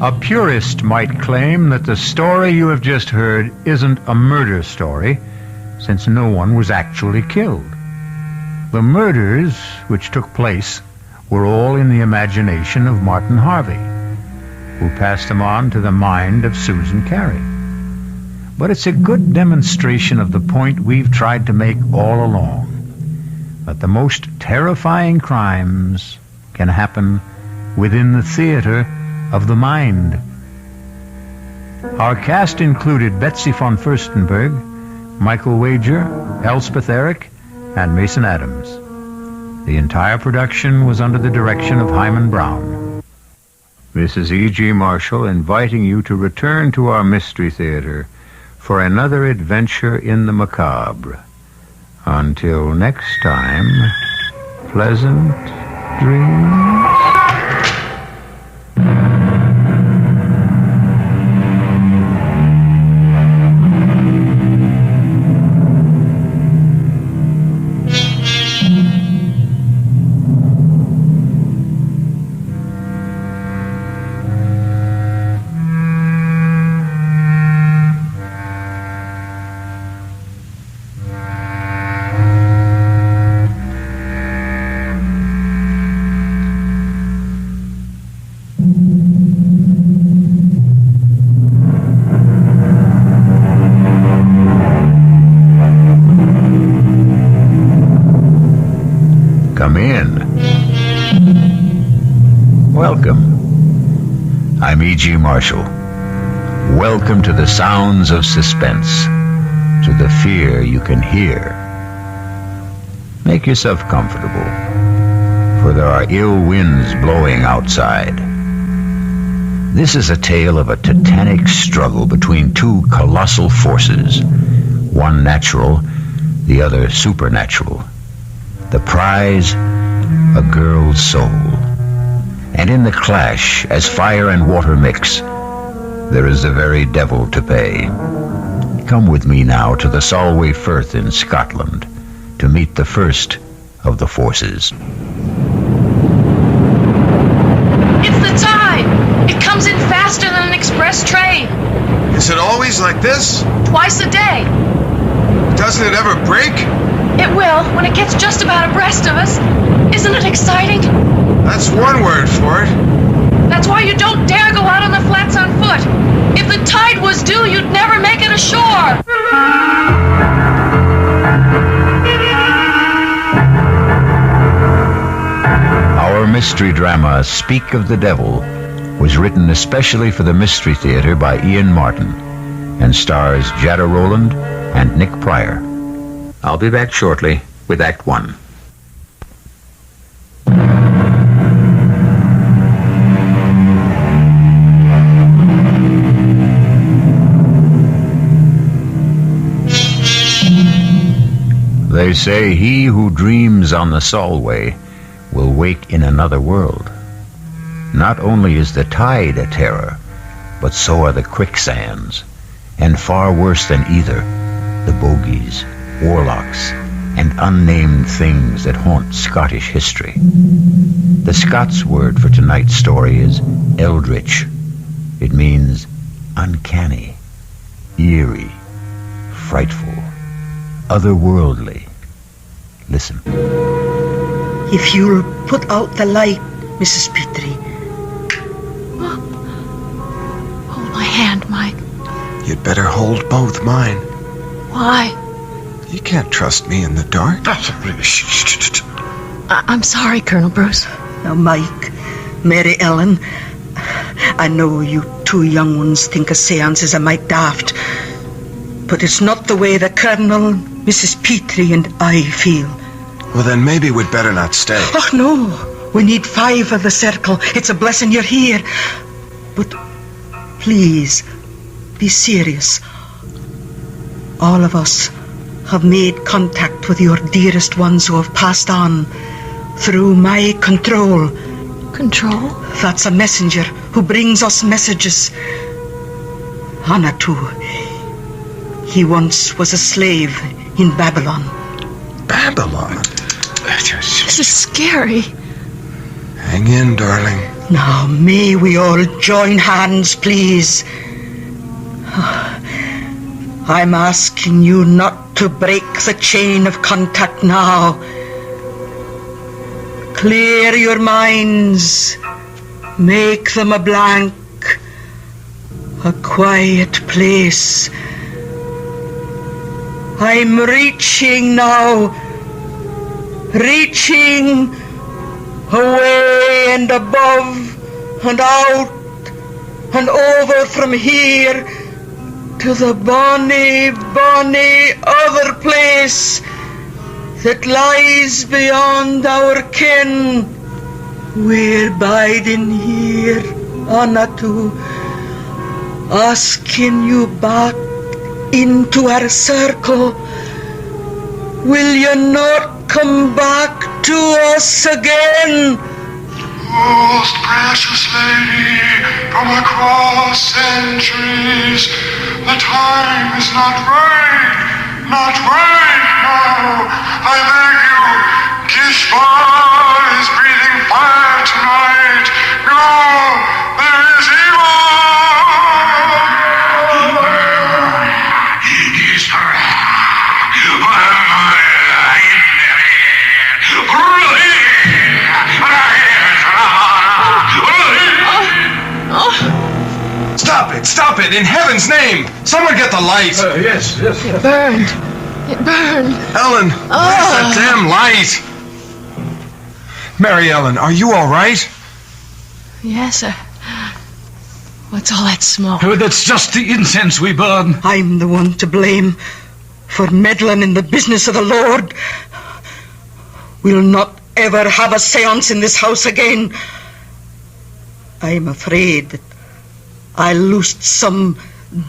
A purist might claim that the story you have just heard isn't a murder story, since no one was actually killed. The murders which took place were all in the imagination of Martin Harvey, who passed them on to the mind of Susan Carey. But it's a good demonstration of the point we've tried to make all along, that the most terrifying crimes can happen within the theater of the mind. Our cast included Betsy von Furstenberg, Michael Wager, Elspeth Eric, and Mason Adams. The entire production was under the direction of Hyman Brown. This is E.G. Marshall inviting you to return to our Mystery Theater for another adventure in the macabre. Until next time, pleasant dreams. Come in. Welcome. I'm E.G. Marshall. Welcome to the sounds of suspense, to the fear you can hear. Make yourself comfortable, for there are ill winds blowing outside. This is a tale of a titanic struggle between two colossal forces, one natural, the other supernatural. The prize, a girl's soul. And in the clash, as fire and water mix, there is the very devil to pay. Come with me now to the Solway Firth in Scotland to meet the first of the forces. It's the tide! It comes in faster than an express train. Is it always like this? Twice a day. Doesn't it ever break? It will when it gets just about abreast of us. Isn't it exciting? That's one word for it. That's why you don't dare go out on the flats on foot. If the tide was due, you'd never make it ashore. Our mystery drama, Speak of the Devil, was written especially for the Mystery Theater by Ian Martin and stars Jada Rowland and Nick Pryor. I'll be back shortly with Act One. They say he who dreams on the Solway will wake in another world. Not only is the tide a terror, but so are the quicksands, and far worse than either, the bogies, warlocks, and unnamed things that haunt Scottish history. The Scots word for tonight's story is eldritch. It means uncanny, eerie, frightful, otherworldly. Listen. If you'll put out the light, Mrs. Petrie. Hold my hand, Mike. You'd better hold both mine. Why? You can't trust me in the dark. I'm sorry, Colonel Bruce. Now, Mike, Mary Ellen, I know you two young ones think a seance is a mite daft, but it's not the way the Colonel, Mrs. Petrie, and I feel. Well, then maybe we'd better not stay. Oh, no. We need 5 of the circle. It's a blessing you're here. But please, be serious. All of us have made contact with your dearest ones who have passed on through my control. Control? That's a messenger who brings us messages. Anatu. He once was a slave in Babylon. Babylon? This is scary. Hang in, darling. Now, may we all join hands, please? I'm asking you not to break the chain of contact now. Clear your minds. Make them a blank. A quiet place. I'm reaching now. Reaching away and above and out and over from here to the bonny, bonny other place that lies beyond our ken. We're biding here, Anatu, asking you back into our circle. Will you not come back to us again? Most precious lady, from across centuries, the time is not right now. I beg you, Gishbar is breathing fire tonight. No, there is evil. Stop it! In heaven's name! Someone get the light! Yes. It burned. It burned. Ellen, where's that damn light? Mary Ellen, are you all right? Yes, sir. What's all that smoke? Oh, that's just the incense we burn. I'm the one to blame for meddling in the business of the Lord. We'll not ever have a seance in this house again. I'm afraid that I loosed some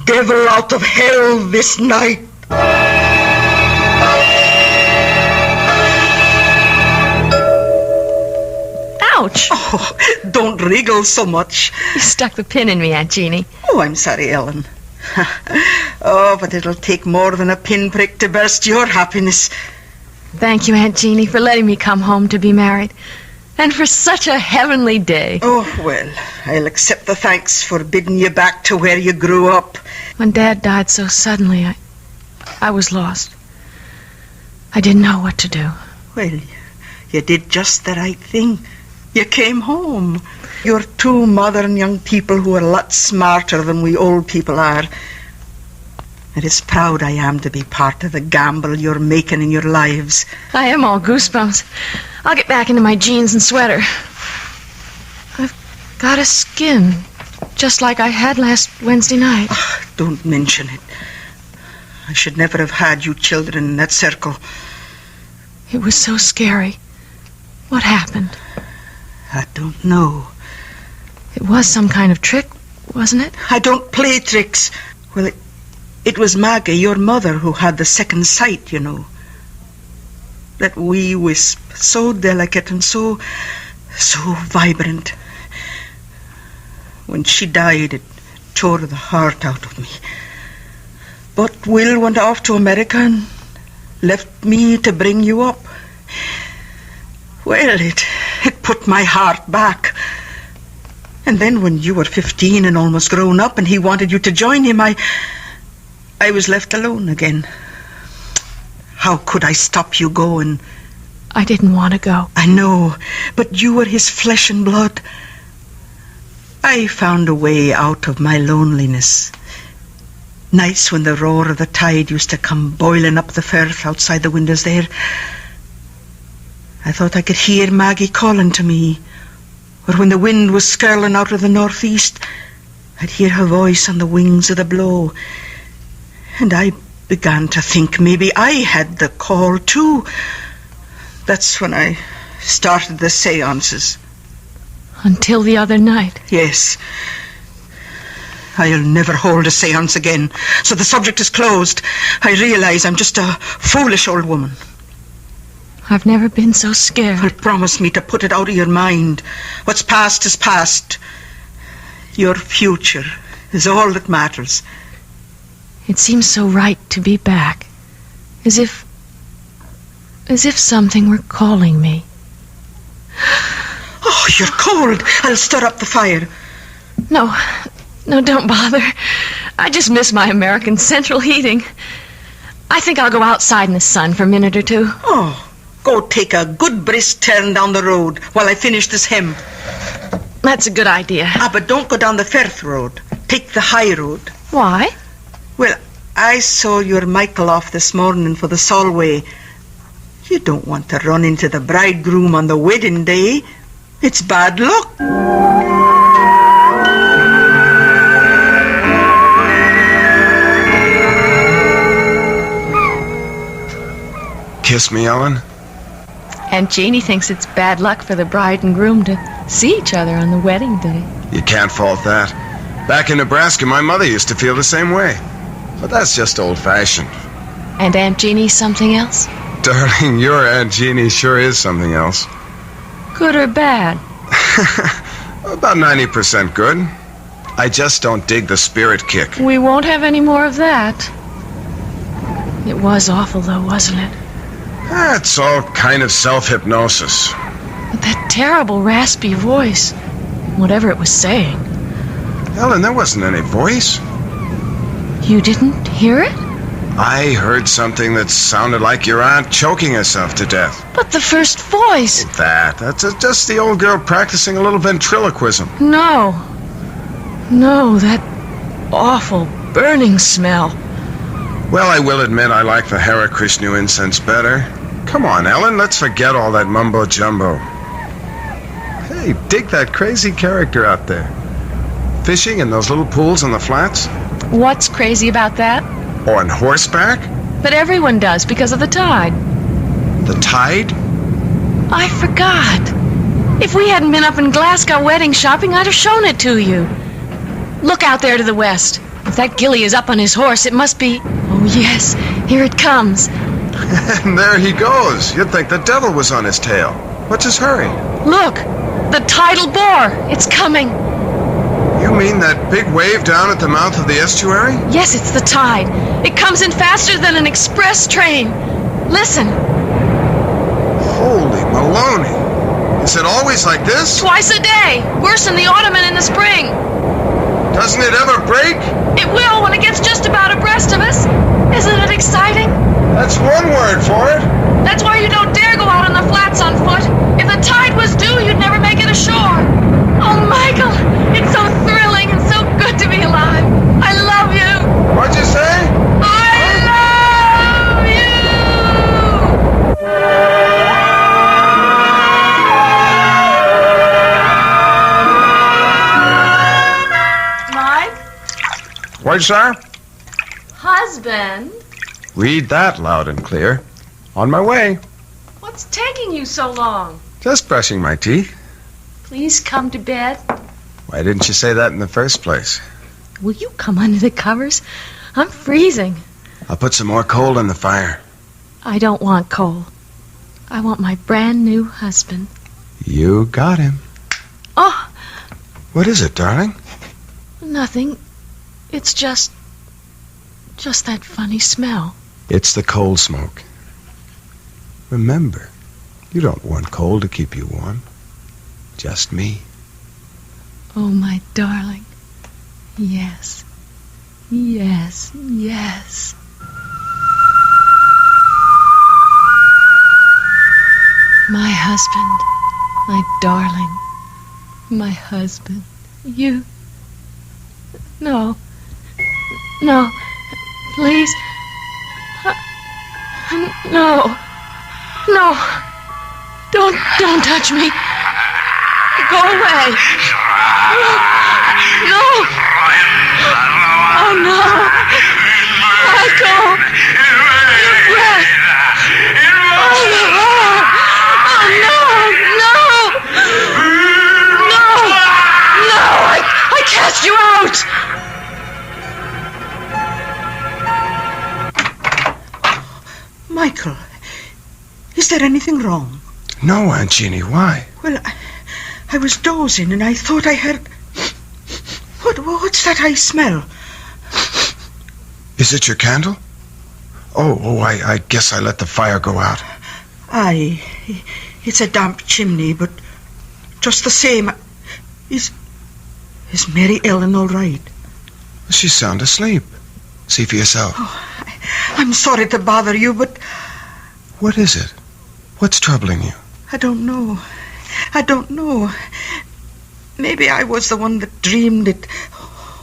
devil out of hell this night. Ouch! Oh, don't wriggle so much. You stuck the pin in me, Aunt Jeannie. Oh, I'm sorry, Ellen. Oh, but it'll take more than a pinprick to burst your happiness. Thank you, Aunt Jeannie, for letting me come home to be married. And for such a heavenly day. Oh, well, I'll accept the thanks for bidding you back to where you grew up. When Dad died so suddenly, I was lost. I didn't know what to do. Well, you did just the right thing. You came home. You're two modern young people who are a lot smarter than we old people are. And as proud I am to be part of the gamble you're making in your lives. I am all goosebumps. I'll get back into my jeans and sweater. I've got a skin, just like I had last Wednesday night. Oh, don't mention it. I should never have had you children in that circle. It was so scary. What happened? I don't know. It was some kind of trick, wasn't it? I don't play tricks. Well, it was Maggie, your mother, who had the second sight, you know. That wee wisp, so delicate and so vibrant. When she died, it tore the heart out of me. But Will went off to America and left me to bring you up. Well, it put my heart back. And then when you were 15 and almost grown up and he wanted you to join him, I was left alone again. How could I stop you going? I didn't want to go. I know, but you were his flesh and blood. I found a way out of my loneliness. Nights when the roar of the tide used to come boiling up the firth outside the windows there, I thought I could hear Maggie calling to me. Or when the wind was skirling out of the northeast, I'd hear her voice on the wings of the blow. And I began to think maybe I had the call too. That's when I started the seances. Until the other night? Yes. I'll never hold a seance again, so the subject is closed. I realize I'm just a foolish old woman. I've never been so scared. Well, promise me to put it out of your mind. What's past is past. Your future is all that matters. It seems so right to be back. As if something were calling me. Oh, you're cold. I'll stir up the fire. No, don't bother. I just miss my American central heating. I think I'll go outside in the sun for a minute or two. Oh, go take a good brisk turn down the road while I finish this hem. That's a good idea. But don't go down the Firth road. Take the high road. Why? Well, I saw your Michael off this morning for the Solway. You don't want to run into the bridegroom on the wedding day. It's bad luck. Kiss me, Ellen. Aunt Jeannie thinks it's bad luck for the bride and groom to see each other on the wedding day. You can't fault that. Back in Nebraska, my mother used to feel the same way. But that's just old-fashioned. And Aunt Jeannie something else? Darling, your Aunt Jeannie sure is something else. Good or bad? About 90% good. I just don't dig the spirit kick. We won't have any more of that. It was awful, though, wasn't it? It's all kind of self-hypnosis. But that terrible raspy voice, whatever it was saying. Ellen, there wasn't any voice. You didn't hear it? I heard something that sounded like your aunt choking herself to death. But the first voice... That's just the old girl practicing a little ventriloquism. No, that awful burning smell. Well, I will admit I like the Hare Krishna incense better. Come on, Ellen, let's forget all that mumbo-jumbo. Hey, dig that crazy character out there. Fishing in those little pools on the flats? What's crazy about that? On horseback? But everyone does because of the tide. The tide? I forgot. If we hadn't been up in Glasgow wedding shopping, I'd have shown it to you. Look out there to the west. If that Gilly is up on his horse, it must be... Oh, yes, here it comes. And there he goes. You'd think the devil was on his tail. What's his hurry? Look, the tidal bore. It's coming. You mean that big wave down at the mouth of the estuary? Yes, it's the tide. It comes in faster than an express train. Listen. Holy Maloney. Is it always like this? Twice a day. Worse in the autumn and in the spring. Doesn't it ever break? It will when it gets just about abreast of us. Isn't it exciting? That's one word for it. That's why you don't dare go out on the flats on foot. If the tide was due, you'd never make it ashore. Oh, Michael, it's so thrilling and so good to be alive. I love you. What'd you say? I love you. Mike? What, sir? Husband? Read that loud and clear. On my way. What's taking you so long? Just brushing my teeth. Please come to bed. Why didn't you say that in the first place? Will you come under the covers? I'm freezing. I'll put some more coal in the fire. I don't want coal. I want my brand new husband. You got him. Oh! What is it, darling? Nothing. It's just that funny smell. It's the coal smoke. Remember, you don't want coal to keep you warm. Just me. Oh, my darling. Yes. Yes, yes. My husband. My darling. My husband. You. No. No. Please. No. No. Don't touch me. Go away. No. Oh, no. Michael. Your breath. Oh, no. I cast you out. Michael, is there anything wrong? No, Aunt Jeannie, why? Well, I was dozing and I thought I heard... What's that I smell? Is it your candle? Oh, I guess I let the fire go out. Aye, it's a damp chimney, but just the same... Is Mary Ellen all right? She's sound asleep. See for yourself. Oh, I'm sorry to bother you, but... What is it? What's troubling you? I don't know. Maybe I was the one that dreamed it.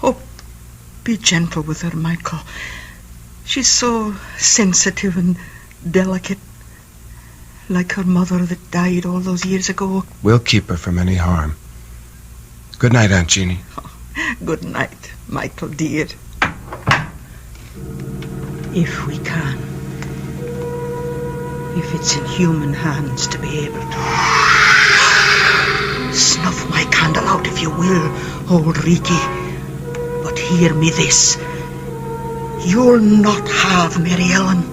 Oh, be gentle with her, Michael. She's so sensitive and delicate. Like her mother that died all those years ago. We'll keep her from any harm. Good night, Aunt Jeannie. Oh, good night, Michael, dear. If we can. If it's in human hands to be able to. Snuff my candle out if you will, old Ricky. But hear me this. You'll not have Mary Ellen.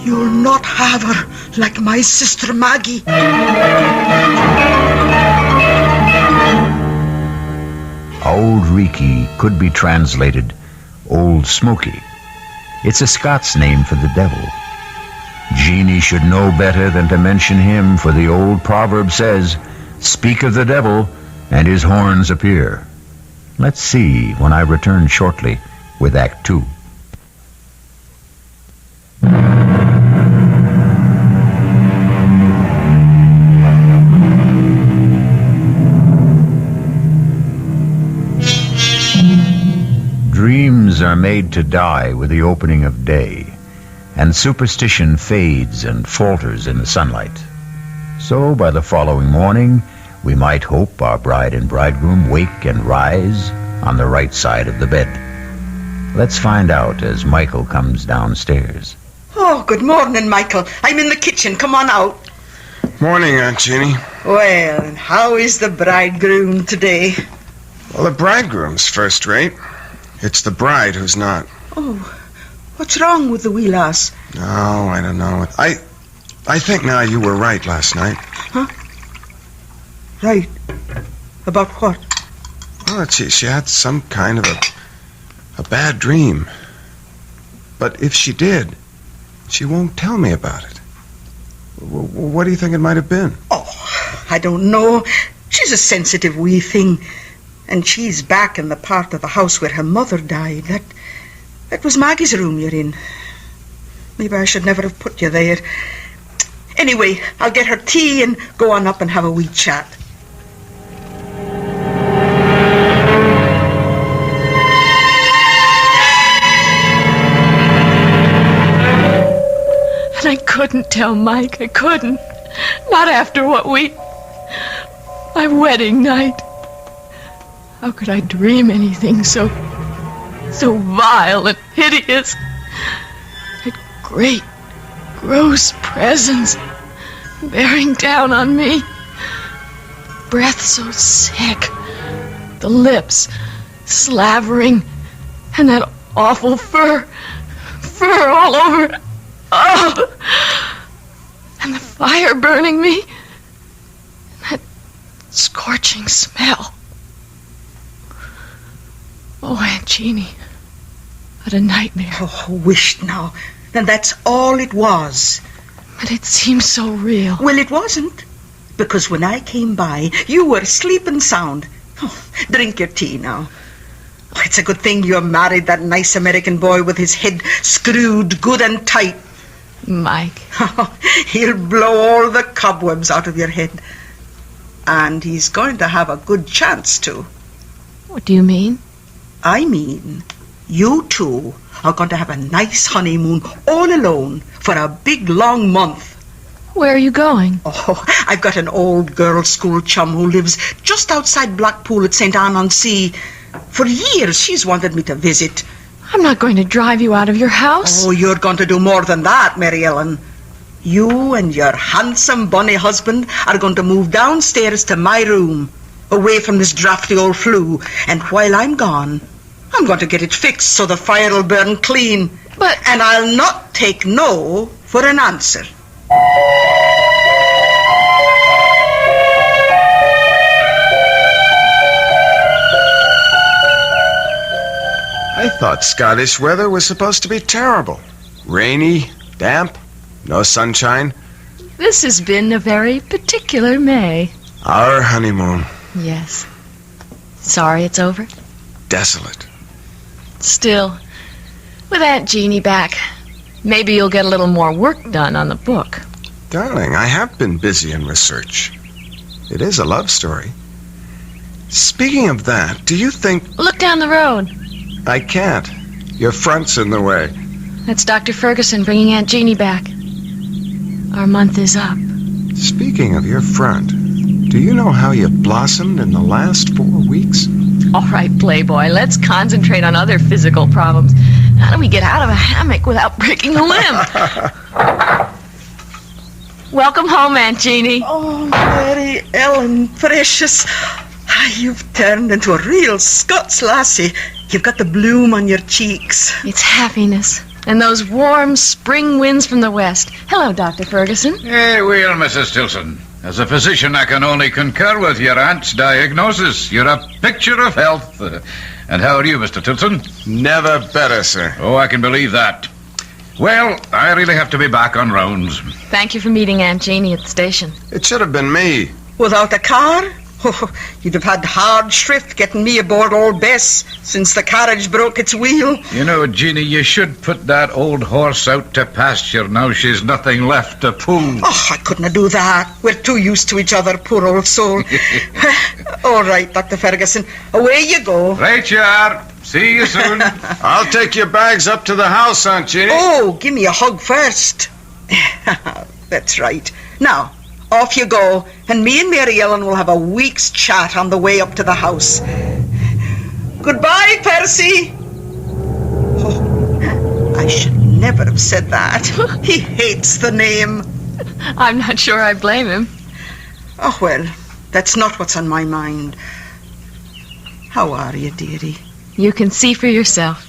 You'll not have her like my sister Maggie. Old Ricky could be translated Old Smoky. It's a Scots name for the devil. Jeannie should know better than to mention him, for the old proverb says, "Speak of the devil, and his horns appear." Let's see when I return shortly with Act 2. Dreams are made to die with the opening of day, and superstition fades and falters in the sunlight. So by the following morning, we might hope our bride and bridegroom wake and rise on the right side of the bed. Let's find out as Michael comes downstairs. Oh, good morning, Michael. I'm in the kitchen. Come on out. Morning, Aunt Jeannie. Well, and how is the bridegroom today? Well, the bridegroom's first rate. It's the bride who's not. Oh, what's wrong with the wee lass? No, I don't know. I think now you were right last night. Huh? Right. About what? Well, she had some kind of a bad dream. But if she did, she won't tell me about it. What do you think it might have been? Oh, I don't know. She's a sensitive wee thing. And she's back in the part of the house where her mother died. That was Maggie's room you're in. Maybe I should never have put you there. Anyway, I'll get her tea and go on up and have a wee chat. And I couldn't tell Mike. I couldn't. Not after what my wedding night. How could I dream anything so vile and hideous? That great, gross presence bearing down on me. Breath so sick. The lips slavering. And that awful fur all over. Oh! And the fire burning me. That scorching smell. Oh, Aunt Jeannie. What a nightmare. Oh, wished now. And that's all it was. But it seems so real. Well, it wasn't. Because when I came by, you were sleeping sound. Oh, drink your tea now. Oh, it's a good thing you married that nice American boy with his head screwed good and tight. Mike. Oh, he'll blow all the cobwebs out of your head. And he's going to have a good chance to. What do you mean? I mean, you two are going to have a nice honeymoon all alone for a big, long month. Where are you going? Oh, I've got an old girls' school chum who lives just outside Blackpool at St. Anne-on-Sea. For years she's wanted me to visit. I'm not going to drive you out of your house. Oh, you're going to do more than that, Mary Ellen. You and your handsome, bonny husband are going to move downstairs to my room, away from this drafty old flue. And while I'm gone, I'm going to get it fixed so the fire will burn clean. And I'll not take no for an answer. I thought Scottish weather was supposed to be terrible. Rainy, damp, no sunshine. This has been a very particular May. Our honeymoon. Yes. Sorry it's over? Desolate. Still, with Aunt Jeannie back, maybe you'll get a little more work done on the book. Darling, I have been busy in research. It is a love story. Speaking of that, do you think... Look down the road. I can't. Your front's in the way. That's Dr. Ferguson bringing Aunt Jeannie back. Our month is up. Speaking of your front, do you know how you've blossomed in the last 4 weeks? All right, Playboy, let's concentrate on other physical problems. How do we get out of a hammock without breaking a limb? Welcome home, Aunt Jeannie. Oh, Mary Ellen, precious. You've turned into a real Scots lassie. You've got the bloom on your cheeks. It's happiness. And those warm spring winds from the west. Hello, Dr. Ferguson. Hey, well, Mrs. Tilson. As a physician, I can only concur with your aunt's diagnosis. You're a picture of health. And how are you, Mr. Tilson? Never better, sir. Oh, I can believe that. Well, I really have to be back on rounds. Thank you for meeting Aunt Jeannie at the station. It should have been me. Without a car? Oh, you'd have had hard shrift getting me aboard Old Bess since the carriage broke its wheel. You know, Jeannie, you should put that old horse out to pasture now she's nothing left to pull. Oh, I couldn't do that. We're too used to each other, poor old soul. All right, Dr. Ferguson, away you go. Right you are. See you soon. I'll take your bags up to the house, Aunt Jeannie. Oh, give me a hug first. That's right. Now, Off you go, and me and Mary Ellen will have a week's chat on the way up to the house. Goodbye, Percy. Oh, I should never have said that. He hates the name. I'm not sure I blame him. Oh, well, that's not what's on my mind. How are you, dearie? You can see for yourself.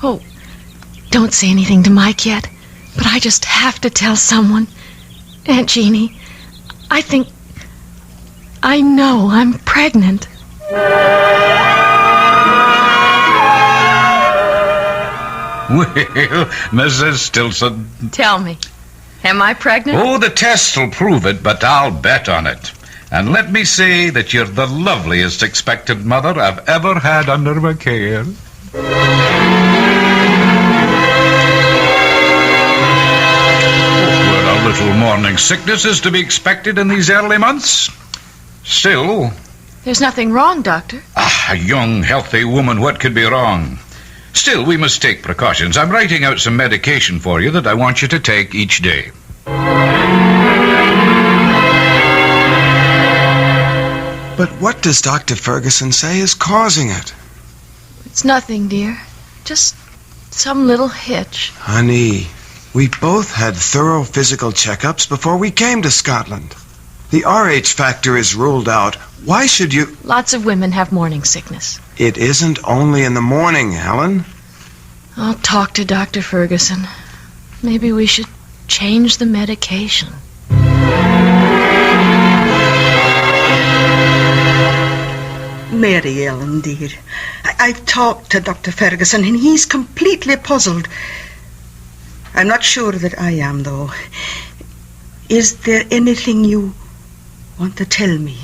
Oh, don't say anything to Mike yet, but I just have to tell someone. Aunt Jeannie, I know I'm pregnant. Well, Mrs. Stilson. Tell me, am I pregnant? Oh, the tests will prove it, but I'll bet on it. And let me say that you're the loveliest expectant mother I've ever had under my care. Well, a little morning sickness is to be expected in these early months. Still... There's nothing wrong, Doctor. A young, healthy woman, what could be wrong? Still, we must take precautions. I'm writing out some medication for you that I want you to take each day. But what does Dr. Ferguson say is causing it? It's nothing, dear. Just some little hitch. Honey, we both had thorough physical checkups before we came to Scotland. The RH factor is ruled out. Why should you... Lots of women have morning sickness. It isn't only in the morning, Helen. I'll talk to Dr. Ferguson. Maybe we should change the medication. Mary Ellen, dear, I've talked to Dr. Ferguson and he's completely puzzled. I'm not sure that I am, though. Is there anything you want to tell me?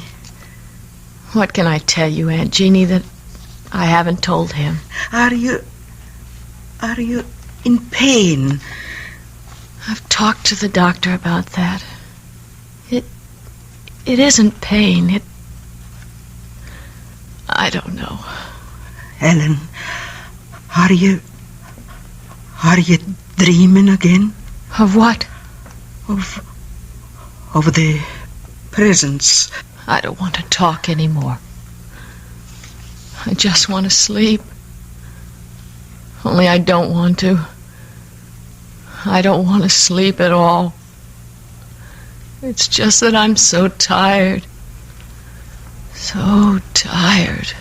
What can I tell you, Aunt Jeannie, that I haven't told him? Are you in pain? I've talked to the doctor about that. It isn't pain. I don't know. Ellen, are you dreaming again? Of what? Of the presents. I don't want to talk anymore. I just want to sleep. Only I don't want to. I don't want to sleep at all. It's just that I'm so tired. So tired.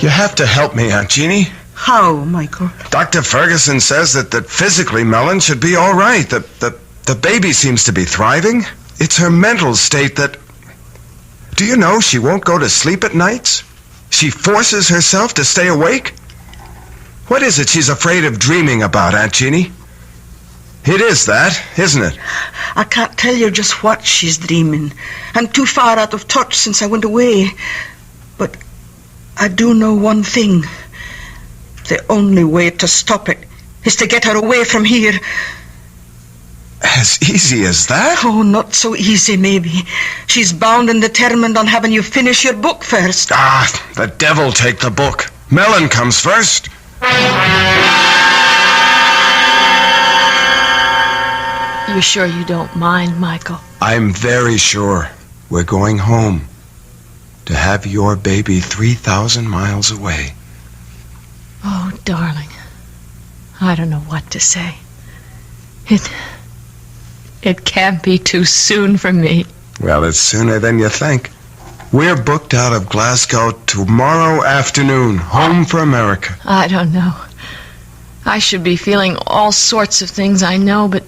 You have to help me, Aunt Jeannie. How, Michael? Dr. Ferguson says that physically Mellon should be all right. The baby seems to be thriving. It's her mental state that... Do you know she won't go to sleep at nights? She forces herself to stay awake? What is it she's afraid of dreaming about, Aunt Jeannie? It is that, isn't it? I can't tell you just what she's dreaming. I'm too far out of touch since I went away. But I do know one thing. The only way to stop it is to get her away from here. As easy as that? Oh, not so easy, maybe. She's bound and determined on having you finish your book first. Ah, the devil take the book. Mellon comes first. You sure you don't mind, Michael? I'm very sure. We're going home to have your baby 3,000 miles away. Oh, darling. I don't know what to say. It can't be too soon for me. Well, it's sooner than you think. We're booked out of Glasgow tomorrow afternoon, home for America. I don't know. I should be feeling all sorts of things, I know, but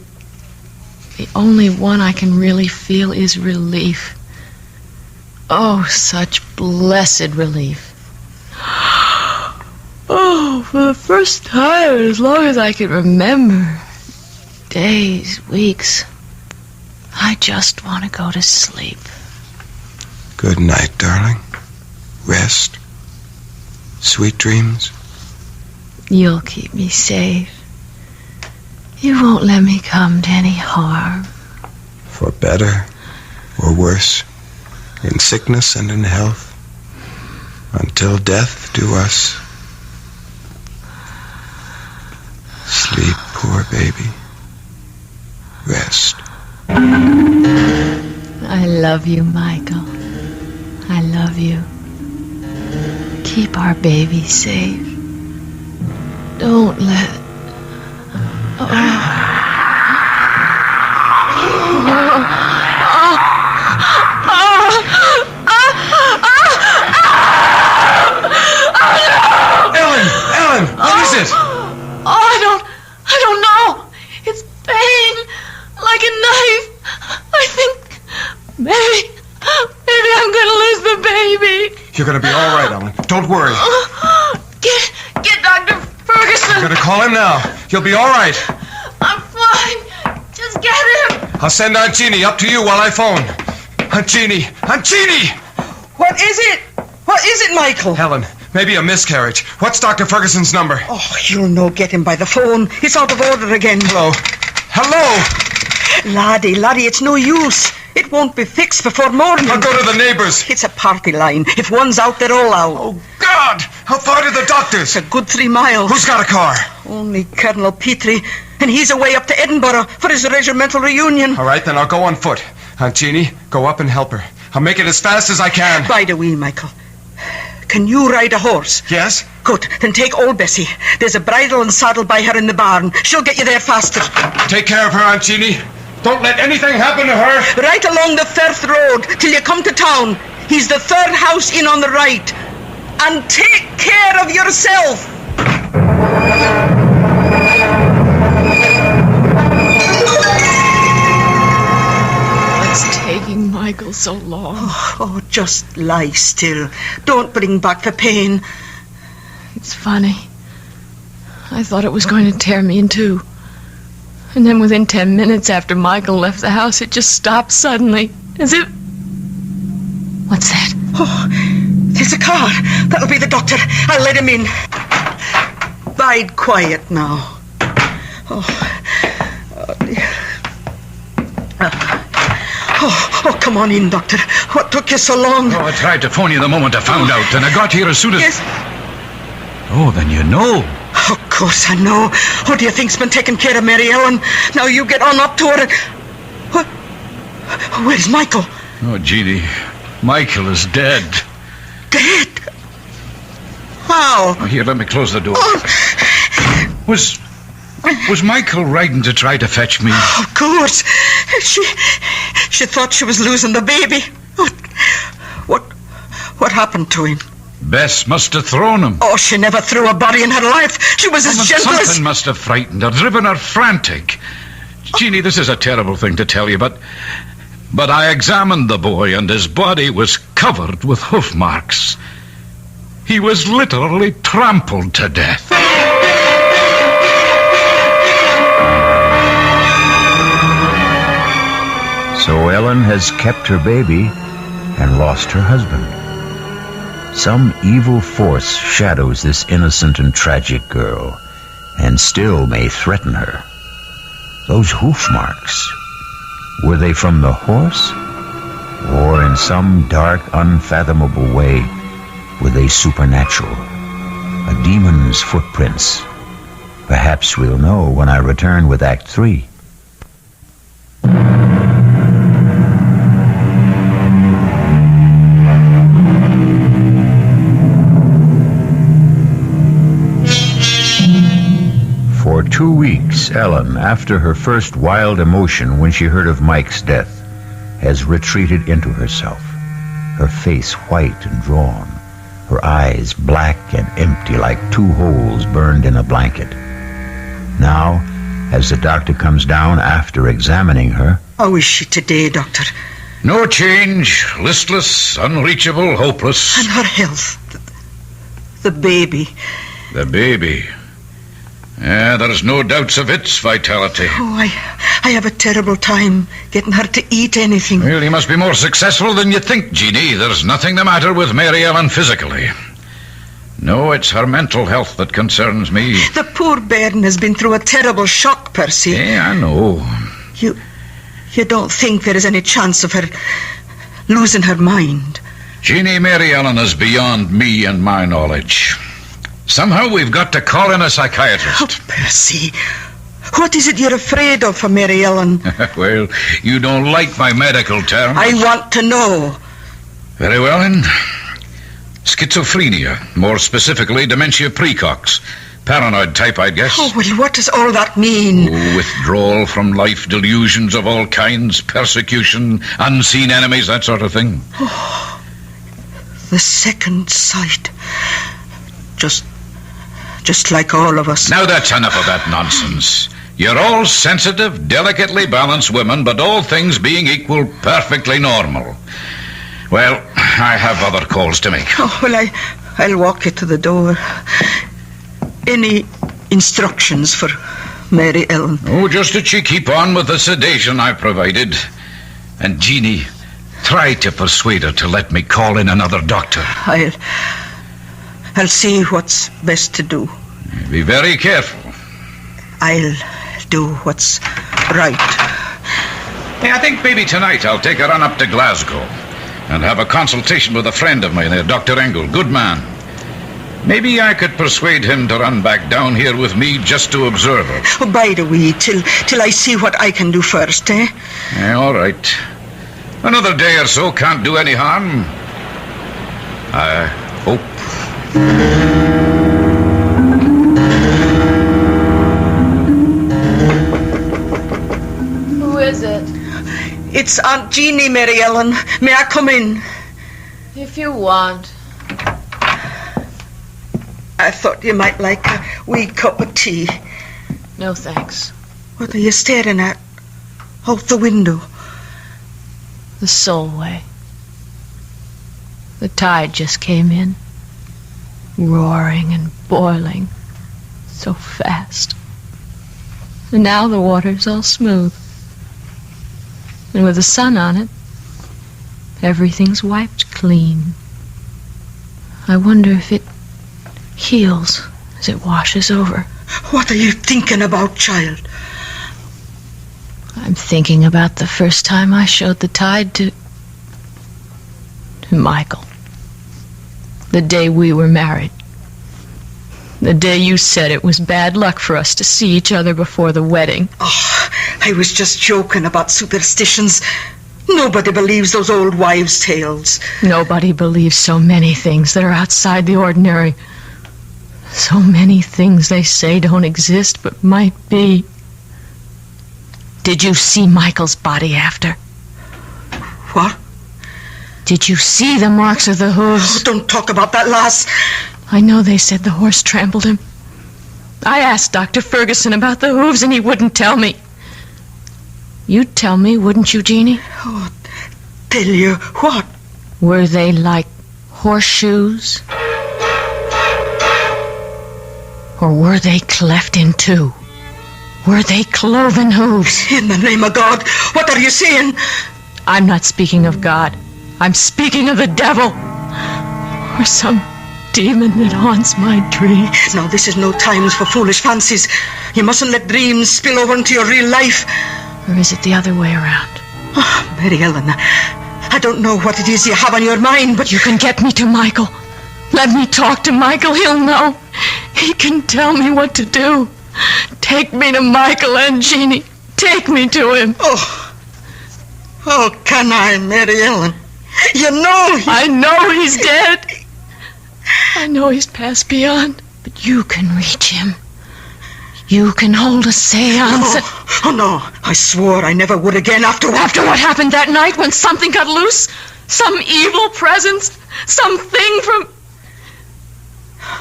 the only one I can really feel is relief. Oh, such blessed relief. Oh, for the first time in as long as I can remember, days, weeks, I just want to go to sleep. Good night, darling. Rest. Sweet dreams. You'll keep me safe. You won't let me come to any harm. For better or worse, in sickness and in health, until death do us. Sleep, poor our baby. Rest. I love you, Michael. I love you. Keep our baby safe. Don't let... Ellen, what is it? I don't know. It's pain, like a knife. I think maybe I'm gonna lose the baby. You're gonna be all right, Ellen. Don't worry. Get Dr. Ferguson. I'm gonna call him now. You'll be all right. I'm fine. Just get him. I'll send Aunt Jeannie up to you while I phone. Aunt Jeannie! Aunt Jeannie! What is it? What is it, Michael? Helen, maybe a miscarriage. What's Dr. Ferguson's number? Oh, you'll no get him by the phone. It's out of order again. Hello? Laddie, it's no use. It won't be fixed before morning. I'll go to the neighbors. It's a party line. If one's out, they're all out. Oh, God! How far to the doctors? A good 3 miles. Who's got a car? Only Colonel Petrie, and he's away up to Edinburgh for his regimental reunion. All right, then I'll go on foot. Aunt Jeannie, go up and help her. I'll make it as fast as I can. By the way, Michael, can you ride a horse? Yes. Good. Then take old Bessie. There's a bridle and saddle by her in the barn. She'll get you there faster. Take care of her, Aunt Jeannie. Don't let anything happen to her. Right along the Firth Road till you come to town. He's the 3rd house in on the right. And take care of yourself. What's taking Michael so long? Oh, just lie still. Don't bring back the pain. It's funny. I thought it was going to tear me in two. And then within 10 minutes after Michael left the house, it just stopped suddenly. As if... What's that? Oh, there's a car. That'll be the doctor. I'll let him in. Bide quiet now. Oh, come on in, Doctor. What took you so long? Oh, I tried to phone you the moment I found out, and I got here as soon as... Yes. Oh, then you know. Of course I know. Who do you think's been taking care of Mary Ellen? Now you get on up to her and... What? Where's Michael? Oh, Jeannie, Michael is dead. Dead? How? Oh, here, let me close the door. Was Michael riding to try to fetch me? Of course. She thought she was losing the baby. What happened to him? Bess must have thrown him. Oh, she never threw a body in her life. She was as gentle as... Something must have frightened her, driven her frantic. Jeannie, this is a terrible thing to tell you, but I examined the boy, and his body was covered with hoof marks. He was literally trampled to death. So Ellen has kept her baby and lost her husband. Some evil force shadows this innocent and tragic girl, and still may threaten her. Those hoof marks, were they from the horse? Or in some dark, unfathomable way, were they supernatural? A demon's footprints? Perhaps we'll know when I return with Act 3. For 2 weeks, Ellen, after her first wild emotion when she heard of Mike's death, has retreated into herself, her face white and drawn, her eyes black and empty like 2 holes burned in a blanket. Now, as the doctor comes down after examining her... How is she today, Doctor? No change, listless, unreachable, hopeless. And her health? The baby? The baby... Yeah, there's no doubts of its vitality. Oh, I have a terrible time getting her to eat anything. Well, you must be more successful than you think, Jeannie. There's nothing the matter with Mary Ellen physically. No, it's her mental health that concerns me. The poor bairn has been through a terrible shock, Percy. Yeah, I know. You don't think there is any chance of her losing her mind? Jeannie, Mary Ellen is beyond me and my knowledge. Somehow we've got to call in a psychiatrist. Oh, Percy, What is it you're afraid of for Mary Ellen? Well, you don't like my medical term. I want to know. Very well, then. Schizophrenia. More specifically, dementia precox. Paranoid type, I'd guess. Oh, well, what does all that mean? Withdrawal from life, delusions of all kinds, persecution, unseen enemies, that sort of thing. Oh, the second sight. Just like all of us. Now that's enough of that nonsense. You're all sensitive, delicately balanced women, but all things being equal, perfectly normal. Well, I have other calls to make. Oh, well, I'll walk you to the door. Any instructions for Mary Ellen? Oh, just that you keep on with the sedation I provided. And Jeannie, try to persuade her to let me call in another doctor. I'll see what's best to do. Be very careful. I'll do what's right. Hey, I think maybe tonight I'll take a run up to Glasgow and have a consultation with a friend of mine there, Dr. Engel. Good man. Maybe I could persuade him to run back down here with me just to observe her. Oh, bide a wee till I see what I can do first, eh? Yeah, all right. Another day or so can't do any harm. I hope. Who is it? It's Aunt Jeannie, Mary Ellen. May I come in? If you want. I thought you might like a wee cup of tea. No, thanks. What are you staring at? Out the window. The Solway. The tide just came in. Roaring and boiling. So fast. And now the water's all smooth. And with the sun on it, everything's wiped clean. I wonder if it heals as it washes over. What are you thinking about, child? I'm thinking about the first time I showed the tide to Michael. The day we were married. The day you said it was bad luck for us to see each other before the wedding. Oh, I was just joking about superstitions. Nobody believes those old wives' tales. Nobody believes so many things that are outside the ordinary. So many things they say don't exist but might be. Did you see Michael's body after? What? Did you see the marks of the hooves? Oh, don't talk about that, lass. I know they said the horse trampled him. I asked Dr. Ferguson about the hooves and he wouldn't tell me. You'd tell me, wouldn't you, Jeannie? Oh, tell you what? Were they like horseshoes? Or were they cleft in two? Were they cloven hooves? In the name of God, what are you saying? I'm not speaking of God. I'm speaking of the devil. Or some demon that haunts my dreams. Now, this is no time for foolish fancies. You mustn't let dreams spill over into your real life. Or is it the other way around? Oh, Mary Ellen, I don't know what it is you have on your mind, but... You can get me to Michael. Let me talk to Michael. He'll know. He can tell me what to do. Take me to Michael and Jeannie. Take me to him. Oh, can I, Mary Ellen? You know I know he's dead. I know he's passed beyond. But you can reach him. You can hold a seance. Oh, no. I swore I never would again after what... After what happened that night when something got loose? Some evil presence? Something from...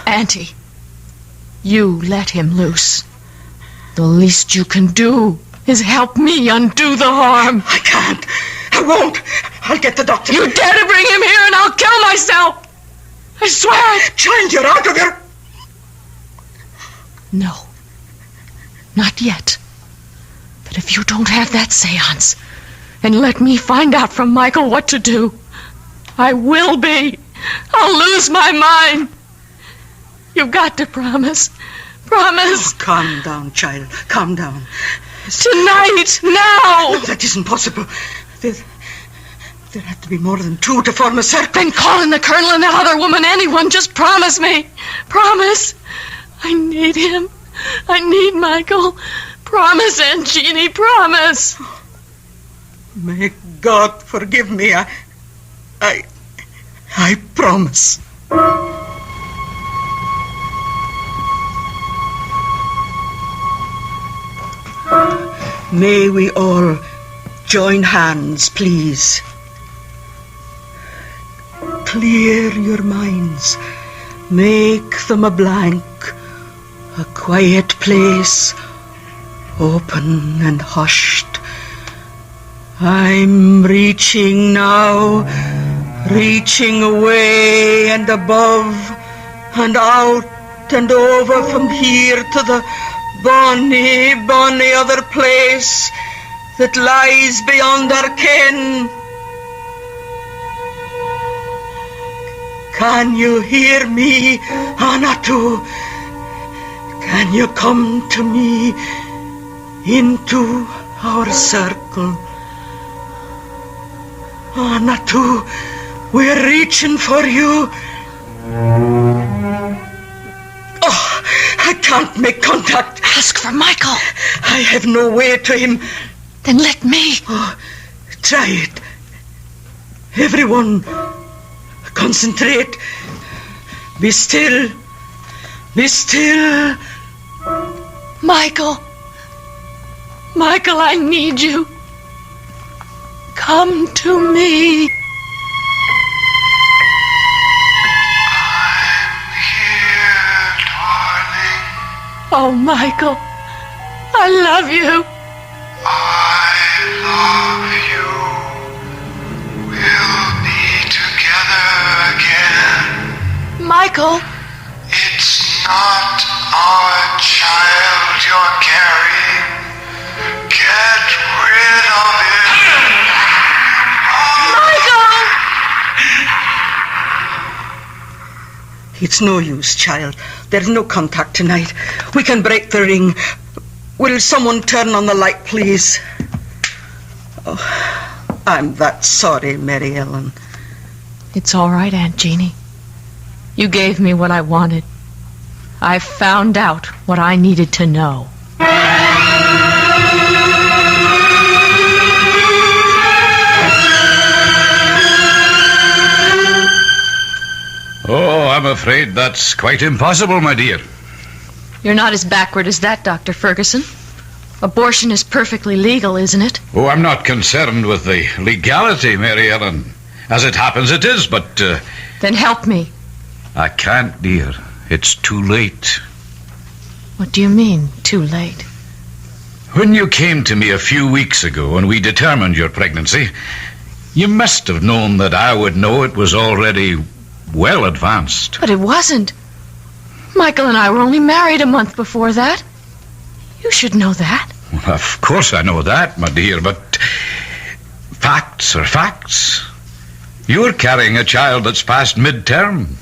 Auntie, you let him loose. The least you can do is help me undo the harm. I can't. I won't. I'll get the doctor. You dare to bring him here and I'll kill myself. I swear it. Child, you're out of your... No. Not yet. But if you don't have that seance and let me find out from Michael what to do, I will be. I'll lose my mind. You've got to promise. Promise. Oh, calm down, child. Calm down. Tonight. Now. No, that isn't possible. There have to be more than two to form a circle. Then call in the colonel and that other woman, anyone. Just promise me. Promise. I need him. I need Michael. Promise, Aunt Jeannie, promise. May God forgive me. I promise. May we all join hands, please. Clear your minds. Make them a blank, a quiet place, open and hushed. I'm reaching now, reaching away and above and out and over from here to the bonny, bonny other place that lies beyond our ken. Can you hear me, Anatu? Can you come to me into our circle? Anatu, we're reaching for you. Oh, I can't make contact. Ask for Michael. I have no way to him. Then let me. Oh, try it. Everyone, concentrate. Be still. Be still. Michael. Michael, I need you. Come to me. Oh, Michael, I love you. I love you. We'll be together again. Michael. It's not our child you're carrying. Get rid of it. Michael! It's no use, child. There's no contact tonight. We can break the ring. Will someone turn on the light, please? Oh, I'm that sorry, Mary Ellen. It's all right, Aunt Jeannie. You gave me what I wanted. I found out what I needed to know. Oh, I'm afraid that's quite impossible, my dear. You're not as backward as that, Dr. Ferguson. Abortion is perfectly legal, isn't it? Oh, I'm not concerned with the legality, Mary Ellen. As it happens, it is, but... Then help me. I can't, dear. It's too late. What do you mean, too late? When you came to me a few weeks ago and we determined your pregnancy, you must have known that I would know it was already well advanced. But it wasn't. Michael and I were only married a month before that. You should know that. Well, of course I know that, my dear, but facts are facts. You're carrying a child that's past midterm,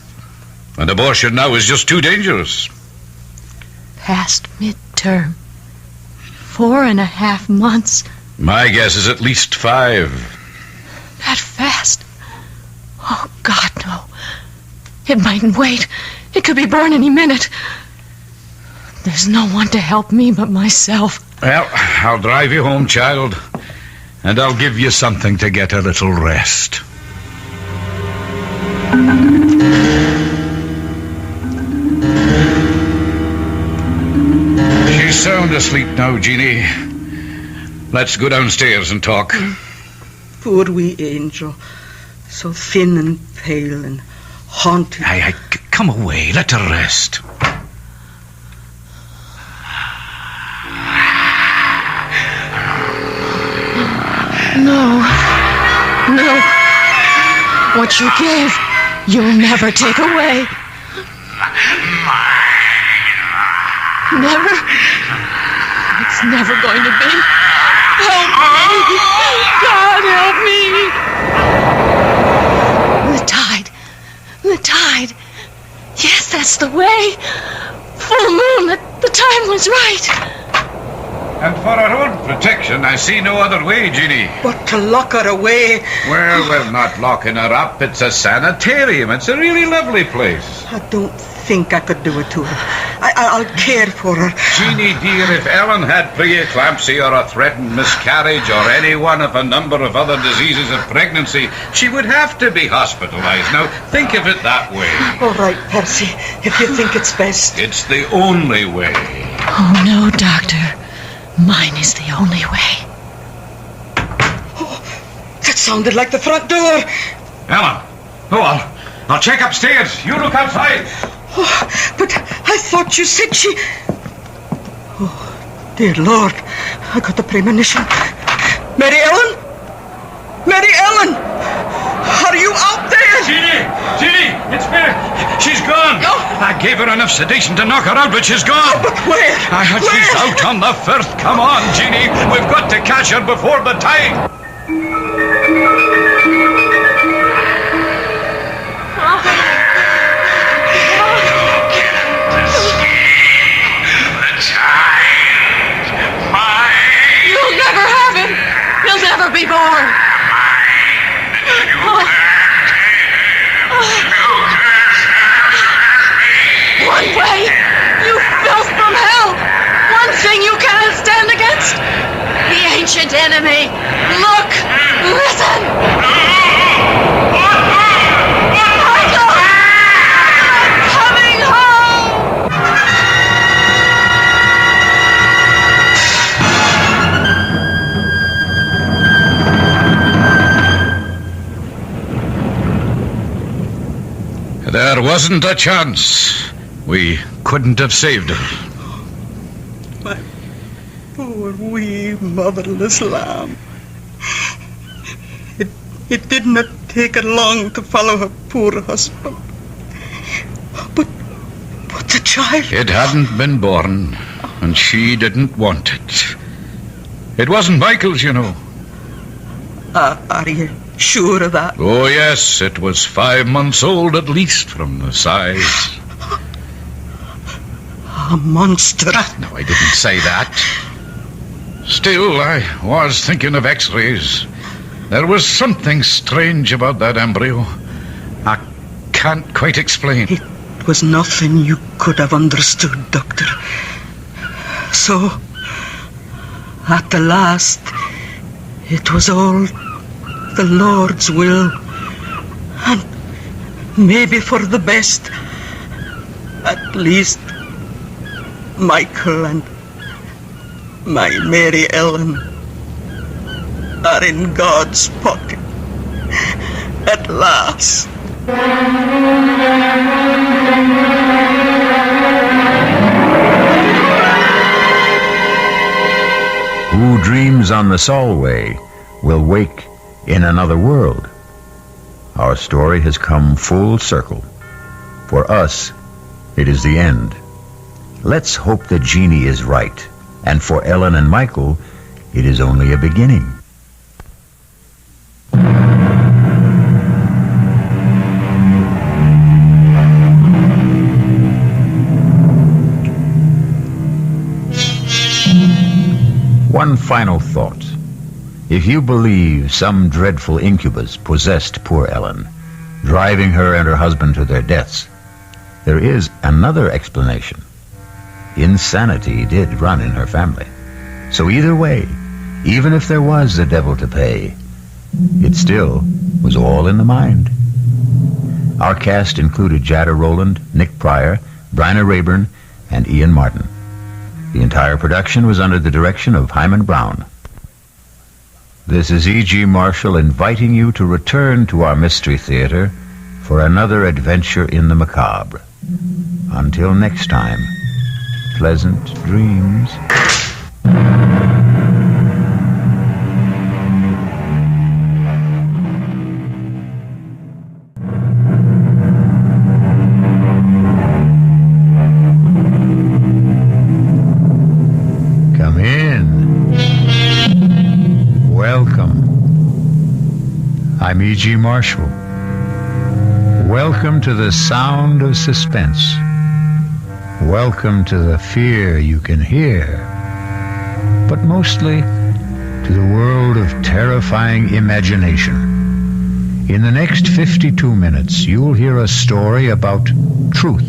and abortion now is just too dangerous. Past midterm. 4.5 months. My guess is at least 5. That fast? Oh, God, no. It mightn't wait. It could be born any minute. There's no one to help me but myself. Well, I'll drive you home, child, and I'll give you something to get a little rest. She's sound asleep now, Jeannie. Let's go downstairs and talk. Poor wee angel. So thin and pale and haunted. Come away. Let her rest. No. What you gave, you'll never take away. Never? It's never going to be. Help me! God, help me! The tide. Yes, that's the way. Full moon, the time was right. And for our own protection, I see no other way, Jeannie. But to lock her away... Well, we're not locking her up. It's a sanitarium. It's a really lovely place. I don't think I could do it to her. I'll care for her. Jeannie, dear, if Ellen had preeclampsia or a threatened miscarriage or any one of a number of other diseases of pregnancy, she would have to be hospitalized. Now, think of it that way. All right, Percy, if you think it's best. It's the only way. Oh, no, Doctor. Mine is the only way. Oh, that sounded like the front door. Ellen, I'll check upstairs. You look outside. Oh, but I thought you said she... Oh, dear Lord, I got the premonition. Mary Ellen? Mary Ellen! Are you out there? Jeannie, it's me. She's gone. No. I gave her enough sedation to knock her out, but she's gone. Oh, but where? She's out on the first. Come on, Jeannie. We've got to catch her before the tide. You'll never have him. He'll never be born. One way, you filth from hell. One thing you cannot stand against. The ancient enemy. Look, listen. Michael! I'm coming home. There wasn't a chance. We couldn't have saved her. My poor wee motherless lamb. It did not take her long to follow her poor husband. But the child... It hadn't been born, and she didn't want it. It wasn't Michael's, you know. Are you sure of that? Oh, yes, it was 5 months old at least from the size. A monster. No, I didn't say that. Still, I was thinking of x-rays. There was something strange about that embryo. I can't quite explain. It was nothing you could have understood, Doctor. So, at the last, it was all the Lord's will. And maybe for the best. At least Michael and my Mary Ellen are in God's pocket at last. Who dreams on the Solway will wake in another world. Our story has come full circle. For us, it is the end. Let's hope that Jeannie is right, and for Ellen and Michael, it is only a beginning. One final thought. If you believe some dreadful incubus possessed poor Ellen, driving her and her husband to their deaths, there is another explanation. Insanity did run in her family. So either way, even if there was the devil to pay, it still was all in the mind. Our cast included Jada Rowland, Nick Pryor, Bryna Rayburn, and Ian Martin. The entire production was under the direction of Hyman Brown. This is E.G. Marshall inviting you to return to our Mystery Theater for another adventure in the macabre. Until next time, pleasant dreams. Come in. Welcome. I'm E.G. Marshall. Welcome to the sound of suspense. Welcome to the fear you can hear. But mostly to the world of terrifying imagination. In the next 52 minutes, you'll hear a story about truth.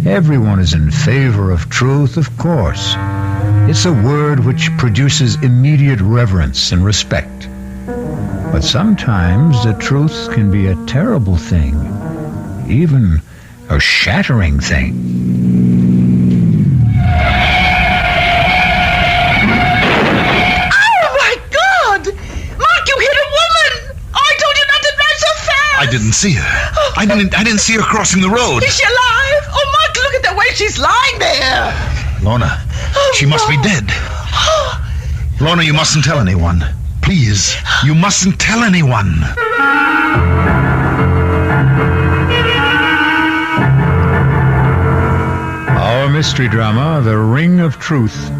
Everyone is in favor of truth, of course. It's a word which produces immediate reverence and respect. But sometimes the truth can be a terrible thing, even a shattering thing. Oh, my God! Mark, you hit a woman! Oh, I told you not to drive so fast! I didn't see her. I didn't see her crossing the road. Is she alive? Oh, Mark, look at the way she's lying there! Lorna, she must be dead. Lorna, you mustn't tell anyone. Please, you mustn't tell anyone. Our mystery drama, The Ring of Truth,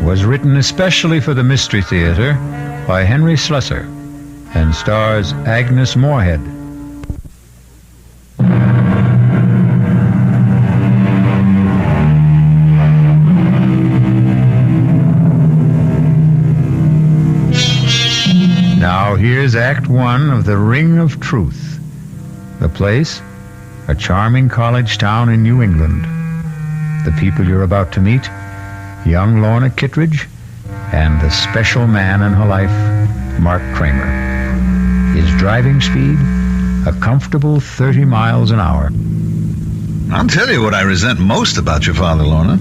was written especially for the Mystery Theater by Henry Slusser and stars Agnes Moorehead. Now here's Act One of The Ring of Truth. The place, a charming college town in New England. The people you're about to meet, young Lorna Kittredge and the special man in her life, Mark Kramer. His driving speed, a comfortable 30 miles an hour. I'll tell you what I resent most about your father, Lorna.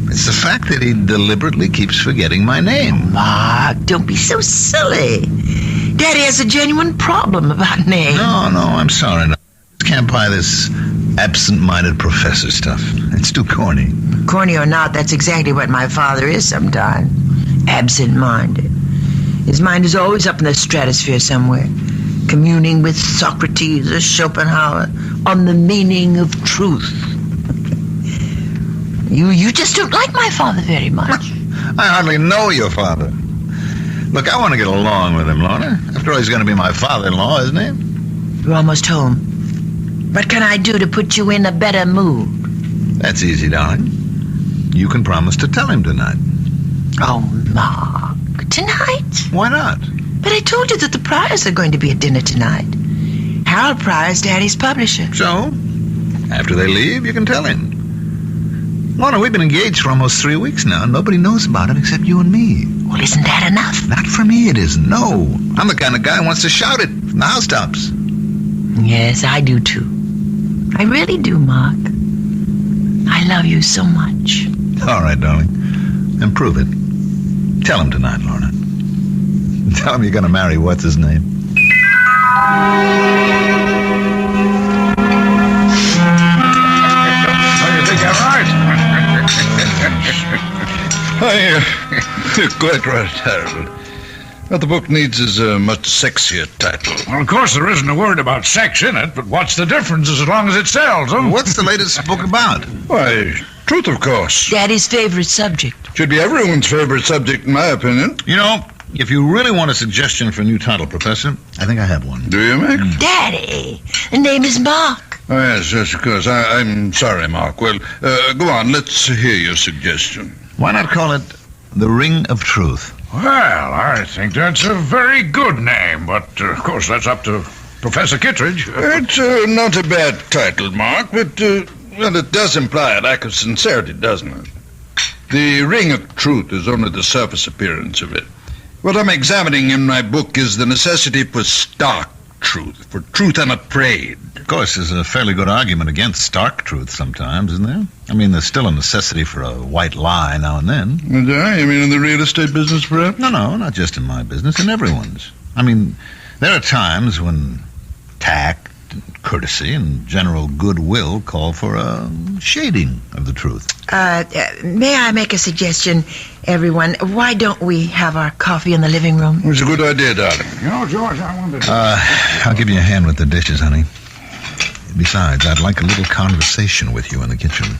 It's the fact that he deliberately keeps forgetting my name. Mark, don't be so silly. Daddy has a genuine problem about names. No, I'm sorry. No. I can't buy this absent-minded professor stuff. It's too corny. Corny or not, that's exactly what my father is sometimes. Absent-minded. His mind is always up in the stratosphere somewhere, communing with Socrates or Schopenhauer on the meaning of truth. You just don't like my father very much. I hardly know your father. Look, I want to get along with him, Lorna. After all, he's going to be my father-in-law, isn't he? We're almost home. What can I do to put you in a better mood? That's easy, darling. You can promise to tell him tonight. Oh, Mark. Tonight? Why not? But I told you that the Pryors are going to be at dinner tonight. Harold Pryor's Daddy's publisher. So, after they leave, you can tell him. Lorna, we've been engaged for almost 3 weeks now. Nobody knows about it except you and me. Well, isn't that enough? Not for me, it isn't. No. I'm the kind of guy who wants to shout it from the housetops. Yes, I do, too. I really do, Mark. I love you so much. All right, darling. And prove it. Tell him tonight, Lorna. Tell him you're going to marry what's-his-name. You're quite right, Harold. What the book needs is a much sexier title. Well, of course, there isn't a word about sex in it, but what's the difference as long as it sells, huh? What's the latest book about? Why, truth, of course. Daddy's favorite subject. Should be everyone's favorite subject, in my opinion. You know, if you really want a suggestion for a new title, Professor, I think I have one. Do you, Mac? Daddy, the name is Mark. Oh, yes, of course. I'm sorry, Mark. Well, go on. Let's hear your suggestion. Why not call it The Ring of Truth? Well, I think that's a very good name, but, of course, that's up to Professor Kittredge. It's not a bad title, Mark, but, well, it does imply a lack of sincerity, doesn't it? The Ring of Truth is only the surface appearance of it. What I'm examining in my book is the necessity for stark truth, for truth unafraid. Of course, there's a fairly good argument against stark truth sometimes, isn't there? I mean, there's still a necessity for a white lie now and then. You mean in the real estate business, perhaps? No, not just in my business, in everyone's. I mean, there are times when tact, courtesy, and general goodwill call for a shading of the truth. May I make a suggestion, everyone? Why don't we have our coffee in the living room? It's a good idea, darling. You know, George, I wanted to... I'll give you a hand with the dishes, honey. Besides, I'd like a little conversation with you in the kitchen.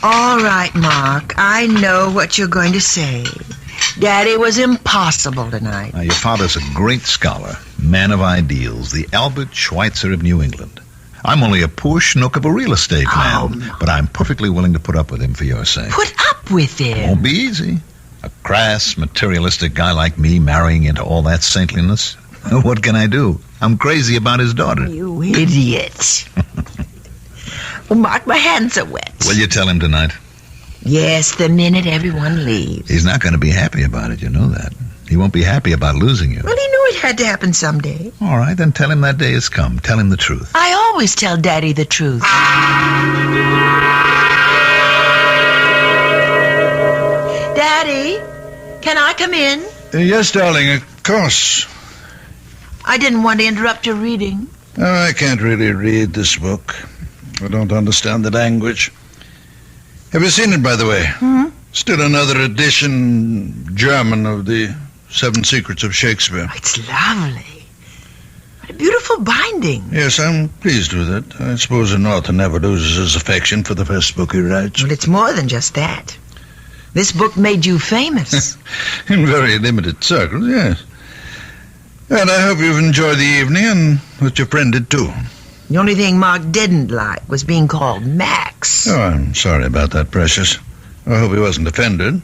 All right, Mark. I know what you're going to say. Daddy was impossible tonight. Now, your father's a great scholar, man of ideals, the Albert Schweitzer of New England. I'm only a poor schnook of a real estate man, but I'm perfectly willing to put up with him for your sake. Put up with him? Won't be easy. A crass, materialistic guy like me marrying into all that saintliness? What can I do? I'm crazy about his daughter. You idiot. Oh, Mark, my hands are wet. Will you tell him tonight? Yes, the minute everyone leaves. He's not going to be happy about it, you know that. He won't be happy about losing you. Well, he knew it had to happen someday. All right, then tell him that day has come. Tell him the truth. I always tell Daddy the truth. Daddy, can I come in? Yes, darling, of course. I didn't want to interrupt your reading. Oh, I can't really read this book. I don't understand the language. Have you seen it, by the way? Still another edition, German, of the 7 Secrets of Shakespeare. It's lovely. What a beautiful binding. Yes, I'm pleased with it. I suppose an author never loses his affection for the first book he writes. Well, it's more than just that. This book made you famous. In very limited circles, yes. And I hope you've enjoyed the evening, and that your friend did too. The only thing Mark didn't like was being called Max. Oh, I'm sorry about that, Precious. I hope he wasn't offended.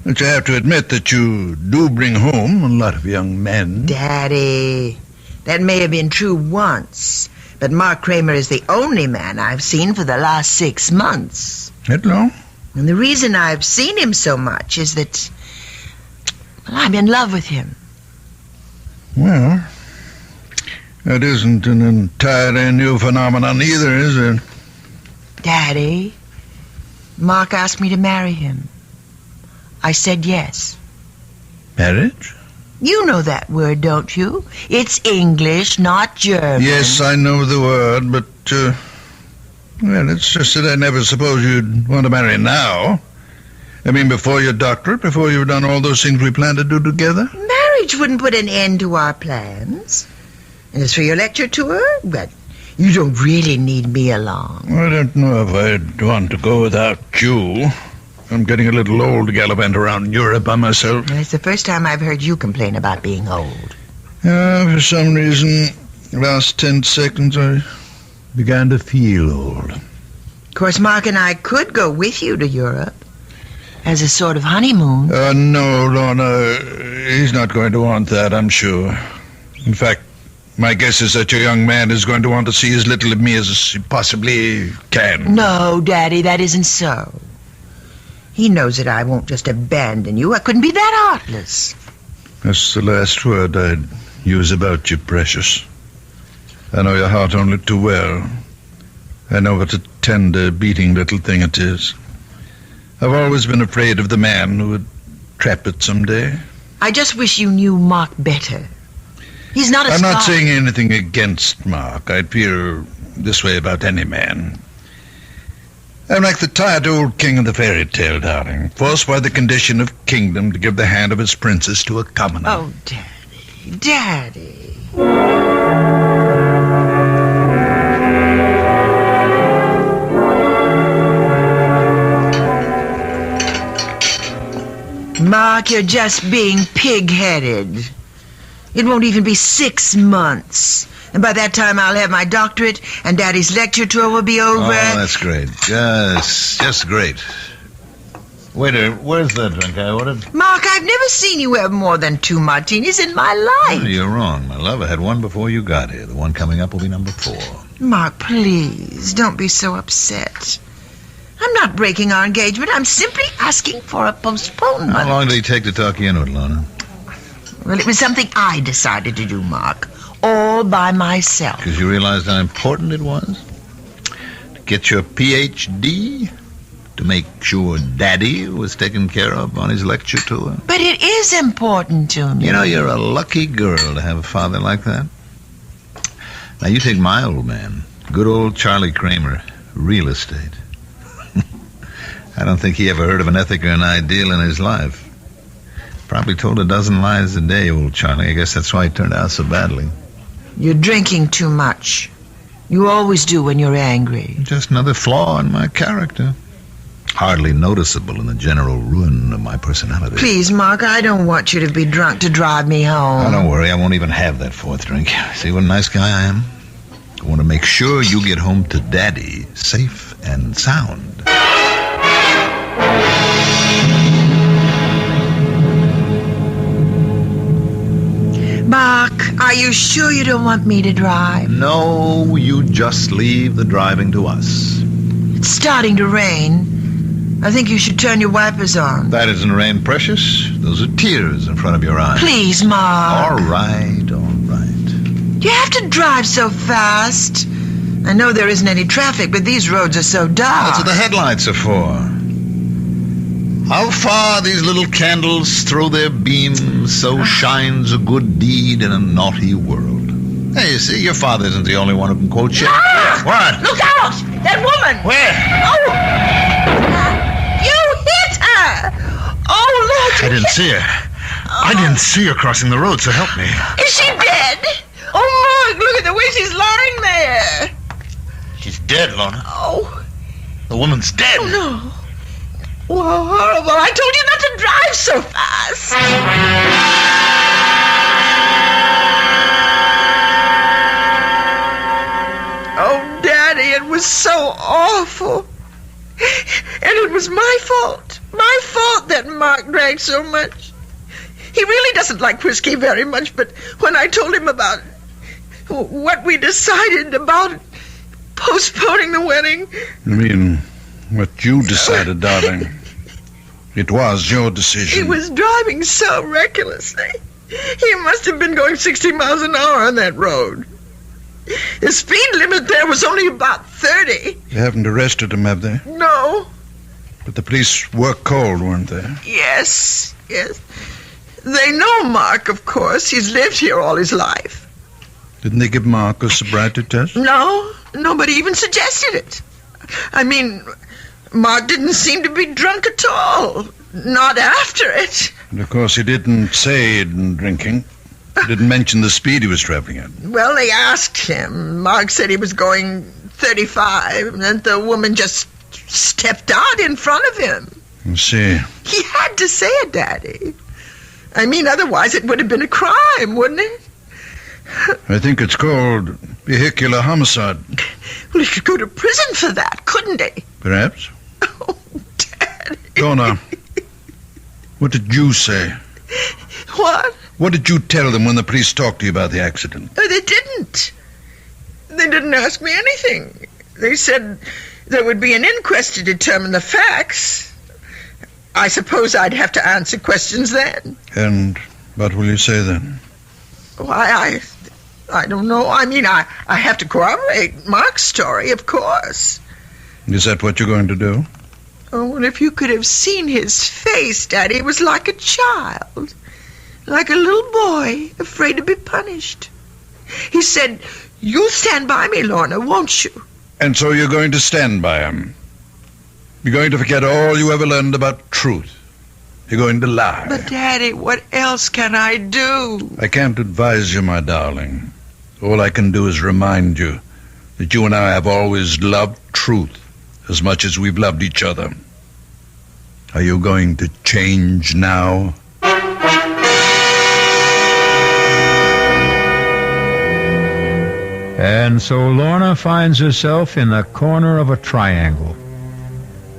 But you have to admit that you do bring home a lot of young men. Daddy, that may have been true once, but Mark Kramer is the only man I've seen for the last 6 months. That long? And the reason I've seen him so much is that, well, I'm in love with him. Well, that isn't an entirely new phenomenon either, is it? Daddy, Mark asked me to marry him. I said yes. Marriage? You know that word, don't you? It's English, not German. Yes, I know the word, but, well, it's just that I never supposed you'd want to marry now. I mean, before your doctorate, before you've done all those things we plan to do together. Marriage wouldn't put an end to our plans. And as for your lecture tour, well, you don't really need me along. I don't know if I'd want to go without you. I'm getting a little old to gallivant around Europe by myself. It's the first time I've heard you complain about being old. For some reason, last 10 seconds, I began to feel old. Of course, Mark and I could go with you to Europe as a sort of honeymoon. No, Lorna, he's not going to want that, I'm sure. In fact, my guess is that your young man is going to want to see as little of me as he possibly can. No, Daddy, that isn't so. He knows that I won't just abandon you. I couldn't be that heartless. That's the last word I'd use about you, Precious. I know your heart only too well. I know what a tender, beating little thing it is. I've always been afraid of the man who would trap it someday. I just wish you knew Mark better. He's not a I'm not star. saying anything against Mark. I'd feel this way about any man. I'm like the tired old king of the fairy tale, darling, forced by the condition of kingdom to give the hand of his princess to a commoner. Oh, Daddy. Mark, you're just being pig-headed. It won't even be 6 months. And by that time, I'll have my doctorate, and Daddy's lecture tour will be over. Oh, that's great. Just great. Waiter, where's the drink I ordered? Mark, I've never seen you have more than 2 martinis in my life. Oh, you're wrong, my love. I had one before you got here. The one coming up will be number 4. Mark, please, don't be so upset. I'm not breaking our engagement. I'm simply asking for a postponement. How long did he take to talk you into it, Lorna? Well, it was something I decided to do, Mark. All by myself. Because you realized how important it was? To get your Ph.D.? To make sure Daddy was taken care of on his lecture tour? But it is important to me. You know, you're a lucky girl to have a father like that. Now, you take my old man, good old Charlie Kramer, real estate. I don't think he ever heard of an ethic or an ideal in his life. Probably told a dozen lies a day, old Charlie. I guess that's why he turned out so badly. You're drinking too much. You always do when you're angry. Just another flaw in my character. Hardly noticeable in the general ruin of my personality. Please, Mark, I don't want you to be drunk to drive me home. Oh, don't worry, I won't even have that 4th drink. See what a nice guy I am? I want to make sure you get home to Daddy safe and sound. Are you sure you don't want me to drive? No, you just leave the driving to us. It's starting to rain. I think you should turn your wipers on. That isn't rain, Precious. Those are tears in front of your eyes. Please, Mark. All right, all right. Do you have to drive so fast? I know there isn't any traffic, but these roads are so dark. That's what the headlights are for. How far these little candles throw their beams, so shines a good deed in a naughty world. Hey, you see, your father isn't the only one who can quote Shakespeare. Ah! What? Look out! That woman! Where? Oh! You hit her! Oh, Lord! I didn't see her. I didn't see her crossing the road, so help me. Is she dead? Oh, Mark, look at the way she's lying there. She's dead, Lorna. Oh. The woman's dead. Oh, no. Well, horrible. I told you not to drive so fast. Oh, Daddy, it was so awful. And it was my fault. My fault that Mark drank so much. He really doesn't like whiskey very much, but when I told him about what we decided about postponing the wedding... You mean what you decided, darling? It was your decision. He was driving so recklessly. He must have been going 60 miles an hour on that road. The speed limit there was only about 30. They haven't arrested him, have they? No. But the police were called, weren't they? Yes. They know Mark, of course. He's lived here all his life. Didn't they give Mark a sobriety test? No, nobody even suggested it. I mean, Mark didn't seem to be drunk at all. Not after it. And of course, he didn't say he'd been drinking. He didn't mention the speed he was traveling at. Well, they asked him. Mark said he was going 35, and the woman just stepped out in front of him. I see. He had to say it, Daddy. I mean, otherwise it would have been a crime, wouldn't it? I think it's called vehicular homicide. Well, he could go to prison for that, couldn't he? Perhaps. Oh, Daddy. Donna, what did you say? What? What did you tell them when the police talked to you about the accident? Oh, they didn't. They didn't ask me anything. They said there would be an inquest to determine the facts. I suppose I'd have to answer questions then. And what will you say then? Why, I don't know. I mean, I have to corroborate Mark's story, of course. Is that what you're going to do? Oh, and if you could have seen his face, Daddy, it was like a child. Like a little boy, afraid to be punished. He said, "You'll stand by me, Lorna, won't you?" And so you're going to stand by him. You're going to forget all you ever learned about truth. You're going to lie. But, Daddy, what else can I do? I can't advise you, my darling. All I can do is remind you that you and I have always loved truth as much as we've loved each other. Are you going to change now? And so Lorna finds herself in the corner of a triangle.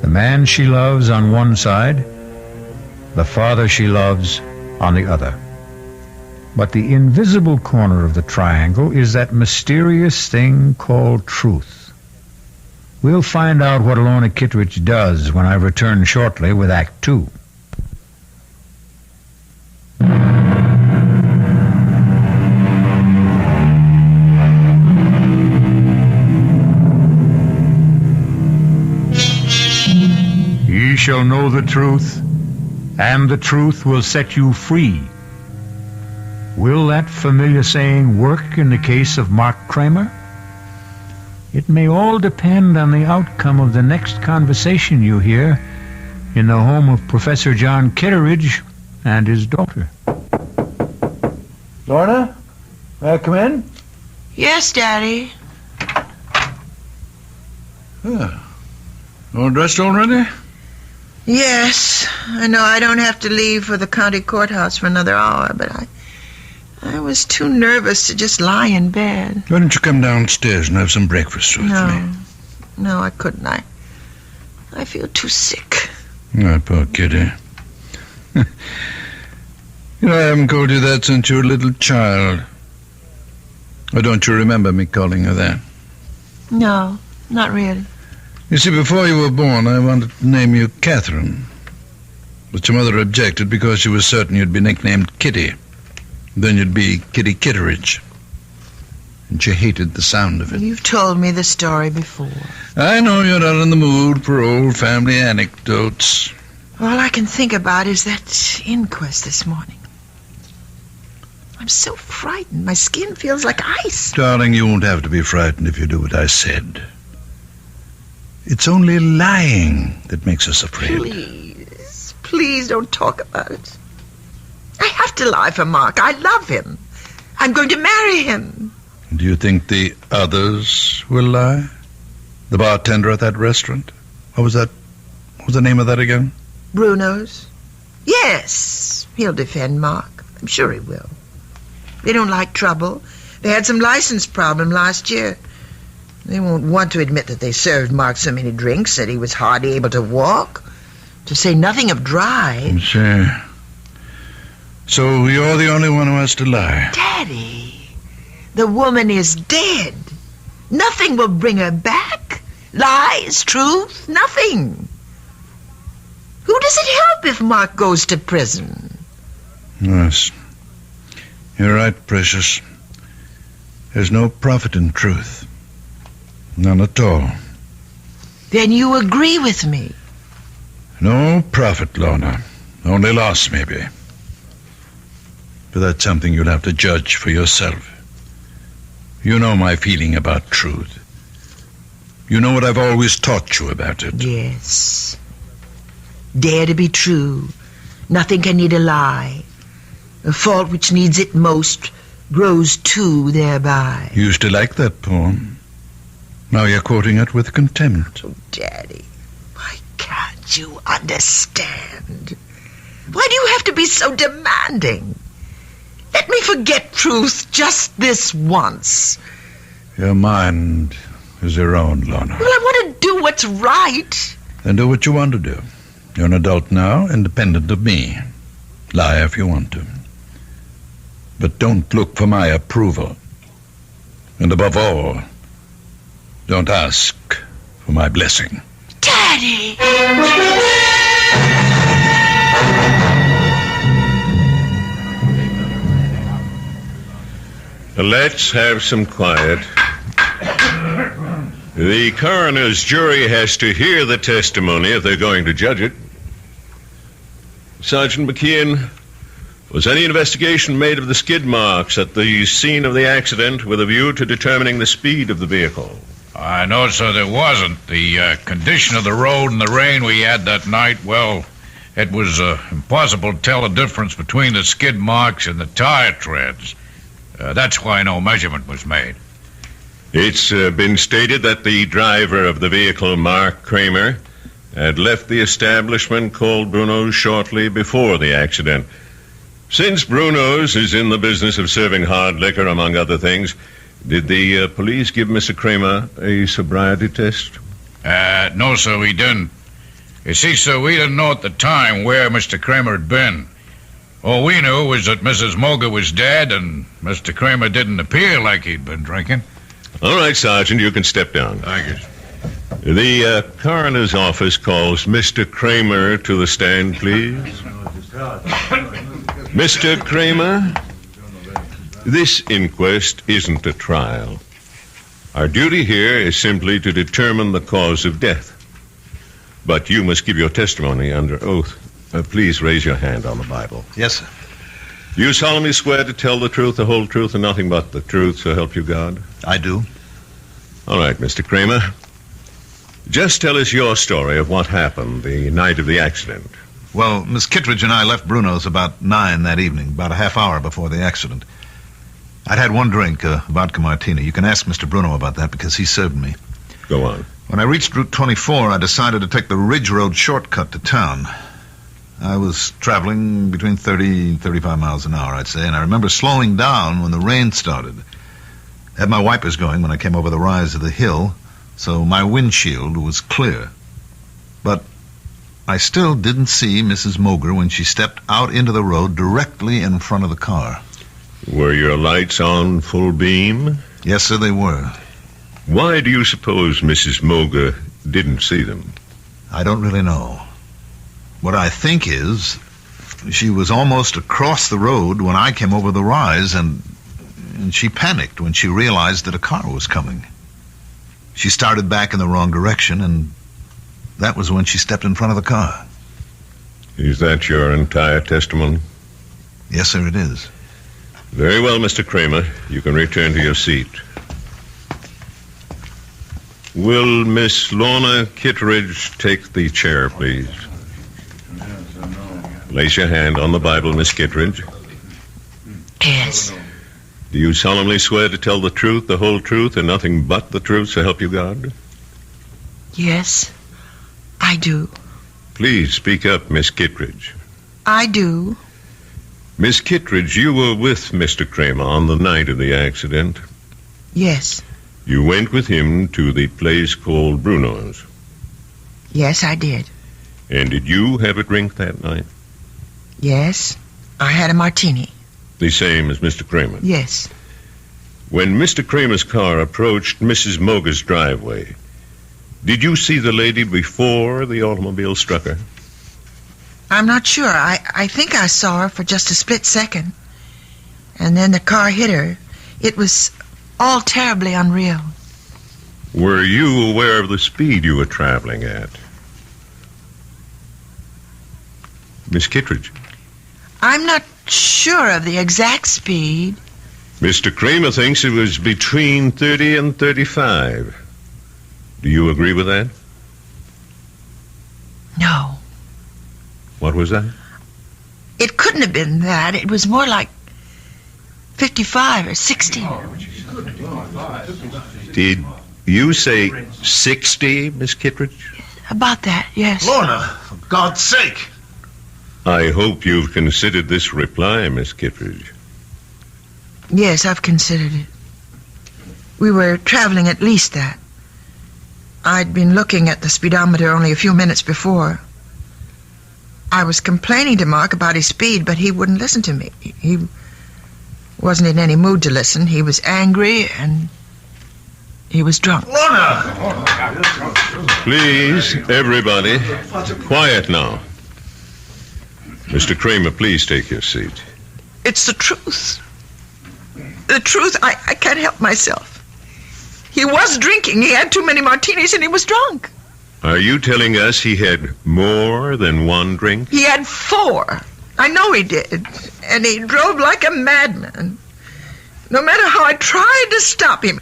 The man she loves on one side, the father she loves on the other. But the invisible corner of the triangle is that mysterious thing called truth. We'll find out what Lorna Kittredge does when I return shortly with Act 2. Ye shall know the truth, and the truth will set you free. Will that familiar saying work in the case of Mark Kramer? It may all depend on the outcome of the next conversation you hear in the home of Professor John Kittredge and his daughter. Lorna, may I come in? Yes, Daddy. All dressed already? Yes. I know I don't have to leave for the county courthouse for another hour, but I was too nervous to just lie in bed. Why don't you come downstairs and have some breakfast with me? No, I couldn't. I feel too sick. Oh, poor kitty. I haven't called you that since you were a little child. Or don't you remember me calling her that? No, not really. You see, before you were born, I wanted to name you Catherine. But your mother objected because she was certain you'd be nicknamed Kitty. Then you'd be Kitty Kitteridge. And she hated the sound of it. You've told me the story before. I know you're not in the mood for old family anecdotes. All I can think about is that inquest this morning. I'm so frightened. My skin feels like ice. Darling, you won't have to be frightened if you do what I said. It's only lying that makes us afraid. Please don't talk about it. I have to lie for Mark. I love him. I'm going to marry him. Do you think the others will lie? The bartender at that restaurant? What was the name of that again? Bruno's? Yes, he'll defend Mark. I'm sure he will. They don't like trouble. They had some license problem last year. They won't want to admit that they served Mark so many drinks that he was hardly able to walk, to say nothing of drive. Sure. So you're the only one who has to lie. Daddy, the woman is dead. Nothing will bring her back. Lies, truth, nothing. Who does it help if Mark goes to prison? Yes. You're right, Precious. There's no profit in truth. None at all. Then you agree with me? No profit, Lorna. Only loss, maybe. But that's something you'll have to judge for yourself. You know my feeling about truth. You know what I've always taught you about it. Yes. Dare to be true. Nothing can need a lie. A fault which needs it most grows too thereby. You used to like that poem. Now you're quoting it with contempt. Oh, Daddy, why can't you understand? Why do you have to be so demanding? Let me forget truth just this once. Your mind is your own, Lorna. Well, I want to do what's right. Then do what you want to do. You're an adult now, independent of me. Lie if you want to. But don't look for my approval. And above all, don't ask for my blessing. Daddy! Let's have some quiet. The coroner's jury has to hear the testimony if they're going to judge it. Sergeant McKeon, was any investigation made of the skid marks at the scene of the accident with a view to determining the speed of the vehicle? No, sir, there wasn't. The condition of the road and the rain we had that night, well, it was impossible to tell the difference between the skid marks and the tire treads. That's why no measurement was made. It's been stated that the driver of the vehicle, Mark Kramer, had left the establishment called Bruno's shortly before the accident. Since Bruno's is in the business of serving hard liquor, among other things, did the police give Mr. Kramer a sobriety test? No, sir, we didn't. You see, sir, we didn't know at the time where Mr. Kramer had been. All we knew was that Mrs. Moger was dead and Mr. Kramer didn't appear like he'd been drinking. All right, Sergeant, you can step down. Thank you. The coroner's office calls Mr. Kramer to the stand, please. Mr. Kramer, this inquest isn't a trial. Our duty here is simply to determine the cause of death. But you must give your testimony under oath. Please raise your hand on the Bible. Yes, sir. Do you solemnly swear to tell the truth, the whole truth, and nothing but the truth, so help you God? I do. All right, Mr. Kramer. Just tell us your story of what happened the night of the accident. Well, Miss Kittredge and I left Bruno's about 9 that evening, about a half hour before the accident. I'd had one drink, a vodka martini. You can ask Mr. Bruno about that because he served me. Go on. When I reached Route 24, I decided to take the Ridge Road shortcut to town. I was traveling between 30 and 35 miles an hour, I'd say, and I remember slowing down when the rain started. I had my wipers going when I came over the rise of the hill, so my windshield was clear. But I still didn't see Mrs. Moger when she stepped out into the road directly in front of the car. Were your lights on full beam? Yes, sir, they were. Why do you suppose Mrs. Moga didn't see them? I don't really know. What I think is, she was almost across the road when I came over the rise, and she panicked when she realized that a car was coming. She started back in the wrong direction, and that was when she stepped in front of the car. Is that your entire testimony? Yes, sir, it is. Very well, Mr. Kramer. You can return to your seat. Will Miss Lorna Kittredge take the chair, please? Place your hand on the Bible, Miss Kittredge. Yes. Do you solemnly swear to tell the truth, the whole truth, and nothing but the truth, so help you God? Yes, I do. Please speak up, Miss Kittredge. I do. Miss Kittredge, you were with Mr. Kramer on the night of the accident. Yes. You went with him to the place called Bruno's. Yes, I did. And did you have a drink that night? Yes, I had a martini. The same as Mr. Kramer? Yes. When Mr. Kramer's car approached Mrs. Moga's driveway, did you see the lady before the automobile struck her? I'm not sure. I think I saw her for just a split second. And then the car hit her. It was all terribly unreal. Were you aware of the speed you were traveling at? Miss Kittredge? I'm not sure of the exact speed. Mr. Kramer thinks it was between 30 and 35. Do you agree with that? No. What was that? It couldn't have been that. It was more like 55 or 60. Did you say 60, Miss Kittredge? About that, yes. Lorna, for God's sake. I hope you've considered this reply, Miss Kittredge. Yes, I've considered it. We were traveling at least that. I'd been looking at the speedometer only a few minutes before. I was complaining to Mark about his speed, but he wouldn't listen to me. He wasn't in any mood to listen. He was angry and he was drunk. Lorna! Please, everybody, quiet now. Mr. Kramer, please take your seat. It's the truth. The truth, I can't help myself. He was drinking. He had too many martinis and he was drunk. Are you telling us he had more than one drink? He had 4. I know he did. And he drove like a madman. No matter how I tried to stop him,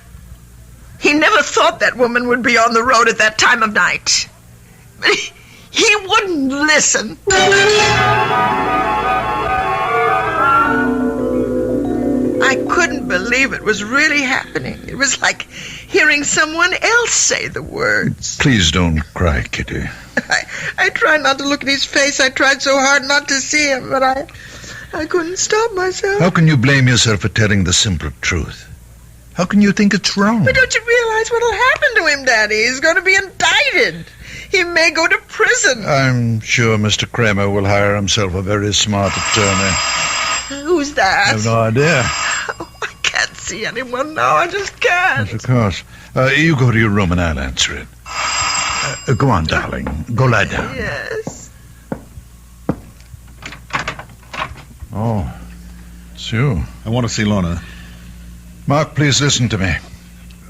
he never thought that woman would be on the road at that time of night. But he wouldn't listen. I couldn't believe it was really happening. It was like hearing someone else say the words. Please don't cry, Kitty. I tried not to look at his face. I tried so hard not to see him, but I couldn't stop myself. How can you blame yourself for telling the simple truth? How can you think it's wrong? But don't you realize what'll happen to him, Daddy? He's going to be indicted. He may go to prison. I'm sure Mr. Kramer will hire himself a very smart attorney. Who's that? I have no idea. Oh, I can't see anyone now. I just can't. Yes, of course. You go to your room and I'll answer it. Go on, darling. Go lie down. Yes. Oh, it's you. I want to see Lorna. Mark, please listen to me.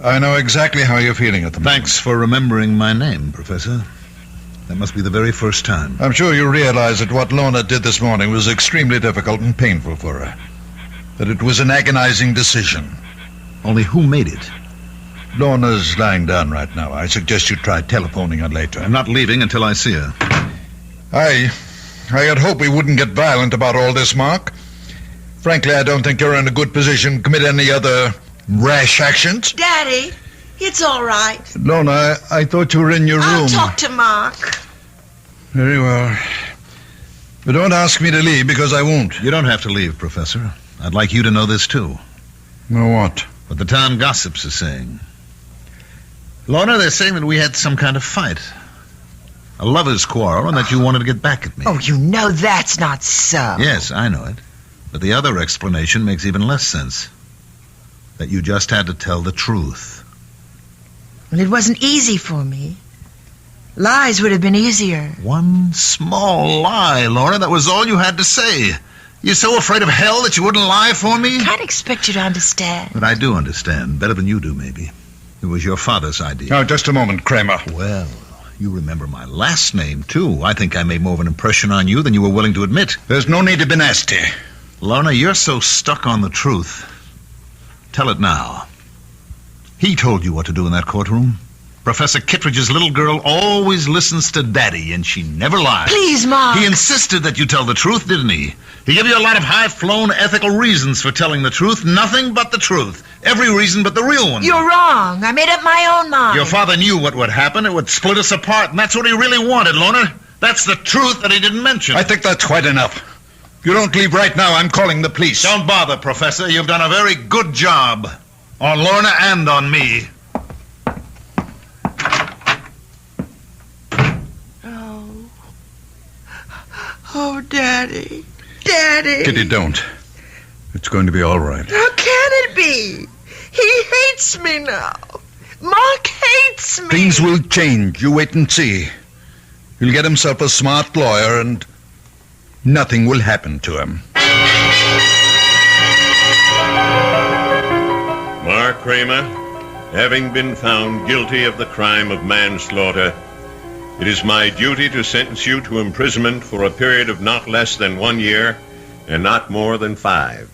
I know exactly how you're feeling at the moment. Thanks for remembering my name, Professor. That must be the very first time. I'm sure you realize that what Lorna did this morning was extremely difficult and painful for her. That it was an agonizing decision. Only who made it? Lorna's lying down right now. I suggest you try telephoning her later. I'm not leaving until I see her. I had hoped we wouldn't get violent about all this, Mark. Frankly, I don't think you're in a good position to commit any other rash actions. Daddy, it's all right. Lorna, I thought you were in your room. I'll talk to Mark. Very well. But don't ask me to leave, because I won't. You don't have to leave, Professor. I'd like you to know this, too. Know what? What the town gossips are saying. Lorna, they're saying that we had some kind of fight. A lover's quarrel, and that you wanted to get back at me. Oh, you know that's not so. Yes, I know it. But the other explanation makes even less sense. That you just had to tell the truth. Well, it wasn't easy for me. Lies would have been easier. One small lie, Lorna. That was all you had to say. You're so afraid of hell that you wouldn't lie for me? I can't expect you to understand. But I do understand. Better than you do, maybe. It was your father's idea. Now, just a moment, Kramer. Well, you remember my last name, too. I think I made more of an impression on you than you were willing to admit. There's no need to be nasty. Lorna, you're so stuck on the truth. Tell it now. He told you what to do in that courtroom. Professor Kittredge's little girl always listens to Daddy, and she never lies. Please, Mark. He insisted that you tell the truth, didn't he? He gave you a lot of high-flown ethical reasons for telling the truth. Nothing but the truth. Every reason but the real one. You're wrong. I made up my own mind. Your father knew what would happen. It would split us apart, and that's what he really wanted, Lorna. That's the truth that he didn't mention. I think that's quite enough. If you don't leave right now, I'm calling the police. Don't bother, Professor. You've done a very good job. On Lorna and on me. Oh, Daddy. Daddy. Kitty, don't. It's going to be all right. How can it be? He hates me now. Mark hates me. Things will change. You wait and see. He'll get himself a smart lawyer and nothing will happen to him. Mark Kramer, having been found guilty of the crime of manslaughter, it is my duty to sentence you to imprisonment for a period of not less than 1 year and not more than 5.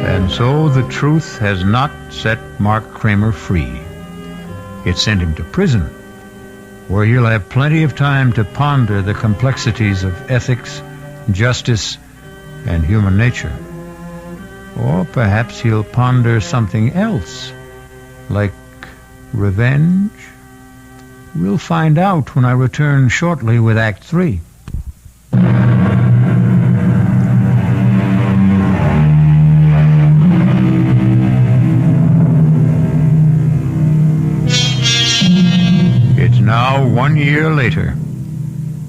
And so the truth has not set Mark Kramer free. It sent him to prison, where he'll have plenty of time to ponder the complexities of ethics, justice, and human nature. Or perhaps he'll ponder something else, like revenge. We'll find out when I return shortly with Act 3. It's now 1 year later.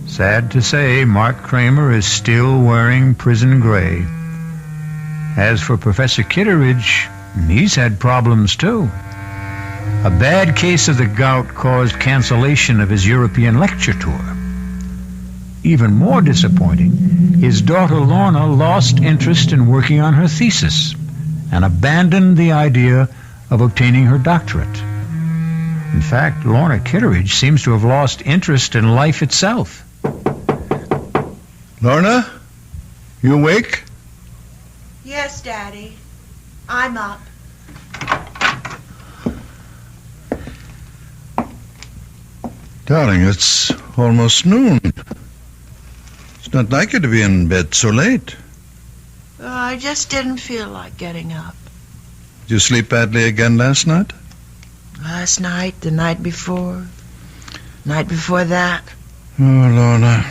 Sad to say, Mark Kramer is still wearing prison gray. As for Professor Kittredge, he's had problems too. A bad case of the gout caused cancellation of his European lecture tour. Even more disappointing, his daughter Lorna lost interest in working on her thesis and abandoned the idea of obtaining her doctorate. In fact, Lorna Kittredge seems to have lost interest in life itself. Lorna, you awake? Yes, Daddy. I'm up. Darling, it's almost noon. It's not like you to be in bed so late. I just didn't feel like getting up. Did you sleep badly again last night? Last night, the night before that. Oh, Lorna.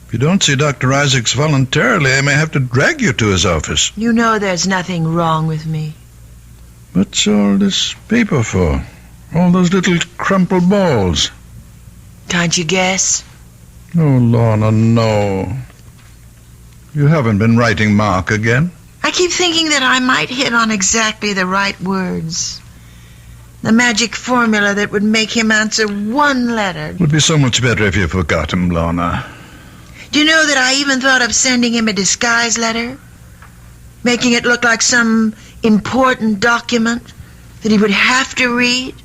If you don't see Dr. Isaacs voluntarily, I may have to drag you to his office. You know there's nothing wrong with me. What's all this paper for? All those little crumpled balls. Can't you guess? Oh, Lorna, no. You haven't been writing Mark again? I keep thinking that I might hit on exactly the right words. The magic formula that would make him answer one letter. It would be so much better if you forgot him, Lorna. Do you know that I even thought of sending him a disguise letter? Making it look like some important document that he would have to read?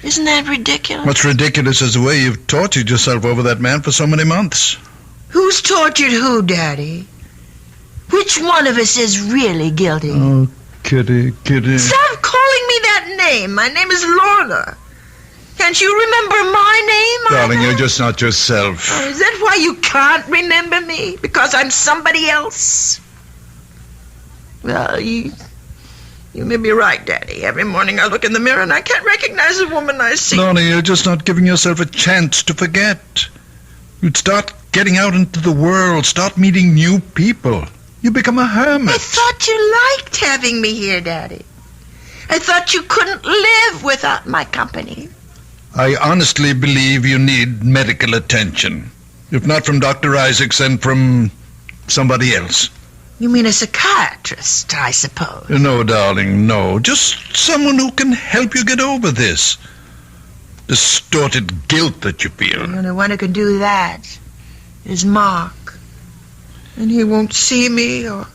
Isn't that ridiculous? What's ridiculous is the way you've tortured yourself over that man for so many months. Who's tortured who, Daddy? Which one of us is really guilty? Oh, Kitty. Stop calling me that name. My name is Lorna. Can't you remember my name? Darling, you're just not yourself. Oh, is that why you can't remember me? Because I'm somebody else? Well, you may be right, Daddy. Every morning I look in the mirror and I can't recognize the woman I see. Lorna, you're just not giving yourself a chance to forget. You'd start getting out into the world, start meeting new people. You become a hermit. I thought you liked having me here, Daddy. I thought you couldn't live without my company. I honestly believe you need medical attention. If not from Dr. Isaacs, then from somebody else. You mean a psychiatrist, I suppose? No, darling, no. Just someone who can help you get over this distorted guilt that you feel. The only one who can do that is Mark. And he won't see me or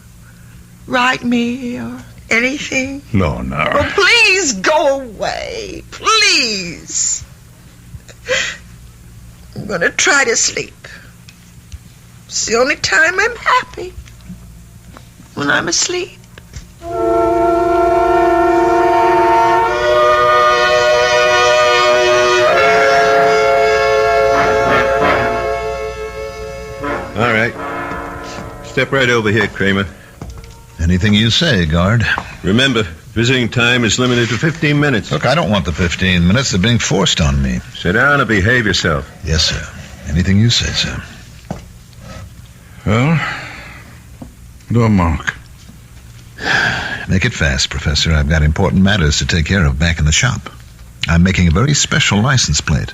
write me or anything. Lorna. Oh, please go away. Please. I'm going to try to sleep. It's the only time I'm happy. When I'm asleep. All right. Step right over here, Kramer. Anything you say, guard. Remember, visiting time is limited to 15 minutes. Look, I don't want the 15 minutes. They're being forced on me. Sit down and behave yourself. Yes, sir. Anything you say, sir. Well, no, Mark. Make it fast, Professor. I've got important matters to take care of back in the shop. I'm making a very special license plate.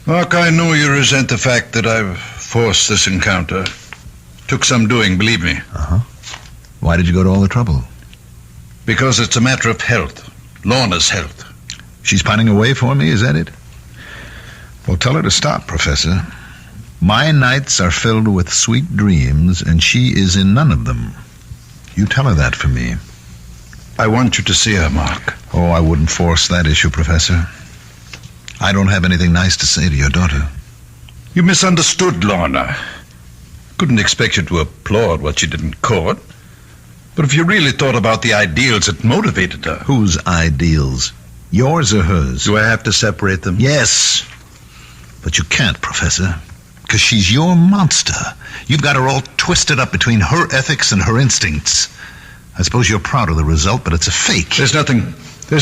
Mark, I know you resent the fact that I've forced this encounter. Took some doing, believe me. Uh-huh. Why did you go to all the trouble? Because it's a matter of health. Lorna's health. She's pining away for me, is that it? Well, tell her to stop, Professor. My nights are filled with sweet dreams, and she is in none of them. You tell her that for me. I want you to see her, Mark. Oh, I wouldn't force that issue, Professor. I don't have anything nice to say to your daughter. You misunderstood Lorna. Couldn't expect you to applaud what she did in court. But if you really thought about the ideals that motivated her... Whose ideals? Yours or hers? Do I have to separate them? Yes. But you can't, Professor. Because she's your monster. You've got her all twisted up between her ethics and her instincts. I suppose you're proud of the result, but it's a fake. There's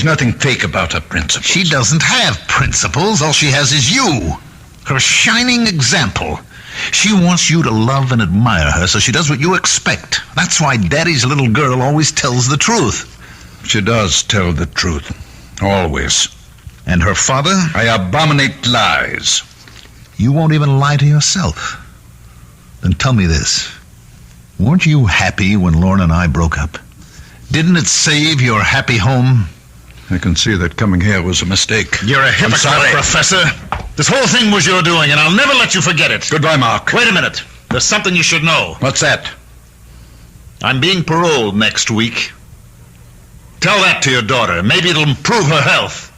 nothing fake about her principles. She doesn't have principles. All she has is you. Her shining example. She wants you to love and admire her, so she does what you expect. That's why Daddy's little girl always tells the truth. She does tell the truth. Always. And her father? I abominate lies. You won't even lie to yourself. Then tell me this. Weren't you happy when Lorna and I broke up? Didn't it save your happy home? I can see that coming here was a mistake. You're a hypocrite, Professor. This whole thing was your doing, and I'll never let you forget it. Goodbye, Mark. Wait a minute. There's something you should know. What's that? I'm being paroled next week. Tell that to your daughter. Maybe it'll improve her health.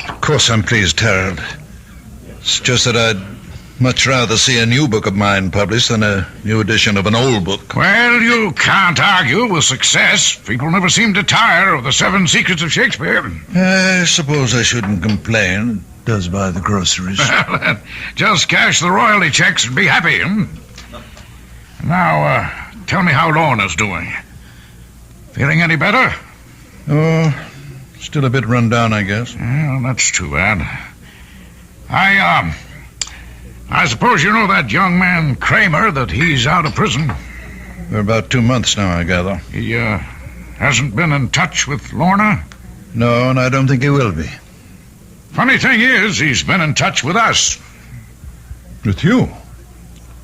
Of course I'm pleased, Harold. It's just that I'd much rather see a new book of mine published than a new edition of an old book. Well, you can't argue with success. People never seem to tire of the 7 Secrets of Shakespeare. I suppose I shouldn't complain. It does buy the groceries. Well, just cash the royalty checks and be happy. Now, tell me how Lorna's doing. Feeling any better? Oh, still a bit run down, I guess. Well, that's too bad. I suppose you know that young man Kramer, that he's out of prison. For about 2 months now, I gather. He hasn't been in touch with Lorna? No, and I don't think he will be. Funny thing is, he's been in touch with us. With you?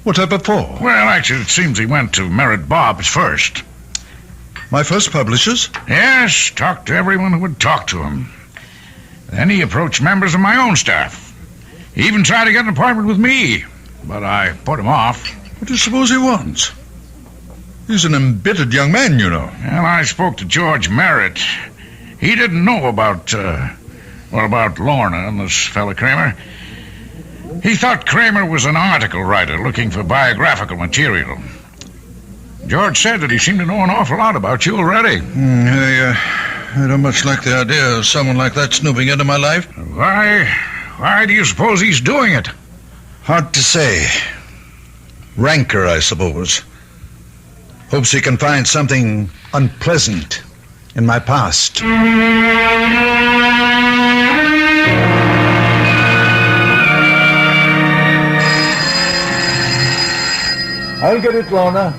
What type of for? Well, actually, it seems he went to Merritt Bob's first. My first publishers? Yes, talked to everyone who would talk to him. Then he approached members of my own staff. He even tried to get an appointment with me, but I put him off. What do you suppose he wants? He's an embittered young man, you know. Well, I spoke to George Merritt. He didn't know about Lorna and this fella Kramer. He thought Kramer was an article writer looking for biographical material. George said that he seemed to know an awful lot about you already. I don't much like the idea of someone like that snooping into my life. Why do you suppose he's doing it? Hard to say. Rancor, I suppose. Hopes he can find something unpleasant in my past. I'll get it, Lorna.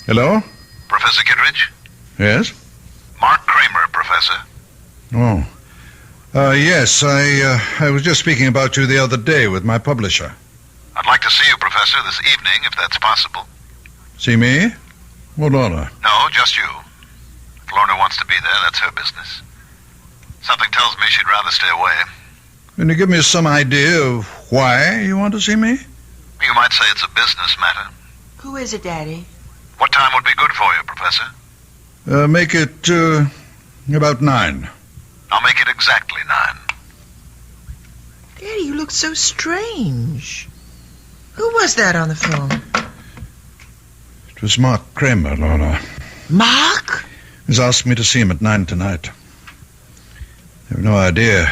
Hello? Professor Kittredge? Yes? Mark Kramer, Professor. Oh. Yes, I was just speaking about you the other day with my publisher. I'd like to see you, Professor, this evening, if that's possible. See me? Or Lorna? No, just you. If Lorna wants to be there, that's her business. Something tells me she'd rather stay away. Can you give me some idea of why you want to see me? You might say it's a business matter. Who is it, Daddy? What time would be good for you, Professor? Make it, about 9. I'll make it exactly 9. Daddy, you look so strange. Who was that on the phone? It was Mark Kramer, Lorna. Mark? He's asked me to see him at 9 tonight. I have no idea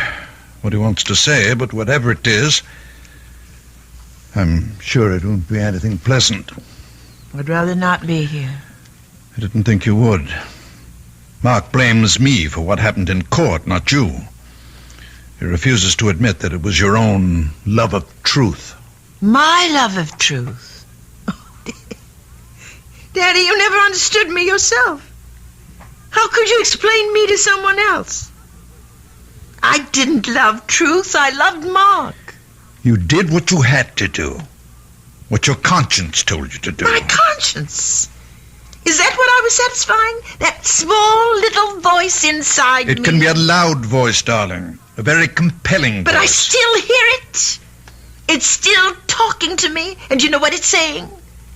what he wants to say, but whatever it is, I'm sure it won't be anything pleasant. I'd rather not be here. I didn't think you would. Mark blames me for what happened in court, not you. He refuses to admit that it was your own love of truth. My love of truth? Daddy, you never understood me yourself. How could you explain me to someone else? I didn't love truth. I loved Mark. You did what you had to do. What your conscience told you to do. My conscience? Is that what I was satisfying? That small little voice inside me? It can be a loud voice, darling. A very compelling But voice. I still hear it. It's still talking to me. And you know what it's saying?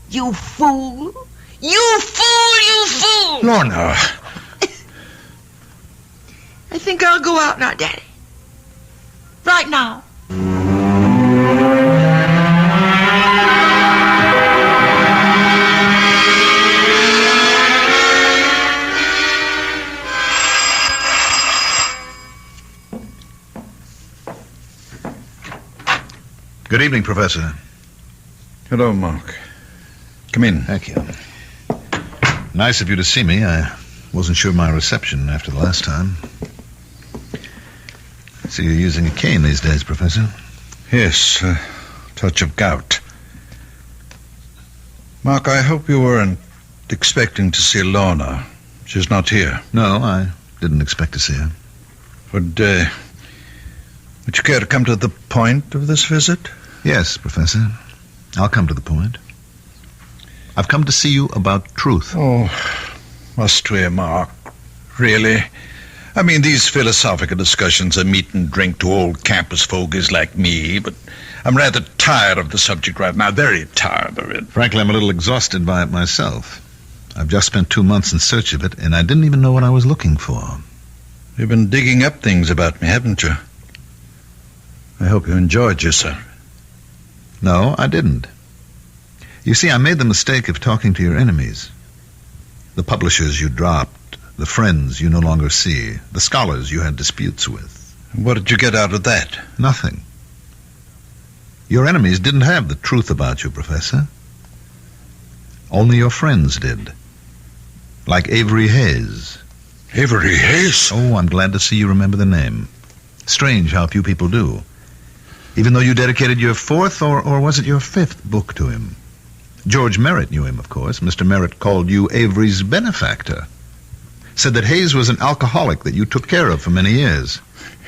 You fool. You fool, you fool. Lorna. I think I'll go out now, Daddy. Right now. Good evening, Professor. Hello, Mark. Come in. Thank you. Nice of you to see me. I wasn't sure of my reception after the last time. See you're using a cane these days, Professor. Yes, a touch of gout. Mark, I hope you weren't expecting to see Lorna. She's not here. No, I didn't expect to see her. Would you care to come to the point of this visit? Yes, Professor. I'll come to the point. I've come to see you about truth. Oh, must we, Mark? Really? I mean, these philosophical discussions are meat and drink to old campus fogies like me, but I'm rather tired of the subject right now, very tired of it. Frankly, I'm a little exhausted by it myself. I've just spent 2 months in search of it, and I didn't even know what I was looking for. You've been digging up things about me, haven't you? I hope you enjoyed yourself. No, I didn't. You see, I made the mistake of talking to your enemies. The publishers you dropped, the friends you no longer see, the scholars you had disputes with. What did you get out of that? Nothing. Your enemies didn't have the truth about you, Professor. Only your friends did. Like Avery Hayes. Avery Hayes? Oh, I'm glad to see you remember the name. Strange how few people do. Even though you dedicated your 4th, or was it your 5th book to him? George Merritt knew him, of course. Mr. Merritt called you Avery's benefactor. Said that Hayes was an alcoholic that you took care of for many years.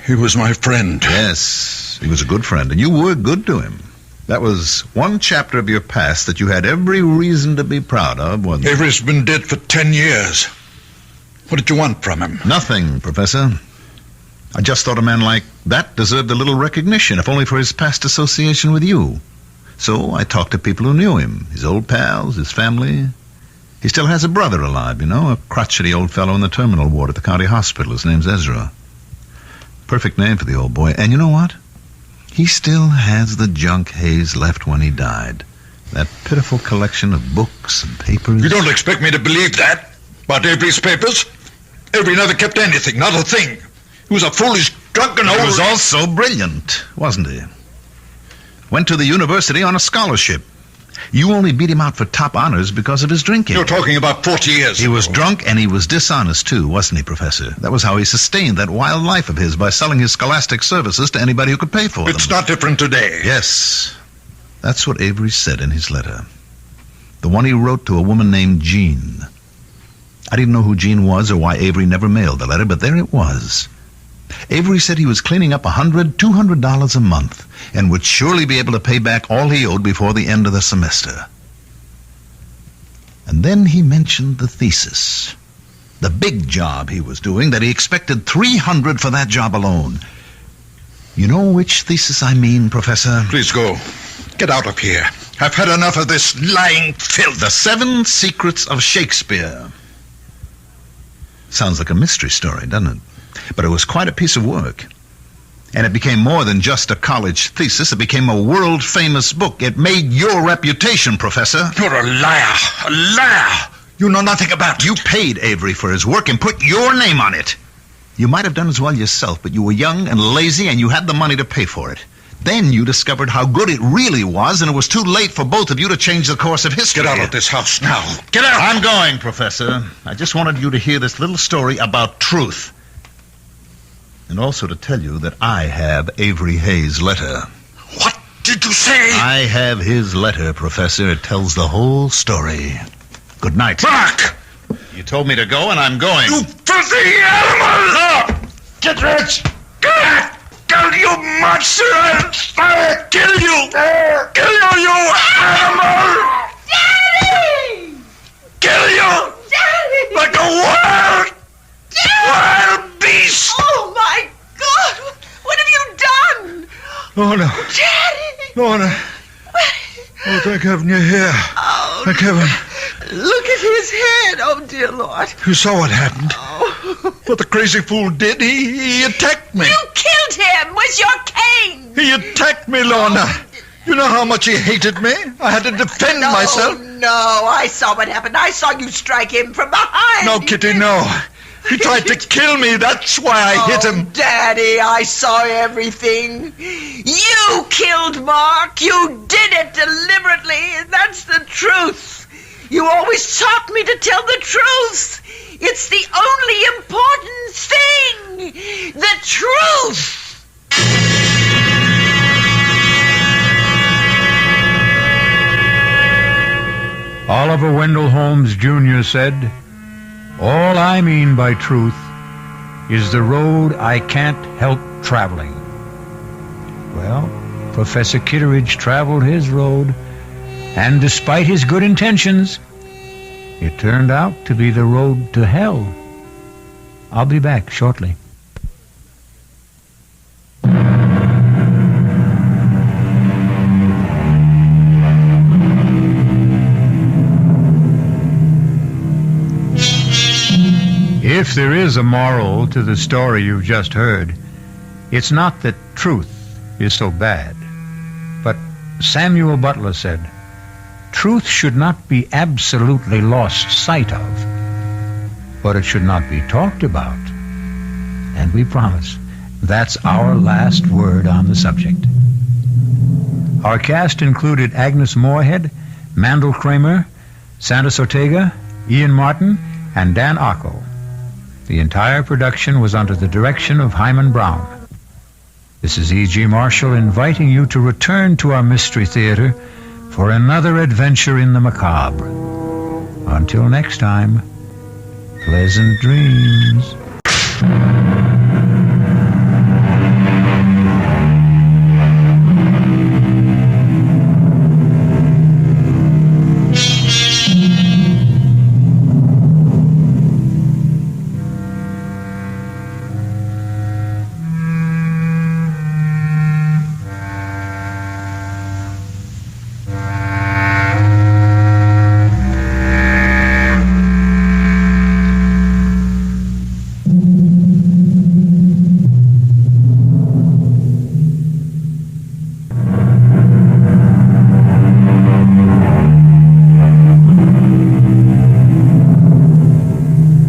He was my friend. Yes, he was a good friend, and you were good to him. That was one chapter of your past that you had every reason to be proud of, wasn't it? Avery's been dead for 10 years. What did you want from him? Nothing, Professor. I just thought a man like that deserved a little recognition, if only for his past association with you. So I talked to people who knew him, his old pals, his family. He still has a brother alive, you know, a crotchety old fellow in the terminal ward at the county hospital. His name's Ezra. Perfect name for the old boy. And you know what? He still has the junk Hayes left when he died. That pitiful collection of books and papers. You don't expect me to believe that? About Avery's papers? Avery never kept anything, not a thing. He was a foolish, drunken old... He was also brilliant, wasn't he? Went to the university on a scholarship. You only beat him out for top honors because of his drinking. You're talking about 40 years He ago. was drunk and he was dishonest, too, wasn't he, Professor? That was how he sustained that wild life of his, by selling his scholastic services to anybody who could pay for them. It's not different today. Yes. That's what Avery said in his letter. The one he wrote to a woman named Jean. I didn't know who Jean was or why Avery never mailed the letter, but there it was. Avery said he was cleaning up $100, $200 a month and would surely be able to pay back all he owed before the end of the semester. And then he mentioned the thesis. The big job he was doing, that he expected $300 for that job alone. You know which thesis I mean, Professor? Please go. Get out of here. I've had enough of this lying filth. The 7 Secrets of Shakespeare. Sounds like a mystery story, doesn't it? But it was quite a piece of work. And it became more than just a college thesis. It became a world-famous book. It made your reputation, Professor. You're a liar. A liar. You know nothing about it. You paid Avery for his work and put your name on it. You might have done as well yourself, but you were young and lazy and you had the money to pay for it. Then you discovered how good it really was, and it was too late for both of you to change the course of history. Get out of this house now. Get out! I'm going, Professor. I just wanted you to hear this little story about truth. And also to tell you that I have Avery Hayes' letter. What did you say? I have his letter, Professor. It tells the whole story. Good night. Mark! You told me to go, and I'm going. You filthy animal! Get rich! Kill you, monster! I'll kill you! Kill you, you animal! Daddy! Kill you! Daddy! Like a wild beast! Oh, my God! What have you done? Oh, no. Daddy! No, no. Oh, thank heaven you're here. Oh, thank heaven. Look at his head. Oh, dear Lord. You saw what happened. Oh. What the crazy fool did, he attacked me. You killed him with your cane. He attacked me, Lorna. You know how much he hated me? I had to defend myself. No, I saw what happened. I saw you strike him from behind. No, Kitty, no. He tried to kill me. That's why I hit him. Daddy, I saw everything. You killed Mark. You did it deliberately. And that's the truth. You always taught me to tell the truth. It's the only important thing. The truth. Oliver Wendell Holmes Jr. said, "All I mean by truth is the road I can't help traveling." Well, Professor Kitteridge traveled his road, and despite his good intentions, it turned out to be the road to hell. I'll be back shortly. If there is a moral to the story you've just heard, it's not that truth is so bad. But Samuel Butler said, truth should not be absolutely lost sight of, but it should not be talked about. And we promise that's our last word on the subject. Our cast included Agnes Moorehead, Mandel Kramer, Santos Ortega, Ian Martin, and Dan Ocko. The entire production was under the direction of Hyman Brown. This is E.G. Marshall inviting you to return to our Mystery Theater for another adventure in the macabre. Until next time, pleasant dreams.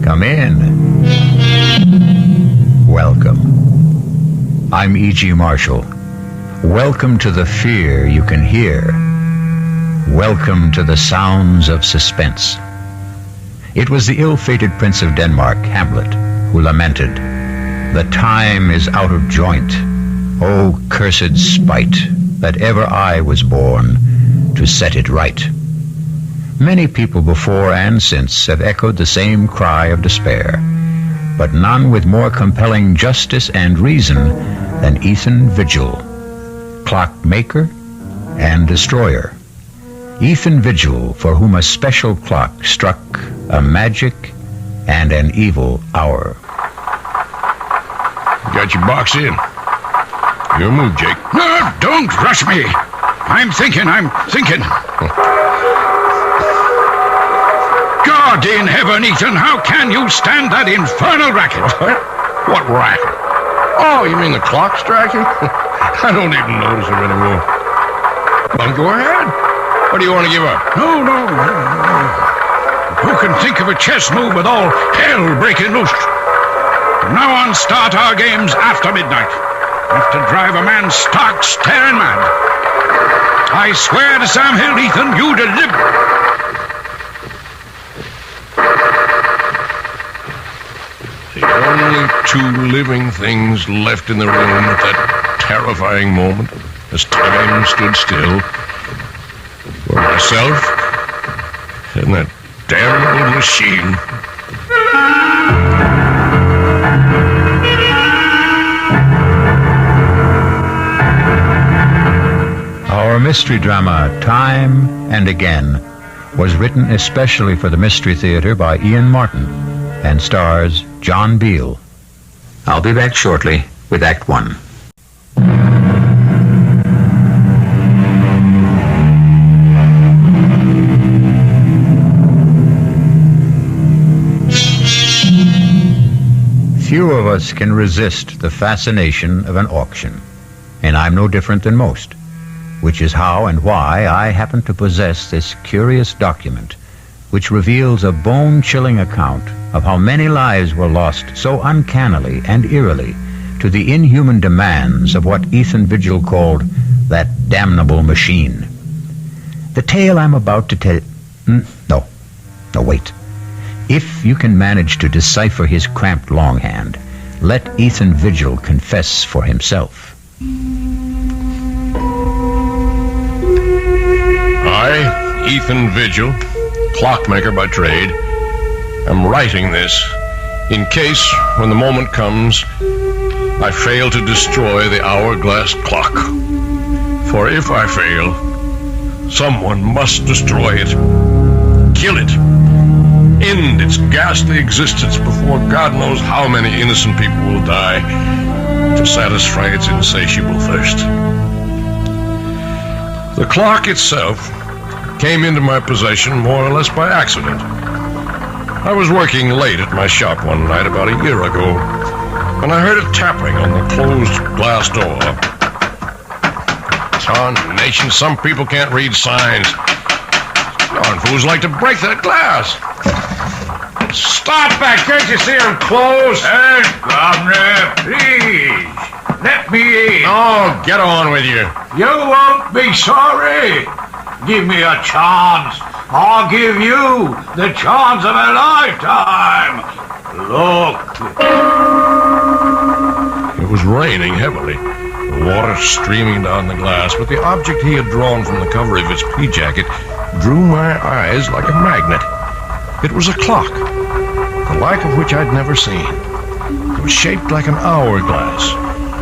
Come in. Welcome. I'm E.G. Marshall. Welcome to the fear you can hear. Welcome to the sounds of suspense. It was the ill-fated Prince of Denmark, Hamlet, who lamented, "The time is out of joint. O cursed spite, that ever I was born to set it right." Many people before and since have echoed the same cry of despair, but none with more compelling justice and reason than Ethan Vigil, clockmaker and destroyer. Ethan Vigil, for whom a special clock struck a magic and an evil hour. Got your box in. Your move, Jake. No, don't rush me. I'm thinking. God in heaven, Ethan, how can you stand that infernal racket? What racket? Oh, you mean the clock striking? I don't even notice it anymore. Well, go ahead. What do you want to give up? No. Who can think of a chess move with all hell breaking loose? From now on, start our games after midnight. Enough to drive a man stark, staring mad. I swear to Sam Hill, Ethan, you deliver. The only two living things left in the room at that terrifying moment, as time stood still, were myself and that damnable machine. Our mystery drama, Time and Again, was written especially for the Mystery Theater by Ian Martin and stars John Beale. I'll be back shortly with Act One. Few of us can resist the fascination of an auction, and I'm no different than most, which is how and why I happen to possess this curious document, which reveals a bone-chilling account of how many lives were lost so uncannily and eerily to the inhuman demands of what Ethan Vigil called that damnable machine. The tale I'm about to tell... No, wait. If you can manage to decipher his cramped longhand, let Ethan Vigil confess for himself. I, Ethan Vigil, clockmaker by trade, am writing this in case, when the moment comes, I fail to destroy the hourglass clock. For if I fail, someone must destroy it, kill it, end its ghastly existence before God knows how many innocent people will die to satisfy its insatiable thirst. The clock itself came into my possession more or less by accident. I was working late at my shop one night about a year ago when I heard a tapping on the closed glass door. Tarnation, some people can't read signs. Darn fools like to break that glass. Stop that! Can't you see I'm closed? Hey, Governor, please, let me in. Oh, get on with you. You won't be sorry. Give me a chance. I'll give you the chance of a lifetime. Look. It was raining heavily, the water streaming down the glass, but the object he had drawn from the cover of his pea jacket drew my eyes like a magnet. It was a clock, the like of which I'd never seen. It was shaped like an hourglass,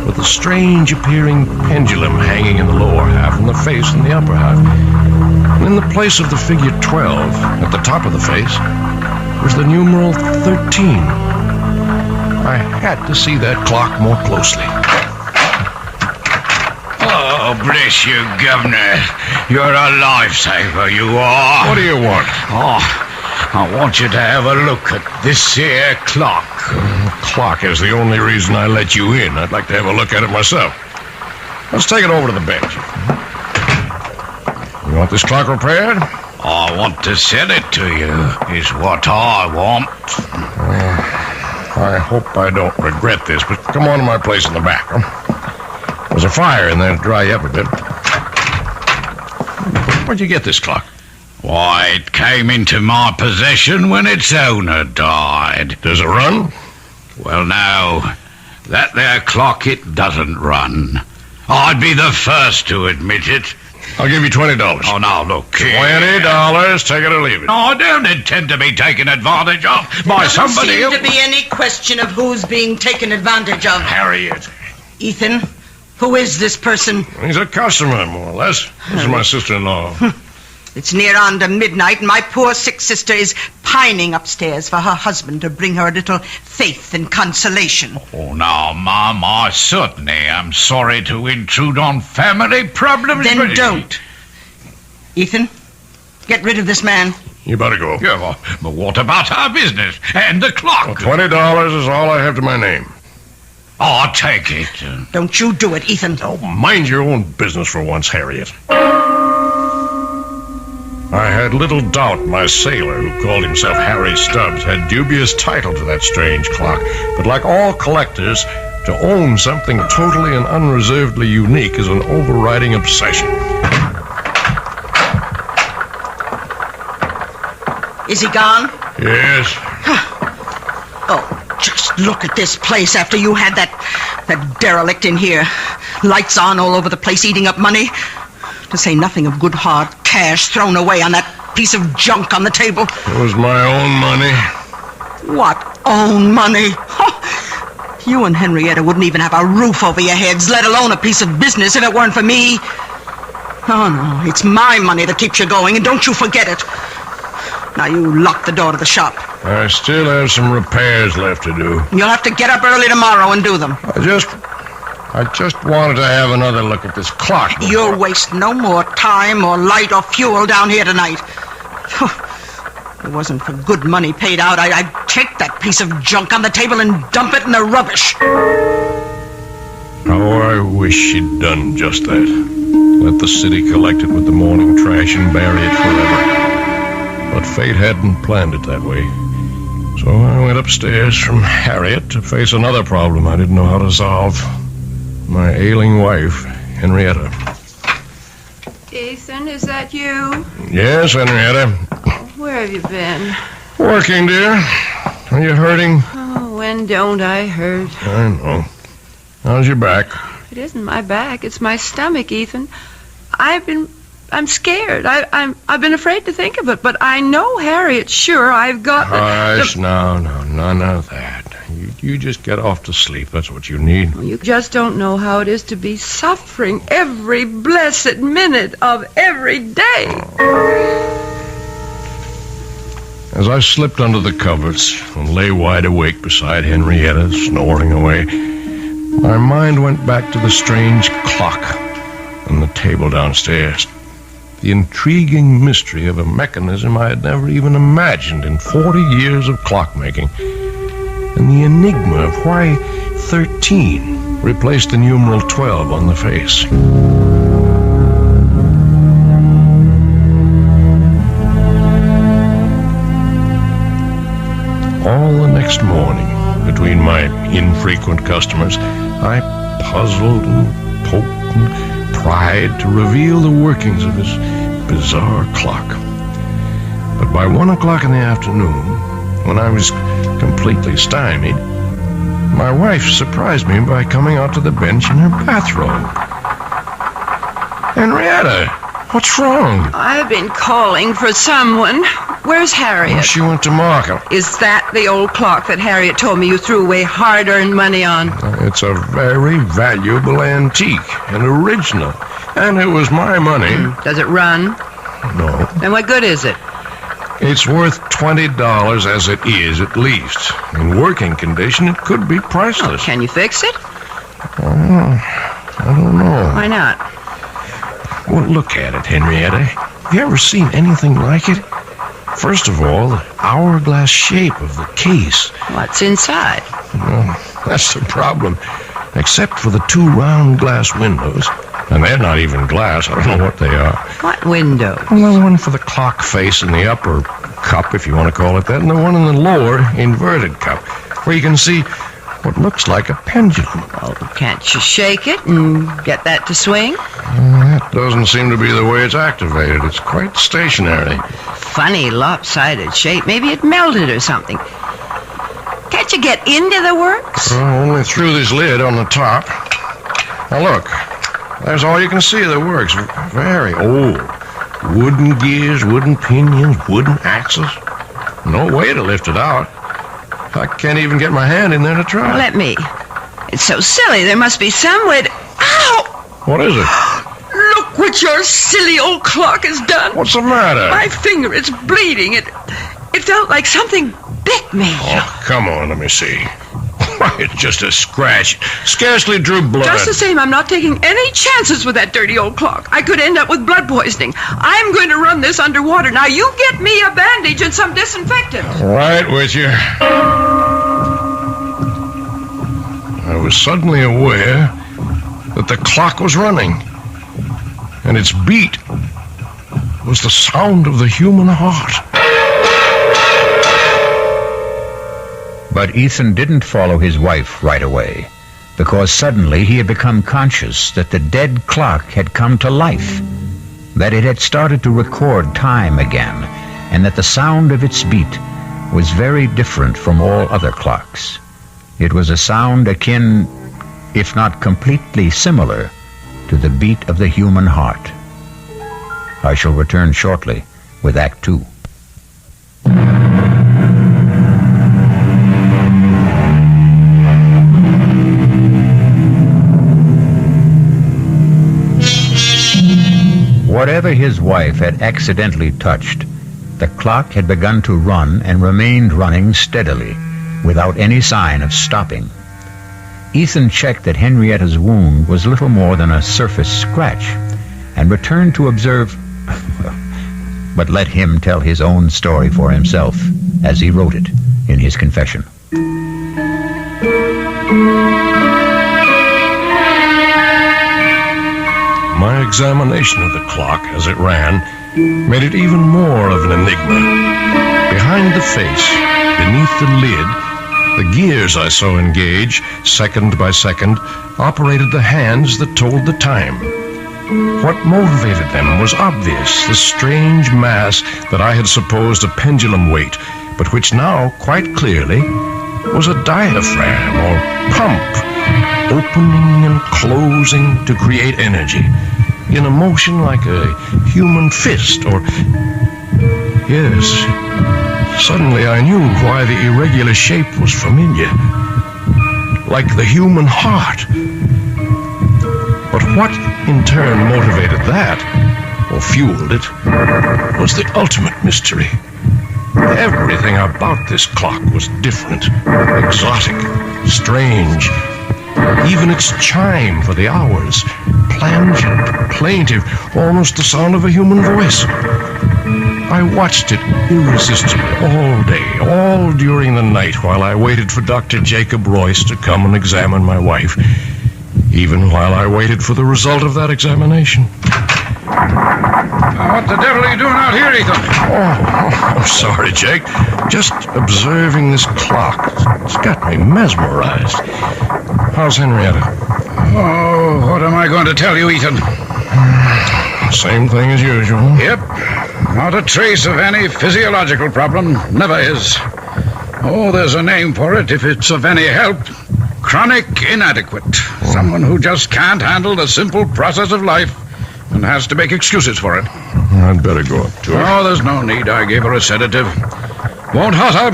with a strange appearing pendulum hanging in the lower half and the face in the upper half. And in the place of the figure 12, at the top of the face, was the numeral 13. I had to see that clock more closely. Oh, bless you, Governor. You're a lifesaver, you are. What do you want? Oh, I want you to have a look at this here clock. The clock is the only reason I let you in. I'd like to have a look at it myself. Let's take it over to the bench. You want this clock repaired? I want to sell it to you, is what I want. I hope I don't regret this, but come on to my place in the back. There's a fire in there to dry you up a bit. Where'd you get this clock? Why, it came into my possession when its owner died. Does it run? Well, now, that there clock, it doesn't run. I'd be the first to admit it. I'll give you $20. Oh, now, look here. $20. Take it or leave it. No, I don't intend to be taken advantage of by somebody There else. doesn't seem to be any question of who's being taken advantage of. Harriet. Ethan, who is this person? He's a customer, more or less. This is my sister-in-law. It's near on to midnight, and my poor sick sister is pining upstairs for her husband to bring her a little faith and consolation. Oh, now, Mom, I certainly am sorry to intrude on family problems. Then but- don't. Ethan, get rid of this man. You better go. Yeah, well, but what about our business and the clock? Well, $20 is all I have to my name. I'll take it. Don't you do it, Ethan. Oh, mind your own business for once, Harriet. I had little doubt my sailor, who called himself Harry Stubbs, had dubious title to that strange clock. But like all collectors, to own something totally and unreservedly unique is an overriding obsession. Is he gone? Yes. Oh, just look at this place after you had that derelict in here. Lights on all over the place, eating up money. To say nothing of good hard cash thrown away on that piece of junk on the table. It was my own money. What own money? You and Henrietta wouldn't even have a roof over your heads, let alone a piece of business, if it weren't for me. Oh, no, it's my money that keeps you going, and don't you forget it. Now you lock the door to the shop. I still have some repairs left to do. You'll have to get up early tomorrow and do them. I just wanted to have another look at this clock. You'll waste no more time or light or fuel down here tonight. If it wasn't for good money paid out, I'd take that piece of junk on the table and dump it in the rubbish. How I wish she'd done just that. Let the city collect it with the morning trash and bury it forever. But fate hadn't planned it that way. So I went upstairs from Harriet to face another problem I didn't know how to solve. My ailing wife, Henrietta. Ethan, is that you? Yes, Henrietta. Where have you been? Working, dear. Are you hurting? Oh, when don't I hurt? I know. How's your back? It isn't my back, it's my stomach, Ethan. I'm scared. I've been afraid to think of it, but I know Harriet's sure I've got Hush, no, none of that. You just get off to sleep. That's what you need. You just don't know how it is to be suffering every blessed minute of every day. As I slipped under the covers and lay wide awake beside Henrietta, snoring away, my mind went back to the strange clock on the table downstairs. The intriguing mystery of a mechanism I had never even imagined in 40 years of clockmaking. And the enigma of why 13 replaced the numeral 12 on the face. All the next morning, between my infrequent customers, I puzzled and poked and pried to reveal the workings of this bizarre clock. But by 1 o'clock in the afternoon, when I was completely stymied, my wife surprised me by coming out to the bench in her bathrobe. Henrietta, what's wrong? I've been calling for someone. Where's Harriet? Oh, she went to market. Is that the old clock that Harriet told me you threw away hard-earned money on? It's a very valuable antique, an original, and it was my money. Does it run? No. Then what good is it? It's worth $20 as it is, at least. In working condition, it could be priceless. Oh, can you fix it? I don't know. Why not? Well, look at it, Henrietta. Have you ever seen anything like it? First of all, the hourglass shape of the case. What's inside? Well, that's the problem. Except for the 2 round glass windows. And they're not even glass. I don't know what they are. What window? Well, the one for the clock face in the upper cup, if you want to call it that, and the one in the lower inverted cup, where you can see what looks like a pendulum. Well, can't you shake it and get that to swing? That doesn't seem to be the way it's activated. It's quite stationary. Funny lopsided shape. Maybe it melted or something. Can't you get into the works? Only through this lid on the top. Now look, There's all you can see of the works. Very old. Wooden gears, wooden pinions, wooden axles. No way to lift it out. I can't even get my hand in there to try. Let me. It's so silly. There must be some way to... Ow! What is it? Look what your silly old clock has done. What's the matter? My finger, it's bleeding. It felt like something bit me. Oh, come on, let me see. It's just a scratch. Scarcely drew blood. Just the same, I'm not taking any chances with that dirty old clock. I could end up with blood poisoning. I'm going to run this underwater. Now, you get me a bandage and some disinfectant. Right with you. I was suddenly aware that the clock was running, and its beat was the sound of the human heart. But Ethan didn't follow his wife right away, because suddenly he had become conscious that the dead clock had come to life, that it had started to record time again, and that the sound of its beat was very different from all other clocks. It was a sound akin, if not completely similar, to the beat of the human heart. I shall return shortly with Act 2. Whatever his wife had accidentally touched, the clock had begun to run and remained running steadily, without any sign of stopping. Ethan checked that Henrietta's wound was little more than a surface scratch, and returned to observe... But let him tell his own story for himself, as he wrote it in his confession. My examination of the clock as it ran made it even more of an enigma. Behind the face, beneath the lid, the gears I saw engage, second by second, operated the hands that told the time. What motivated them was obvious, the strange mass that I had supposed a pendulum weight, but which now, quite clearly, was a diaphragm or pump, opening and closing to create energy, in a motion like a human fist, or... Yes, suddenly I knew why the irregular shape was familiar, like the human heart. But what, in turn, motivated that, or fueled it, was the ultimate mystery. Everything about this clock was different, exotic, strange. Even its chime for the hours, plangent, plaintive, almost the sound of a human voice. I watched it irresistibly all day, all during the night, while I waited for Dr. Jacob Royce to come and examine my wife, even while I waited for the result of that examination. What the devil are you doing out here, Ethan? Oh, I'm sorry, Jake. Just observing this clock. It's got me mesmerized. How's Henrietta? Oh, what am I going to tell you, Ethan? Same thing as usual. Yep. Not a trace of any physiological problem. Never is. Oh, there's a name for it if it's of any help. Chronic inadequate. Someone who just can't handle the simple process of life and has to make excuses for it. I'd better go up to her. Oh, there's no need. I gave her a sedative. Won't hurt her,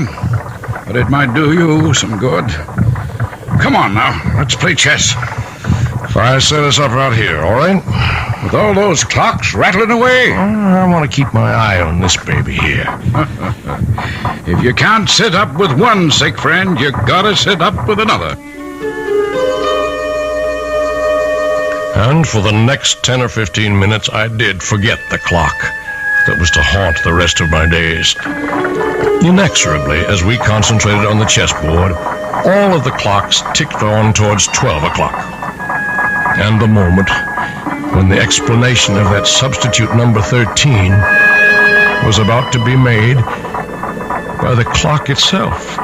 but it might do you some good. Come on now, let's play chess. If I set us up out here, all right? With all those clocks rattling away? I want to keep my eye on this baby here. If you can't sit up with one sick friend, you gotta sit up with another. And for the next 10 or 15 minutes, I did forget the clock that was to haunt the rest of my days. Inexorably, as we concentrated on the chessboard, all of the clocks ticked on towards 12 o'clock. And the moment when the explanation of that substitute number 13 was about to be made by the clock itself.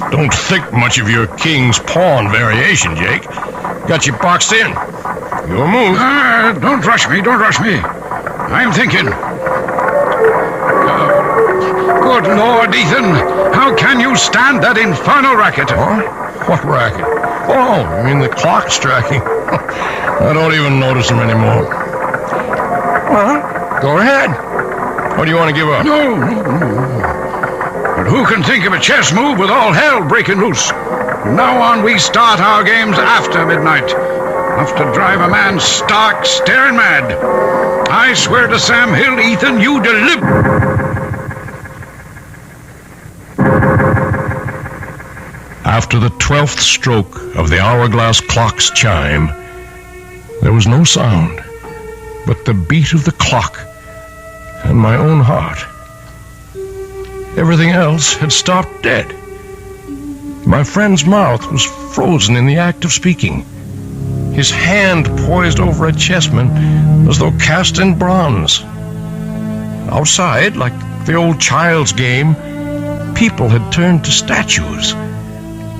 Don't think much of your king's pawn variation, Jake. Got you boxed in. Your move. Don't rush me, don't rush me. I'm thinking. Good Lord, Ethan. How can you stand that infernal racket? Huh? What racket? Oh, I mean the clock striking. I don't even notice them anymore. Well, go ahead. Or do you want to give up? No. But who can think of a chess move with all hell breaking loose? From now on, we start our games after midnight. Enough to drive a man stark, staring mad. I swear to Sam Hill, Ethan, you After the 12th stroke of the hourglass clock's chime, there was no sound but the beat of the clock and my own heart. Everything else had stopped dead. My friend's mouth was frozen in the act of speaking. His hand poised over a chessman as though cast in bronze. Outside, like the old child's game, people had turned to statues.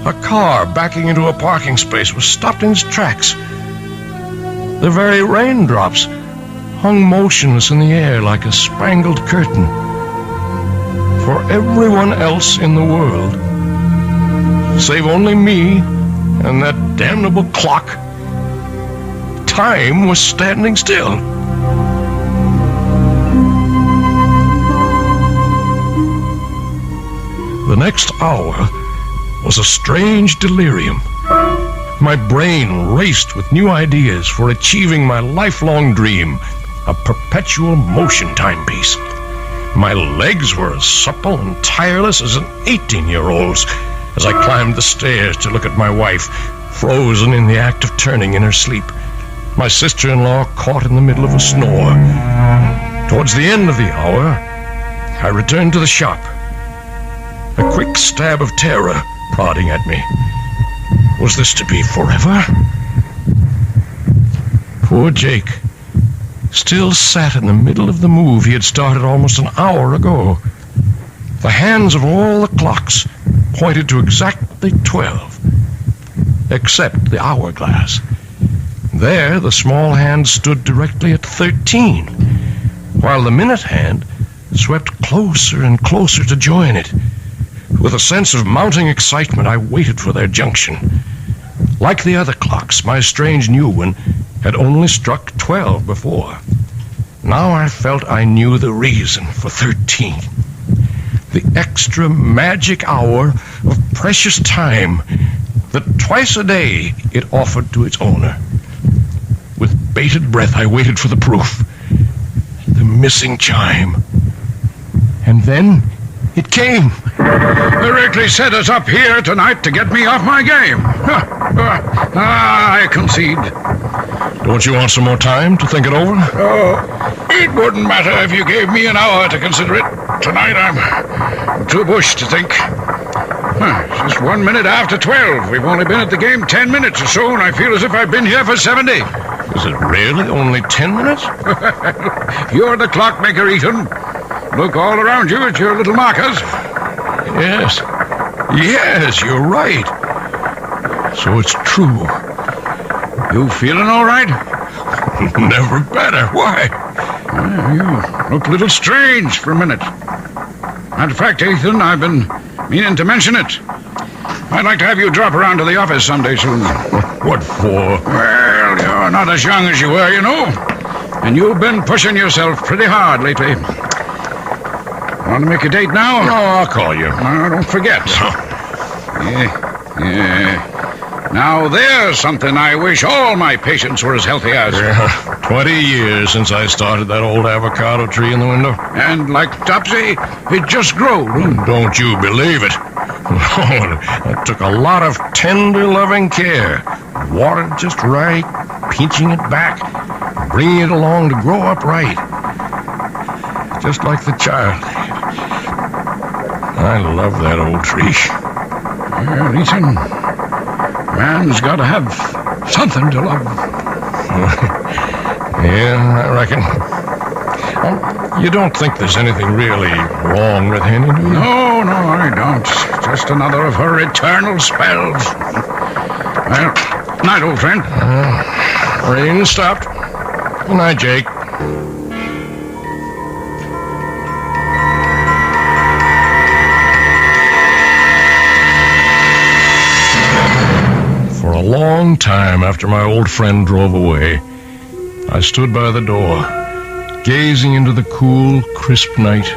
A car backing into a parking space was stopped in its tracks. The very raindrops hung motionless in the air like a spangled curtain. For everyone else in the world, save only me and that damnable clock, time was standing still. The next hour was a strange delirium. My brain raced with new ideas for achieving my lifelong dream, a perpetual motion timepiece. My legs were as supple and tireless as an 18-year-old's as I climbed the stairs to look at my wife, frozen in the act of turning in her sleep. My sister-in-law caught in the middle of a snore. Towards the end of the hour, I returned to the shop. A quick stab of terror prodding at me. Was this to be forever? Poor Jake still sat in the middle of the move he had started almost an hour ago. The hands of all the clocks pointed to exactly 12, except the hourglass. There, the small hand stood directly at 13, while the minute hand swept closer and closer to join it. With a sense of mounting excitement, I waited for their junction. Like the other clocks, my strange new one had only struck 12 before. Now I felt I knew the reason for 13. The extra magic hour of precious time that twice a day it offered to its owner. With bated breath, I waited for the proof. The missing chime. And then it came. directly set us up here tonight to get me off my game. I concede. Don't you want some more time to think it over? It wouldn't matter if you gave me an hour to consider it. Tonight I'm too bushed to think. It's just 1 minute after 12. We've only been at the game 10 minutes or so, and I feel as if I've been here for 70. Is it really only 10 minutes? You're the clockmaker, Ethan. Look all around you at your little markers. Yes, you're right. So it's true. You feeling all right? Never better. Why? You look a little strange for a minute. Matter of fact, Ethan, I've been meaning to mention it. I'd like to have you drop around to the office someday soon. What for? Well, you're not as young as you were, you know. And you've been pushing yourself pretty hard lately. Want to make a date now? No, I'll call you. Don't forget. Yeah. Now, there's something I wish all my patients were as healthy as. 20 years since I started that old avocado tree in the window. And like Topsy, it just grew. Don't you believe it? Oh, it took a lot of tender, loving care. Watered just right, pinching it back, bringing it along to grow up right. Just like the child. I love that old tree. Well, Ethan, man's got to have something to love. Yeah, I reckon. You don't think there's anything really wrong with Henny, do you? No, I don't. Just another of her eternal spells. Well, night, old friend. Rain stopped. Good night, Jake. long time after my old friend drove away, I stood by the door, gazing into the cool, crisp night.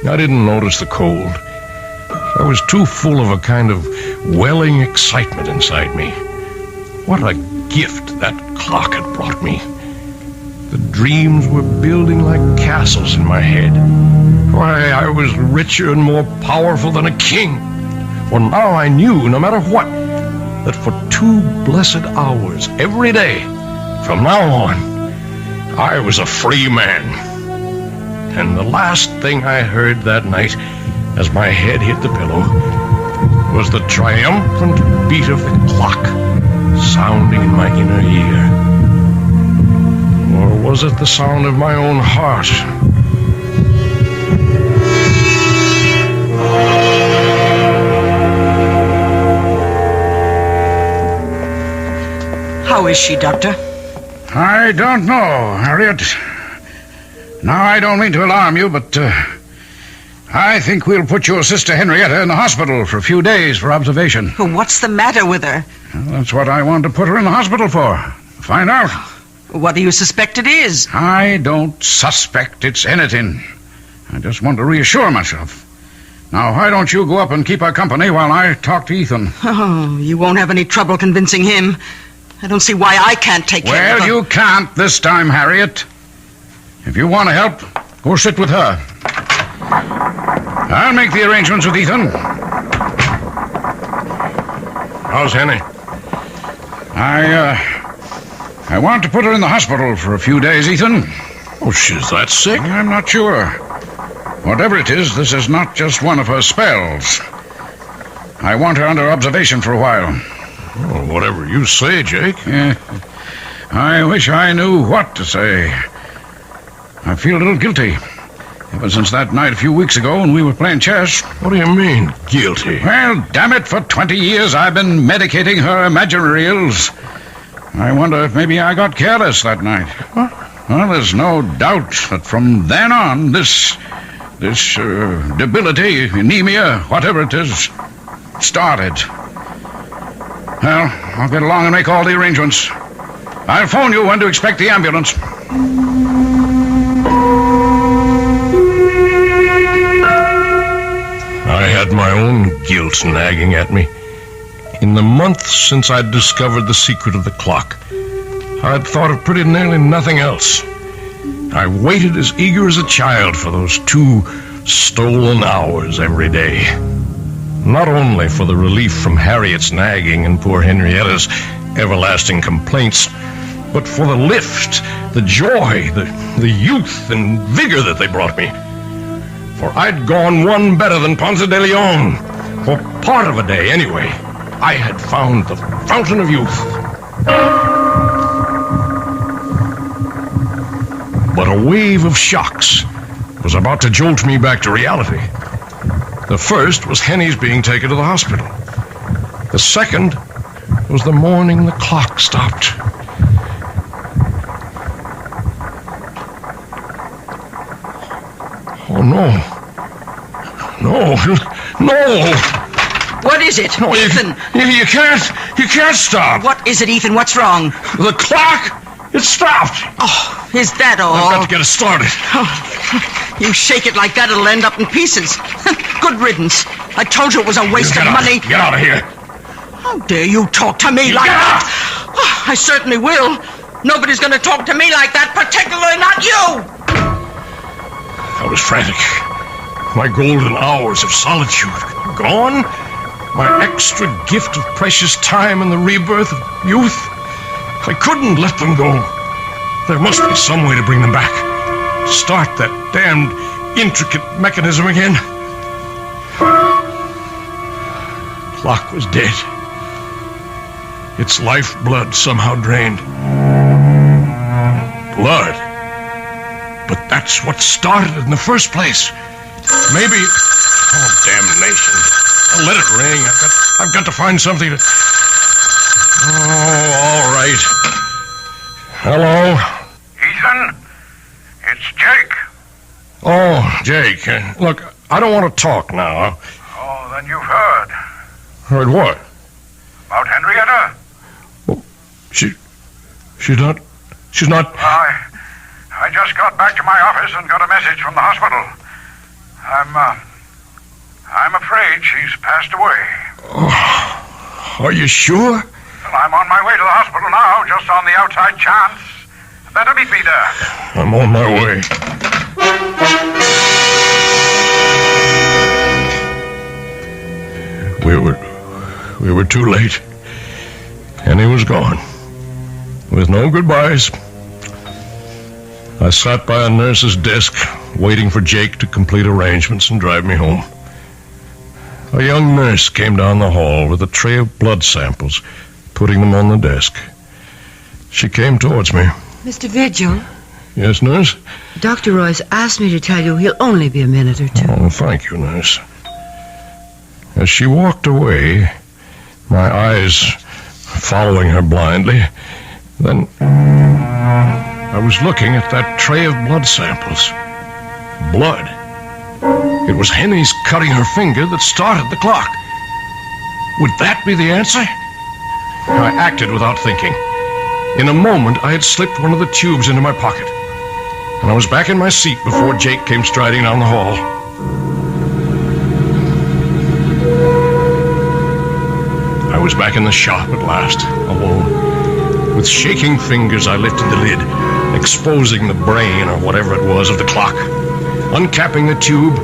I didn't notice the cold. I was too full of a kind of welling excitement inside me. What a gift that clock had brought me. The dreams were building like castles in my head. Why, I was richer and more powerful than a king. For now I knew, no matter what, that for 2 blessed hours every day, from now on, I was a free man. And the last thing I heard that night, as my head hit the pillow, was the triumphant beat of the clock sounding in my inner ear. Or was it the sound of my own heart? How is she, Doctor? I don't know, Harriet. Now, I don't mean to alarm you, but I think we'll put your sister Henrietta in the hospital for a few days for observation. What's the matter with her? Well, that's what I wanted to put her in the hospital for. Find out. What do you suspect it is? I don't suspect it's anything. I just want to reassure myself. Now, why don't you go up and keep her company while I talk to Ethan? Oh, you won't have any trouble convincing him. I don't see why I can't take care of her. Well, you can't this time, Harriet. If you want to help, go sit with her. I'll make the arrangements with Ethan. How's Henny? I want to put her in the hospital for a few days, Ethan. Oh, she's that sick? I'm not sure. Whatever it is, this is not just one of her spells. I want her under observation for a while. Oh, whatever you say, Jake. Yeah. I wish I knew what to say. I feel a little guilty. Ever since that night a few weeks ago when we were playing chess. What do you mean, guilty? Well, damn it, for 20 years I've been medicating her imaginary ills. I wonder if maybe I got careless that night. What? Well, there's no doubt that from then on, this debility, anemia, whatever it is, started. Well, I'll get along and make all the arrangements. I'll phone you when to expect the ambulance. I had my own guilt nagging at me. In the months since I'd discovered the secret of the clock, I'd thought of pretty nearly nothing else. I waited as eager as a child for those 2 stolen hours every day. Not only for the relief from Harriet's nagging and poor Henrietta's everlasting complaints, but for the lift, the joy, the youth and vigor that they brought me. For I'd gone one better than Ponce de Leon. For part of a day, anyway, I had found the fountain of youth. But a wave of shocks was about to jolt me back to reality. The first was Henny's being taken to the hospital. The second was the morning the clock stopped. Oh, no. No. What is it, No, Ethan? You can't stop. What is it, Ethan? What's wrong? The clock, it stopped. Oh, is that all? I've got to get it started. Oh, you shake it like that, it'll end up in pieces. Good riddance. I told you it was a waste of money. Get out of here. How dare you talk to me like that? Oh, I certainly will. Nobody's going to talk to me like that, particularly not you. I was frantic. My golden hours of solitude gone. My extra gift of precious time and the rebirth of youth. I couldn't let them go. There must be some way to bring them back. To start that damned intricate mechanism again. Clock was dead. Its lifeblood somehow drained. Blood. But that's what started it in the first place. Maybe... Oh, damnation. I'll let it ring. I've got to find something to... Oh, all right. Hello? Ethan? It's Jake. Oh, Jake. Look, I don't want to talk now. Oh, then you've heard. Heard what? About Henrietta? She's not... I just got back to my office and got a message from the hospital. I'm afraid she's passed away. Oh, are you sure? Well, I'm on my way to the hospital now, just on the outside chance. Better meet me there. I'm on my way. We were too late. And he was gone. With no goodbyes. I sat by a nurse's desk, waiting for Jake to complete arrangements and drive me home. A young nurse came down the hall with a tray of blood samples, putting them on the desk. She came towards me. Mr. Vigil? Yes, nurse? Dr. Royce asked me to tell you he'll only be a minute or two. Oh, thank you, nurse. As she walked away, my eyes following her blindly, then I was looking at that tray of blood samples. Blood. It was Henny's cutting her finger that started the clock. Would that be the answer? I acted without thinking. In a moment, I had slipped one of the tubes into my pocket, and I was back in my seat before Jake came striding down the hall. I was back in the shop at last, alone. With shaking fingers, I lifted the lid, exposing the brain, or whatever it was, of the clock. Uncapping the tube,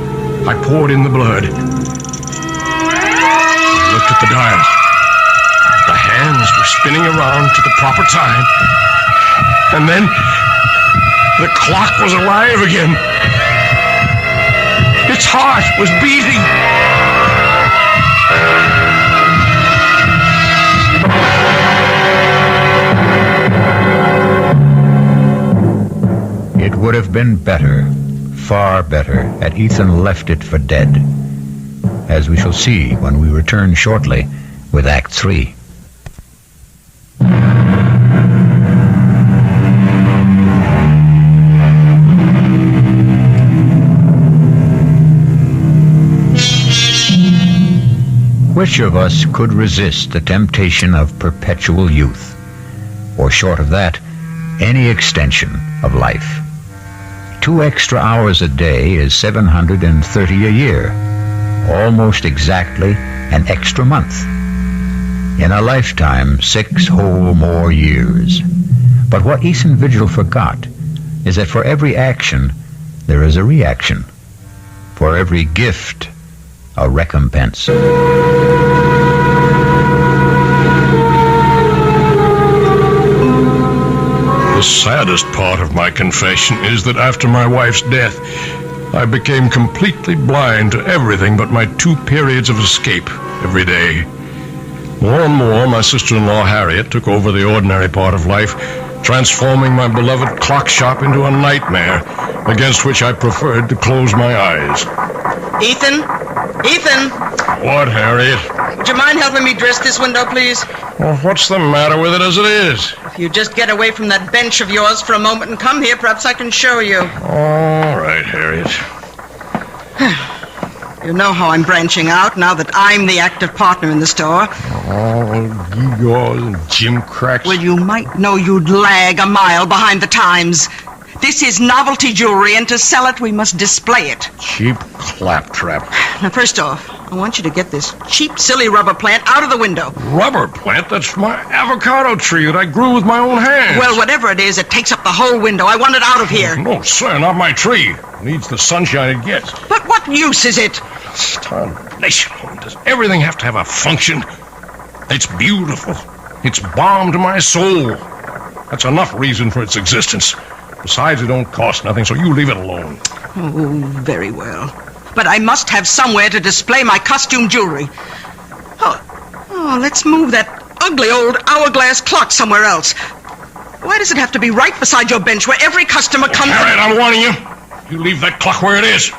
I poured in the blood. I looked at the dial. The hands were spinning around to the proper time. And then, the clock was alive again. Its heart was beating. It would have been better, far better, had Ethan left it for dead, as we shall see when we return shortly with Act 3. Which of us could resist the temptation of perpetual youth, or short of that, any extension of life? 2 extra hours a day is 730 a year, almost exactly an extra month. In a lifetime, 6 whole more years. But what Ethan Vigil forgot is that for every action, there is a reaction. For every gift, a recompense. The saddest part of my confession is that after my wife's death, I became completely blind to everything but my 2 periods of escape every day. More and more, my sister-in-law Harriet took over the ordinary part of life, transforming my beloved clock shop into a nightmare against which I preferred to close my eyes. Ethan? Ethan? What, Harriet? Would you mind helping me dress this window, please? Well, what's the matter with it as it is? If you just get away from that bench of yours for a moment and come here, perhaps I can show you. All right, Harriet. You know how I'm branching out now that I'm the active partner in the store. Oh, gewgaws and Jim cracks. Well, you might know you'd lag a mile behind the times. This is novelty jewelry, and to sell it, we must display it. Cheap claptrap. Now, first off, I want you to get this cheap, silly rubber plant out of the window. Rubber plant? That's my avocado tree that I grew with my own hands. Well, whatever it is, it takes up the whole window. I want it out of here. No, sir, not my tree. It needs the sunshine it gets. But what use is it? Starnation. Does everything have to have a function? It's beautiful. It's balm to my soul. That's enough reason for its existence. Besides, it don't cost nothing, so you leave it alone. Oh, very well. But I must have somewhere to display my costume jewelry. Oh, let's move that ugly old hourglass clock somewhere else. Why does it have to be right beside your bench where every customer comes... Harriet, I'm warning you. You leave that clock where it is.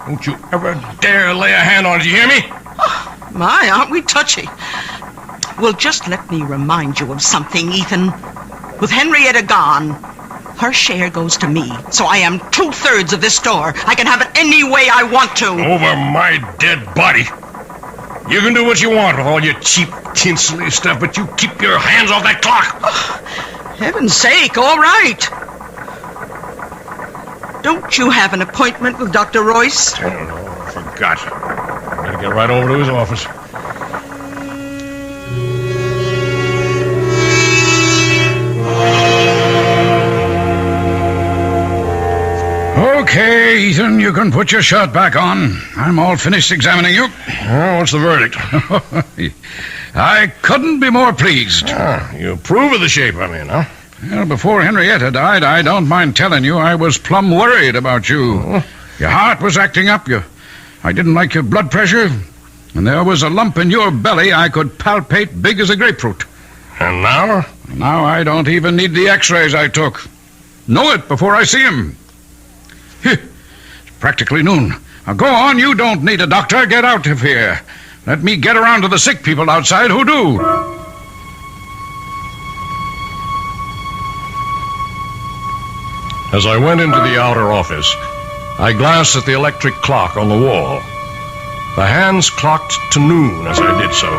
Don't you ever dare lay a hand on it, you hear me? Oh, my, aren't we touchy? Well, just let me remind you of something, Ethan. With Henrietta gone, her share goes to me, so I am 2/3 of this store. I can have it any way I want to. Over my dead body. You can do what you want with all your cheap, tinselly stuff, but you keep your hands off that clock. Oh, heaven's sake, all right. Don't you have an appointment with Dr. Royce? Oh, no, I forgot. Better get right over to his office. Okay, Ethan, you can put your shirt back on. I'm all finished examining you. What's the verdict? I couldn't be more pleased. You approve of the shape I'm in, huh? Well, before Henrietta died, I don't mind telling you, I was plumb worried about you. Oh. Your heart was acting up. I didn't like your blood pressure. And there was a lump in your belly I could palpate big as a grapefruit. And now? Now I don't even need the x-rays I took. Know it before I see him. It's practically noon. Now go on, you don't need a doctor. Get out of here. Let me get around to the sick people outside who do. As I went into the outer office, I glanced at the electric clock on the wall. The hands clocked to noon as I did so,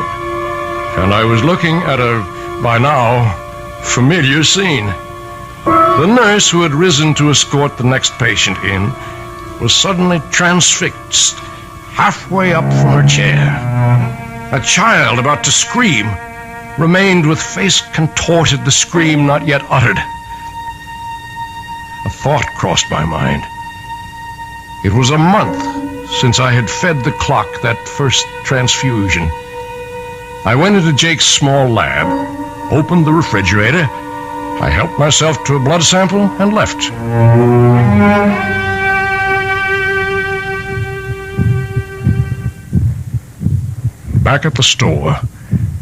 and I was looking at a, by now, familiar scene. The nurse who had risen to escort the next patient in was suddenly transfixed, halfway up from her chair. A child about to scream remained with face contorted, the scream not yet uttered. A thought crossed my mind. It was a month since I had fed the clock that first transfusion. I went into Jake's small lab, opened the refrigerator, I helped myself to a blood sample and left. Back at the store,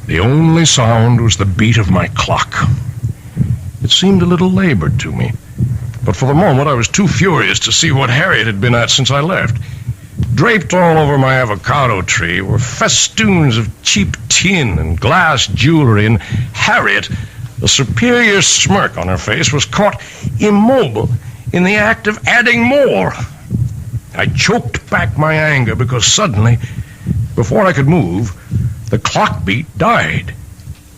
the only sound was the beat of my clock. It seemed a little labored to me, but for the moment I was too furious to see what Harriet had been at since I left. Draped all over my avocado tree were festoons of cheap tin and glass jewelry, and Harriet, a superior smirk on her face, was caught immobile in the act of adding more. I choked back my anger because suddenly, before I could move, the clock beat died.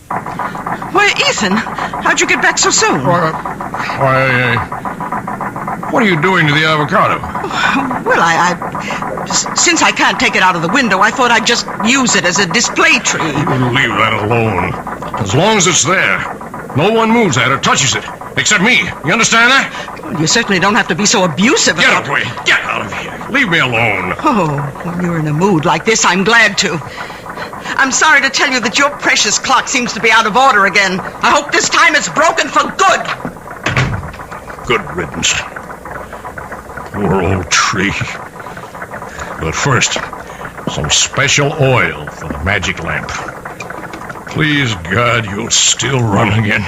Why, Ethan, how'd you get back so soon? What are you doing to the avocado? Well, since I can't take it out of the window, I thought I'd just use it as a display tree. Leave that alone. As long as it's there, no one moves at it or touches it, except me. You understand that? Well, you certainly don't have to be so abusive. Get up, Wade. Get out of here. Leave me alone. Oh, when you're in a mood like this, I'm glad to. I'm sorry to tell you that your precious clock seems to be out of order again. I hope this time it's broken for good. Good riddance. Poor old tree. But first, some special oil for the magic lamp. Please, God, you'll still run again.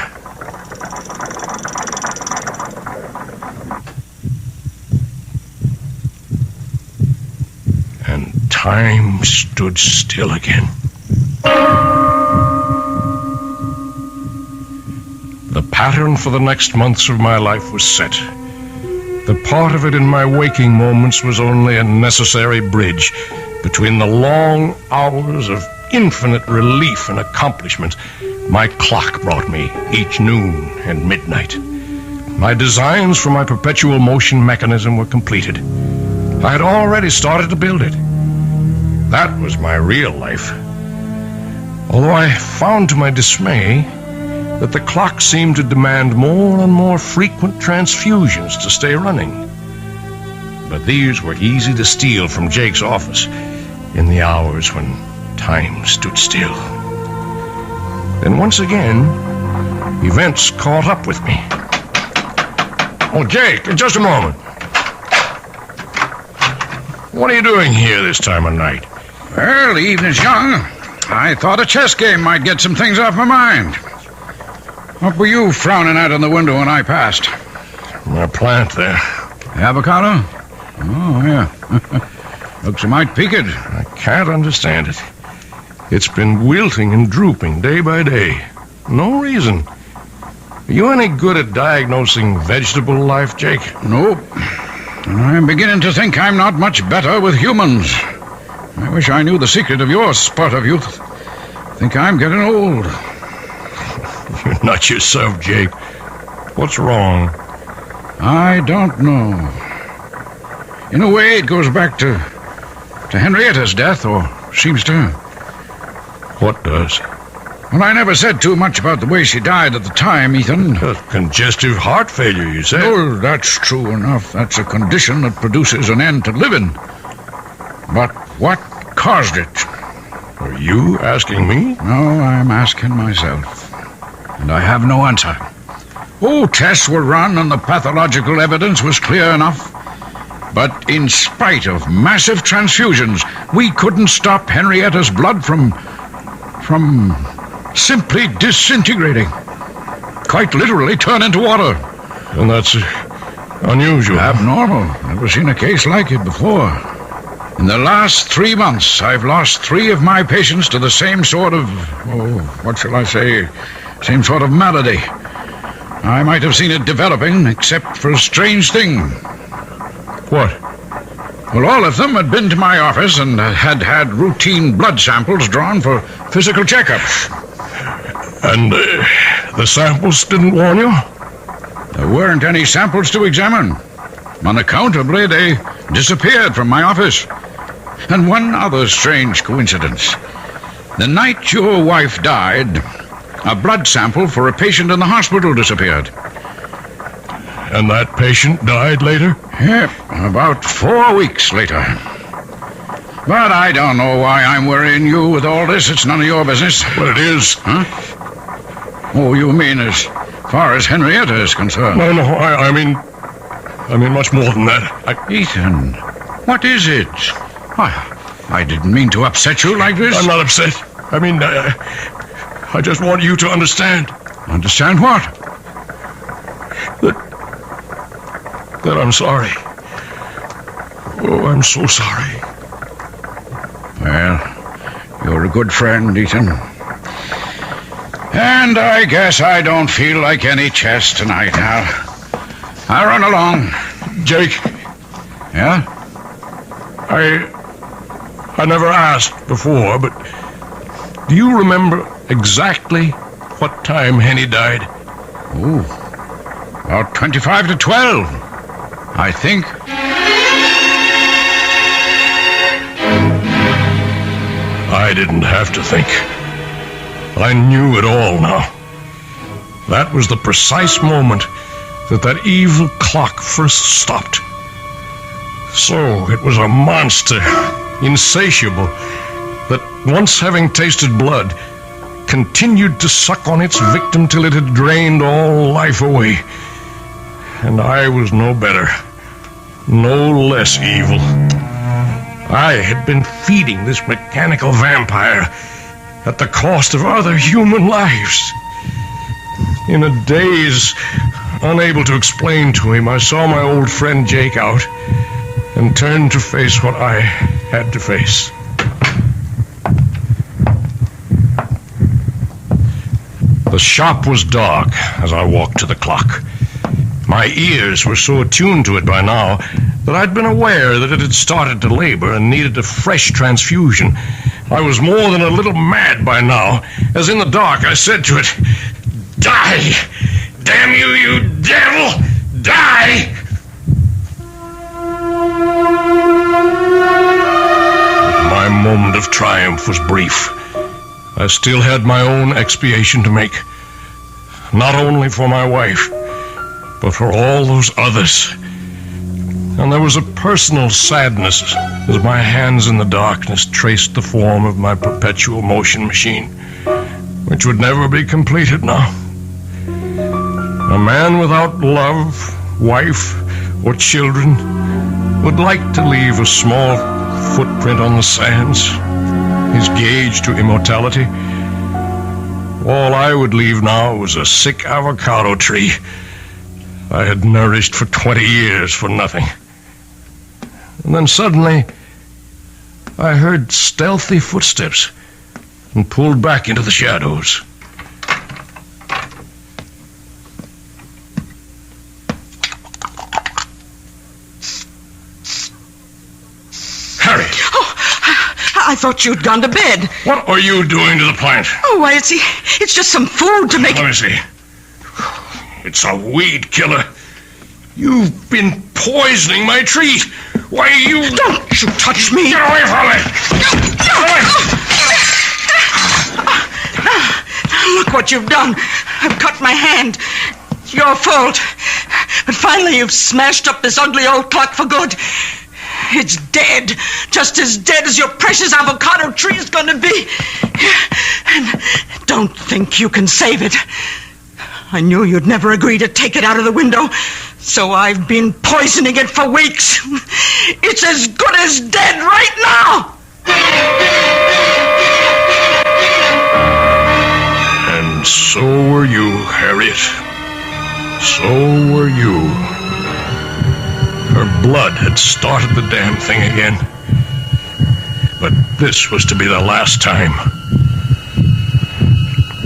And time stood still again. The pattern for the next months of my life was set. The part of it in my waking moments was only a necessary bridge between the long hours of infinite relief and accomplishment my clock brought me each noon and midnight. My designs for my perpetual motion mechanism were completed. I had already started to build it. That was my real life. Although I found to my dismay that the clock seemed to demand more and more frequent transfusions to stay running. But these were easy to steal from Jake's office in the hours when time stood still. Then once again, events caught up with me. Oh, Jake, just a moment. What are you doing here this time of night? Well, the evening's young. I thought a chess game might get some things off my mind. What were you frowning at in the window when I passed? My plant there. Avocado? Oh, yeah. Looks a mite peaked. I can't understand it. It's been wilting and drooping day by day. No reason. Are you any good at diagnosing vegetable life, Jake? Nope. I'm beginning to think I'm not much better with humans. I wish I knew the secret of your spurt of youth. Think I'm getting old. You're not yourself, Jake. What's wrong? I don't know. In a way, it goes back to Henrietta's death, or seems to. What does? Well, I never said too much about the way she died at the time, Ethan. Congestive heart failure, you said? Oh, that's true enough. That's a condition that produces an end to living. But what caused it? Are you asking me? No, I'm asking myself. And I have no answer. Oh, tests were run and the pathological evidence was clear enough. But in spite of massive transfusions, we couldn't stop Henrietta's blood from simply disintegrating. Quite literally turn into water. And that's unusual. Abnormal. Never seen a case like it before. In the last 3 months, I've lost 3 of my patients to the same sort of, what shall I say, same sort of malady. I might have seen it developing, except for a strange thing. What? Well, all of them had been to my office and had routine blood samples drawn for physical checkups. And the samples didn't warn you? There weren't any samples to examine. Unaccountably, they disappeared from my office. And one other strange coincidence. The night your wife died, a blood sample for a patient in the hospital disappeared. And that patient died later? Yep, about 4 weeks later. But I don't know why I'm worrying you with all this. It's none of your business. Well, it is. Huh? Oh, you mean as far as Henrietta is concerned? No, I mean much more than that. Ethan, what is it? I didn't mean to upset you like this. I'm not upset. I mean, I just want you to understand. Understand what? That I'm sorry. Oh, I'm so sorry. Well, you're a good friend, Ethan. And I guess I don't feel like any chess tonight. I'll run along. Jake. Yeah? I never asked before, but do you remember exactly what time Henny died? Oh, about 25 to 12, I think. I didn't have to think. I knew it all now. That was the precise moment that evil clock first stopped. So it was a monster, insatiable, that once having tasted blood, continued to suck on its victim till it had drained all life away. And I was no better, no less evil. I had been feeding this mechanical vampire at the cost of other human lives. In a daze, unable to explain to him, I saw my old friend Jake out and turned to face what I had to face. The shop was dark as I walked to the clock. My ears were so attuned to it by now that I'd been aware that it had started to labor and needed a fresh transfusion. I was more than a little mad by now, as in the dark I said to it, "Die! Damn you, you devil! Die!" My moment of triumph was brief. I still had my own expiation to make. Not only for my wife, but for all those others. And there was a personal sadness as my hands in the darkness traced the form of my perpetual motion machine, which would never be completed now. A man without love, wife, or children would like to leave a small footprint on the sands, his gauge to immortality. All I would leave now was a sick avocado tree I had nourished for 20 years for nothing. And then suddenly, I heard stealthy footsteps and pulled back into the shadows. Harry! Oh, thought you'd gone to bed. What are you doing to the plant? Oh, why, it's just some food to make... Let me see. It's a weed killer. You've been poisoning my trees. Why, you... Don't you touch me. Get away from me. Get away. Look what you've done. I've cut my hand. It's your fault. But finally you've smashed up this ugly old clock for good. It's dead. Just as dead as your precious avocado tree is going to be. And don't think you can save it. I knew you'd never agree to take it out of the window, so I've been poisoning it for weeks. It's as good as dead right now. And so were you, Harriet. So were you. Her blood had started the damn thing again. But this was to be the last time.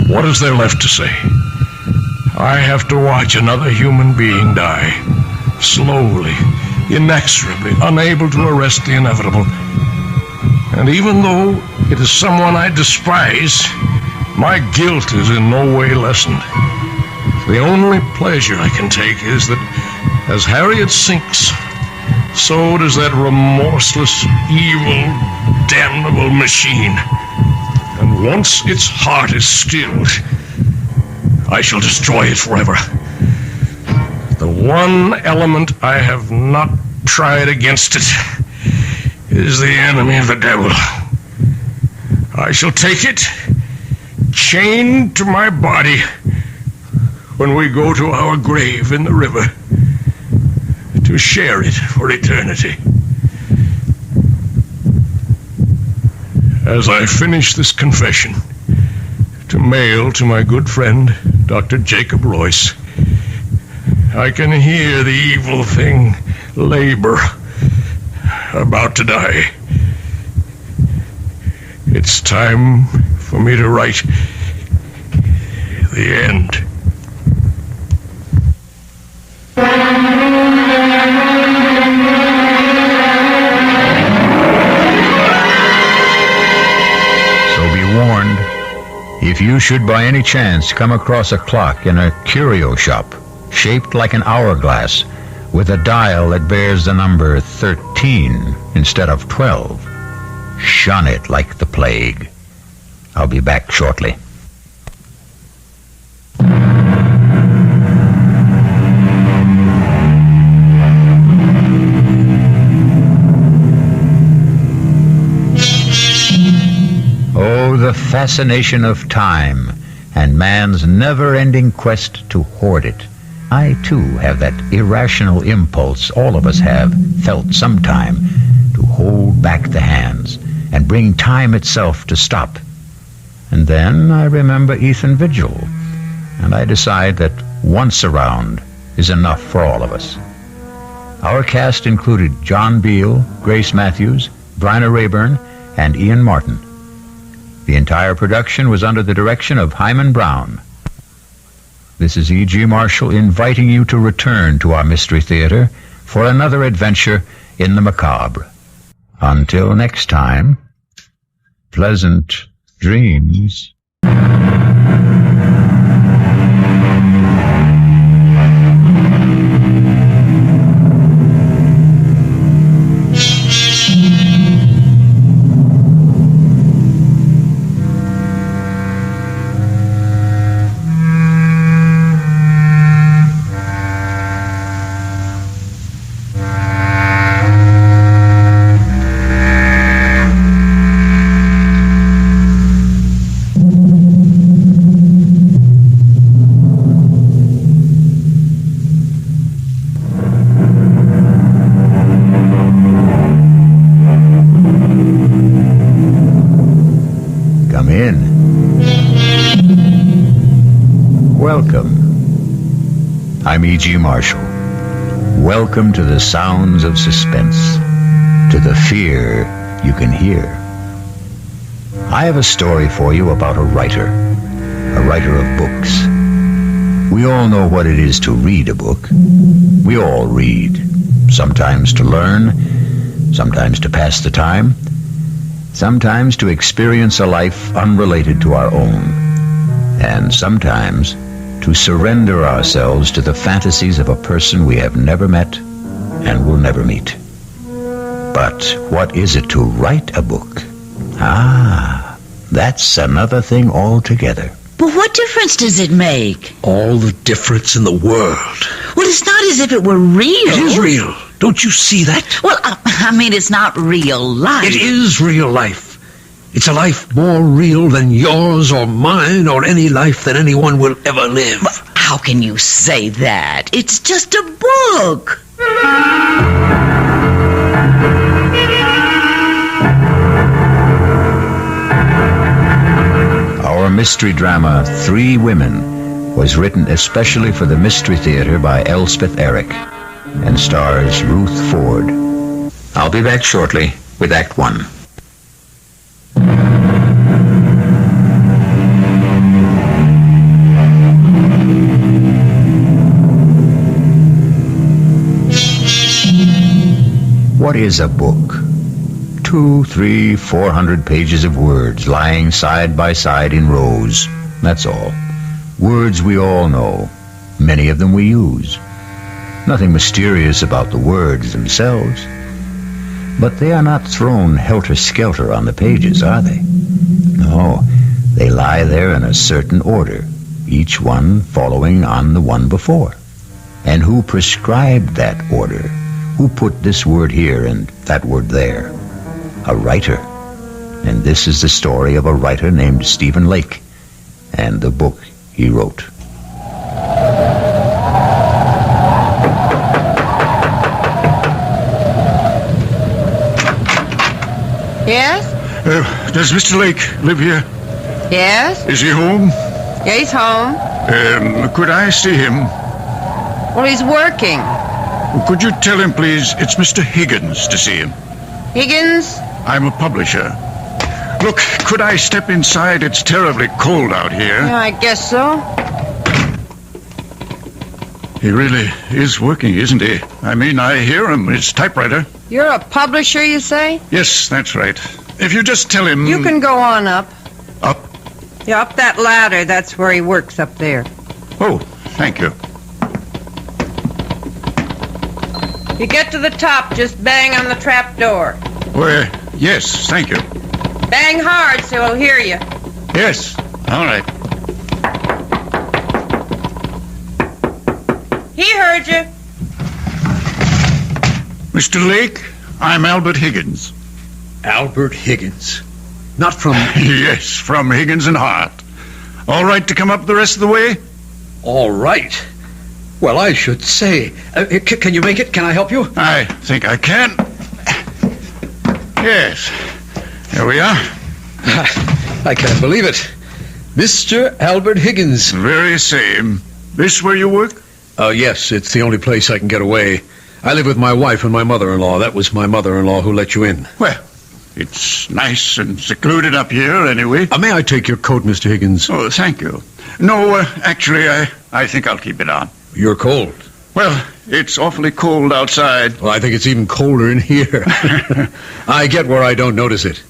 What is there left to say? I have to watch another human being die. Slowly, inexorably, unable to arrest the inevitable. And even though it is someone I despise, my guilt is in no way lessened. The only pleasure I can take is that as Harriet sinks, so does that remorseless, evil, damnable machine. And once its heart is stilled, I shall destroy it forever. The one element I have not tried against it is the enemy of the devil. I shall take it, chained to my body, when we go to our grave in the river, to share it for eternity. As I finish this confession, to mail to my good friend, Dr. Jacob Royce, I can hear the evil thing labor, about to die. It's time for me to write the end. So be warned, if you should by any chance come across a clock in a curio shop shaped like an hourglass with a dial that bears the number 13 instead of 12, shun it like the plague. I'll be back shortly. Oh, the fascination of time and man's never-ending quest to hoard it. I, too, have that irrational impulse all of us have felt sometime to hold back the hands and bring time itself to stop. And then I remember Ethan Vigil, and I decide that once around is enough for all of us. Our cast included John Beale, Grace Matthews, Bryna Rayburn, and Ian Martin. The entire production was under the direction of Hyman Brown. This is E.G. Marshall inviting you to return to our Mystery Theater for another adventure in the macabre. Until next time, pleasant dreams. Welcome. I'm E.G. Marshall. Welcome to the sounds of suspense, to the fear you can hear. I have a story for you about a writer of books. We all know what it is to read a book. We all read, sometimes to learn, sometimes to pass the time. sometimes to experience a life unrelated to our own, and sometimes to surrender ourselves to the fantasies of a person we have never met and will never meet. But what is it to write a book? Ah, that's another thing altogether. But what difference does it make? All the difference in the world. Well, it's not as if it were real. It is real. Don't you see that? Well, I mean, it's not real life. It is real life. It's a life more real than yours or mine or any life that anyone will ever live. But how can you say that? It's just a book. Our mystery drama, 3 Women, was written especially for the Mystery Theater by Elspeth Eric and stars Ruth Ford. I'll be back shortly with Act 1. What is a book? 200, 300, 400 pages of words lying side by side in rows. That's all. Words we all know. Many of them we use. Nothing mysterious about the words themselves. But they are not thrown helter-skelter on the pages, are they? No, they lie there in a certain order, each one following on the one before. And who prescribed that order? Who put this word here and that word there? A writer. And this is the story of a writer named Stephen Lake and the book he wrote. Yes? Does Mr. Lake live here? Yes? Is he home? Yeah, he's home. Could I see him? Well, he's working. Could you tell him, please, it's Mr. Higgins to see him? Higgins? I'm a publisher. Look, could I step inside? It's terribly cold out here. Yeah, I guess so. He really is working, isn't he? I mean, I hear him. His typewriter. You're a publisher, you say? Yes, that's right. If you just tell him... You can go on up. Up? Yeah, up that ladder. That's where he works, up there. Oh, thank you. You get to the top, just bang on the trap door. Where? Yes, thank you. Bang hard so he'll hear you. Yes, all right. He heard you. Mr. Lake, I'm Albert Higgins. Albert Higgins. Not from... Yes, from Higgins and Hart. All right to come up the rest of the way? All right. Well, I should say. Can you make it? Can I help you? I think I can. Yes. Here we are. I can't believe it. Mr. Albert Higgins. Very same. This where you work? Yes, it's the only place I can get away. I live with my wife and my mother-in-law. That was my mother-in-law who let you in. Well, it's nice and secluded up here, anyway. May I take your coat, Mr. Higgins? Oh, thank you. No, actually, I think I'll keep it on. You're cold. Well, it's awfully cold outside. Well, I think it's even colder in here. I get where I don't notice it.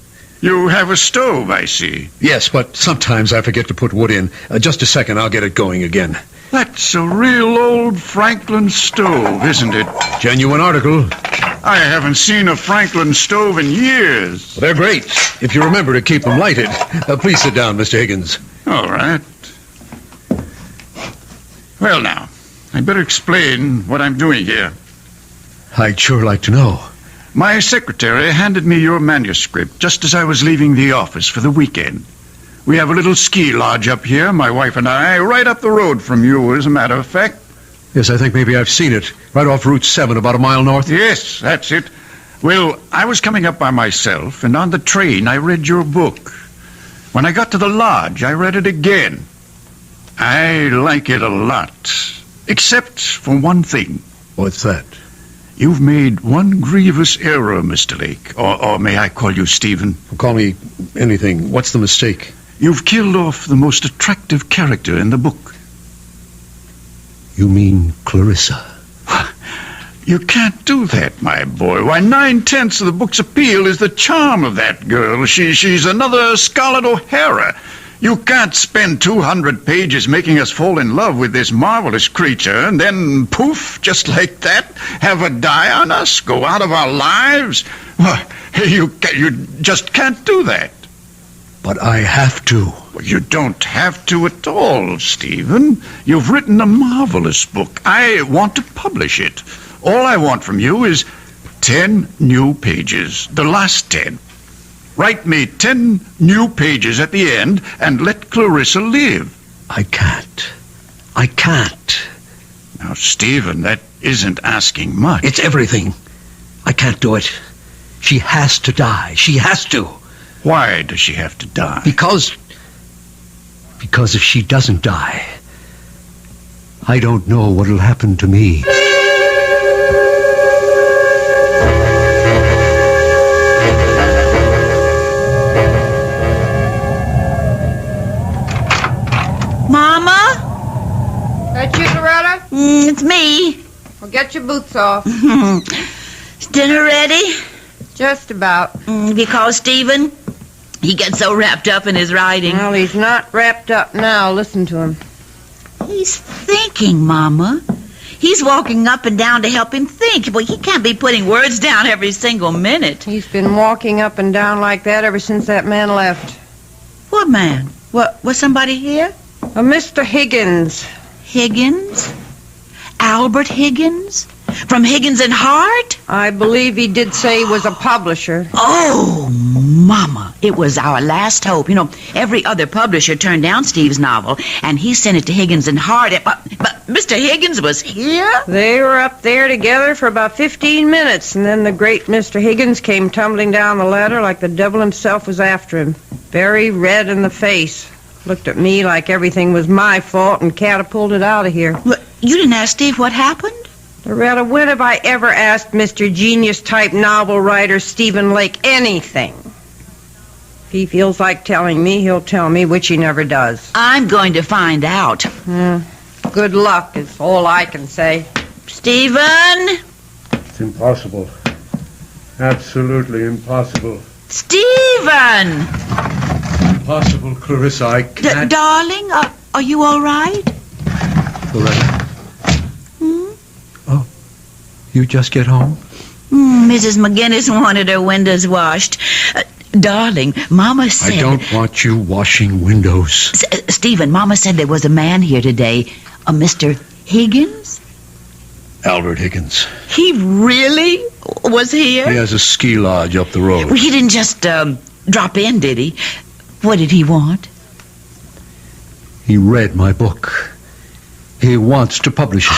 You have a stove, I see. Yes, but sometimes I forget to put wood in. Just a second, I'll get it going again. That's a real old Franklin stove, isn't it? Genuine article. I haven't seen a Franklin stove in years. Well, they're great, if you remember to keep them lighted. Please sit down, Mr. Higgins. All right. Well, now, I'd better explain what I'm doing here. I'd sure like to know. My secretary handed me your manuscript just as I was leaving the office for the weekend. We have a little ski lodge up here, my wife and I, right up the road from you, as a matter of fact. Yes, I think maybe I've seen it. Right off Route 7, about a mile north. Yes, that's it. Well, I was coming up by myself, and on the train I read your book. When I got to the lodge, I read it again. I like it a lot, except for one thing. What's that? You've made one grievous error, Mr. Lake. Or may I call you Stephen? Call me anything. What's the mistake? You've killed off the most attractive character in the book. You mean Clarissa? You can't do that, my boy. Why, 9/10 of the book's appeal is the charm of that girl. She's another Scarlett O'Hara. You can't spend 200 pages making us fall in love with this marvelous creature and then, poof, just like that, have her die on us, go out of our lives? Well, you just can't do that. But I have to. Well, you don't have to at all, Stephen. You've written a marvelous book. I want to publish it. All I want from you is 10 new pages, the last 10. Write me 10 new pages at the end and let Clarissa live. I can't. I can't. Now, Stephen, that isn't asking much. It's everything. I can't do it. She has to die. She has to. Why does she have to die? Because if she doesn't die, I don't know what'll happen to me. That you, Loretta? It's me. Well, get your boots off. Is dinner ready? Just about. Because Stephen, he gets so wrapped up in his writing. Well, he's not wrapped up now. Listen to him. He's thinking, Mama. He's walking up and down to help him think. Well, he can't be putting words down every single minute. He's been walking up and down like that ever since that man left. What man? Was somebody here? A Mr. Higgins. Higgins? Albert Higgins? From Higgins and Hart? I believe he did say he was a publisher. Oh, Mama, it was our last hope. You know, every other publisher turned down Steve's novel, and he sent it to Higgins and Hart. But Mr. Higgins was here? They were up there together for about 15 minutes, and then the great Mr. Higgins came tumbling down the ladder like the devil himself was after him, very red in the face. Looked at me like everything was my fault and catapulted out of here. Well, you didn't ask Steve what happened? Loretta, when have I ever asked Mr. Genius-type novel writer Stephen Lake anything? If he feels like telling me, he'll tell me, which he never does. I'm going to find out. Good luck is all I can say. Stephen? It's impossible. Absolutely impossible. Stephen! Impossible, Clarissa. I can't... Darling, are you all right? Loretta? Oh, you just get home? Mrs. McGinnis wanted her windows washed. Darling, Mama said... I don't want you washing windows. Stephen, Mama said there was a man here today, a Mr. Higgins? Albert Higgins. He really was here? He has a ski lodge up the road. Well, he didn't just drop in, did he? What did he want? He read my book. He wants to publish it.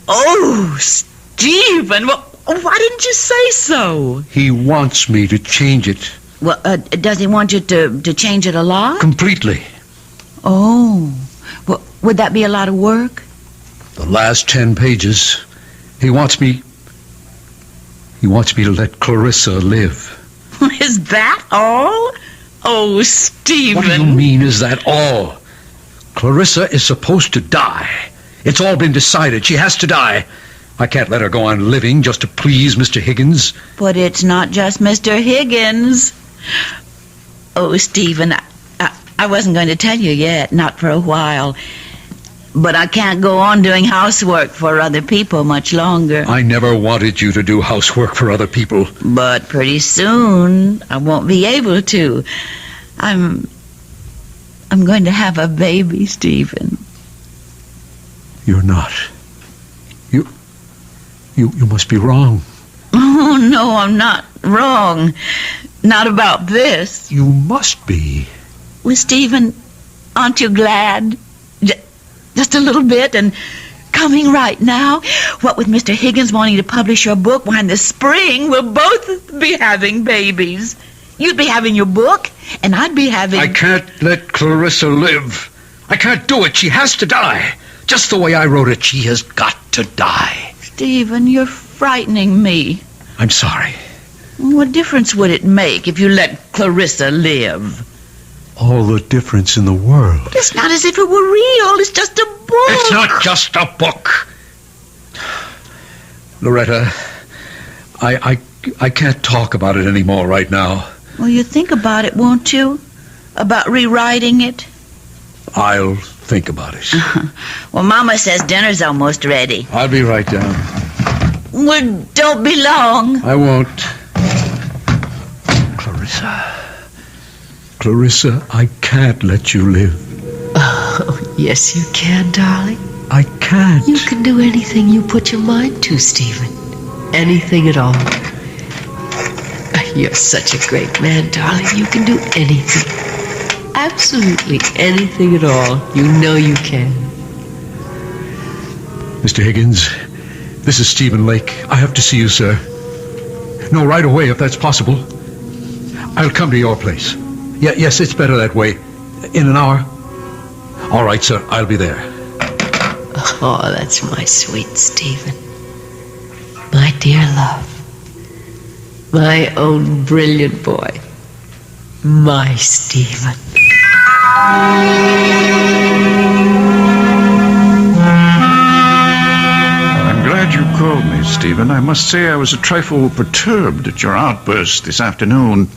Oh, Stephen, well, why didn't you say so? He wants me to change it. Well, does he want you to change it a lot? Completely. Oh, well, would that be a lot of work? The last 10 pages. He wants me to let Clarissa live. Is that all? Oh, Stephen. What do you mean, is that all? Clarissa is supposed to die. It's all been decided. She has to die. I can't let her go on living just to please Mr. Higgins. But it's not just Mr. Higgins. Oh, Stephen, I wasn't going to tell you yet, not for a while. But I can't go on doing housework for other people much longer. I never wanted you to do housework for other people. But pretty soon, I won't be able to. I'm going to have a baby, Stephen. You're not. You must be wrong. Oh, no, I'm not wrong. Not about this. You must be. Well, Stephen, aren't you glad? Just a little bit, and coming right now. What with Mr. Higgins wanting to publish your book, why in the spring we'll both be having babies. You'd be having your book, and I'd be having... I can't let Clarissa live. I can't do it. She has to die. Just the way I wrote it, she has got to die. Stephen, you're frightening me. I'm sorry. What difference would it make if you let Clarissa live? All the difference in the world. It's not as if it were real. It's just a book. It's not just a book. Loretta, I can't talk about it anymore right now. Well, you think about it, won't you? About rewriting it? I'll think about it. Well, Mama says dinner's almost ready. I'll be right down. Well, don't be long. I won't. Clarissa, I can't let you live. Oh, yes, you can, darling. I can't. You can do anything you put your mind to, Stephen. Anything at all. You're such a great man, darling. You can do anything. Absolutely anything at all. You know you can. Mr. Higgins, this is Stephen Lake. I have to see you, sir. No, right away, if that's possible. I'll come to your place. Yes, it's better that way. In an hour. All right, sir, I'll be there. Oh, that's my sweet Stephen. My dear love. My own brilliant boy. My Stephen. I'm glad you called me, Stephen. I must say I was a trifle perturbed at your outburst this afternoon.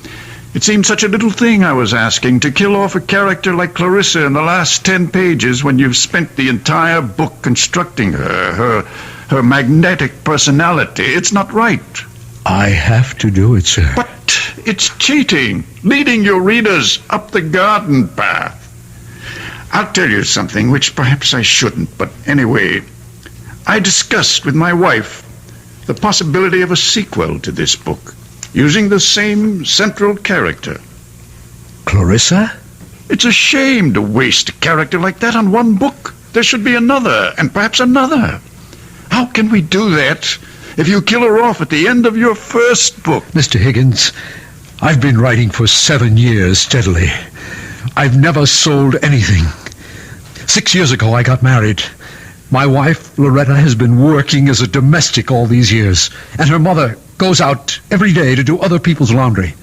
It seemed such a little thing I was asking, to kill off a character like Clarissa in the last 10 pages when you've spent the entire book constructing her magnetic personality. It's not right. I have to do it, sir. But it's cheating, leading your readers up the garden path. I'll tell you something which perhaps I shouldn't, but anyway, I discussed with my wife the possibility of a sequel to this book, using the same central character. Clarissa? It's a shame to waste a character like that on one book. There should be another, and perhaps another. How can we do that if you kill her off at the end of your first book? Mr. Higgins, I've been writing for 7 years steadily. I've never sold anything. 6 years ago, I got married. My wife, Loretta, has been working as a domestic all these years, and her mother goes out every day to do other people's laundry.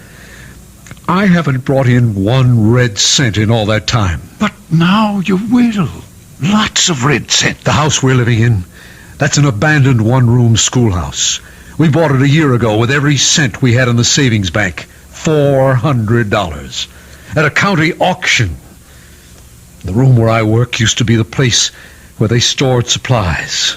I haven't brought in 1 red cent in all that time. But now you will. Lots of red cent. The house we're living in, that's an abandoned 1-room schoolhouse. We bought it a year ago with every cent we had in the savings bank. $400. At a county auction. The room where I work used to be the place where they stored supplies.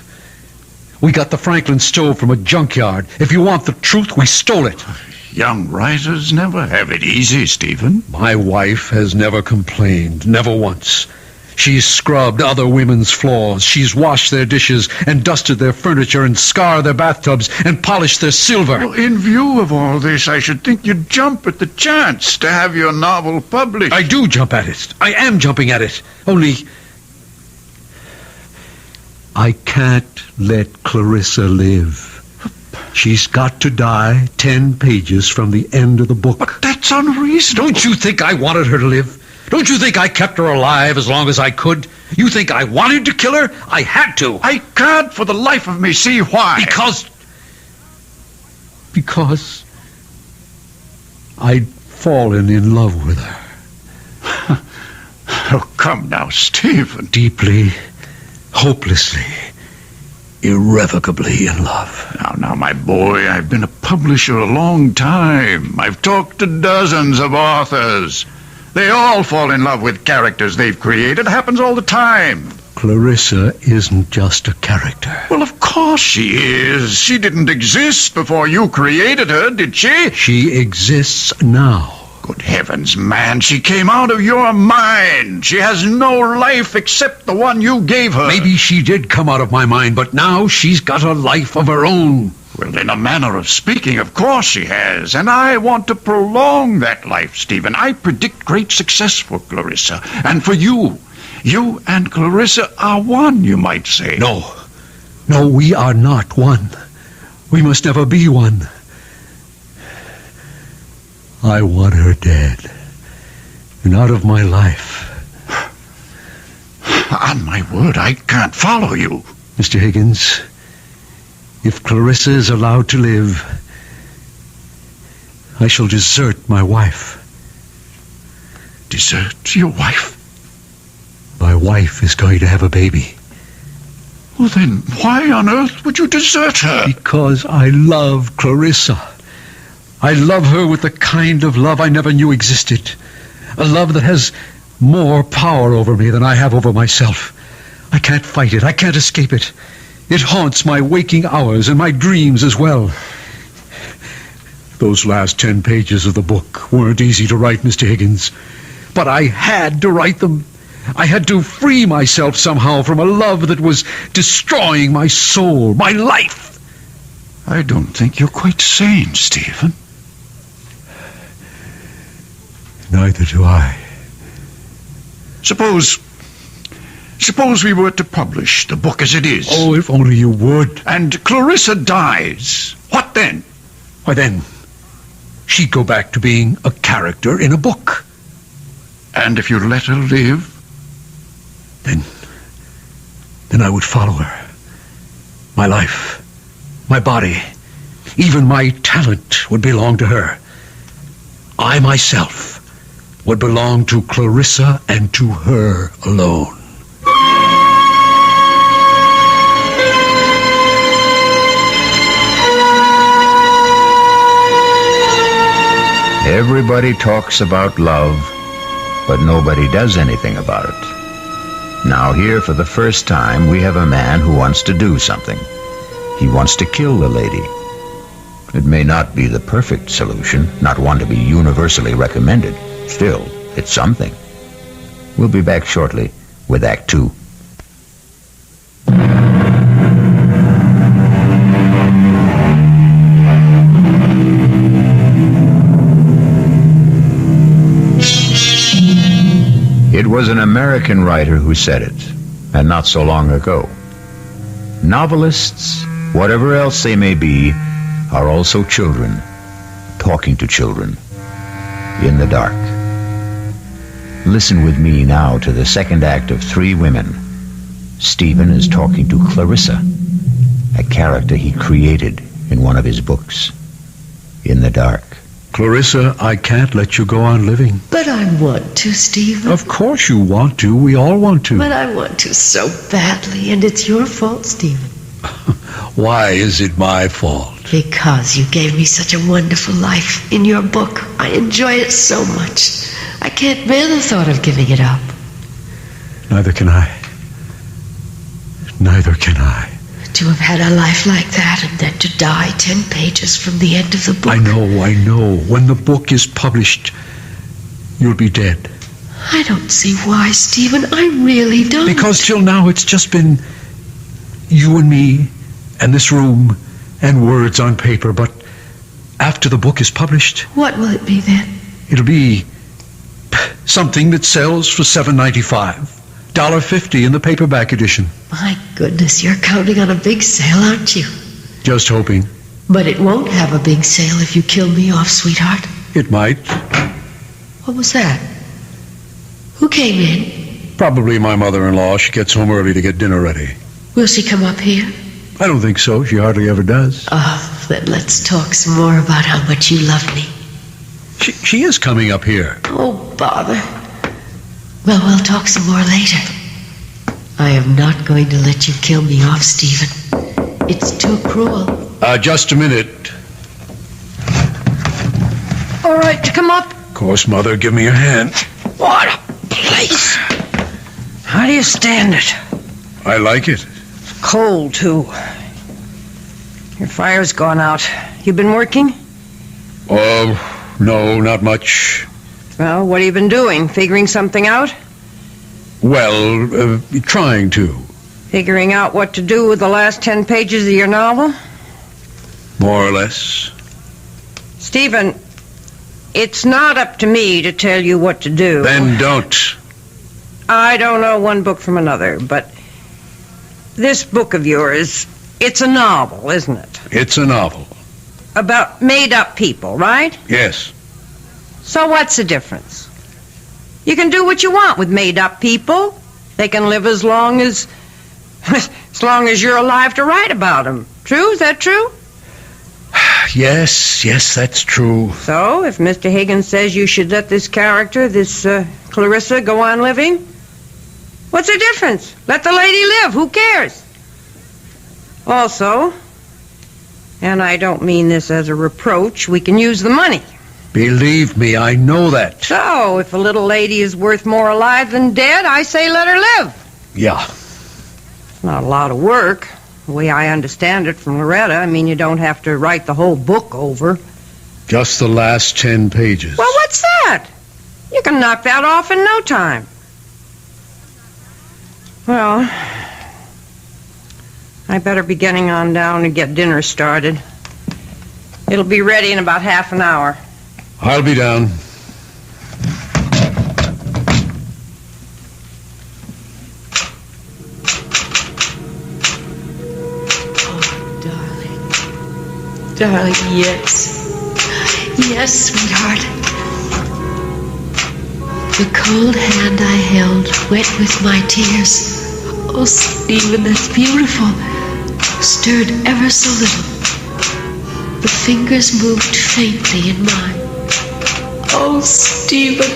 We got the Franklin stove from a junkyard. If you want the truth, we stole it. Young writers never have it easy, Stephen. My wife has never complained, never once. She's scrubbed other women's floors. She's washed their dishes and dusted their furniture and scoured their bathtubs and polished their silver. Well, in view of all this, I should think you'd jump at the chance to have your novel published. I do jump at it. I am jumping at it. Only I can't let Clarissa live. She's got to die 10 pages from the end of the book. But that's unreasonable. Don't you think I wanted her to live? Don't you think I kept her alive as long as I could? You think I wanted to kill her? I had to. I can't for the life of me see why. Because I'd fallen in love with her. Oh, come now, Stephen. Deeply, hopelessly, irrevocably in love. Now, my boy, I've been a publisher a long time. I've talked to dozens of authors. They all fall in love with characters they've created. It happens all the time. Clarissa isn't just a character. Well, of course she is. She didn't exist before you created her, did she? She exists now. Good heavens, man, she came out of your mind. She has no life except the one you gave her. Maybe she did come out of my mind, but now she's got a life of her own. Well, in a manner of speaking, of course she has. And I want to prolong that life, Stephen. I predict great success for Clarissa. And for you. You and Clarissa are one, you might say. No, we are not one. We must never be one. I want her dead and out of my life. On my word, I can't follow you. Mr. Higgins, if Clarissa is allowed to live, I shall desert my wife. Desert your wife? My wife is going to have a baby. Well, then, why on earth would you desert her? Because I love Clarissa. I love her with the kind of love I never knew existed. A love that has more power over me than I have over myself. I can't fight it. I can't escape it. It haunts my waking hours and my dreams as well. Those last 10 pages of the book weren't easy to write, Mr. Higgins. But I had to write them. I had to free myself somehow from a love that was destroying my soul, my life. I don't think you're quite sane, Stephen. Neither do I. Suppose we were to publish the book as it is. Oh, if only you would. And Clarissa dies. What then? Why then, she'd go back to being a character in a book. And if you let her live? Then I would follow her. My life, my body, even my talent would belong to her. I myself would belong to Clarissa and to her alone. Everybody talks about love, but nobody does anything about it. Now here, for the first time, we have a man who wants to do something. He wants to kill the lady. It may not be the perfect solution, not one to be universally recommended. Still, it's something. We'll be back shortly with Act 2. It was an American writer who said it, and not so long ago. Novelists, whatever else they may be, are also children, talking to children, in the dark. Listen with me now to the second act of Three Women. Stephen is talking to Clarissa, a character he created in one of his books, in the dark. Clarissa, I can't let you go on living. But I want to, Stephen. Of course you want to. We all want to. But I want to so badly, and it's your fault, Stephen. Why is it my fault? Because you gave me such a wonderful life in your book. I enjoy it so much. I can't bear the thought of giving it up. Neither can I. Neither can I. To have had a life like that and then to die 10 pages from the end of the book. I know. When the book is published, you'll be dead. I don't see why, Stephen. I really don't. Because till now it's just been you and me and this room and words on paper. But after the book is published... What will it be then? It'll be something that sells for $7.95. $1.50 in the paperback edition. My goodness, you're counting on a big sale, aren't you? Just hoping. But it won't have a big sale if you kill me off, sweetheart. It might. What was that? Who came in? Probably my mother-in-law. She gets home early to get dinner ready. Will she come up here? I don't think so. She hardly ever does. Oh, then let's talk some more about how much you love me. She is coming up here. Oh, bother. Well, we'll talk some more later. I am not going to let you kill me off, Stephen. It's too cruel. Just a minute. All right to come up? Of course, Mother. Give me your hand. What a place. How do you stand it? I like it. Cold, too. Your fire's gone out. You been working? Oh, no, not much. Well, what have you been doing? Figuring something out? Well, trying to. Figuring out what to do with the last 10 pages of your novel? More or less. Stephen, it's not up to me to tell you what to do. Then don't. I don't know one book from another, but this book of yours, it's a novel, isn't it? It's a novel. About made-up people, right? Yes. So what's the difference? You can do what you want with made-up people. They can live as long as you're alive to write about them. True? Is that true? Yes, that's true. So, if Mr. Higgins says you should let this character, this Clarissa, go on living, what's the difference? Let the lady live. Who cares? Also, and I don't mean this as a reproach, we can use the money. Believe me, I know that. So, if a little lady is worth more alive than dead, I say let her live. Yeah. Not a lot of work. The way I understand it from Loretta, I mean, you don't have to write the whole book over. Just the last 10 pages. Well, what's that? You can knock that off in no time. Well, I better be getting on down and get dinner started. It'll be ready in about half an hour. I'll be down. Darling, yes. Yes, sweetheart. The cold hand I held, wet with my tears. Oh, Stephen, that's beautiful. Stirred ever so little. The fingers moved faintly in mine. Oh, Stephen,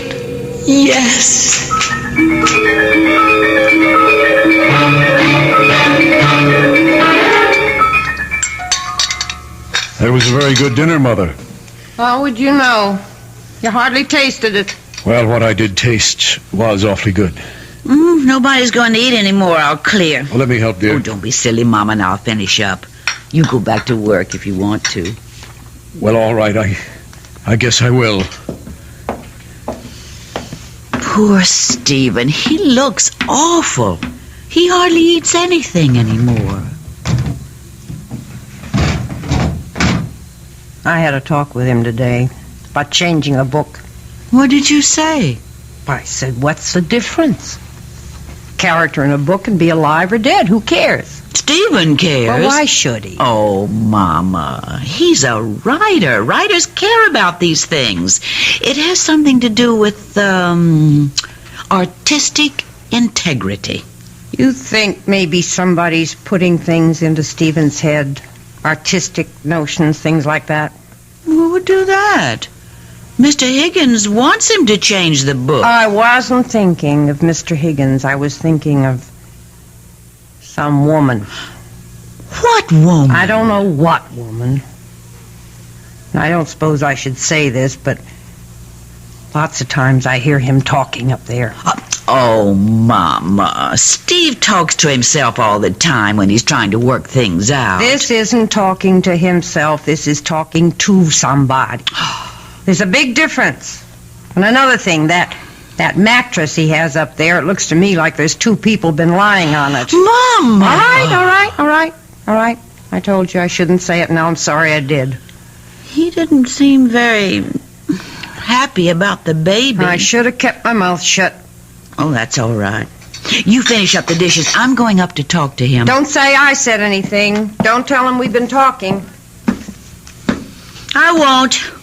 yes. That was a very good dinner, Mother. How would you know? You hardly tasted it. Well, what I did taste was awfully good. Nobody's going to eat anymore. I'll clear. Well, let me help, dear. Oh, don't be silly, Mama, and I'll finish up. You go back to work if you want to. Well, all right. I guess I will. Poor Stephen. He looks awful. He hardly eats anything anymore. I had a talk with him today about changing a book. What did you say? I said, what's the difference? Character in a book can be alive or dead. Who cares? Stephen cares. Well, why should he? Oh, Mama. He's a writer. Writers care about these things. It has something to do with, artistic integrity. You think maybe somebody's putting things into Stephen's head? Artistic notions, things like that? Who would do that? Mr. Higgins wants him to change the book. I wasn't thinking of Mr. Higgins. I was thinking of some woman. What woman? I don't know what woman. I don't suppose I should say this, but lots of times I hear him talking up there. Oh, Mama. Steve talks to himself all the time when he's trying to work things out. This isn't talking to himself. This is talking to somebody. There's a big difference. And another thing, that mattress he has up there, it looks to me like there's two people been lying on it. Mama! All right. I told you I shouldn't say it. Now I'm sorry I did. He didn't seem very happy about the baby. I should have kept my mouth shut. Oh, that's all right. You finish up the dishes. I'm going up to talk to him. Don't say I said anything. Don't tell him we've been talking. I won't.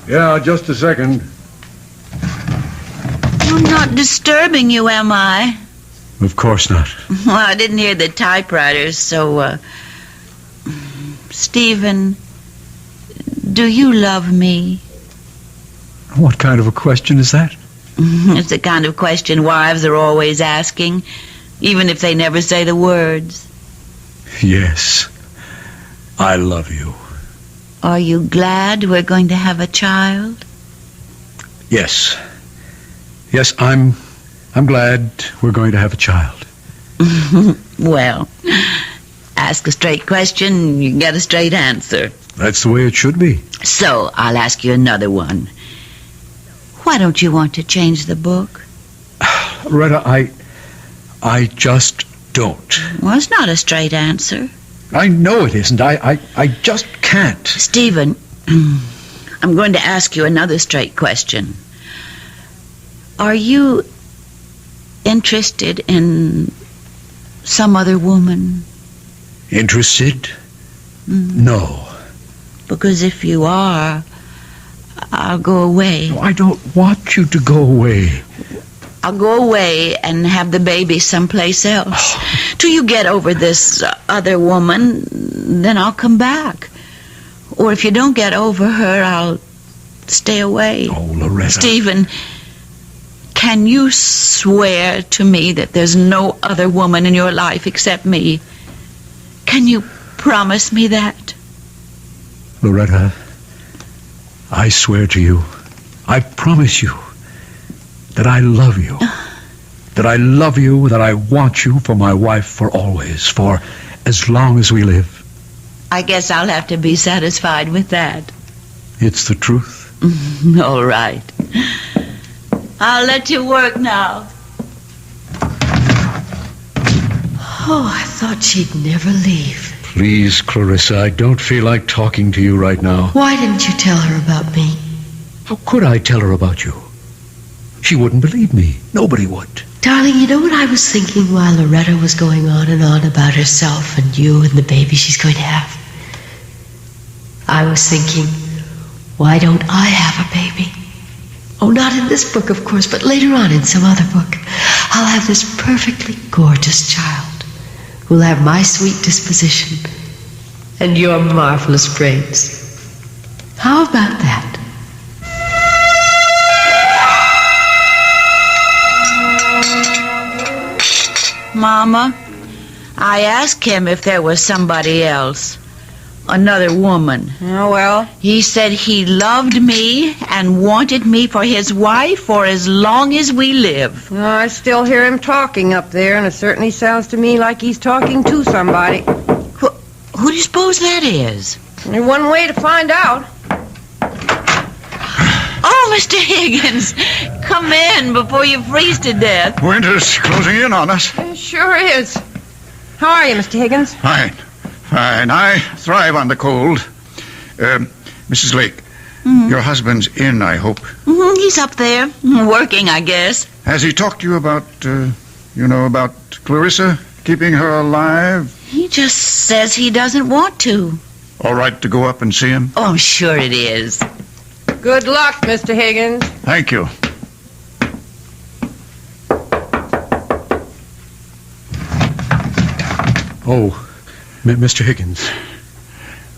Yeah, just a second. I'm not disturbing you, am I? Of course not. Well, I didn't hear the typewriters, so, Stephen, do you love me? What kind of a question is that? It's the kind of question wives are always asking, even if they never say the words. Yes. I love you. Are you glad we're going to have a child? Yes. Yes, I'm glad we're going to have a child. Well, ask a straight question, you get a straight answer. That's the way it should be. So, I'll ask you another one. Why don't you want to change the book? Retta, I just don't. Well, it's not a straight answer. I know it isn't. I just can't. Stephen, I'm going to ask you another straight question. Are you interested in some other woman? Interested? No. Because if you are, I'll go away. No, I don't want you to go away. I'll go away and have the baby someplace else. Till you get over this other woman, then I'll come back. Or if you don't get over her, I'll stay away. Oh, Loretta. Stephen, can you swear to me that there's no other woman in your life except me? Can you promise me that? Loretta, I swear to you, I promise you that I love you. That I love you, that I want you for my wife for always, for as long as we live. I guess I'll have to be satisfied with that. It's the truth. All right. I'll let you work now. Oh, I thought she'd never leave. Please, Clarissa, I don't feel like talking to you right now. Why didn't you tell her about me? How could I tell her about you? She wouldn't believe me. Nobody would. Darling, you know what I was thinking while Loretta was going on and on about herself and you and the baby she's going to have? I was thinking, why don't I have a baby? Oh, not in this book, of course, but later on in some other book. I'll have this perfectly gorgeous child who'll have my sweet disposition and your marvelous brains. How about that? Mama, I asked him if there was somebody else. Another woman. Oh, well? He said he loved me and wanted me for his wife for as long as we live. I still hear him talking up there, and it certainly sounds to me like he's talking to somebody. Who do you suppose that is? Only one way to find out. Oh, Mr. Higgins, come in before you freeze to death. Winter's closing in on us. It sure is. How are you, Mr. Higgins? Fine. I thrive on the cold. Mrs. Lake, your husband's in, I hope. He's up there, working, I guess. Has he talked to you about, about Clarissa, keeping her alive? He just says he doesn't want to. All right to go up and see him? Oh, I'm sure it is. Good luck, Mr. Higgins. Thank you. Oh, Mr. Higgins.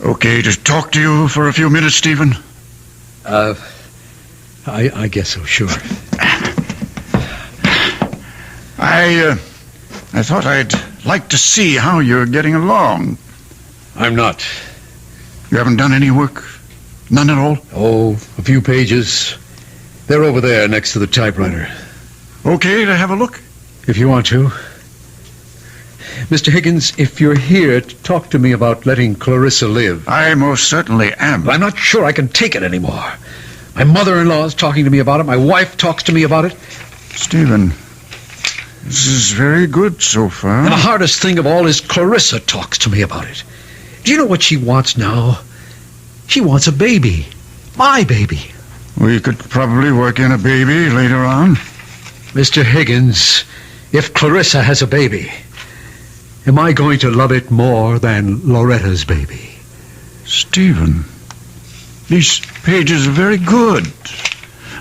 Okay to talk to you for a few minutes, Stephen? I guess so, sure. I thought I'd like to see how you're getting along. I'm not. You haven't done any work? None at all? Oh, a few pages. They're over there next to the typewriter. Okay to have a look? If you want to. Mr. Higgins, if you're here to talk to me about letting Clarissa live... I most certainly am. But I'm not sure I can take it anymore. My mother-in-law is talking to me about it. My wife talks to me about it. Stephen, this is very good so far. And the hardest thing of all is Clarissa talks to me about it. Do you know what she wants now? She wants a baby. My baby. We could probably work in a baby later on. Mr. Higgins, if Clarissa has a baby, am I going to love it more than Loretta's baby? Stephen, these pages are very good.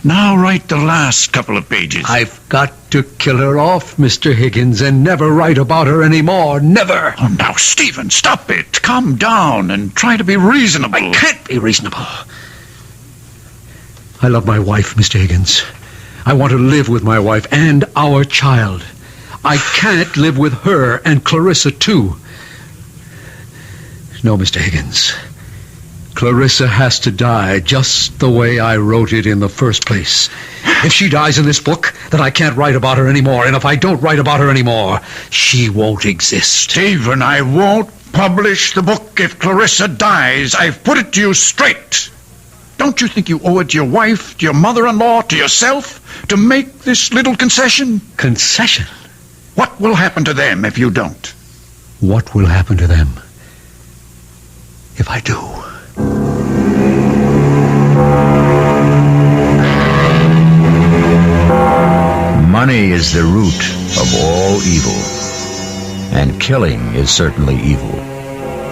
Now write the last couple of pages. I've got to kill her off, Mr. Higgins, and never write about her anymore. Never. Oh, now, Stephen, stop it. Calm down and try to be reasonable. I can't be reasonable. I love my wife, Mr. Higgins. I want to live with my wife and our child. I can't live with her and Clarissa, too. No, Mr. Higgins. Clarissa has to die just the way I wrote it in the first place. If she dies in this book, then I can't write about her anymore. And if I don't write about her anymore, she won't exist. Stephen, I won't publish the book if Clarissa dies. I've put it to you straight. Don't you think you owe it to your wife, to your mother-in-law, to yourself, to make this little concession? Concession? What will happen to them if you don't? What will happen to them if I do? Money is the root of all evil, and killing is certainly evil.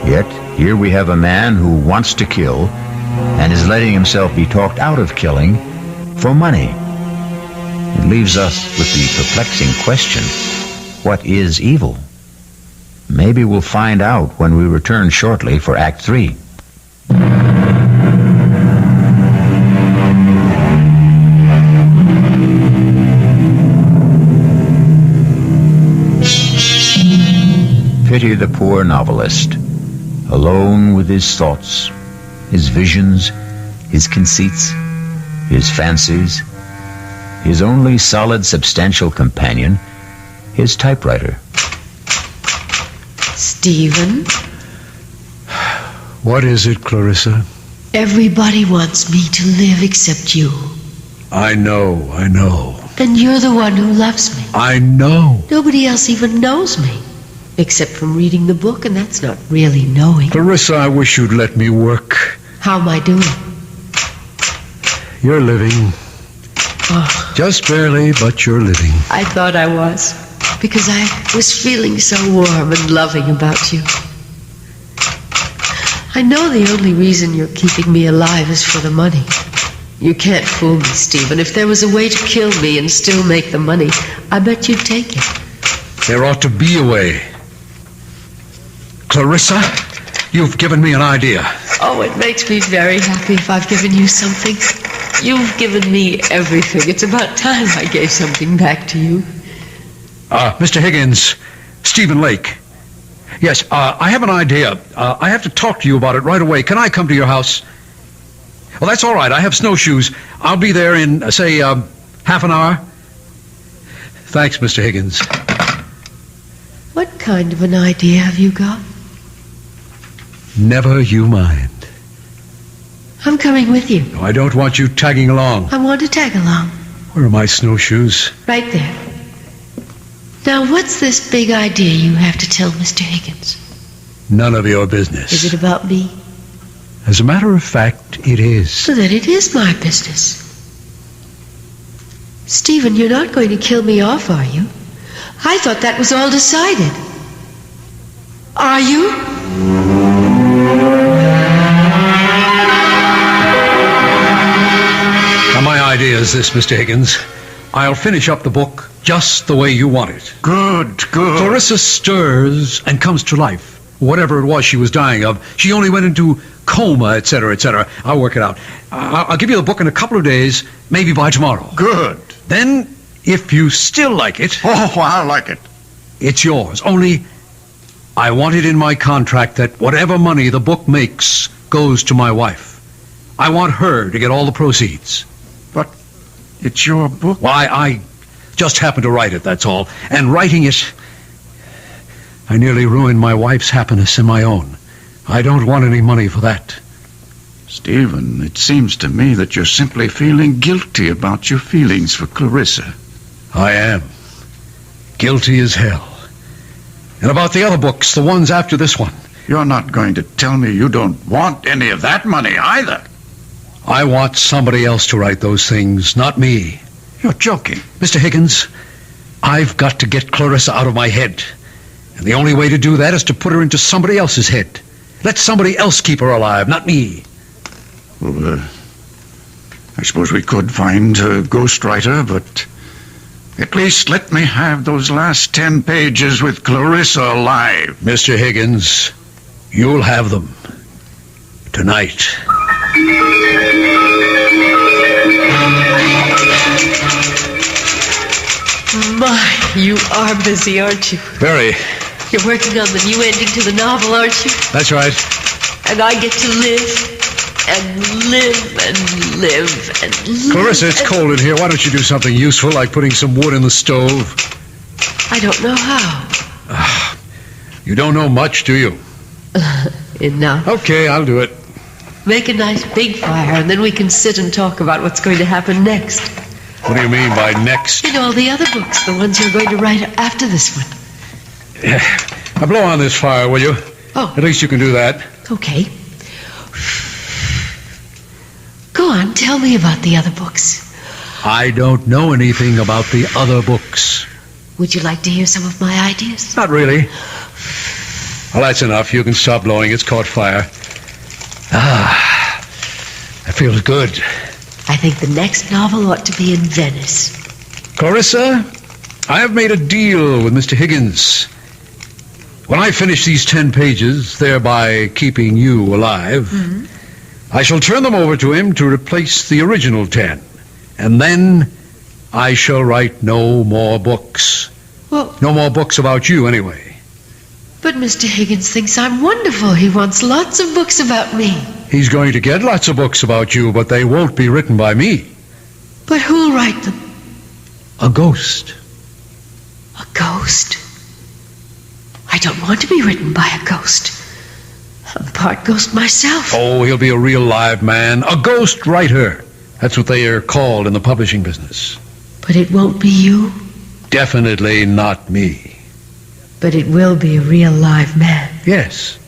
Yet, here we have a man who wants to kill and is letting himself be talked out of killing for money. It leaves us with the perplexing question, what is evil? Maybe we'll find out when we return shortly for Act 3. pity the poor novelist, alone with his thoughts, his visions, his conceits, his fancies, his only solid, substantial companion, his typewriter. Stephen? What is it, Clarissa? Everybody wants me to live except you. I know. And you're the one who loves me. I know. Nobody else even knows me. Except from reading the book, and that's not really knowing. Clarissa, I wish you'd let me work. How am I doing? You're living. Oh, Just barely, but you're living. I thought I was. Because I was feeling so warm and loving about you. I know the only reason you're keeping me alive is for the money. You can't fool me, Stephen. If there was a way to kill me and still make the money, I bet you'd take it. There ought to be a way. Clarissa, you've given me an idea. Oh, it makes me very happy if I've given you something. You've given me everything. It's about time I gave something back to you. Mr. Higgins, Stephen Lake. Yes, I have an idea. I have to talk to you about it right away. Can I come to your house? Well, that's all right. I have snowshoes. I'll be there in, say, half an hour. Thanks, Mr. Higgins. What kind of an idea have you got? Never you mind. I'm coming with you. No, I don't want you tagging along. I want to tag along. Where are my snowshoes? Right there. Now, what's this big idea you have to tell Mr. Higgins? None of your business. Is it about me? As a matter of fact, it is. So then it is my business. Stephen, you're not going to kill me off, are you? I thought that was all decided. Are you? Now, my idea is this, Mr. Higgins. I'll finish up the book just the way you want it. Good. Clarissa stirs and comes to life. Whatever it was she was dying of, she only went into coma, etc., etc. I'll work it out. I'll give you the book in a couple of days, maybe by tomorrow. Good. Then, if you still like it... Oh, I like it. It's yours. Only, I want it in my contract that whatever money the book makes goes to my wife. I want her to get all the proceeds. But it's your book. Why, I just happened to write it, that's all. And writing it, I nearly ruined my wife's happiness and my own. I don't want any money for that. Stephen, it seems to me that you're simply feeling guilty about your feelings for Clarissa. I am. Guilty as hell. And about the other books, the ones after this one. You're not going to tell me you don't want any of that money either. I want somebody else to write those things, not me. You're joking. Mr. Higgins, I've got to get Clarissa out of my head. And the only way to do that is to put her into somebody else's head. Let somebody else keep her alive, not me. Well, I suppose we could find a ghostwriter, but at least let me have those last 10 pages with Clarissa alive. Mr. Higgins, you'll have them. Tonight. My, you are busy, aren't you? Very. You're working on the new ending to the novel, aren't you? That's right. And I get to live and live and live and live. Clarissa, it's cold in here. Why don't you do something useful, like putting some wood in the stove? I don't know how. You don't know much, do you? Enough. Okay, I'll do it. Make a nice big fire, and then we can sit and talk about what's going to happen next. What do you mean by next? In all the other books, the ones you're going to write after this one. Now blow on this fire, will you? Oh. At least you can do that. Okay. Go on, tell me about the other books. I don't know anything about the other books. Would you like to hear some of my ideas? Not really. Well, that's enough. You can stop blowing. It's caught fire. That feels good. I think the next novel ought to be in Venice. Clarissa, I have made a deal with Mr. Higgins. When I finish these 10 pages, thereby keeping you alive, I shall turn them over to him to replace the original 10. And then I shall write no more books. Well, no more books about you, anyway. But Mr. Higgins thinks I'm wonderful. He wants lots of books about me. He's going to get lots of books about you, but they won't be written by me. But who'll write them? A ghost. A ghost? I don't want to be written by a ghost. I'm part ghost myself. Oh, he'll be a real live man. A ghost writer. That's what they are called in the publishing business. But it won't be you. Definitely not me. But it will be a real live man. Yes.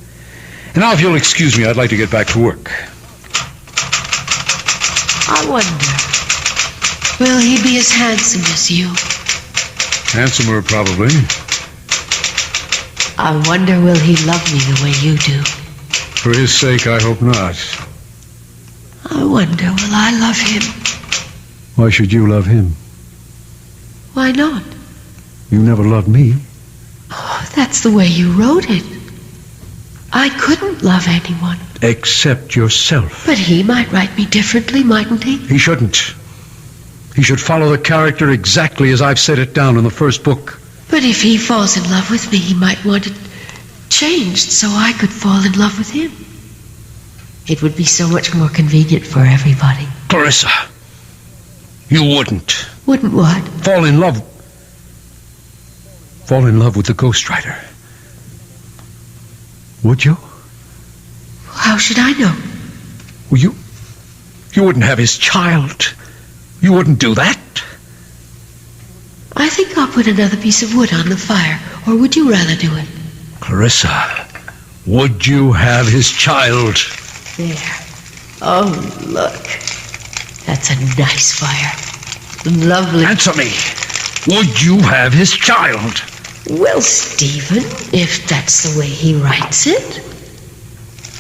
And now, if you'll excuse me, I'd like to get back to work. I wonder, will he be as handsome as you? Handsomer, probably. I wonder, will he love me the way you do? For his sake, I hope not. I wonder, will I love him? Why should you love him? Why not? You never loved me. Oh, that's the way you wrote it. I couldn't love anyone. Except yourself. But he might write me differently, mightn't he? He shouldn't. He should follow the character exactly as I've set it down in the first book. But if he falls in love with me, he might want it changed so I could fall in love with him. It would be so much more convenient for everybody. Clarissa, you wouldn't. Wouldn't what? Fall in love with the ghostwriter. Would you? How should I know? Well, you wouldn't have his child. You wouldn't do that. I think I'll put another piece of wood on the fire. Or would you rather do it? Clarissa, would you have his child? There. Oh, look. That's a nice fire. Lovely. Answer me. Would you have his child? Well, Stephen, if that's the way he writes it,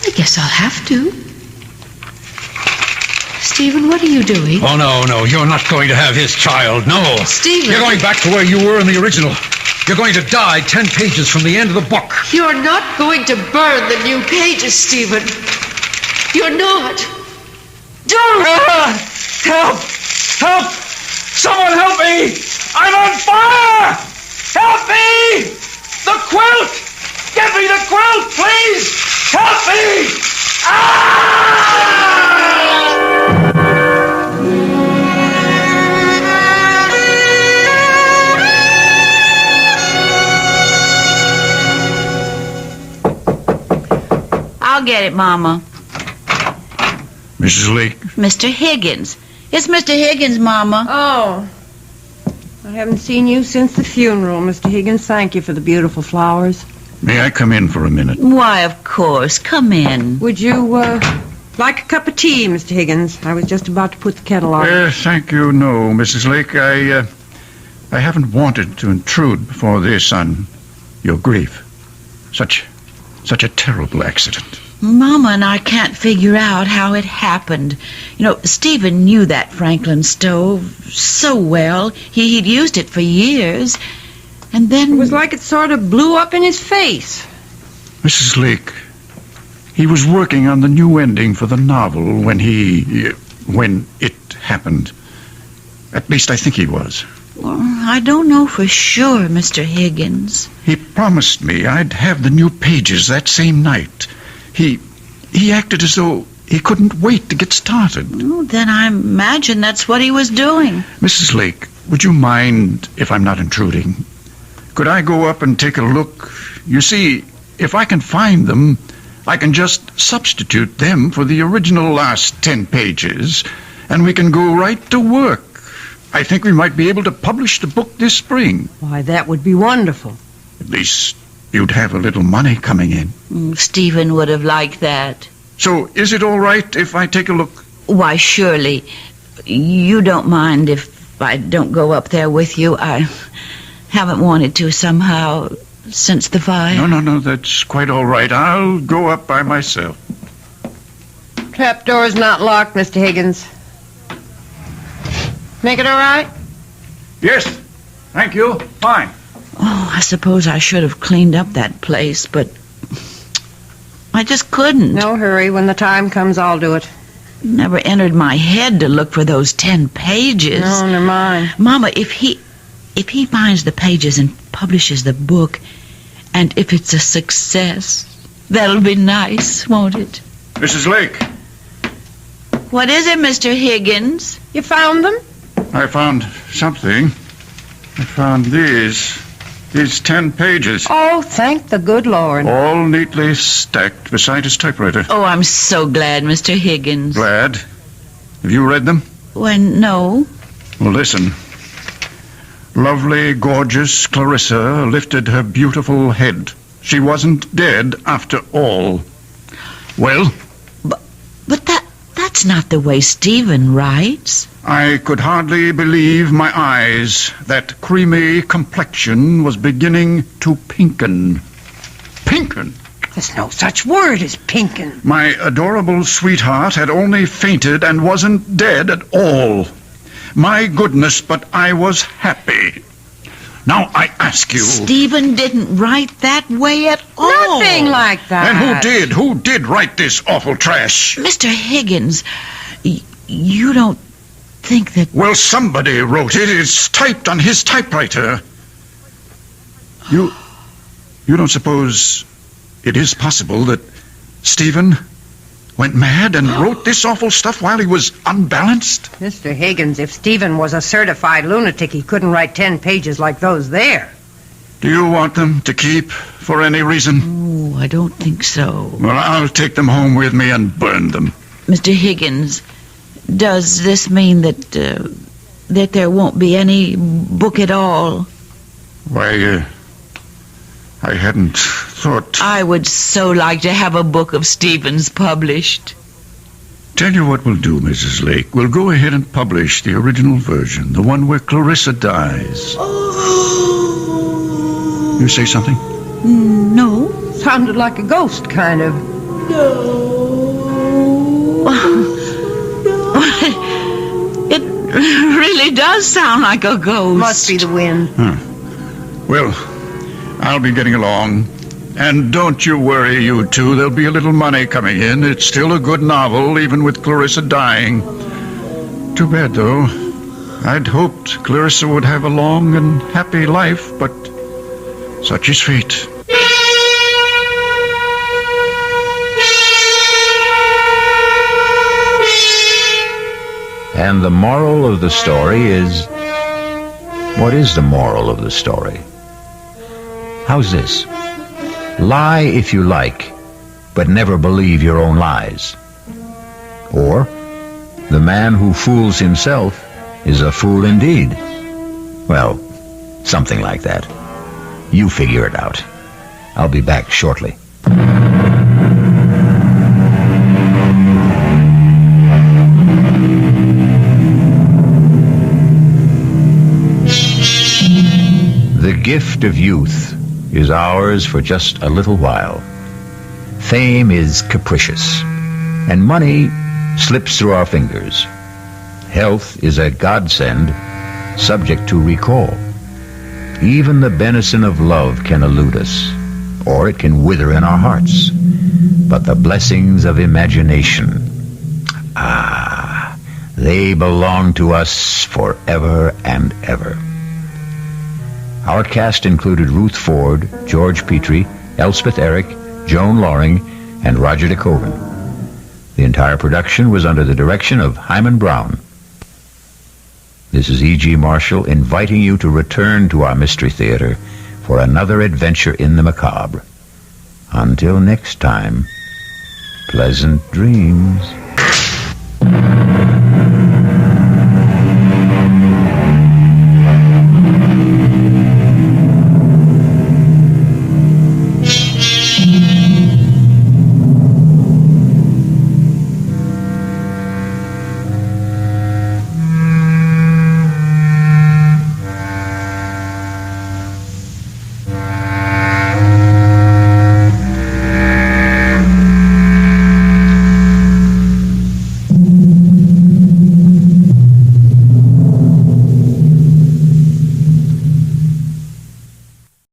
I guess I'll have to. Stephen, what are you doing? Oh, no, you're not going to have his child, no. Stephen! You're going back to where you were in the original. You're going to die 10 pages from the end of the book. You're not going to burn the new pages, Stephen. You're not. Don't! Help! Help! Someone help me! I'm on fire! Help me! The quilt! Get me the quilt, please! Help me! Ah! I'll get it, Mama. Mrs. Lake? Mr. Higgins. It's Mr. Higgins, Mama. Oh. I haven't seen you since the funeral, Mr. Higgins. Thank you for the beautiful flowers. May I come in for a minute? Why, of course. Come in. Would you, like a cup of tea, Mr. Higgins? I was just about to put the kettle on. Thank you, no, Mrs. Lake. I haven't wanted to intrude before this on your grief. Such a terrible accident. Mama and I can't figure out how it happened. You know, Stephen knew that Franklin stove so well. He'd used it for years. And then... It was like it sort of blew up in his face. Mrs. Lake, he was working on the new ending for the novel when it happened. At least I think he was. Well, I don't know for sure, Mr. Higgins. He promised me I'd have the new pages that same night. He acted as though he couldn't wait to get started. Oh, then I imagine that's what he was doing. Mrs. Lake, would you mind if I'm not intruding? Could I go up and take a look? You see, if I can find them, I can just substitute them for the original last 10 pages, and we can go right to work. I think we might be able to publish the book this spring. Why, that would be wonderful. At least you'd have a little money coming in. Stephen would have liked that. So, is it all right if I take a look? Why, surely. You don't mind if I don't go up there with you? I haven't wanted to somehow since the fire. No, that's quite all right. I'll go up by myself. Trapdoor's not locked, Mr. Higgins. Make it all right? Yes, thank you. Fine. Oh, I suppose I should have cleaned up that place, but I just couldn't. No hurry. When the time comes, I'll do it. Never entered my head to look for those 10 pages. No, they're mine. Mama, if he finds the pages and publishes the book, And if it's a success, that'll be nice, won't it? Mrs. Lake, What is it, Mr. Higgins? You found them? I found something. I found these 10 pages. Oh, thank the good Lord. All neatly stacked beside his typewriter. Oh, I'm so glad, Mr. Higgins. Glad? Have you read them? Why, no. Well, listen. Lovely, gorgeous Clarissa lifted her beautiful head. She wasn't dead after all. Well? But that's not the way Stephen writes. I could hardly believe my eyes. That creamy complexion was beginning to pinken. Pinken? There's no such word as pinken. My adorable sweetheart had only fainted and wasn't dead at all. My goodness, but I was happy. Now I ask you... Stephen didn't write that way at all. Nothing like that. And who did? Who did write this awful trash? Mr. Higgins, you don't think that... Well, somebody wrote it. It's typed on his typewriter. You don't suppose it is possible that Stephen went mad and wrote this awful stuff while he was unbalanced? Mr. Higgins, if Stephen was a certified lunatic, he couldn't write 10 pages like those there. Do you want them to keep for any reason? Oh, I don't think so. Well, I'll take them home with me and burn them. Mr. Higgins, does this mean that there won't be any book at all? Why, I hadn't thought... I would so like to have a book of Stephen's published. Tell you what we'll do, Mrs. Lake. We'll go ahead and publish the original version, the one where Clarissa dies. You say something? No. Sounded like a ghost, kind of. It really does sound like a ghost. Must be the wind. Well, I'll be getting along. And don't you worry, you two. There'll be a little money coming in. It's still a good novel, even with Clarissa dying. Too bad, though. I'd hoped Clarissa would have a long and happy life, but such is fate. And the moral of the story is... What is the moral of the story? How's this? Lie if you like, but never believe your own lies. Or, the man who fools himself is a fool indeed. Well, something like that. You figure it out. I'll be back shortly. The gift of youth is ours for just a little while. Fame is capricious, and money slips through our fingers. Health is a godsend, subject to recall. Even the benison of love can elude us, or it can wither in our hearts. But the blessings of imagination, they belong to us forever and ever. Our cast included Ruth Ford, George Petrie, Elspeth Eric, Joan Loring, and Roger DeKoven. The entire production was under the direction of Hyman Brown. This is E.G. Marshall inviting you to return to our Mystery Theater for another adventure in the macabre. Until next time, pleasant dreams.